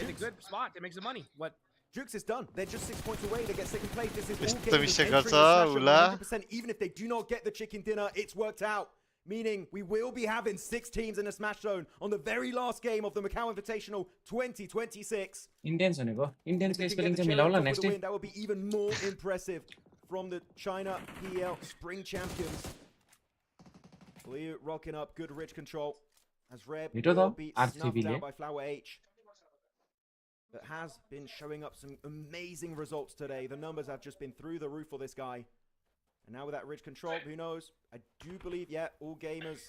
in a good spot to make some money. What? Jukes is done. They're just 6 points away. They get second place. This is all Mr. games Mishra entering the Garza, smash Ula. 100%. Even if they do not get the chicken dinner, it's worked out. Meaning we will be having 6 teams in a smash zone on the very last game of the Macau Invitational 2026. Indians भनेको Indian play spelling चाहिँ मिलाउला next day. That would be even more impressive from the China PL Spring Champions. Liu rocking up good ridge control as Reb will be snuffed out by Flower H. That has been showing up some amazing results today. The numbers have just been through the roof for this guy. And now with that ridge control, who knows? I do believe, yeah, all gamers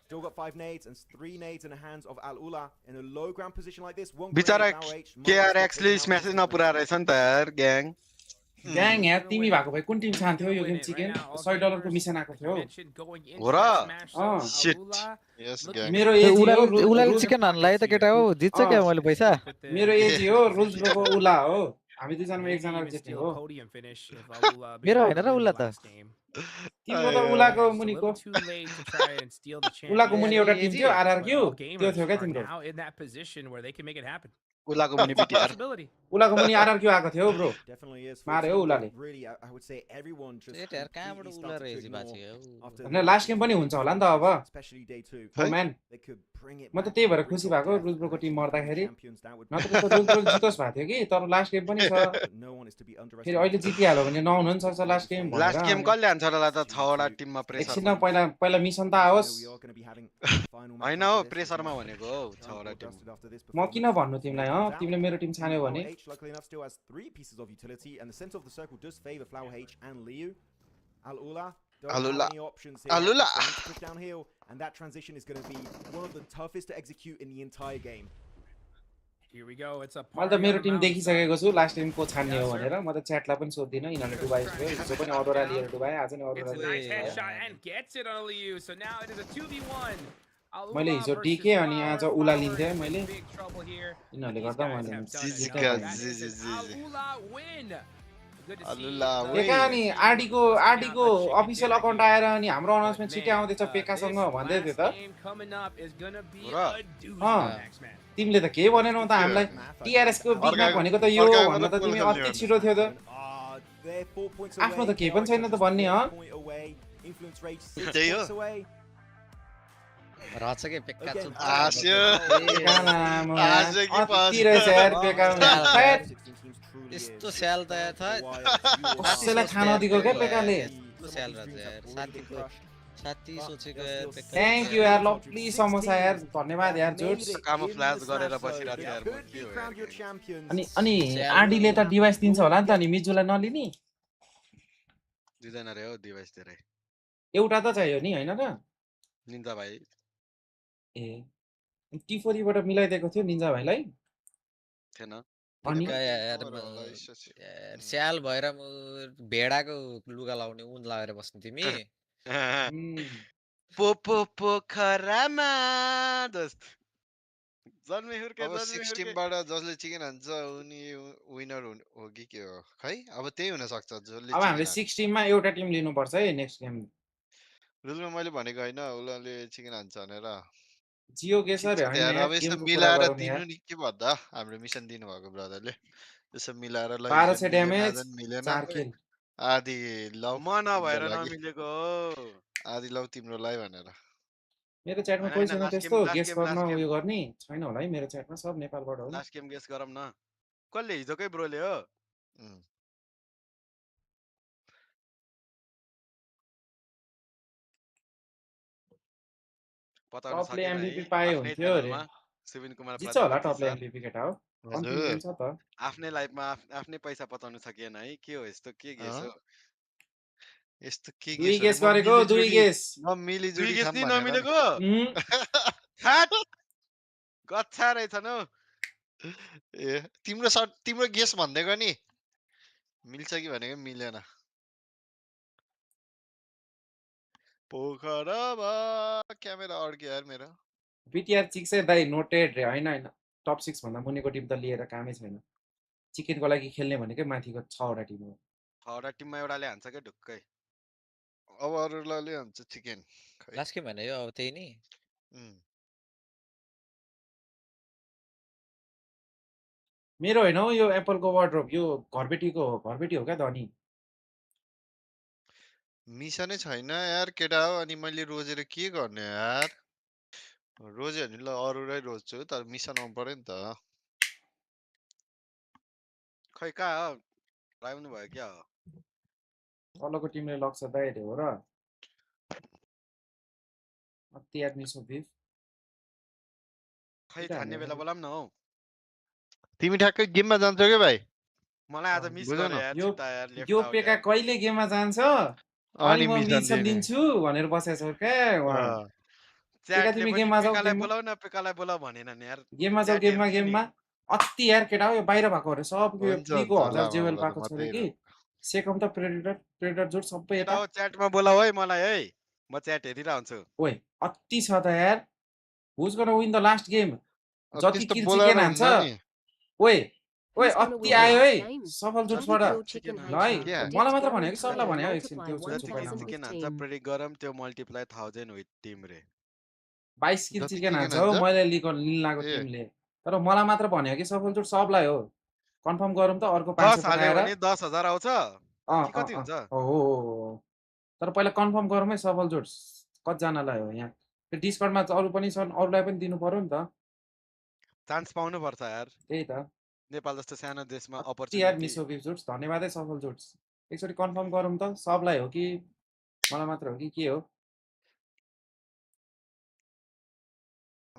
Still got 5 nades and 3 nades in the hands of Al-Ula in a low ground position like this. One बिचारा grenade, Flower H might KRX ले stop स्म्याच taking out नपुरा रहेछ नि त यार gang gang यार तिमी भएको भए कुन टिम छान्थ्यौ यो गेम चिकन $100 को मिसन आएको थियो हो र शिट यस ग्याङ मेरो एज हो उलाले चिकन हान्नलाई त केटा हो जित्छ क्या मैले पैसा मेरो एज हो रुल्स ब्रोको उला हो हामी दुईजनामा एकजना जित्ने हो मेरो हैन र उला त तिम्रो त उलाको मुनिको उलाको मुनि एउटा टिम थियो आरआरक्यू त्यो थियो क्या तिम्रो उलाको मुनि बिटिआर उलाको मुनि आरआरक्यू आएको थियो ब्रो मार्यो उलाले कहाँबाट उला रहेछ बाछी हैन लास्ट गेम पनि हुन्छ होला नि त अब म्यान म त त्यही भएर खुसी भएको रुल्स ब्रोको टिम मर्दाखेरि नत्र त रुल्स ब्रो जितोस् भएको थियो कि तर लास्ट गेम पनि छ फेरि अहिले जितिहाल्यो भने नहुनु नि सक्छ लास्ट गेम लास्ट गेम कसले हान्छ होला त 6 वटा टिममा प्रेसर एकछिन पहिला मिसन त आओस् हैन हो प्रेसरमा भनेको हो 6 वटा टिम म किन भन्नु तिमीलाई तिमीले मेरो टिम छान्यौ भने Alula. And that transition is going to be one of the toughest to execute in the entire game. Here we go. It's a मैले त मेरो टिम देखिसकेको छु लास्ट टाइम को छान्ने हो भनेर म त च्याटलाई पनि सोध्दिन यिनीहरुले डुबाइस भयो हिजो पनि अडोरा लिएर डुबाए आज नि अडोरा मैले हिजो डीके अनि आज उला लिन्थे मैले यिनीहरुले गर्दा मैले अनि आरडीको अफिसियल अकाउन्ट आएर अनि हाम्रो अनाउन्समेन्ट छिटै आउँदैछ पेकासँग भन्दै थियो त तिमीले त के भनेनौ त हामीलाई टीआरएस को बिग म्याच भनेको त यो भन्न त तिमी अति छिटो थियो त आफ्नो त के पनि छैन त भन्ने त्यही हो राछ के पेक्का छु आस्यो अति रहेछ यार पेका यस्तो स्याल त कसैलाई खान दिएको क्या पेकाले यस्तो स्याल रहेछ यार साथी सोचेको यार पेक्का थ्यांक यू यार लभली समोसा यार धन्यवाद यार जोड्स कामोफ्लेज गरेर बसिरहेको यार अनि आरडीले त डिभाइस दिन्छ होला नि त अनि मिजुलाई नलिनी दिदैन रे हो डिभाइस धेरै एउटा त चाहियो नि हैन र निन्जा भाइ ए टी4 बाट मिलाइदिएको थियो निन्जा भाइलाई थिएन अनि यार स्याल भएर म भेडाको लुगा लाउने उन लगाएर बस्नु तिमी पोखरामा दोस्त जन्मे हुर्के अब 16 बाट जसले चिकन हान्छ उनी विनर हो कि के हो खै अब त्यही हुन सक्छ जसले अब हामीले 16 मा एउटा टिम लिनु पर्छ है नेक्स्ट गेम रुलमा मैले भनेको हैन उलाले चिकन हान्छ भनेर जियो गेसर हैन यार अब यसो मिलाएर दिनु नि के भन्दा हाम्रो मिसन दिनु भएको ब्रदरले यसो मिलाएर ल 1200 ड्यामेज मिलेन 4 किल आदि लौ म नभएर नमिलेको आदि लौ तिम्रोलाई भनेर मेरो च्याटमा कोही छैन त्यस्तो गेस गर्न उयो गर्ने छैन होला है मेरो च्याटमा सब नेपालबाट हो लास्ट गेम गेस गरम न कसले हिजोकै ब्रोले हो टपले एमभीपी पाए हुन्थ्यो रे सुबिन कुमार जित्छ होला टपले एमभीपी केटा हो अन्तिम छ त आफ्नै लाइफमा आफ्नै पैसा पचाउन सकिएन है के हो यस्तो के गेस हो यस्तो के दुई गेस गरेको दुई गेस नमिली जुडी खाम भनेर नमिलेको हाट गच्छा रहेछ न ए तिम्रो गेस भन्दैको नि मिल्छ कि भनेको मिलेन पोखरामा क्यामेरा अड्क्यो यार मेरो बीटीआर 6 दाइ नोटेड रे हैन टप 6 भन्दा मुनिको टिम त लिएर कामै छैन चिकनको लागि खेल्ने भनेकै माथिको 6 वटा टिम हो 6 वटा टिममा एउटाले हान्छ के ढुक्कै अब अरूले हान्छ चिकन लास्ट के भने यो अब त्यही नि मेरो हैन हो यो एप्पलको वार्डरोब यो घरबेटी हो क्या धनी मिसनै छैन यार केटा हो अनि मैले रोजेर के गर्ने यार रोजे भने ल अरूलाई रोज्छु तर मिसन आउनु पर्यो नि त खै कहाँ हो राउनु भयो क्या हो तलको टिमले लक्ष्य दाइरे हो र अति आदमी सो बिफ खै थान्ने बेला बोलाम न हौ तिमी ठ्याक्कै गेममा जान्छौ के भाइ मलाई आज मिस गरे यार चिता यार लेफ्ट यो पेका कहिले गेममा जान्छ अनि म मिसन दिन्छु भनेर बसेछ के च्याटले तिमी पनि गेममा जाऊ पेकालाई गेममा बोलाउ न पेकालाई बोलाउ भनेन नि यार गेममा जाऊ गेममा अति यार केटा हो यो बाहिर भएको अरे सबको यो फ्रीको 1000 जेवेल पाएको छ कि सेकम त प्रेडेटर जोड सबै केटा यता हो च्याटमा बोलाउ है मलाई है म च्याट हेरिरहन्छु ओए अति छ त यार whose gonna win the last game जति त्यस्तो किल बोलाएर चिकेन हान्छ हुन्न नि ओए ओए Who's gonna अति win आयो the है game? सफल जोडबाट Unpick your chicken ल height है chart. मलाई Predict मात्र grow भनेको and सबलाई flow भने and एकछिन multiply त्यो जति किल चिकन हान्छ 1015. प्रेडिक्ट गरम त्यो मल्टिप्लाई 1000 विथ टिम रे 22 किल जति चिकेन हान्छ चिकन हो हान्छ मैले लिन लागेको ए टिमले तर मलाई मात्र भन्यो कि सफल जोड सबलाई हो कन्फर्म गरौँ त अर्को 500 10 हाल्यो पठाएर भने 10,000 आउँछ कि कति हुन्छ हो तर पहिला कन्फर्म गरौँ है सफल जोड कतिजनालाई हो यहाँ त्यो डिस्काउन्टमा अरू पनि छन् अरूलाई पनि दिनु पर्यो नि त चान्स पाउनु पर्छ यार त्यही त नेपाल जस्तो सानो देशमा यार अपर्च्युनिटी मिसो गिफ्ट जोड्स धन्यवादै सफल जोड्स एकचोटि कन्फर्म गरौँ त सबलाई हो कि मलाई मात्र हो कि के हो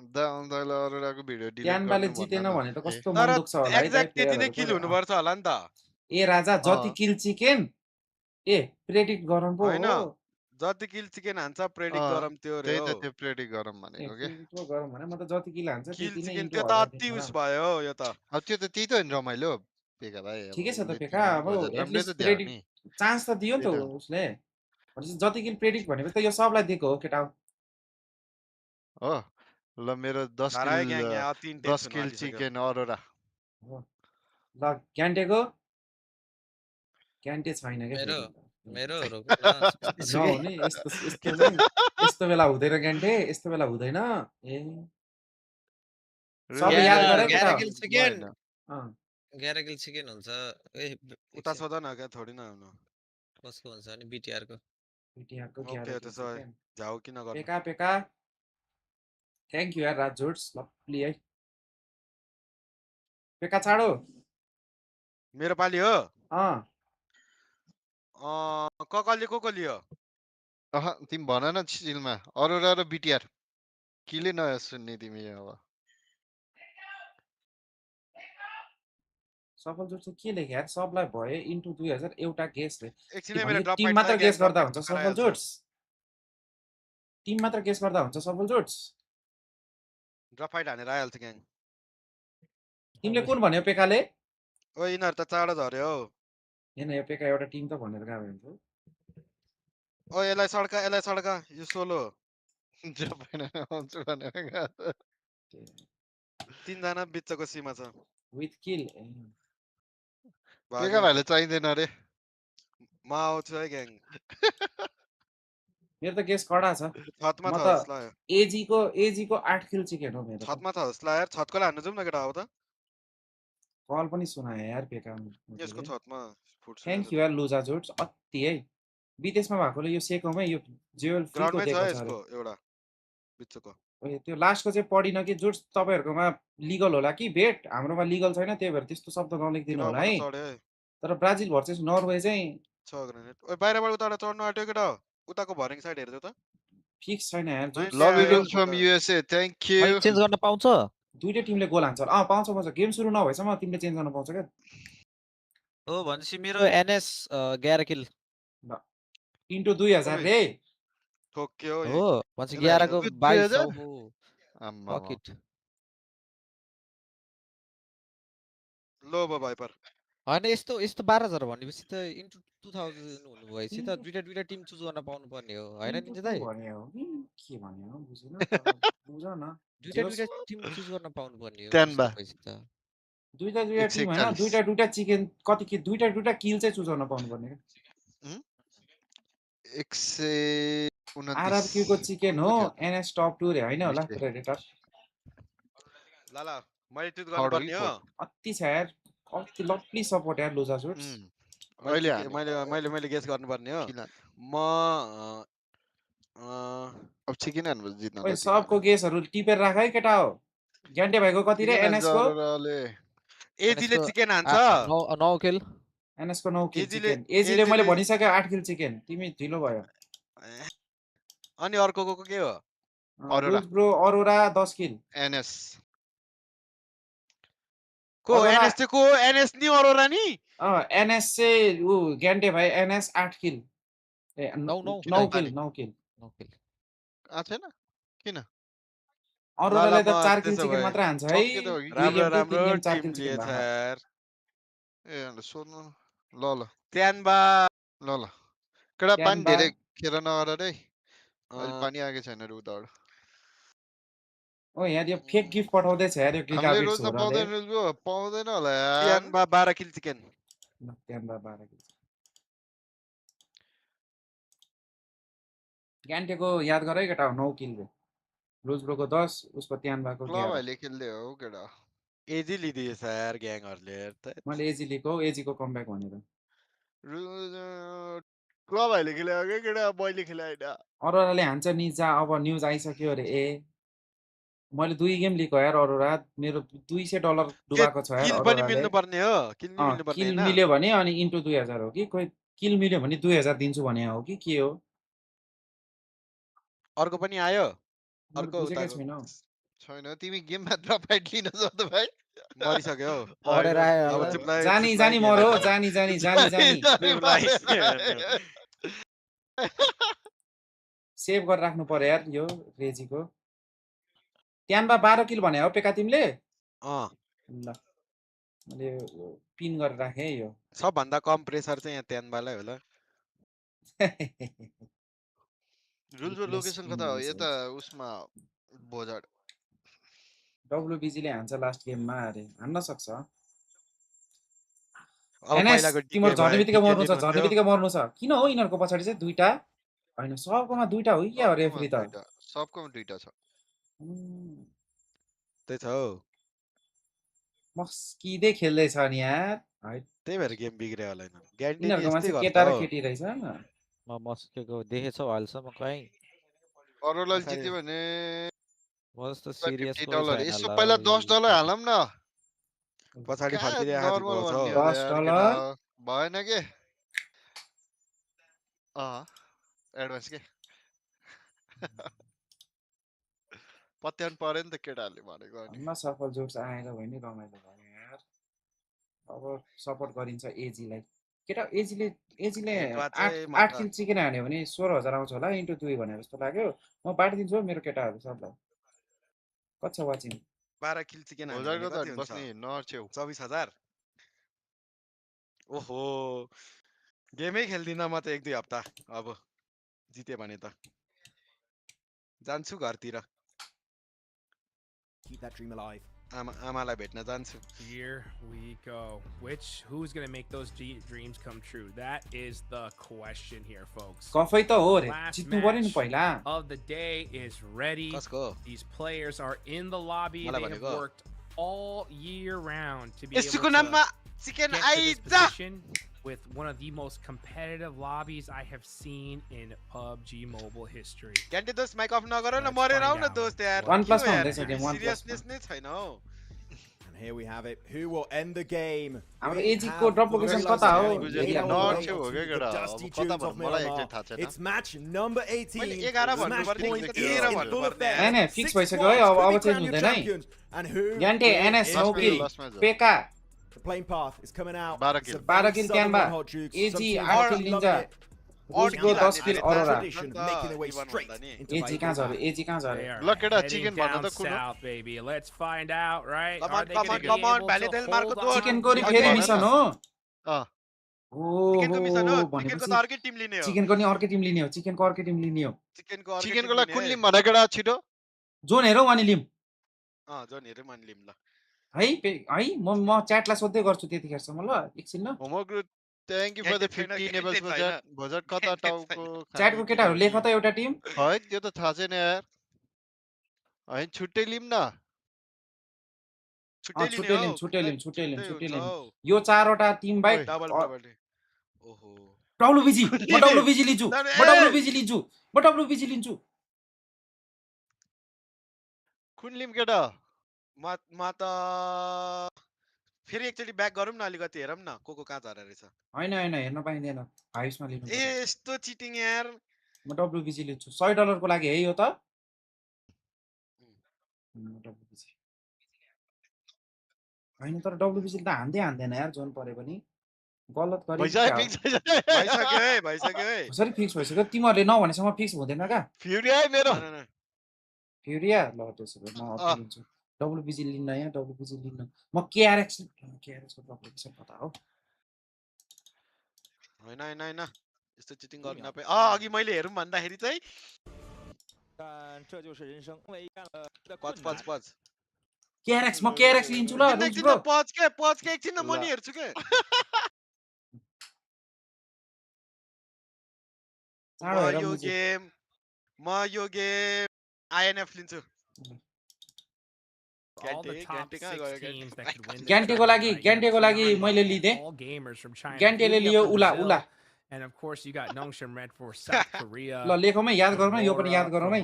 अरूको भिडियो डिलिट क्यानबाले गर्नु जितेन भन्दैन भने त कस्तो तर मन दुख्छ होला है दाइ एक्ज्याक्ट त्यति नै किल हुनुपर्छ होला नि त ए राजा जति किल चिकेन ए प्रेडिक्ट गरौँ पो होइन हो जति किल चिकन हान्छ प्रेडिक्ट गरम त्यो रे त्यही हो त त्यो प्रेडिक्ट गरौँ ए भनेको के प्रेडिक्ट पो गरौँ भने म त जति किल हान्छ किल त्यति नै चिकन इन्टु त्यो त 1000 अति दिनु उस होला भयो हो यो त अब त्यो त त्यही त हो नि रमाइलो पेका भाइ अब ठिकै छ त उसले पेका अब 3000 राम्रै एटलिस्ट त दियो प्रेडिक्ट नि चान्स त दियो नि त त्यही त उसले भनेपछि जति किल प्रेडिक्ट भनेपछि त यो सबलाई दिएको हो केटा हो ल मेरो 10 धरायो ग्याङ यहाँ अति इन्टेन्स 10 हुन किल आँटिसक्यो चिकन अरोरा हो ल क्यान्टेको क्यान्टे छैन क्या मेरो फेरि मेरो नहुने यस्तो यस्तो चाहिँ यस्तो बेला हुँदैन क्यान्टे यस्तो बेला हुँदैन ए सब याद गरे केटा 11 किल चिकन अँ 11 किल चिकन हुन्छ ए उता सोध न क्या थोडी न हुनु कसको हुन्छ नि बीटीआर को पिटिआरको ओके 11 किल त्यसो भए चिकेन जाऊ किन गर्नु पेका पेका थ्याङ्क यू यार राज जोड्स लप्ली है पेका चाँडो मेरो पाली हो अँ ककले को लियो अह तिमी भन न चिलमा अरोरा र बिटिआर किले नयाँ सुन्ने तिमी अब सफल जोड चाहिँ के लेख्यो यार सबलाई भयो इन्टु 2000 एउटा गेस रे एकछिनै मेरो ड्रप टिम फाइट मात्र गेस गर्दा हुन्छ सफल गराइहाल्छु। जोड्स टिम मात्र गेस गर्दा हुन्छ सफल जोड्स ड्रप फाइट हानेर आइहाल्छ ग्याङ तिमीले कुन भन्यो पेकाले ओ यिनीहरू त चाँडो झर्यो हौ हेर्न यो पेका एउटा टिम त भनेर गएको हुन्छ ओ यसलाई सड्का यो सोलो तीनजना बिचको सीमा छ विथ किल पेका भाइले चाहिँदैन रे म आउँछु है ग्याङ मेरो त गेस कडा छ छतमा म छ त जसला एजीको 8 किल चिकेन हो मेरो छतमा छ जसला यार छतकोलाई हान्नु जाउँ न केटा हो त कल पनि सुनाए यार पेका यसको छतमा फुट्छ थ्याङ्क यू यार लुजा जोड्स अति है विदेशमा भएकोले यो सेकोमै यो जेवल फ्रीको ग्राउन्डमै छ दिएको छ यसको एउटा बिचको अरे त्यो लास्टको चाहिँ पढिन कि जोड्स तपाईँहरूकोमा लिगल होला कि बेट हाम्रोमा लिगल छैन त्यही भएर त्यस्तो शब्द नलेखिदिनु होला है तर ब्राजिल भर्सेस नर्वे चाहिँ छ ग्रेनेड ओइ बाहिरबाट उताबाट चढ्नु आँट्यो केटा उताको भरिङ साइड हेर्दै त फिक्स छैन यार जोड्स love you rules from USA thank you change गर्न पाउँछ दुईटै टिमले गोल हान्छ पाउँछ गेम सुरु नभएसम्म तिमीले चेन्ज गर्न पाउँछ क्या हो भनेपछि मेरो एनएस 11 किल ल इन्टु 2000 रे ठोक्यो हो भनेपछि 11 को 2200 हो आम्मा पकेट लो बो भाइपर हैन यस्तो 12000 भनेपछि त इन्टु 2000 हुनु भएपछि त दुईटा टिम चुज गर्न पाउनु पर्ने हो हैन निन्जा दाइ भने हो कि के भन्ने हो बुझिन बुझ न दुईटा टिम चुज गर्न पाउनु पर्ने हो त्यानबा भएपछि त दुईटा टिम हैन दुईटा चिकन कति के दुईटा किल चाहिँ चुज गर्न पाउनु पर्ने 129 आरआरक्यू को चिकन हो एनएस टप 2 रे हैन होला प्रेडेटर ल मैले चुज गर्नुपर्ने हो अति छ यार अति लप्ली सपोर्ट यार लुजा सुट्स मैले गेस गर्नुपर्ने हो म अब चिकन हान्नु जित्न ओइ सबको गेसहरु टिपेर राख है केटा हो ग्यान्टे भाइको कति रे एनएस को एजीले चिकन हान्छ 9 किल एनएस को 9 किल चिकन एजीले मैले भनिसके 8 किल चिकन तिमी ढिलो भयो अनि अर्को के हो रुल्स ब्रो अरोरा 10 किल एनएस को एनएस चाहिँ को एनएस नि अरोरा नि एनएस चाहिँ उ ग्यान्टे भाइ एनएस 8 किल ए 9 किल आ छैन किन अरोराले त 4 किल चिकन मात्र हान्छ है राम्रो चार टिम किल लिएछ चिकन यार ए अन्त सोध्नु ल त्यानबा ल केटा पानी धेरै खेर नगर रे अहिले पानी आएको छैन रे उताबाट ओ यार यो फेक गिफ्ट पठाउँदैछ यार यो हामीले गिगाबिट्स रोज त पाउँदैन होला यार त्यानबा 12 किल चिकन त्यानबा 12 किल ग्यान्टेको याद गर है केटा 9 किल रे रोजब्रोको 10 उसको त्यानबाको 11 क्लब अहिले खेल्दै हो केटा एजी लिदिएछ यार ग्याङहरुले मैले एजी लिएको एजीको कमब्याक भनेर क्लब अहिले खेल्यो के केटा मैले खेले हैन अरोराले हान्छ निजा अब न्यूज आइसक्यो रे ए मैले 2 गेम लिएको यार अरोरा मेरो $200 डुबाको छ यार किल पनि मिल्नु पर्ने हो किल नि मिल्नु पर्ने किल हैन मिल्यो भने अनि इन्टु 2000 हो कि कोही किल मिल्यो भने 2000 दिन्छु भने हो कि के हो अर्को पनि आयो अर्को बुझेकै छैन छैन तिमी गेममा ड्रप फाइट लिन सक्दै भाइ मरिसक्यो पढेर आयो जानी जानी मरो जानी जानी जानी जानी सेभ गरेर राख्नु पर्यो यार यो रेजीको त्यानबा 12 किल भने हो पेका तिमीले ल मैले पिन गरेर राखे यो सबभन्दा कम प्रेसर चाहिँ यहाँ त्यानबालाई होला रुल्सको लोकेसन कता हो यता उसमा बोजड डब्ल्युबीजी ले हान्छ लास्ट गेममा अरे हान्न सक्छ अब पहिलाको तिम्रो झर्ने बित्तिकै मर्नु छ झर्ने बित्तिकै मर्नु छ किन हो यिनीहरुको पछाडी चाहिँ दुईटा हैन सबकोमा दुईटा हो क्या रेफरी त सबकोमा दुईटा छ त्यही छ हौ मस्किदै खेल्दै छ नि यार त्यही भएर गेम बिग्रे होला ग्यारेन्टी यिनीहरुको मान्छे केटा र केटी रहेछ म मस्केको देखेछौ हालसम्म कहीं अरूलाई जित्यो भने मस्त सिरियस यसो पहिला $10 हालौं न पछाडी फर्किदै आएको $10 भएन के एडभान्स के पत्याउनु पर्यो नि त केटाहरूले भनेको अनि सफल जोड्स आएर भयो नि रमाइलो भयो यार अब सपोर्ट गरिन्छ एजीलाई केटा एजीले 8 किल चिकन हान्यो भने 16000 आउँछ होला इन्टु 2 भने जस्तो लाग्यो म बाँडिदिन्छु हो मेरो केटाहरू सबलाई कति छ वाचिङ 12 किल चिकन हान्यो कति हुन्छ बस्ने नर्छेउ 24000 ओहो गेमै खेल्दिन म त 1-2 हप्ता अब जिते भने त जान्छु घरतिर Keep that dream alive. आमालाई भेट्न जान्छु Here we go. Who's going to make those dreams come true? That is the question here, folks. कफै त हो रे जित्नु पर्यो नि पहिला of the day is ready. These players are in the lobby. They have worked all year round to be able to get to this position with one of the most competitive lobbies I have seen in PUBG mobile history. क्यान्टे दोस्त mic of नगर न मरेर आउ न दोस्त यार 1+ मा हुँदैछ गेम 1+ सिरियसनेस नै छैन हौ And here we have it. Who will end the game? हाम्रो एजी को ड्रप लोकेसन कता हो नर्छेउ हो के केटा अब कता भन्नु मलाई एकचोटी थाहा छैन It's match number 18. मैले 11 भन्नु पर्ने 13 भन्नु पर्ने हैन फिक्स भइसक्यो है अब चेन्ज हुँदैन है ग्यान्टे एनएस 9 किल पेका The playing path is coming out. 12 kill क्याम्बा AG 8 kill Ninja उसको 10 किल अरोरा एजी कहाँ झरे एजी कहाँ झरे ल केटा चिकन भन्न त कुन baby. Let's find out, right? Come on, Validel Marco 2. Chicken को फेरि मिसन हो चिकनको मिसन हो चिकनको त अर्कै टिम लिने हो चिकनको नि अर्कै टिम लिने हो चिकनको अर्कै टिम लिने हो चिकनको लागि कुन लिम भन केटा छिटो जोन हेरौ अनि लिम जोन हेरौ अनि लिम ल है म च्याटलाई सोध्दै गर्छु त्यतिखेरसम्म ल एकछिन ल homework thank you for the 50 नेबल्स बजट कता टाउको च्याटको केटाहरु लेख त एउटा टिम है त्यो त थाहा छैन यार है छुट्टै लिम न छुट्टै लिम यो चारवटा टिम बाइ ओहो डब्ल्युबीजी म डब्ल्युबीजी लिन्छु कुन लिम केटा म त फेरि एकचोटी ब्याक गरौँ न अलिकति हेरौँ न को कहाँ झरेर रहेछ हैन हेर्न पाइँदैन हाइसमा लिनु ए यस्तो चिटिङ यार म डब्ल्युबीजी लिन्छु $100 को लागि है यो त डब्ल्युबीजी हैन तर डब्ल्युबीजी त हान्दैन यार जोन परे पनि गलत गरे भइसक्यो है कसरी फिक्स भइसक्यो तिमीहरुले नभनेसम्म फिक्स हुँदैन का फ्युरी आइ मेरो फ्युरिया ल त्यसो भए म अपडेट लिन्छु डब्ल्युपिजी लिन्न यहाँ डब्ल्युपिजी लिन्न म केआरएक्स को डब्ल्युपिजी पता हो हैन हैन हैन यस्तो चिटिङ गर्न नपाए अघि मैले हेरौँ भन्दाखेरि चाहिँ पच केआरएक्स म केआरएक्स लिन्छु ल रुल्स ब्रो पच के एकछिन म नि हेर्छु के म यो गेम आइएनएफ लिन्छु ग्यान्टेको लागि मैले लिदे ग्यान्टेले लियो उला And of course, you got Nongshim Red for South Korea. ल लेखौँ है याद गरौँ है यो पनि याद गरौँ है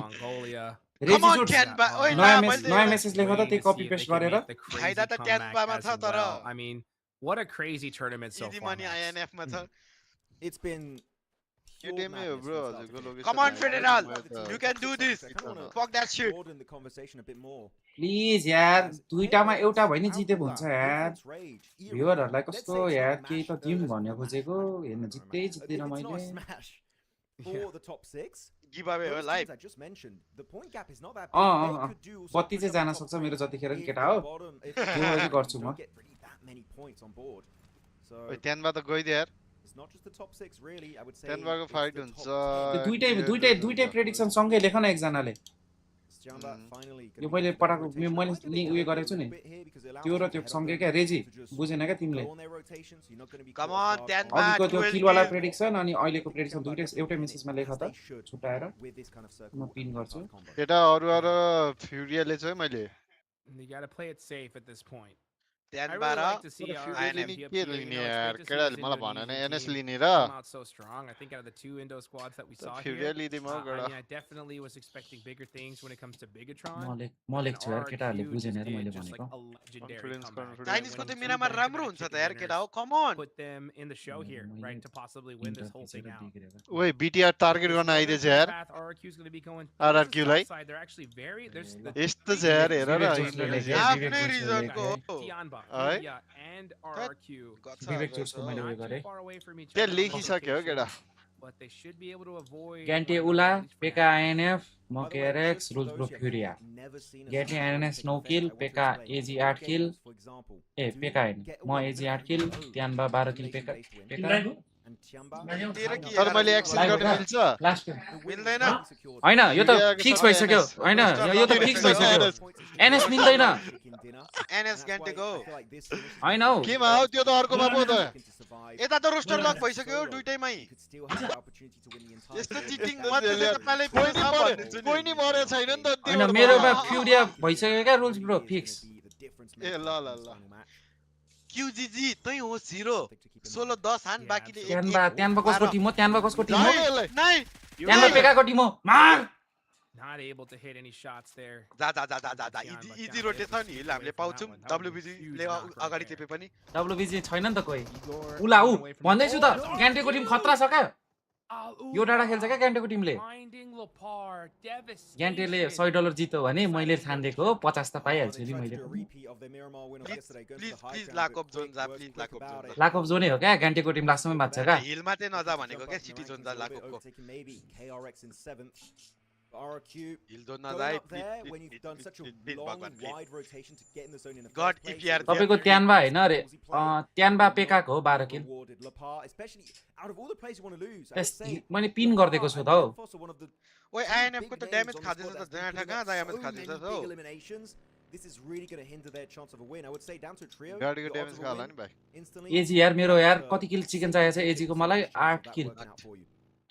नयाँ मेसेज लेख त त्यही कपी पेस्ट गरेर फाइदा त ट्यानबामा छ तर I mean, what a crazy tournament so far. INF मा छ It's been Come on, Federal! You can do this! Fuck that shit! Please यार दुईटामा एउटा भए नि जिते हुन्छ यार भ्युअरहरुलाई कस्तो यार केही त दिउँ भन्ने खोजेको हेर्न जित्दैन मैले For the top 6 giveaway हो live 32 चाहिँ जान सक्छ मेरो जतिखेर नि केटा हो त्यो चाहिँ गर्छु म त्यहाँबाट त गइदिए यार It's not just the top 6 really I would say त्यहाँबाट फाइट हुन्छ दुईटै प्रेडिक्सन सँगै लेख न एकजनाले यो मैले पठाएको मैले लिंक उयो गरेको छु नि त्यो र त्यो सँगै क्या रेजी बुझेन क्या तिमीले Come on अघिको त्यो किलवाला प्रेडिक्सन अनि अहिलेको प्रेडिक्सन दुईटै एउटै मेसेजमा लेख त छुटाएर म पिन गर्छु केटा अरु फ्युरियाले चाहिँ मैले You got to play it safe at this point. त्यहाँबाट के लिने यार केटाले मलाई भनेन एनएस लिने र so strong. I think out of the two Indo squads that we saw फ्युरिया लिदिम हो गडा I definitely was expecting bigger things when it comes to Bigatron. म लेख्छु यार केटाहरुले बुझेन यार मैले भनेको चाइनिज को त मेरामा राम्रो हुन्छ त यार केटा हो कम on Put them in the show here, right, to possibly win this whole thing out. ओइ बीटीआर टार्गेट गर्न आइदेछ यार आरआरक्यू लाई They're actually very यस्तो छ यार हेर र आफ्नै रिजनको and RRQ. विवेक चोर्सको मैले उयो गरे त्यो लेखिसक्यो हो केटा But they should be able to avoid ग्यान्टे उला पेका आइएनएफ म केआरएक्स रुल्स ब्रो फ्युरिया ग्यान्टे आइएनएस 9 किल पेका एजी 8 किल ए पेका हैन म एजी 8 किल त्यानबा 12 किल पेका तर मैले एक्सेस गर्न मिल्छ मिल्दैन हैन यो त फिक्स भइसक्यो हैन यो त फिक्स भइसक्यो एनएस मिल्दैन एनएस ग्यान्टेको हैन हौ केमा हो त्यो त अर्कोमा पो त यता त रोस्टर लक भइसक्यो दुईटैमै यस्तो चिटिङ मजले तपाईलाई कोही नि मरे छैन नि त हैन मेरोमा फ्युरिया भइसक्यो क्या रुल्स ब्रो फिक्स ए ल ल ल क्यूजीजी तै हो 0 16 10 हान बाकीले त्यानबा कसको टिम हो त्यानबा कसको टिम हो नाइ त्यानबा पेकाको टिम हो मार not able to hit any shots there. जा इजी रोटेसन हिल हामीले पाउँछौं डब्ल्युबीजी ले अगाडि टेपे पनि डब्ल्युबीजी छैन नि त कोही उला उ भन्दैछु त ग्यान्टेको टिम खतरा छ क्या यो डाडा खेल्छ क्या ग्यान्टेको टिमले ग्यान्टेले $100 जित्यो भने मैले ठान्देको 50 त पाइहाल्छु नि मैले प्लिज लाक अफ जोन जा प्लिज लाक अफ जोनै हो क्या ग्यान्टेको टिम लास्टमै मात्छ क्या हिल मात्रै नजा भनेको क्या सिटी जोन जा लाक अफको RRQ he'll do not die when you've done such a long wide rotation to get in the zone in the God if you are तपाईको त्यानबा हैन रे त्यानबा पेकाको हो 12 किल especially out of all the players you want to lose मैले pin गर्देको छु त हो ओइ INF को त ड्यामेज खादैछ त जनाठा कहाँ ड्यामेज खादैछ हो This is really going to hinder their chance of a win. I would say down to a trio. गाडीको ड्यामेज खाला नि भाइ एजी यार मेरो यार कति किल चिकन चाहिएको छ एजी को मलाई 8 किल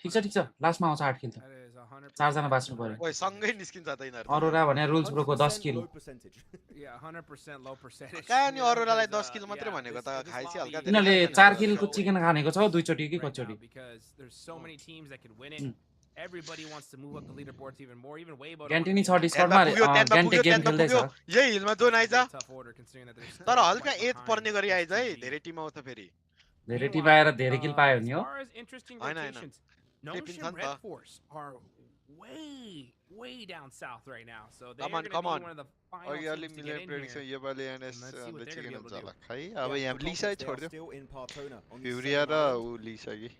ठीक छ लास्टमा आउँछ 8 किल त 4 जना बाच्नु पर्यो ओइ सँगै निस्किन्छ त यिनीहरु अरोरा भने रुल्स ब्रोको 10 किल Yeah, 100% low percentage. कहाँ नि अरोरालाई 10 किल मात्र भनेको त खाइछि हल्का तिनीले 4 किल को चिकन खानेको छ दुई चोटी कि कचोटी Because there's so many teams that can win it. Everybody wants to move up the leaderboards even more, even way above. ग्यान्टे नि छ डिस्कर्डमा ग्यान्टे गेम खेल्दै छ यही हिलमा जोन आइज तर हल्का एज पर्ने गरी आइज है धेरै टिम आउँछ फेरि धेरै टिम आएर धेरै किल पायो नि हो हैन Notion Red Force are way down south right now, so they're come on one of the final teams to get in prediction here. यो पाले NS Let's see what they're chicken gonna be able हुन्छ to होला do. खै अब यहाँ लिसा छोड्दियो फ्युरिया र उ लिसा कि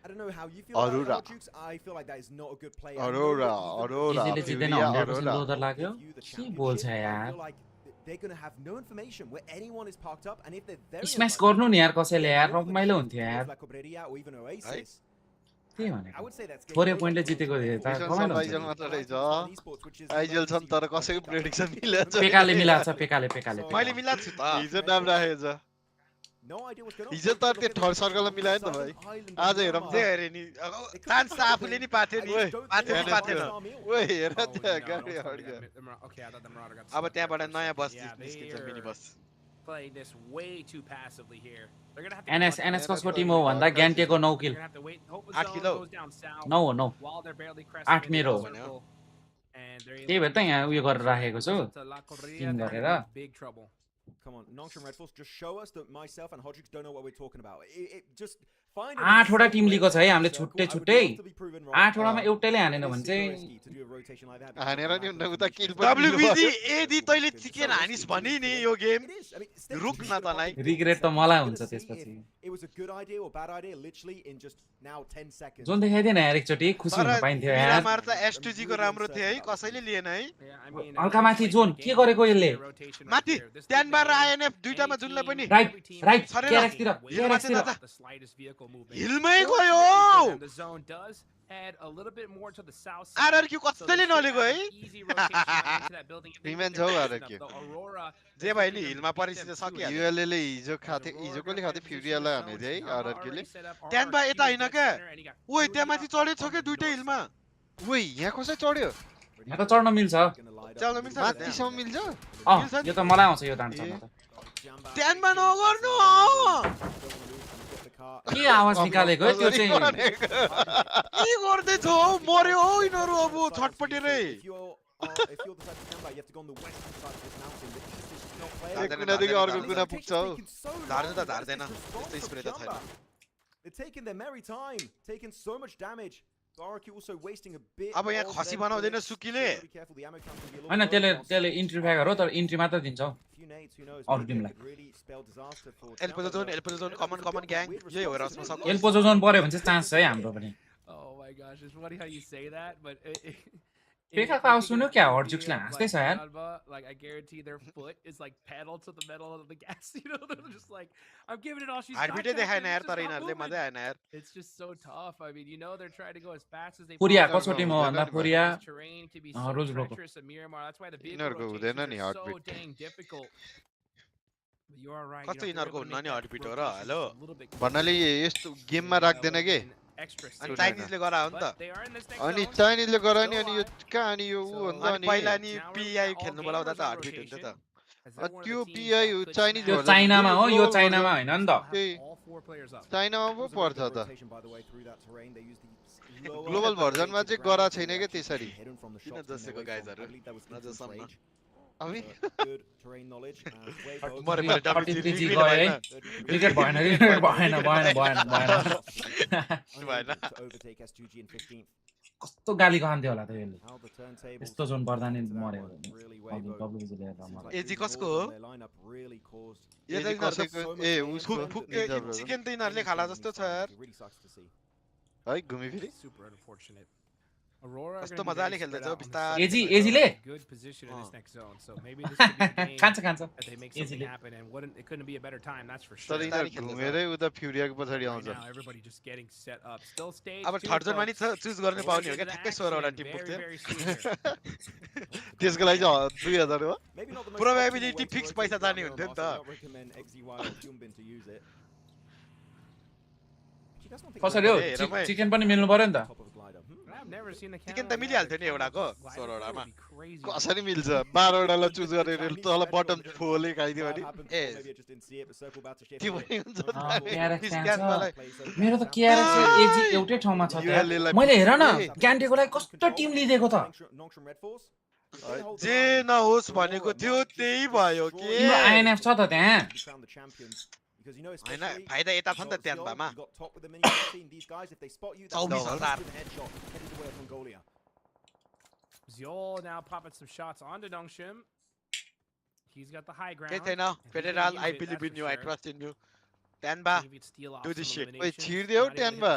I don't know how you feel about Aurora. Jukes. I feel like that is not a good play. Aurora. Easily जित्दैन 100% लोदर लाग्यो के बोल्छ यार They're going to have no information where anyone is parked up, and if they're very स्म्याश गर्नु नि यार कसैले यार रमाइलो हुन्थ्यो यार के भनेको थोरै पोइन्टले जितेको थियो त रमाइलो आइजल मात्र रहेछ आइजल छन् तर कसैको प्रेडिक्सन मिलेछ पेकाले मिलाछ पेकाले मैले मिलाएको छु त हिजो नाम राखेछ हिजो त त्यो थर्ड सर्कलमा मिलायो नि त भाइ आज हेरौँ जे हेरे नि चान्स त आफूले नि पाथ्यो नि पाथ्यो ओए हेर त्यहाँ गाडी हड्यो अब त्यहाँबाट नयाँ बस निस्किन्छ mini bus Playing this way too passively here. They're gonna have to NS कसको टिम हो भन्दा ग्यान्टेको 9 किल 8 किलो 9 हो 9 8 मेरो त्यही भएर त यहाँ उयो गरेर राखेको छु टिम गरेर Come on, Nongshim Red Force, just show us that myself and Hodrix don't know what we're talking about. Just find 8 वटा टिम लिएको छ है हामीले छुट्टै 8 वटामा एउटैले हानेन भने चाहिँ हानेर नि उन्ना उता किल WBG यदि तैले चिकेन हानिस भनि नि यो गेम रुक न तलाई रिग्रेट त मलाई हुन्छ त्यसपछि It was a good idea or bad idea literally in just now 10 seconds. John देखाइदिएन यार एकचोटी खुसी हुन पाइन्थ्यो यार मार त S2G को राम्रो थियो है कसैले लिएन है हल्का माथि जोन के गरेको यसले माथि ट्यानबार INF दुईटामा जुनले पनि राइट क्यारेक्टर हिलमै गयो RRQ कसैले नलेको है रिमेन छौ RRQ जे भयो नि हिलमा परिस्थिति सकियो ULA ले हिजो खाथे हिजो कसले खाथे फ्युरियालाई हाने थियो है RRQ ले ट्यानबा यता हैन के ओइ त्यहाँ माथि चढेछ के दुईटै हिलमा ओइ यहाँ कसै चढ्यो यहाँ त चढ्न मिल्छ माथिसम्म मिल्छ यो त मलाई आउँछ यो डान्स गर्न त ट्यानमा नगर्नु के आवाज निकालेको है त्यो चाहिँ के गर्दै छ मर्यो हो यिनीहरु अब छटपटेरै कुनादेखि अर्को कुना पुग्छ हौ धार्नु त धार्दैन त्यस्तो स्प्रे त छैन They're taking their merry time, taking so much damage. RRQ also wasting a bit. अब यहाँ खसी बनाउँदैन सुकीले हैन त्यसले इन्ट्री फ्यागर हो तर इन्ट्री मात्र दिन्छ हौ अरु टिमलाई एल्पोजो जोन कमन ग्याङ यही हो रसमा सब एल्पोजो जोन पर्यो भने चाहिँ चान्स छ है हाम्रो पनि Oh my gosh, it's funny how you say that, but पेकाको आवाज सुन्यो क्या हर्जुक्सले हाँस्दै छ यार like I guarantee their foot is like pedal to the metal of the gas, you know, they're just like I'm giving it all she's got. हार्टबिटै देखाएन यार तर यिनीहरुले मजा आएन यार It's just so tough. I mean, you know they're trying to go as fast as they पुरिया कसको team हो भन्दा पुरिया terrain can be rose so ब्रोको treacherous at Miramar. That's why the big यिनीहरुको हुँदैन नि so heartbeat dang difficult. But you are right. कस्तो यिनीहरुको हुन्न नि हार्टबिट हो र हेलो भन्नाले यस्तो गेममा राख्दैन के अनि चाइनिजले गरा हो नि त अनि चाइनिजले गरा नि अनि यो कहाँ अनि यो उ भन्दा अनि पहिला नि PI खेल्नु बोलाउँदा त हार्टबिट हुन्छ त त्यो PI चाइनिज यो चाइनामा हो यो चाइनामा हैन नि त चाइनामा पो पर्छ त ग्लोबल भर्जनमा चाहिँ गरा छैन के त्यसरी किन जसेको गाइजहरु नजसम्म अबे क्रिकेट भएन कस्तो गाली खान्थ्यो होला त यसले यस्तो जोन पर्दा नि मर्यो एजी कसको हो यो त कसैको ए उसको चिकन त यिनीहरुले खाला जस्तो छ यार है घुमी फेरि कस्तो मजाले खेल्दैछ बिस्तारै एजीले good position in this next zone, so maybe this could be the game खान्छ that they make something happen, and it couldn't be a better time, that's for sure. तर यिनीहरु घुमेरै उता फ्युरियाको पछाडी आउँछ Now everybody just getting set up, still stage अब third जोनमा नि choose गर्न पाउने हो के ठ्याक्कै 16 वटा टिम पुग्थ्यो त्यसको लागि चाहिँ 2000 हो प्रोबेबिलिटी फिक्स पैसा जाने हुन्थ्यो नि त कसरी हो चिकन पनि मिल्नु पर्यो नि त चिकन त मिलिहाल्थ्यो नि एउटाको 16 वटामा कसरी मिल्छ 12 वटालाई चुज गरेर तल बटम फोले खाइदियो भने ए त्यो पनि हुन्छ मेरो त क्यारेक्टर एजी एउटै ठाउँमा छ त मैले हेर न ग्यान्टेको लागि कस्तो टिम लिदेको त जे नहोस् भनेको थियो त्यही भयो के आइएनएफ छ त त्यहाँ हैन फाइदा यता छ नि त ट्यानबामा 24,000 Ziol now popping some shots onto Nongshim. He's got the high ground. के छैन federal I believe in you, I trust in you. ट्यानबा डु दिस शिट ओइ छिर्दियौ ट्यानबा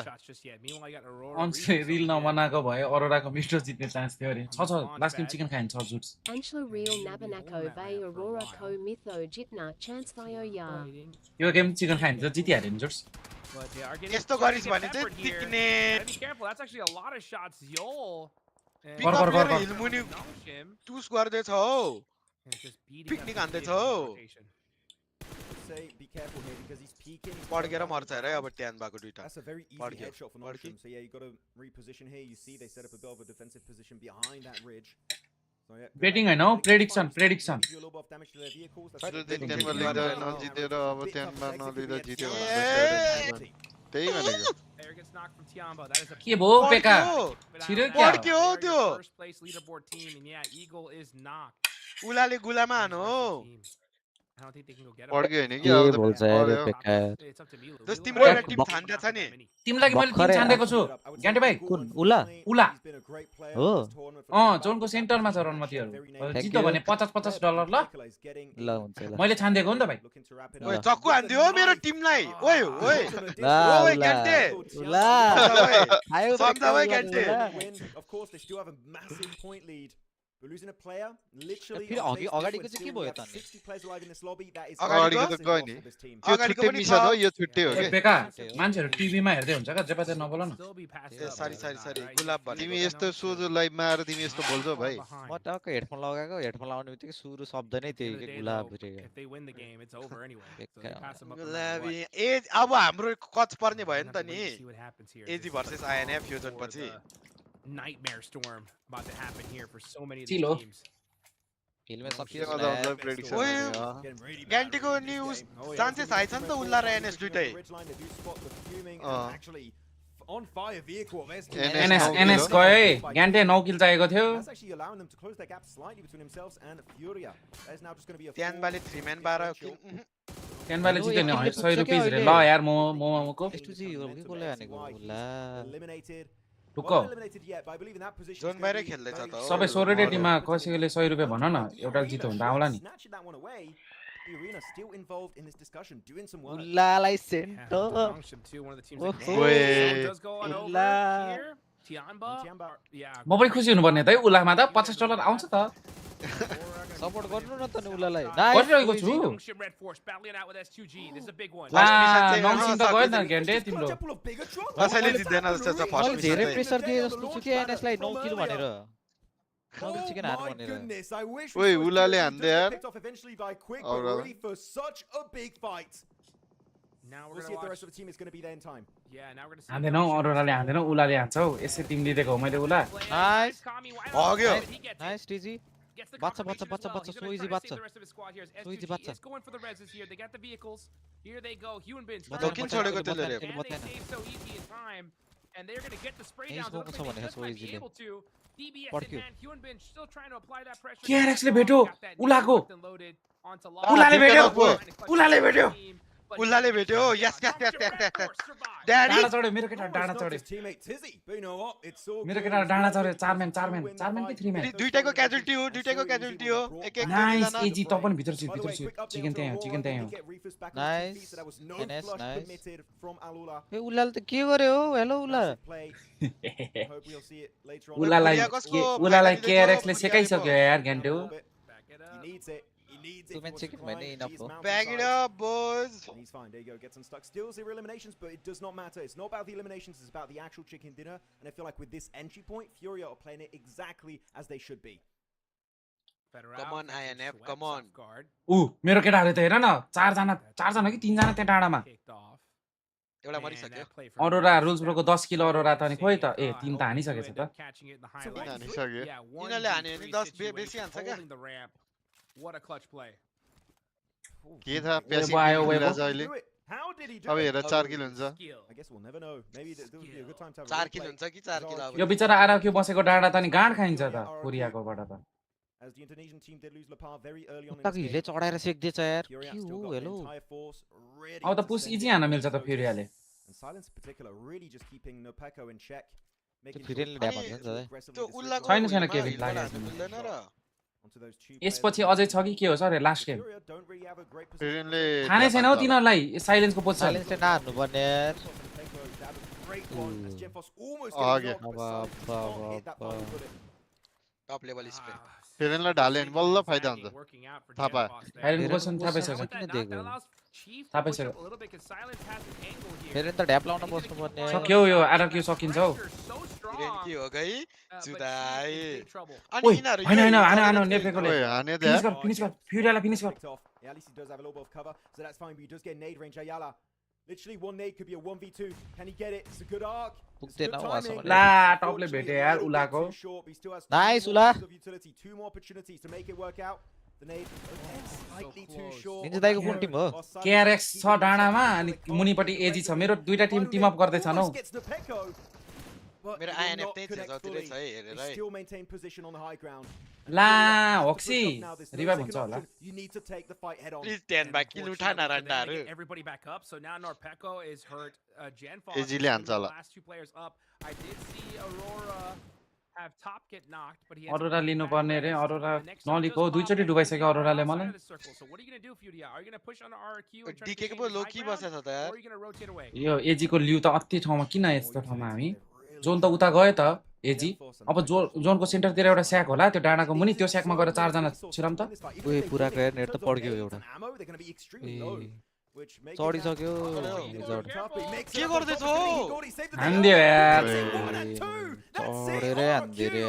अन्छे रिल नबनाएको भए अरोराको मिठो जित्ने चान्स थियो अरे छ लास्ट गेम चिकन खाइन 6 जुट्स Angela Real Nabanako Bay Aurora Ko Mytho Jitna Chance Theo Ya. यो गेम चिकन खाइन त जितिहाल्यो नि जुट्स यस्तो गरिस् भने चाहिँ टिक्ने Be careful, that's actually a lot of shots, Yol. Pickup गरेर हिलमुनि टुस गर्दैछ हौ पिकनिक हान्दैछ हौ Be careful here because he's peeking. पड्केर मर्छ अरे अब ट्यानबाको दुईटा That's a very easy headshot for Notion. So yeah, you got to reposition here. You see they set up a bit of a defensive position behind that ridge. So yeah. Betting हैन हौ prediction Do a little bit of damage to their vehicles. That's त्यो दिन ट्यानमा लिँदा नजितेर अब ट्यानमा नलिँदा जित्यो भने त्यही भनेको There gets knocked from Tiamba. That is a के भो पेका छिर्यो क्या पड्क्यो त्यो first place leaderboard team, and yeah, Eagle is knocked. उलाले गुलामा हानु हो I don't think they can go get him. पड्क्यो हैन कि के बोल्छ यार पेका It's up to Milo. दोस्त तिम्रो एउटा टिम छान्दा छ नि तिमीलाई मैले टिम छानेको छु ग्यान्टे भाइ कुन उला उला हो जोनको सेन्टरमा छ रनमतीहरु जित्यो भने $50 ल ल हुन्छ ल मैले छान्देको हो नि त भाइ ओए चक्कु हान्दियो हो मेरो टिमलाई ओए ओए ल ओए ग्यान्टे उला आयो सम्झा भाइ ग्यान्टे Of course, they still have a massive point lead. We're losing a player. Literally, फेरि अगाडिको चाहिँ के भयो त 60 players alive in this lobby. That is अगाडिको त गयो नि त्यो छुट्टै मिसन हो यो छुट्टै हो के पेका मान्छेहरु टिभीमा हेर्दै हुन्छ का जेपाते नबोल न सरी गुलाब भन्नु तिमी यस्तो सोझो लाइभमा आएर तिमी यस्तो बोल्छौ भाइ म टक्क हेडफोन लगाएको हेडफोन लगाउने बित्तिकै सुरु शब्द नै त्यही के गुलाब रे If they win the game, it's over anyway. So they pass them up. गुलाबी एज अब हाम्रो कच पर्ने भयो नि त नि एजी भर्सेस आइएनएफ फ्युजन पछि Nightmare storm about to happen here for so many of Chilo. these teams. फिल्ममा सकियो ग्यान्टीको न्यूज चान्सेस आइछ नि त उल्ला र एनएस दुइटै on fire vehicle of SG. NS गए ग्यान्टे 9 किल चाहिएको थियो That's actually allowing them to close their gap slightly between themselves and Furia. That is now just going to be a ट्यानबाले 3 man 12 किल ट्यानबाले जित्यो नि 100 रुपैयाँ रे ल यार मोमोको S2G हो कि कसले हानेको ला eliminated. टुक्क Eliminated yet, but I believe in that position. John बाहिर खेल्दै छ त सबै सोरेडे टिममा कसैले 100 रुपैयाँ भन न एउटा जित्यो भने आउला नि Snatching that one away. The arena still involved in this discussion, doing some work. उल्लालाई centre Function too, one of the teams that does go on over here. Tiamba. Yeah. म पनि खुसी हुनुपर्ने त है उलामा त $50 आउँछ त सपोर्ट गर्नु न त नि उल्लालाई गरिरहेको छु Junction Red Force battling out with S2G. This is a big one. ला नमसिन त गयो न ग्यान्टे तिम्रो कसैले जित्दैन जस्तो छ फर्स्ट मैले धेरै प्रेसर दिए जस्तो छु कि एनएसलाई 9 किल भनेर Oh my goodness, I wish Wait, Ulale and there. picked off eventually by Quick, but really for such a big fight. Now We'll see if the rest of the team is going to be there in time. Yeah, now we're going to see. हान्दैन अरोराले हान्दैन उलाले हान्छ हौ यसै team लिदेको हो मैले उला nice भाग्यो nice टिजी बच्चा बच्चा बच्चा बच्चा सो इजी बच्चा So easy बच्चा It's going for the reses here. They got the vehicles. Here they go. Human bins. बच्चा किन छोडेको त्यसले रे And they save so easy in time. And they're going to get the spray down. Ace They भनेको just so might be easily. able to. DBS in पड्क्यो hand. Human bins still trying to apply that pressure. KRX ले भेट्यो उलाको Onto उलाले भेट्यो उलाले भेट्यो उल्लाले भेट्यो यस यस यस यस daddy डाँडा चढ्यो मेरो केटा डाँडा Not चढ्यो his teammate Tizzy, but you know what? It's all मेरो good. केटा डाँडा चढ्यो 4 म्यान कि 3 म्यान दुईटाको क्याजुअल्टी हो दुईटाको क्याजुअल्टी हो एक एक नाइस जना एजी त पनि भित्र छु चिकन त्यहाँ हो चिकन त्यहाँ हो nice NS, nice from Alula. ए उल्लाले त के गर्यो hello Alula Play. Hope we'll see it later on. उलालाई KRX ले सेकाइसक्यो यार घन्टे हो He needs it. He needs Two it. man for chicken the money, climb. enough He is for- mountain Bag it side. up boys And he's fine. There you go. Gets unstuck. Still 0 eliminations, but it does not matter. It's not about the eliminations. It's about the actual chicken dinner. And I feel like with this entry point, Furia are playing it exactly as they should be. Come on INF come on उ मेरो केटाहरु त हेर न चार जना कि 3 जना त्यहाँ डाँडामा एउटा मरिसक्यो अरोरा रुल्स ब्रोको 10 किलो अरोरा त अनि खोइ त ए टिम त हानिसकेछ त हानिसक्यो यिनीहरूले हान्यो भने 10 बेसी हान्छ क्या What a clutch play. के थाहा प्यासिभ आयो खेलिरहेछ अहिले Do it. How did he do अब it? हेर 4 किल हुन्छ I guess we'll never know. Maybe this would be a good time to have a 4 replay. किल हुन्छ कि 4 किल अब यो बिचरा आराक्यो बसेको डाँडा त अनि गाँड खाइन्छ त कोरियाकोबाट त As the Indonesian team did lose Lepar very early on in उताको this हिले game. चढाएर सेक्दैछ यार Furia के still हो got the hello entire force ready अब त to push send easy in हान्न the मिल्छ त focus. फ्युरियाले And Silence in particular really just keeping Nopeko in check. Making Furia ले ड्याप हान्छ नि त त्यो उल्लाको छैन, छैन, भुइँमा केभिन हिल लागेको हान्नु छैन। मिल्दैन र यसपछि अझै छ कि के हो सर लास्ट गेम फेरिनले थाहा नै छैन हौ तिनीहरूलाई साइलेन्सको पोजिसन साइलेन्सले नहार्नु पर्ने यार टप लेभल स्प्रे फेरिनलाई ढाल्यो भने बल्ल फाइदा हुन्छ थाहा पायो साइलेन्सको पोजिसन थाहा पाइसक्यो थाहा पाइसक्यो फेरि त ढ्याप लाउन बस्नु पर्ने सक्यो यो आरक्यू सकिन्छ हौ के हो गई जुदाई ओइ हैन हैन हान नेपेकोले हाने दे फिनिश गर फ्युरियालाई फिनिश गर Alice does have a little bit of cover, so that's fine, but he does get nade range. Ayala, literally one nade could be a 1v2. Can he get it? It's a good arc. ला टपले भेटे यार उलाको nice उला Two more opportunities to make it work out. The nade slightly too short. Ninja दाइको कुन टिम हो केआरएक्स छ डाँडामा अनि मुनिपट्टि एजी छ मेरो दुईटा टिम टिम अप गर्दै छन् हौ मेरो आइएनएफ त्यही छ जतिरै छ है हेरेर है Still maintain position on the high ground. ला हक्सी रिभाइभ हुन्छ होला You need to take the fight head on. Please stand back kill उठा न रन्डाहरु Everybody back up. So now Norpeco is hurt. Genfall. एजीले हान्छ होला Last two players up. I did see Aurora have top get knocked, but he Arora लिनु पर्ने रे अरोरा नलिको दुईचोटी डुबाइसक्यो अरोराले मलाई So what are you going to do, Fudia? Are you going to push on the RQ and try to DK को लो की बसेछ त यार or are you going to rotate away? यो एजी को लिउ त अति ठाउँमा किन यस्तो ठाउँमा हामी जोन त उता गयो त एजी अब जोनको सेन्टरतिर एउटा स्याक होला त्यो डाँडाको मुनि त्यो स्याकमा गएर चार जना छिरम त ओए पुरा गएर नेट त पड्क्यो एउटा चढिसक्यो के गर्दै छौ हान्दियो यार चढेरै हान्दियो रे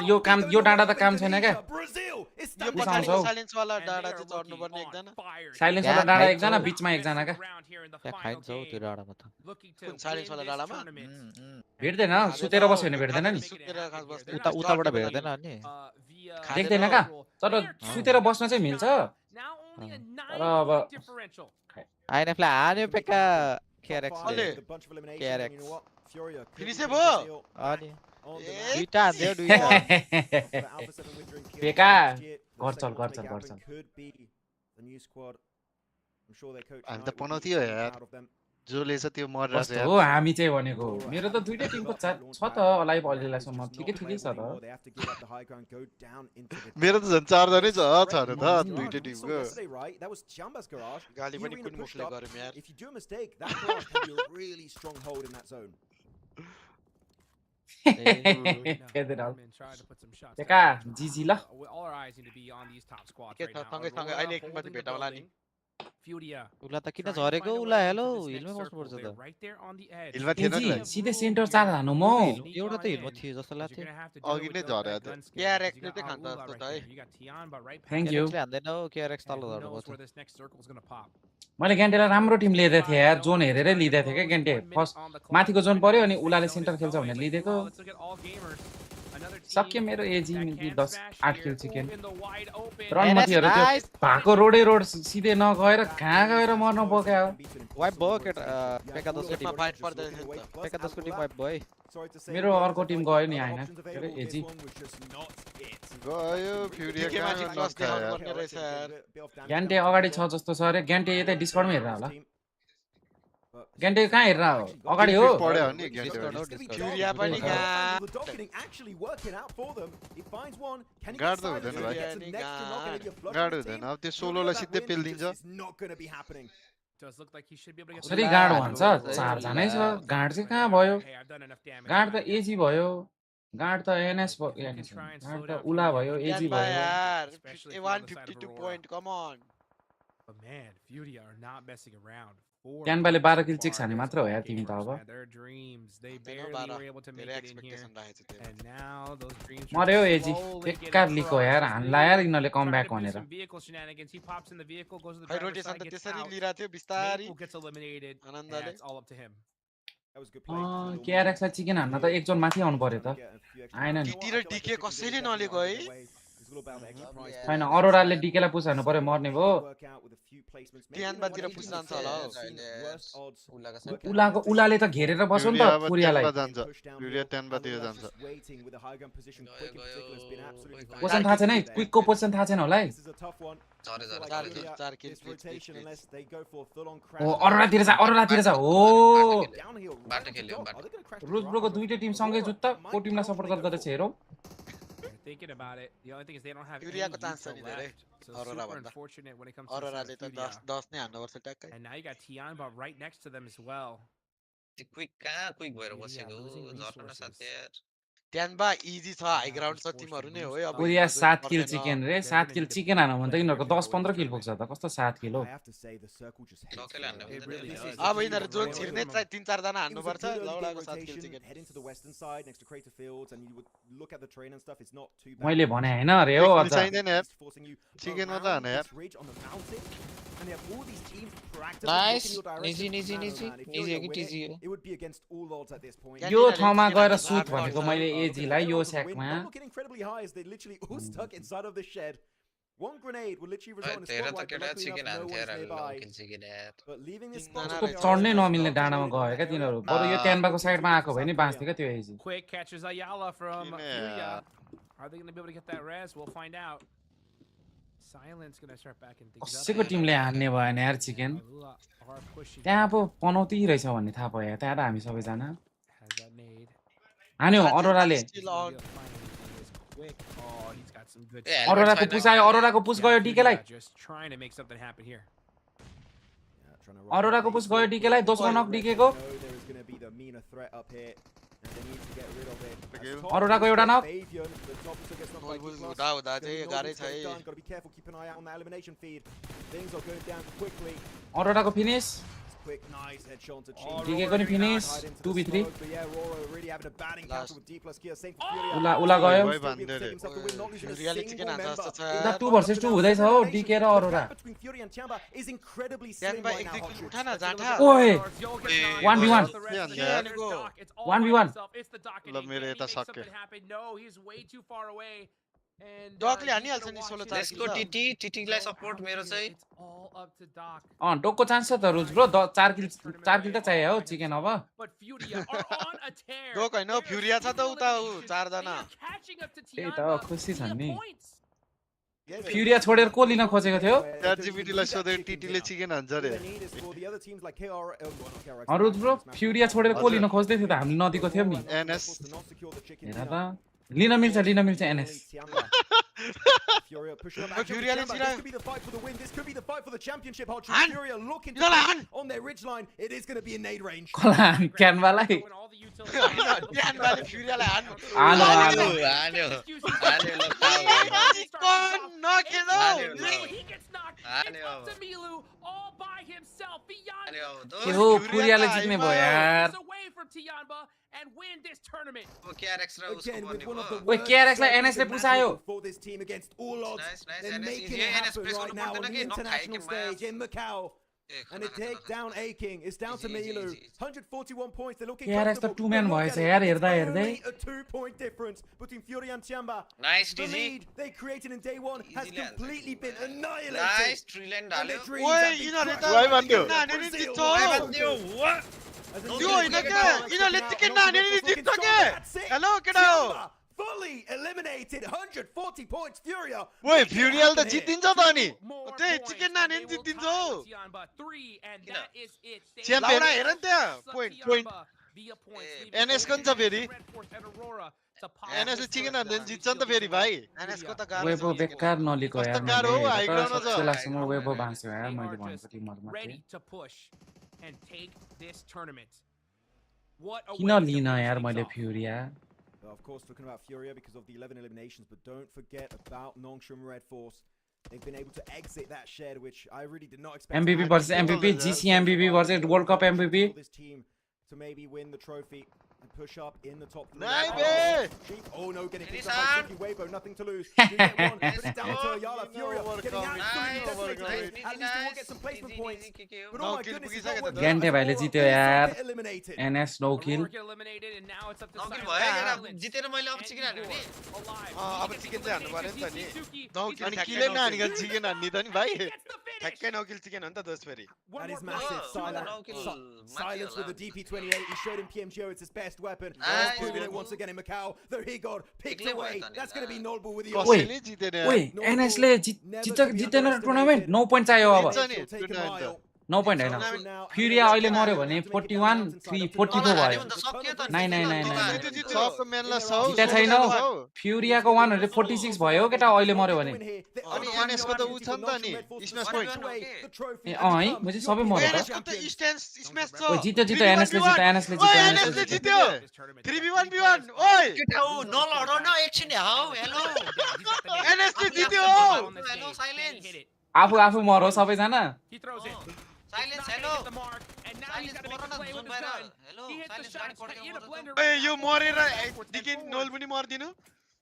यो काम यो डाँडा त काम छैन क्या यो पछाडिको साइलेन्स वाला डाँडा चाहिँ चढ्नु पर्ने एकजना साइलेन्स वाला डाँडा एकजना बीचमा एकजना क्या त्यहाँ खाइन्छ हौ त्यो डाँडामा त कुन साइलेन्स वाला डाँडामा भेट्दैन सुतेर बस्यो भने भेट्दैन नि सुतेर खास बस्दैन उताबाट भेट्दैन अनि देख्दैन क्या तर सुतेर बस्न चाहिँ मिल्छ तर अब आइएनएफलाई हान्यो पेका केआरएक्सले फिनिसै भयो अनि दुईटा हान्दियो दुईटा पेका गर्छल हामी त पनौती हो यार जोले छ त्यो मरिरहेछ यार हो हामी चाहिँ भनेको मेरो त दुईटै टिमको छ त अलाइभ अहिलेसम्म ठिकै छ त मेरो त झन् चार जनै छ छ त दुईटै टिमको गाली पनि कुन मुखले गर्यो यार If you do a mistake, that garage can be a really strong hold in that zone. पेका जिजी ल All our eyes need to be on these top squads के right now. सँगै सँगै अहिले एकैचोटि भेटाउँला नि Fudia. उला त किन झरेको उला हेलो हिलमै बस्नुपर्छ त Right there on the edge. हिलमा थिएन नि सिधै सेन्टर चार हानु म एउटा त हिलमा थियो जस्तो लाग्थ्यो अघि नै झर्यो त केआरएक्स ले चाहिँ खान्छ जस्तो त है थ्यांक यू हान्दैन हौ केआरएक्स तल झर्नुपर्छ मैले गेन्टेलाई राम्रो टिम लिँदै थिएँ यार जोन हेरेरै लिँदै थिएँ क्या गेन्टे फर्स्ट माथिको जोन पर्यो अनि उलाले सेन्टर खेल्छ भनेर लिँदैको सक्यो मेरो एजी 10-8 किल चिकन रनमतीहरु त्यो भाको रोडै रोड सिधै नगएर कहाँ गएर मर्न पक्या वाइप भयो केटा पेका 10 को टिम फाइट पर्दैछ त पेका 10 को टिम वाइप भयो मेरो अर्को टिम गयो नि हैन एजी गयो फ्युरिया के माथि क्लस देखाउनु पर्ने रहेछ यार ग्यान्टे अगाडि छ जस्तो छ अरे ग्यान्टे यतै डिस्कर्डमा हेरेर होला ग्यान्टे कहाँ हेरेर हो अगाडि हो पड्यो नि फ्युरिया पनि गाड त हुँदैन भाइ गाड हुँदैन अब त्यो सोलोलाई सिधै पेल्दिन्छ सरी गाड भन्छ चार जनै छ गाड चाहिँ कहाँ भयो गाड त एजी भयो गाड त एनएस भयो गाड त उला भयो एजी भयो यार 152 point come on But man, Fudia are not messing around. क्यानबाले 12 किल चिक्स हाने मात्र हो यार टिम त अब मर्यो एजी बेकार लिको यार हान्ला यार इनले कमब्याक भनेर रोटेसन त त्यसरी लिरा थियो बिस्तारी आनन्दले केआरएक्स लाई चिकन हान्न त एक जोन माथि आउनु पर्यो त आएन नि टिटी र डीके कसैले नलेको है हैन अरोराले डीकेलाई पुश हान्नु पर्यो मर्ने भो ध्यानबातिर पुश जान्छ होला उलाको उलाले त घेरेर बस्यो नि त पुरियालाई जान्छ फ्युरिया ध्यानबातिर जान्छ पोजिसन थाहा छैन है क्विकको पोजिसन थाहा छैन होला है ओ अरोरातिर जा ओ बाटो खेल्यो रुज ब्रोको दुईटै टिम सँगै जुत्ता को टिमलाई सपोर्ट गर्दै छ हेरौ thinking about it. The only thing is they don't have any Furia को chance Yuta छैन धेरै left. So Aurora super भन्दा unfortunate when it comes to Aurora ले त Furia. 10 नै हान्नु पर्छ ट्याक्कै And now you got Tianba right next to them as well. Quick कहाँ क्विक भएर बसेको झर्न न साथ यार ट्यानबा इजी छ हाई ग्राउन्ड छ तिमीहरु नै हो अब पुरिया 7 किल चिकन रे 7 किल चिकन हान भने त यिनीहरुको 10-15 किल पुग्छ त कस्तो 7 किल हो अब यिनीहरु जोन छिर्ने 3-4 जना हान्नु पर्छ लौडाको 7 किल चिकन मैले भने हैन रे हो अझ चाहिदैन यार चिकनमा त हाने यार नाइस निजी हो कि टिजी हो यो ठाउँमा गएर सुट भनेको मैले एजीलाई यो स्याकमा One grenade will literally result in a तेरा spot त केटा चिकन हान्थ्यो यार किल चिकन यार चढ्नै नमिल्ने डाँडामा गयो क्या तिनीहरु बरु यो ट्यानबाको साइडमा आएको भए नि बाँच्थ्यो क्या त्यो एजी Quick catches Ayala from Furia. Are they going to be able to get that res? We'll find out. Silence going to start backing things up. कसैको टिमले हान्ने भएन यार चिकन त्यहाँ पो पनौती रहेछ भन्ने थाहा भयो त्यहाँ हामी सबैजना हान्यो अरोराले अरोराको पुस आयो अरोराको पुस गयो डीकेलाई अरोराको पुस गयो डीकेलाई दोस्रो नक डीकेको अरोराको एउटा नक हुँदा चाहिँ गाह्रै छ है अरोराको फिनिश डीकेको नि फिनिश 2v3 उला गयो उता 2 vs 2 हुँदैछ हो डीके र अरोरा ओए 1v1 1v1 ल मेरो यता सक्यो डकले हानिहाल्छ नि 16 4 यसको टिटीलाई सपोर्ट मेरो चाहिँ डकको चान्स छ त रुज ब्रो 4 किल त चाहियो हो चिकन अब डक हैन फ्युरिया छ त उता 4 जना त्यही त खुसी छन् नि फ्युरिया छोडेर को लिन खोजेको थियो च्याट जीपीटी लाई सोधे टीटीले चिकन हान्छ रे रुज ब्रो फ्युरिया छोडेर को लिन खोज्दै थियो त हामी नदीको थियौ नि एनएस हेर त लिन मिल्छ NS Furia pushing up. Furia, this could be the fight for the win. This could be the fight for the championship. Furia looking to on their ridge line. It is going to be in nade range. Canvalai. Canvalai Furia la Alo. Knock it out. He gets knocked. It's up to Milu all by himself. Beyond. Furia le jitne bhayo yaar. Away from Tianba and win this tournament. Again with one of the Wait, KRX la NS le pusayo. For this team against all odds. They're making it happen right now on the international stage in Macau. And they take down A-King. It's down to Milu. 141 points. They're looking KRX the 2-man voice yaar herda only a 2-point difference between Fury and Tiamba. Nice the lead they created in day 1 has completely been annihilated. Nice tree land dalyo. Oi, yinhare what? Hello, kiddo. Fully eliminated. 140 points. Furia. Wait, Furia the जितिन्छ त नि त्यही chicken नाने नि जितिन्छ हो champion हेर नि त्यहाँ point NS को नि छ फेरि एनएस ले चिकन हान्दै जित्छ नि त फेरि भाइ एनएस को त गाह्रो वेबो बेकार नलिको यार गाह्रो हो हाई ग्राउन्डमा छ त्यसलासम्म वेबो भान्स्यो यार मैले भनेको टिमहरुमा किन लिन यार मैले फ्युरिया Of course, talking about Furia because of the 11 eliminations, but don't forget about Nongshim Red Force. They've been able to exit that shed, which I really did not expect. MVP versus MVP, GC MVP versus World Cup MVP. This team to maybe win the trophy and push up in the top 3. Nice! Oh no, getting picked up by Tricky Weibo, nothing to lose. You get one, put it down to Ayala. Furia getting out. At least he will get some placement points. But oh my goodness, it's not working. Gente भाइले जित्यो यार NS no kill जितेर मैले अब chicken हान्नु नि अब chicken चाहिँ हान्नु पर्यो नि त नि अनि किले नानीको चिकन हान्नी त नि भाइ ठ्याक्कै नकिल चिकन हो नि त दोस फेरि That is massive. Silence with the DP28. He showed him PMGO. It's his best weapon. Proving it once again in Macau. The He-God picked away. That's going to be Nolbu with the Wait, NS ले जितेन tournament 9 point चाहियो अब 9 point हैन फ्युरिया अहिले मर्यो भने 41 3 44 भयो नाइ सबको मेनला 100 जिते छैन फ्युरियाको 146 भयो केटा अहिले मर्यो भने अनि एनएस को त उ छ नि त नि स्म्याश पोइन्ट ए है म चाहिँ सबै मर्यो एनएस को त स्म्याश छ ओइ जित्यो एनएसले जित्यो 3v1v1 ओइ केटा हो नलड न एकछिन हाउ हेलो एनएसले जित्यो हेलो साइलेन्स आफू मर्यो सबैजना साइलेन्स हेलो ए यो मरेर देखि नोल पनि मर्दिनु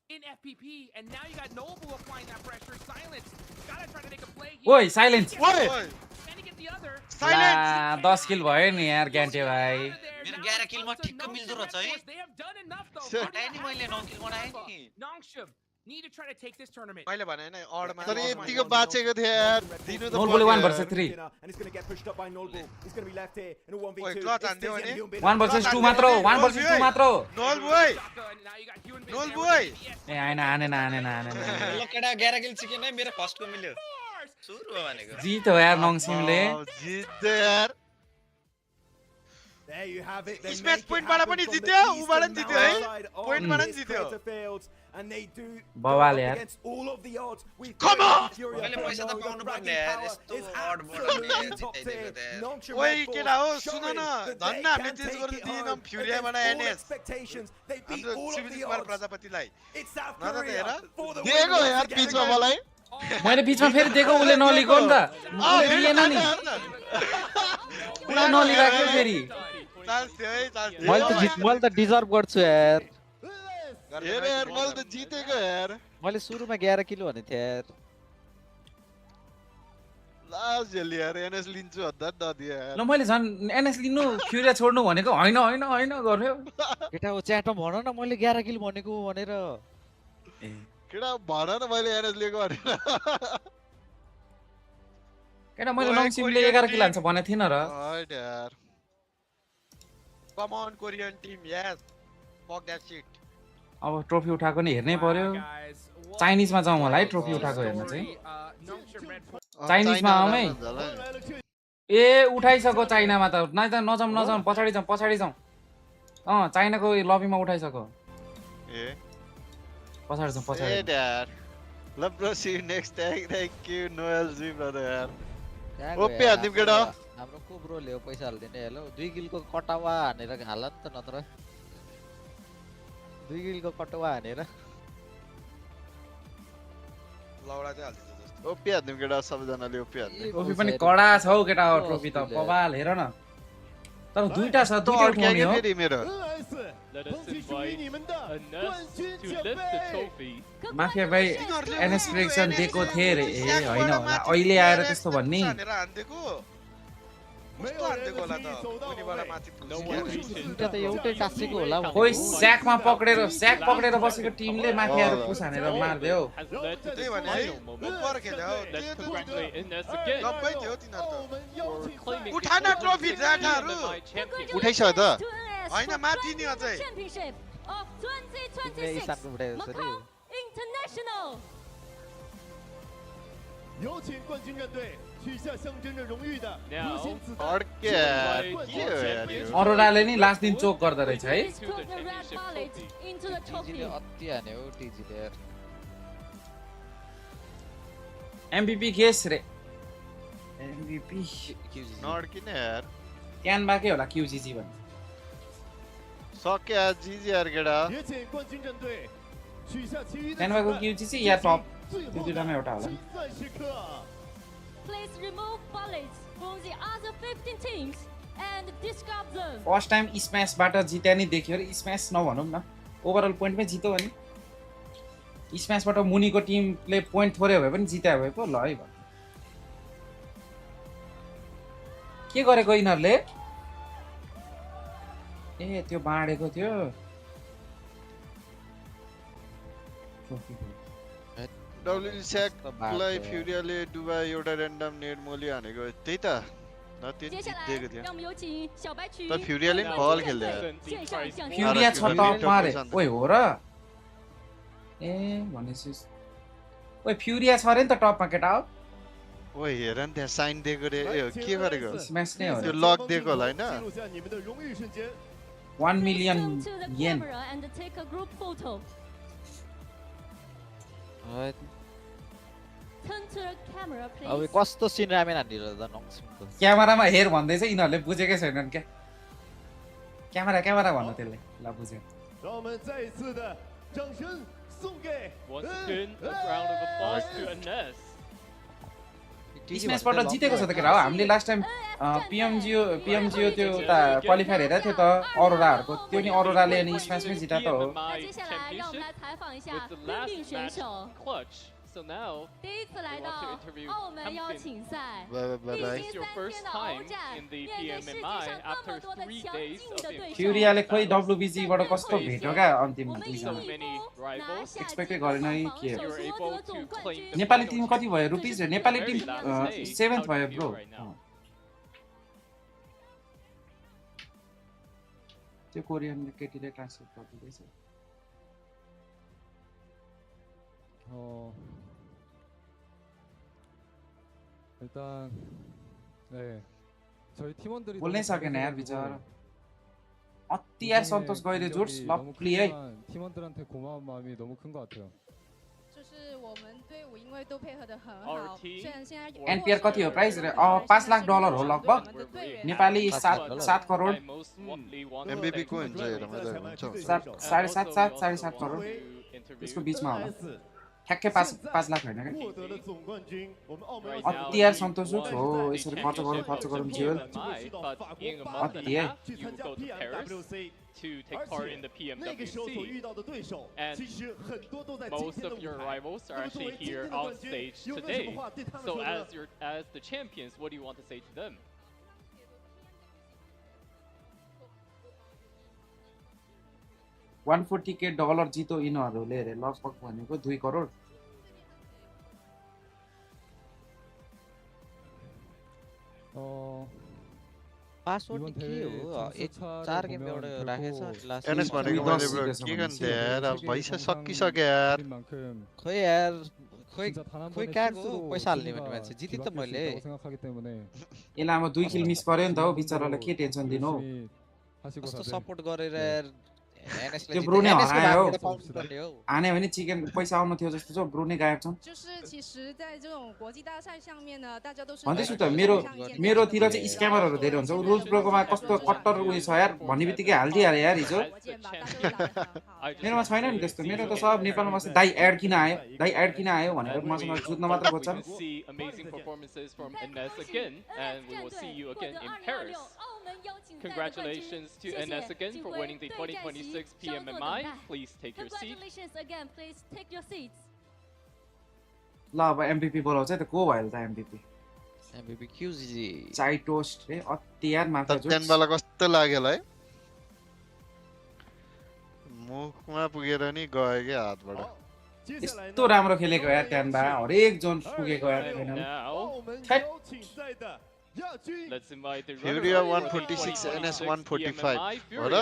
in FPP, and now you got Noble applying that pressure. Silence. Gotta try to make a play here. Oi, silence. Oi. Can he get the other? Silence. 10 kill भयो नि यार ग्यान्टे भाइ मेरो 11 किल मा ठिक्क मिल्दो रहेछ है They have done enough though. नि मैले 9 किल बनाए नि Nongshim need to try to take this tournament. मैले भने हैन अडमा तर यतिको बाचेको थियो यार दिनु त Noble 1 versus 3 and it's going to get pushed up by Noble. He's going to be left here in a 1v2. ओइ क्लच हान्दियो भने 1 versus 2 मात्र 1 versus 2 मात्र नोल बोय नोल बोय ए हैन आनेन ल केटा 11 किल चिकेन है मेरो फर्स्ट को मिल्यो सुरु हो भनेको जित्यो यार नङसिमले जित्यो यार There you have it. स्म्याश पोइन्टबाट पनि जित्यो उबाट पनि जित्यो है पोइन्टबाट पनि जित्यो and they do बवाल यार against all of the odds. Come on! मैले पैसा त पाउनु पर्ने यार यस्तो अड बोर्ड ओइ केटा हो सुन न धन्ना हामीले चेन्ज गर्नु दिएनम फ्युरियाबाट एनएस हाम्रो सिभिल कुमार प्रजापतिलाई न त हेर दिएको यार पिचमा मलाई मैले बीचमा फेरि दिएको उले नलिएको नि त उले दिएन नि उले नलिराख्यो फेरि मैले त डिजर्भ गर्छु यार हेर यार मैले त जितेको यार मैले सुरुमा 11 किलो भने थिए यार लास्ट जेल यार एनएस लिन्छु हद्दा नदिए यार ल मैले झन् एनएस लिनु फ्युरिया छोड्नु भनेको हैन गर्यो केटा हो च्याटमा भन न मैले 11 किलो भनेको भनेर केटा भन न मैले एनएस लिएको भनेर केटा मैले नङसिमले 11 किलो हान्छ भने थिएन र हैन यार come on Korean team yes fuck that shit अब ट्रफी उठाएको नि हेर्नै पर्यो चाइनिजमा जाउँ होला है ट्रफी उठाएको हेर्न चाहिँ चाइनिजमा आउँ है ए उठाइसक्यो चाइनामा त नजाउँ पछाडि जाउँ चाइनाको लबीमा उठाइसक्यो ए पछाडि ए यार ल bro see you next thank you Noel ji brother यार ओपी हान्दिम केटा हाम्रो को ब्रो ल्याउ पैसा हाल्दिने हेलो 2 किलको कटावा हानेर हाल नि त नत्र 2 किलको कटावा हानेर लौडा चाहिँ हाल्दिन्छ जस्तो ओपी हान्दिम केटा सबैजनाले ओपी हान्दिम ट्रफी पनि कडा छ हौ केटा ट्रफी त बवाल हेर न तर दुईटा छ दुईटा उठाउने हो मेरो माफिया भाइ एनएस प्रेडिक्सन दिएको थिए रे ए हैन होला अहिले आएर त्यस्तो भन्ने कस्तो हान्देको होला त उनीबाट माथि दुईटा त एउटै टासेको होला खोइ स्याक पक्रेर बसेको टिमले माफियाहरु पुस हानेर मार्दियो त्यही भने है ऊपर खेल्यो लम्बै थियो तिनीहरु त उठान ट्रफी जाटाहरु उठाइसक्यो त हैन माथि नि अझै International 有请冠军战队取下象征着荣誉的无限子弹。 अड्के यार अरोराले नि लास्ट दिन चोक गर्दै रहेछ है टिजीले अति हाने हो टिजीले यार एमभीपी केस रे एमभीपी नड किन यार क्यान बाकै होला क्यूजीजी भन्छ सक्या जीजी यार केडा 也请冠军战队取下其余的 क्यान बाको क्यूजीजी या टप त्यो दुईटामा एउटा होला Please remove bullets from the other 15 teams and discard them. First time स्म्याशबाट जित्या नि देख्यो रे स्म्याश नभनौँ न ओभरअल पोइन्टमै जित्यो भने स्म्याशबाट मुनिको टिमले पोइन्ट थोरै भए पनि जित्या भए पो ल है भन्छ के गरेको यिनीहरुले ए त्यो बाँडेको थियो डब्ल्युजी स्याकलाई फ्युरियाले दुबाई एउटा र्यान्डम नेट मोली हानेको त्यही त न त्यो जितेको थियो त फ्युरियाले पनि बल खेल्दै फ्युरिया छ टपमा रे ओइ हो र ए भनेपछि ओइ फ्युरिया छ रे नि त टपमा केटा हो ओ हेर न त्यहाँ साइन दिएको रे के गरेको स्म्यास नै हो त्यो लक दिएको होला हैन 1 million yen अब कस्तो सिन रामेन हान्दिर त नक्सिमको क्यामेरामा हेर भन्दैछ यिनीहरुले बुझेकै छैनन् के क्यामेरा क्यामेरा भन्नु त्यसले ल बुझ्यो 让我们再一次的掌声送给 Once again, a round of applause to Ines. स्म्यासबाट जितेको छ त के हो हामीले लास्ट टाइम पिएमजिओ त्यो उता क्वालिफायर हेरेको थियो त अरोराहरुको त्यो नि अरोराले अनि स्म्यासमै जिता त हो So now, we want to interview Hampton. Bye. This is your first time in the PMMI after 3 days of फ्युरियाले खोइ WBG बाट कस्तो भेट्यो क्या अन्तिम so many rivals. एक्सपेक्टै गरेन है के You were able to claim the Nepali team कति भयो रुपीस नेपाली टिम 7th भयो ब्रो त्यो कोरियन केटीले ट्रान्सलेट गर्दैछ 일단 네 저희 팀원들이 बोल्नै सकेन यार बिचारा अति यार सन्तोष गइरे जोड्स लप्ली है 팀원들한테 고마운 마음이 너무 큰 것 같아요. 就是我们队伍因为都配合得很好，虽然现在 एनपीआर कति हो प्राइस $5 लाख हो लगभग नेपाली 7 करोड एमबीपी को हुन्छ हेरौँ हुन्छ 7.5 करोड त्यसको बीचमा होला ठ्याक्कै 5 लाख हैन क्या अति यार सन्तोष हो यसरी खर्च गरौँ जियो अति है to take part in the PMWC, and most of your rivals are actually here on stage today. So as the champions, what do you want to say to them? $140K जितो यिनीहरूले रे लगभग भनेको 2 करोड पासवर्ड के हो 4 game एउटा राखेछ last NS भनेको मैले ब्रो के गर्ने यार अब भइसक्यो सकिसक्यो यार खोइ यार खोइ काको पैसा हाल्ने भन्ने मान्छे जिति त मैले यसलाई अब 2 किल मिस गर्यो नि त हो बिचारालाई के टेन्सन दिनु कस्तो सपोर्ट गरेर यार त्यो ब्रुने हरायो आने भने चिकन पैसा आउनु थियो जस्तो छ ब्रुने गायब छन् 就是其实在这种国际大赛上面呢大家都是 भन्दैछु त मेरोतिर चाहिँ स्क्यामरहरु धेरै हुन्छ रुल्स ब्रोकोमा कस्तो कट्टर उयो छ यार भन्नेबित्तिकै हाल्दिहाले यार हिजो मेरोमा छैन नि त्यस्तो मेरो त सब नेपालमा बस्छ दाइ एड किन आयो भनेर मसँग जुत्न मात्र खोज्छन् Amazing performances from Ines again, and we will see you again in Paris. Congratulations to Ines again for winning the 2026 PMMI. Please take your seat. Congratulations again. Please take your seats. ल अब MPP बोलाउँछ त को भयो त MPP क्यूजी चाइ toast रे अति यार मात्र जो टेनवाला कस्तो लाग्यो है मुखमा पुगेर नि गयो के हातबाट यस्तो राम्रो खेलेको यार टेनबा हरेक जोन पुगेको यार Let's invite the Furia 146 NS 145 हो र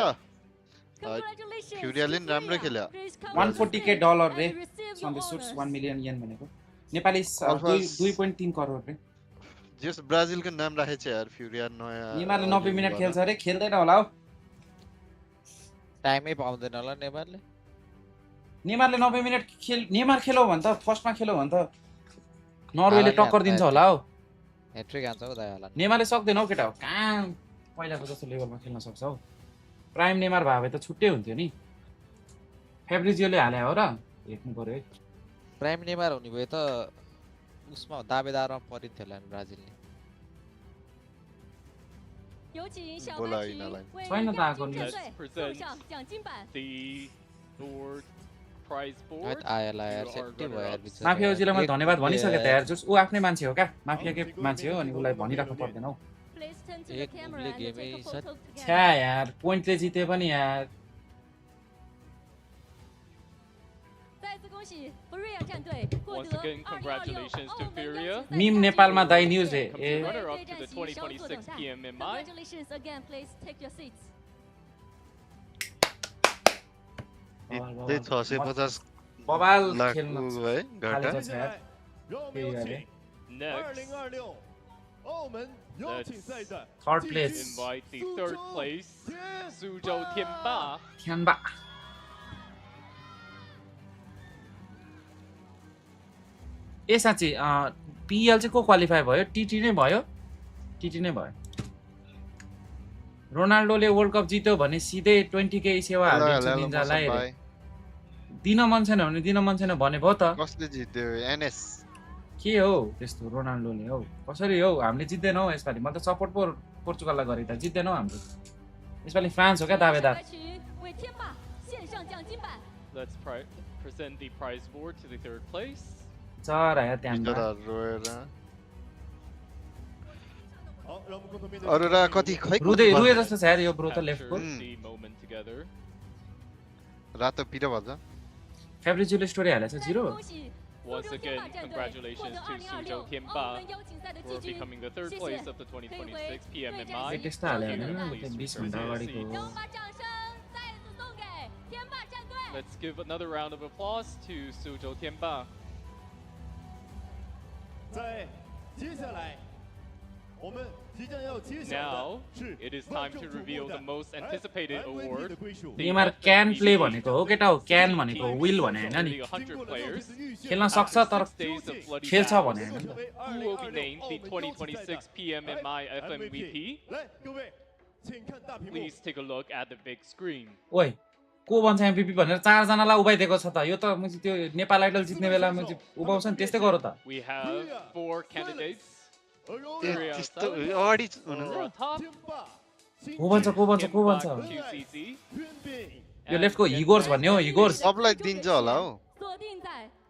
फ्युरियाले नि राम्रो खेल्यो $140K रे सन्देश सुट्स 1 मिलियन येन भनेको नेपाली 2.3 करोड रे जस ब्राजिलको नाम राखेछ यार फ्युरिया नयाँ नेमारले 90 मिनेट खेल्छ रे खेल्दैन होला हो टाइमै पाउँदैन होला नेमारले 90 मिनेट नेमार खेलो भन्छ त फर्स्टमा खेलो भन्छ त नर्वेले टक्कर दिन्छ होला हो हेट्रिक हान्छ हो दाइ होला नेमारले सक्दैन हो केटा हो कहाँ पहिलाको जस्तो लेभलमा खेल्न सक्छ हो प्राइम नेमार भए त छुट्टै हुन्थ्यो नि फेब्रिजियोले हाले हो र हेर्नु पर्यो है प्राइम नेमार हुने भए त उसमा दावेदारमा परिन्थ्यो होला ब्राजिलले छैन त आएको माफियाजीलाई मैले धन्यवाद भनिसकेँ त यार जस ऊ आफ्नै मान्छे हो क्या माफियाकै मान्छे हो अनि उसलाई भनिराख्नु पर्दैन हौ छ्या यार पोइन्टले जिते पनि यार Once again, congratulations to Furia. Meme Nepalमा दाइ न्यूज रे Runner up to the 2026 PMMI. Congratulations again. Please take your seats. त्यही 650 बबाल लाख खेल्न है घाटा Next, 2026澳门邀请赛的 Third place. invite the third place Suzhou Tianba. Tianba. ए साँच्ची PL चाहिँ को क्वालिफाई भयो TT नै भयो TT नै भयो रोनाल्डोले वर्ल्ड कप जित्यो भने सिधै 20k सेवा हाल्दिन्छ निन्जालाई दिन मन छैन भने दिन मन छैन भने भयो त कसले जित्यो एनएस के हो त्यस्तो रोनाल्डोले हौ कसरी हौ हामीले जित्दैनौ यसपालि म त सपोर्ट पो पोर्चुगललाई गरे त जित्दैनौ हाम्रो यसपालि फ्रान्स हो क्या दावेदार Let's present the prize board to the third place. चरा यार त्यहाँबाट अरुरा कति खै रुए जस्तो छ यार यो ब्रो त लेफ्टको रातो पिरो भन्छ फेब्रिजुले story हालेछ 0 Once again, congratulations to Suzhou Tianba for becoming the third place of the 2026 PMMI. त्यस्तो हाले हैन 20 भन्दा अगाडिको Let's give another round of applause to Suzhou Tianba. 在接下来 Now, it is time to reveal the most anticipated award. Neymar can play भनेको हो केटा हो can भनेको विल भने हैन नि खेल्न सक्छ तर खेल्छ भने हैन Who will be named the 2026 PMMI FMVP? Please take a look at the big screen. ओइ को भन्छ एमभीपी भनेर चार जनालाई उभाइदिएको छ त यो त म त्यो नेपाल आइडल जित्ने बेला म उभाउँछ नि त्यस्तै गरौ त We have 4 candidates. अगाडि को भन्छ यो लेफ्टको हिगोर्स भन्ने हो हिगोर्स सबलाई दिन्छ होला हो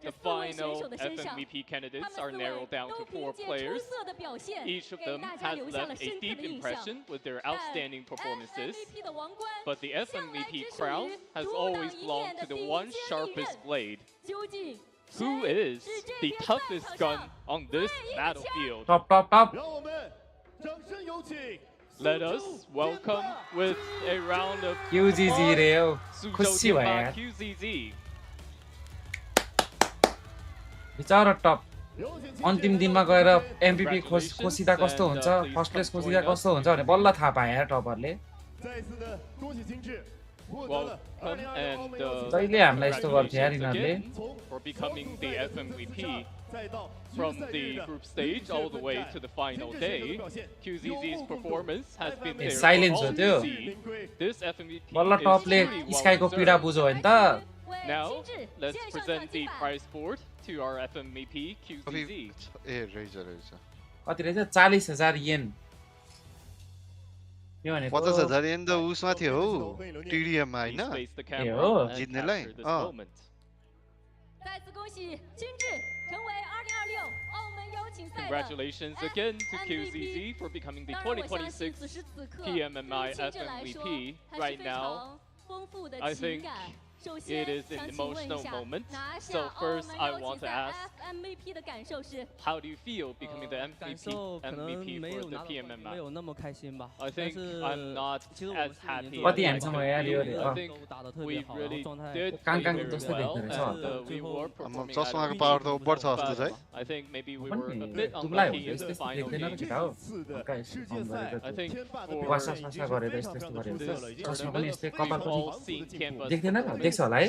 The final FMVP candidates are narrowed down to 4 players. Each of them has left a deep impression with their outstanding performances. But the FMVP crown has always belonged to the one sharpest blade. Who is the toughest gun on this battlefield? Top. Let us welcome with a round of QZZ रे खुसी भयो यार QZZ. बिचारा top अन्तिम दिनमा गएर MPP खोसिदा कस्तो हुन्छ फर्स्ट प्लेस खोसिदा कस्तो हुन्छ भने बल्ल थाहा पाए यार टपरले जहिले हामीलाई यस्तो गर्थ्यो यार यिनीहरूले for becoming the FMVP from the group stage all the way to the final day. QZZ's performance has been there silence हो त्यो this FMVP बल्ल टपले स्काईको पीडा बुझ्यो हैन त Now let's present the prize board to our FMVP QZZ. ए रहेछ कति रहेछ 40000 येन यो भने 50000 येन त उसमा थियो हौ टिडिएममा हैन ए हो जित्नेलाई Congratulations again to QZZ for becoming the 2026 PMMI FMVP. Right now, I think it is an emotional moment. So first, I want to ask, how do you feel becoming the MVP for the PMMI? I think I'm not as happy. I think we really did well, and we were performing at a I think maybe we were a bit unlucky in the final game. I think देख्छ होला है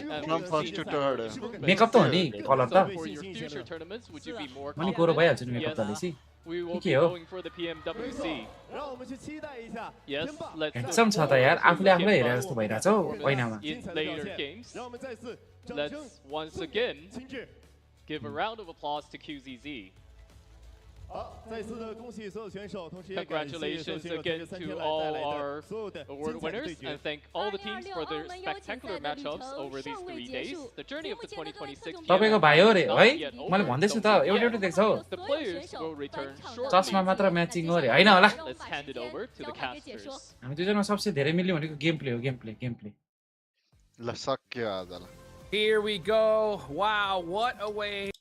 makeup त हो नि colour त money कोरो भइहाल्छ नि मेकअप त लेसी के हो ह्यान्डसम छ त यार आफूले आफूलाई हेरेर जस्तो भइरहेछ हौ ऐनामा Let's once again give a round of applause to QZZ. Congratulations again to all our award winners and thank all the teams for their spectacular matchups over these 3 days. The journey of the 2026 तपाईको भाइ हो रे है मैले भन्दै छु त एउटा देख्छौ The players will return shortly. चस्मा मात्र म्याचिङ हो रे हैन होला Let's hand it over to the casters. हामी दुईजनामा सबसे धेरै मिल्ने भनेको गेम प्ले हो गेम प्ले ल सक्यो आजलाई Here we go. Wow, what a way.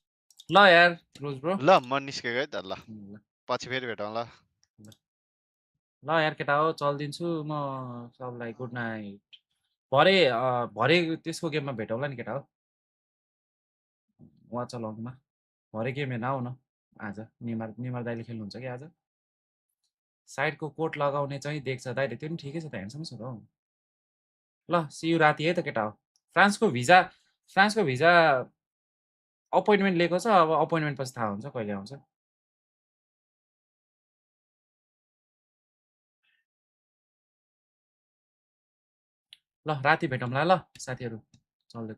ल यार रोज ब्रो ल म निस्केको है त ल पछि फेरि भेटौँ ल ल यार केटा हो चल्दिन्छु म सबलाई गुड नाइट भरे त्यसको गेममा भेटौँला नि केटा हो वाच अलोङमा भरे गेम हेर्न आऊ न आज निमार दाइले खेल्नुहुन्छ कि आज साइडको कोट लगाउने चाहिँ देख्छ दाइले त्यो पनि ठिकै छ त ह्यान्डसम छ त हौ ल सी यु राति है त केटा हो फ्रान्सको भिजा अपोइन्टमेन्ट लिएको छ अब अपोइन्टमेन्ट पछि थाहा हुन्छ कहिले आउँछ ल राति भेटौँला ल साथीहरू चल्दै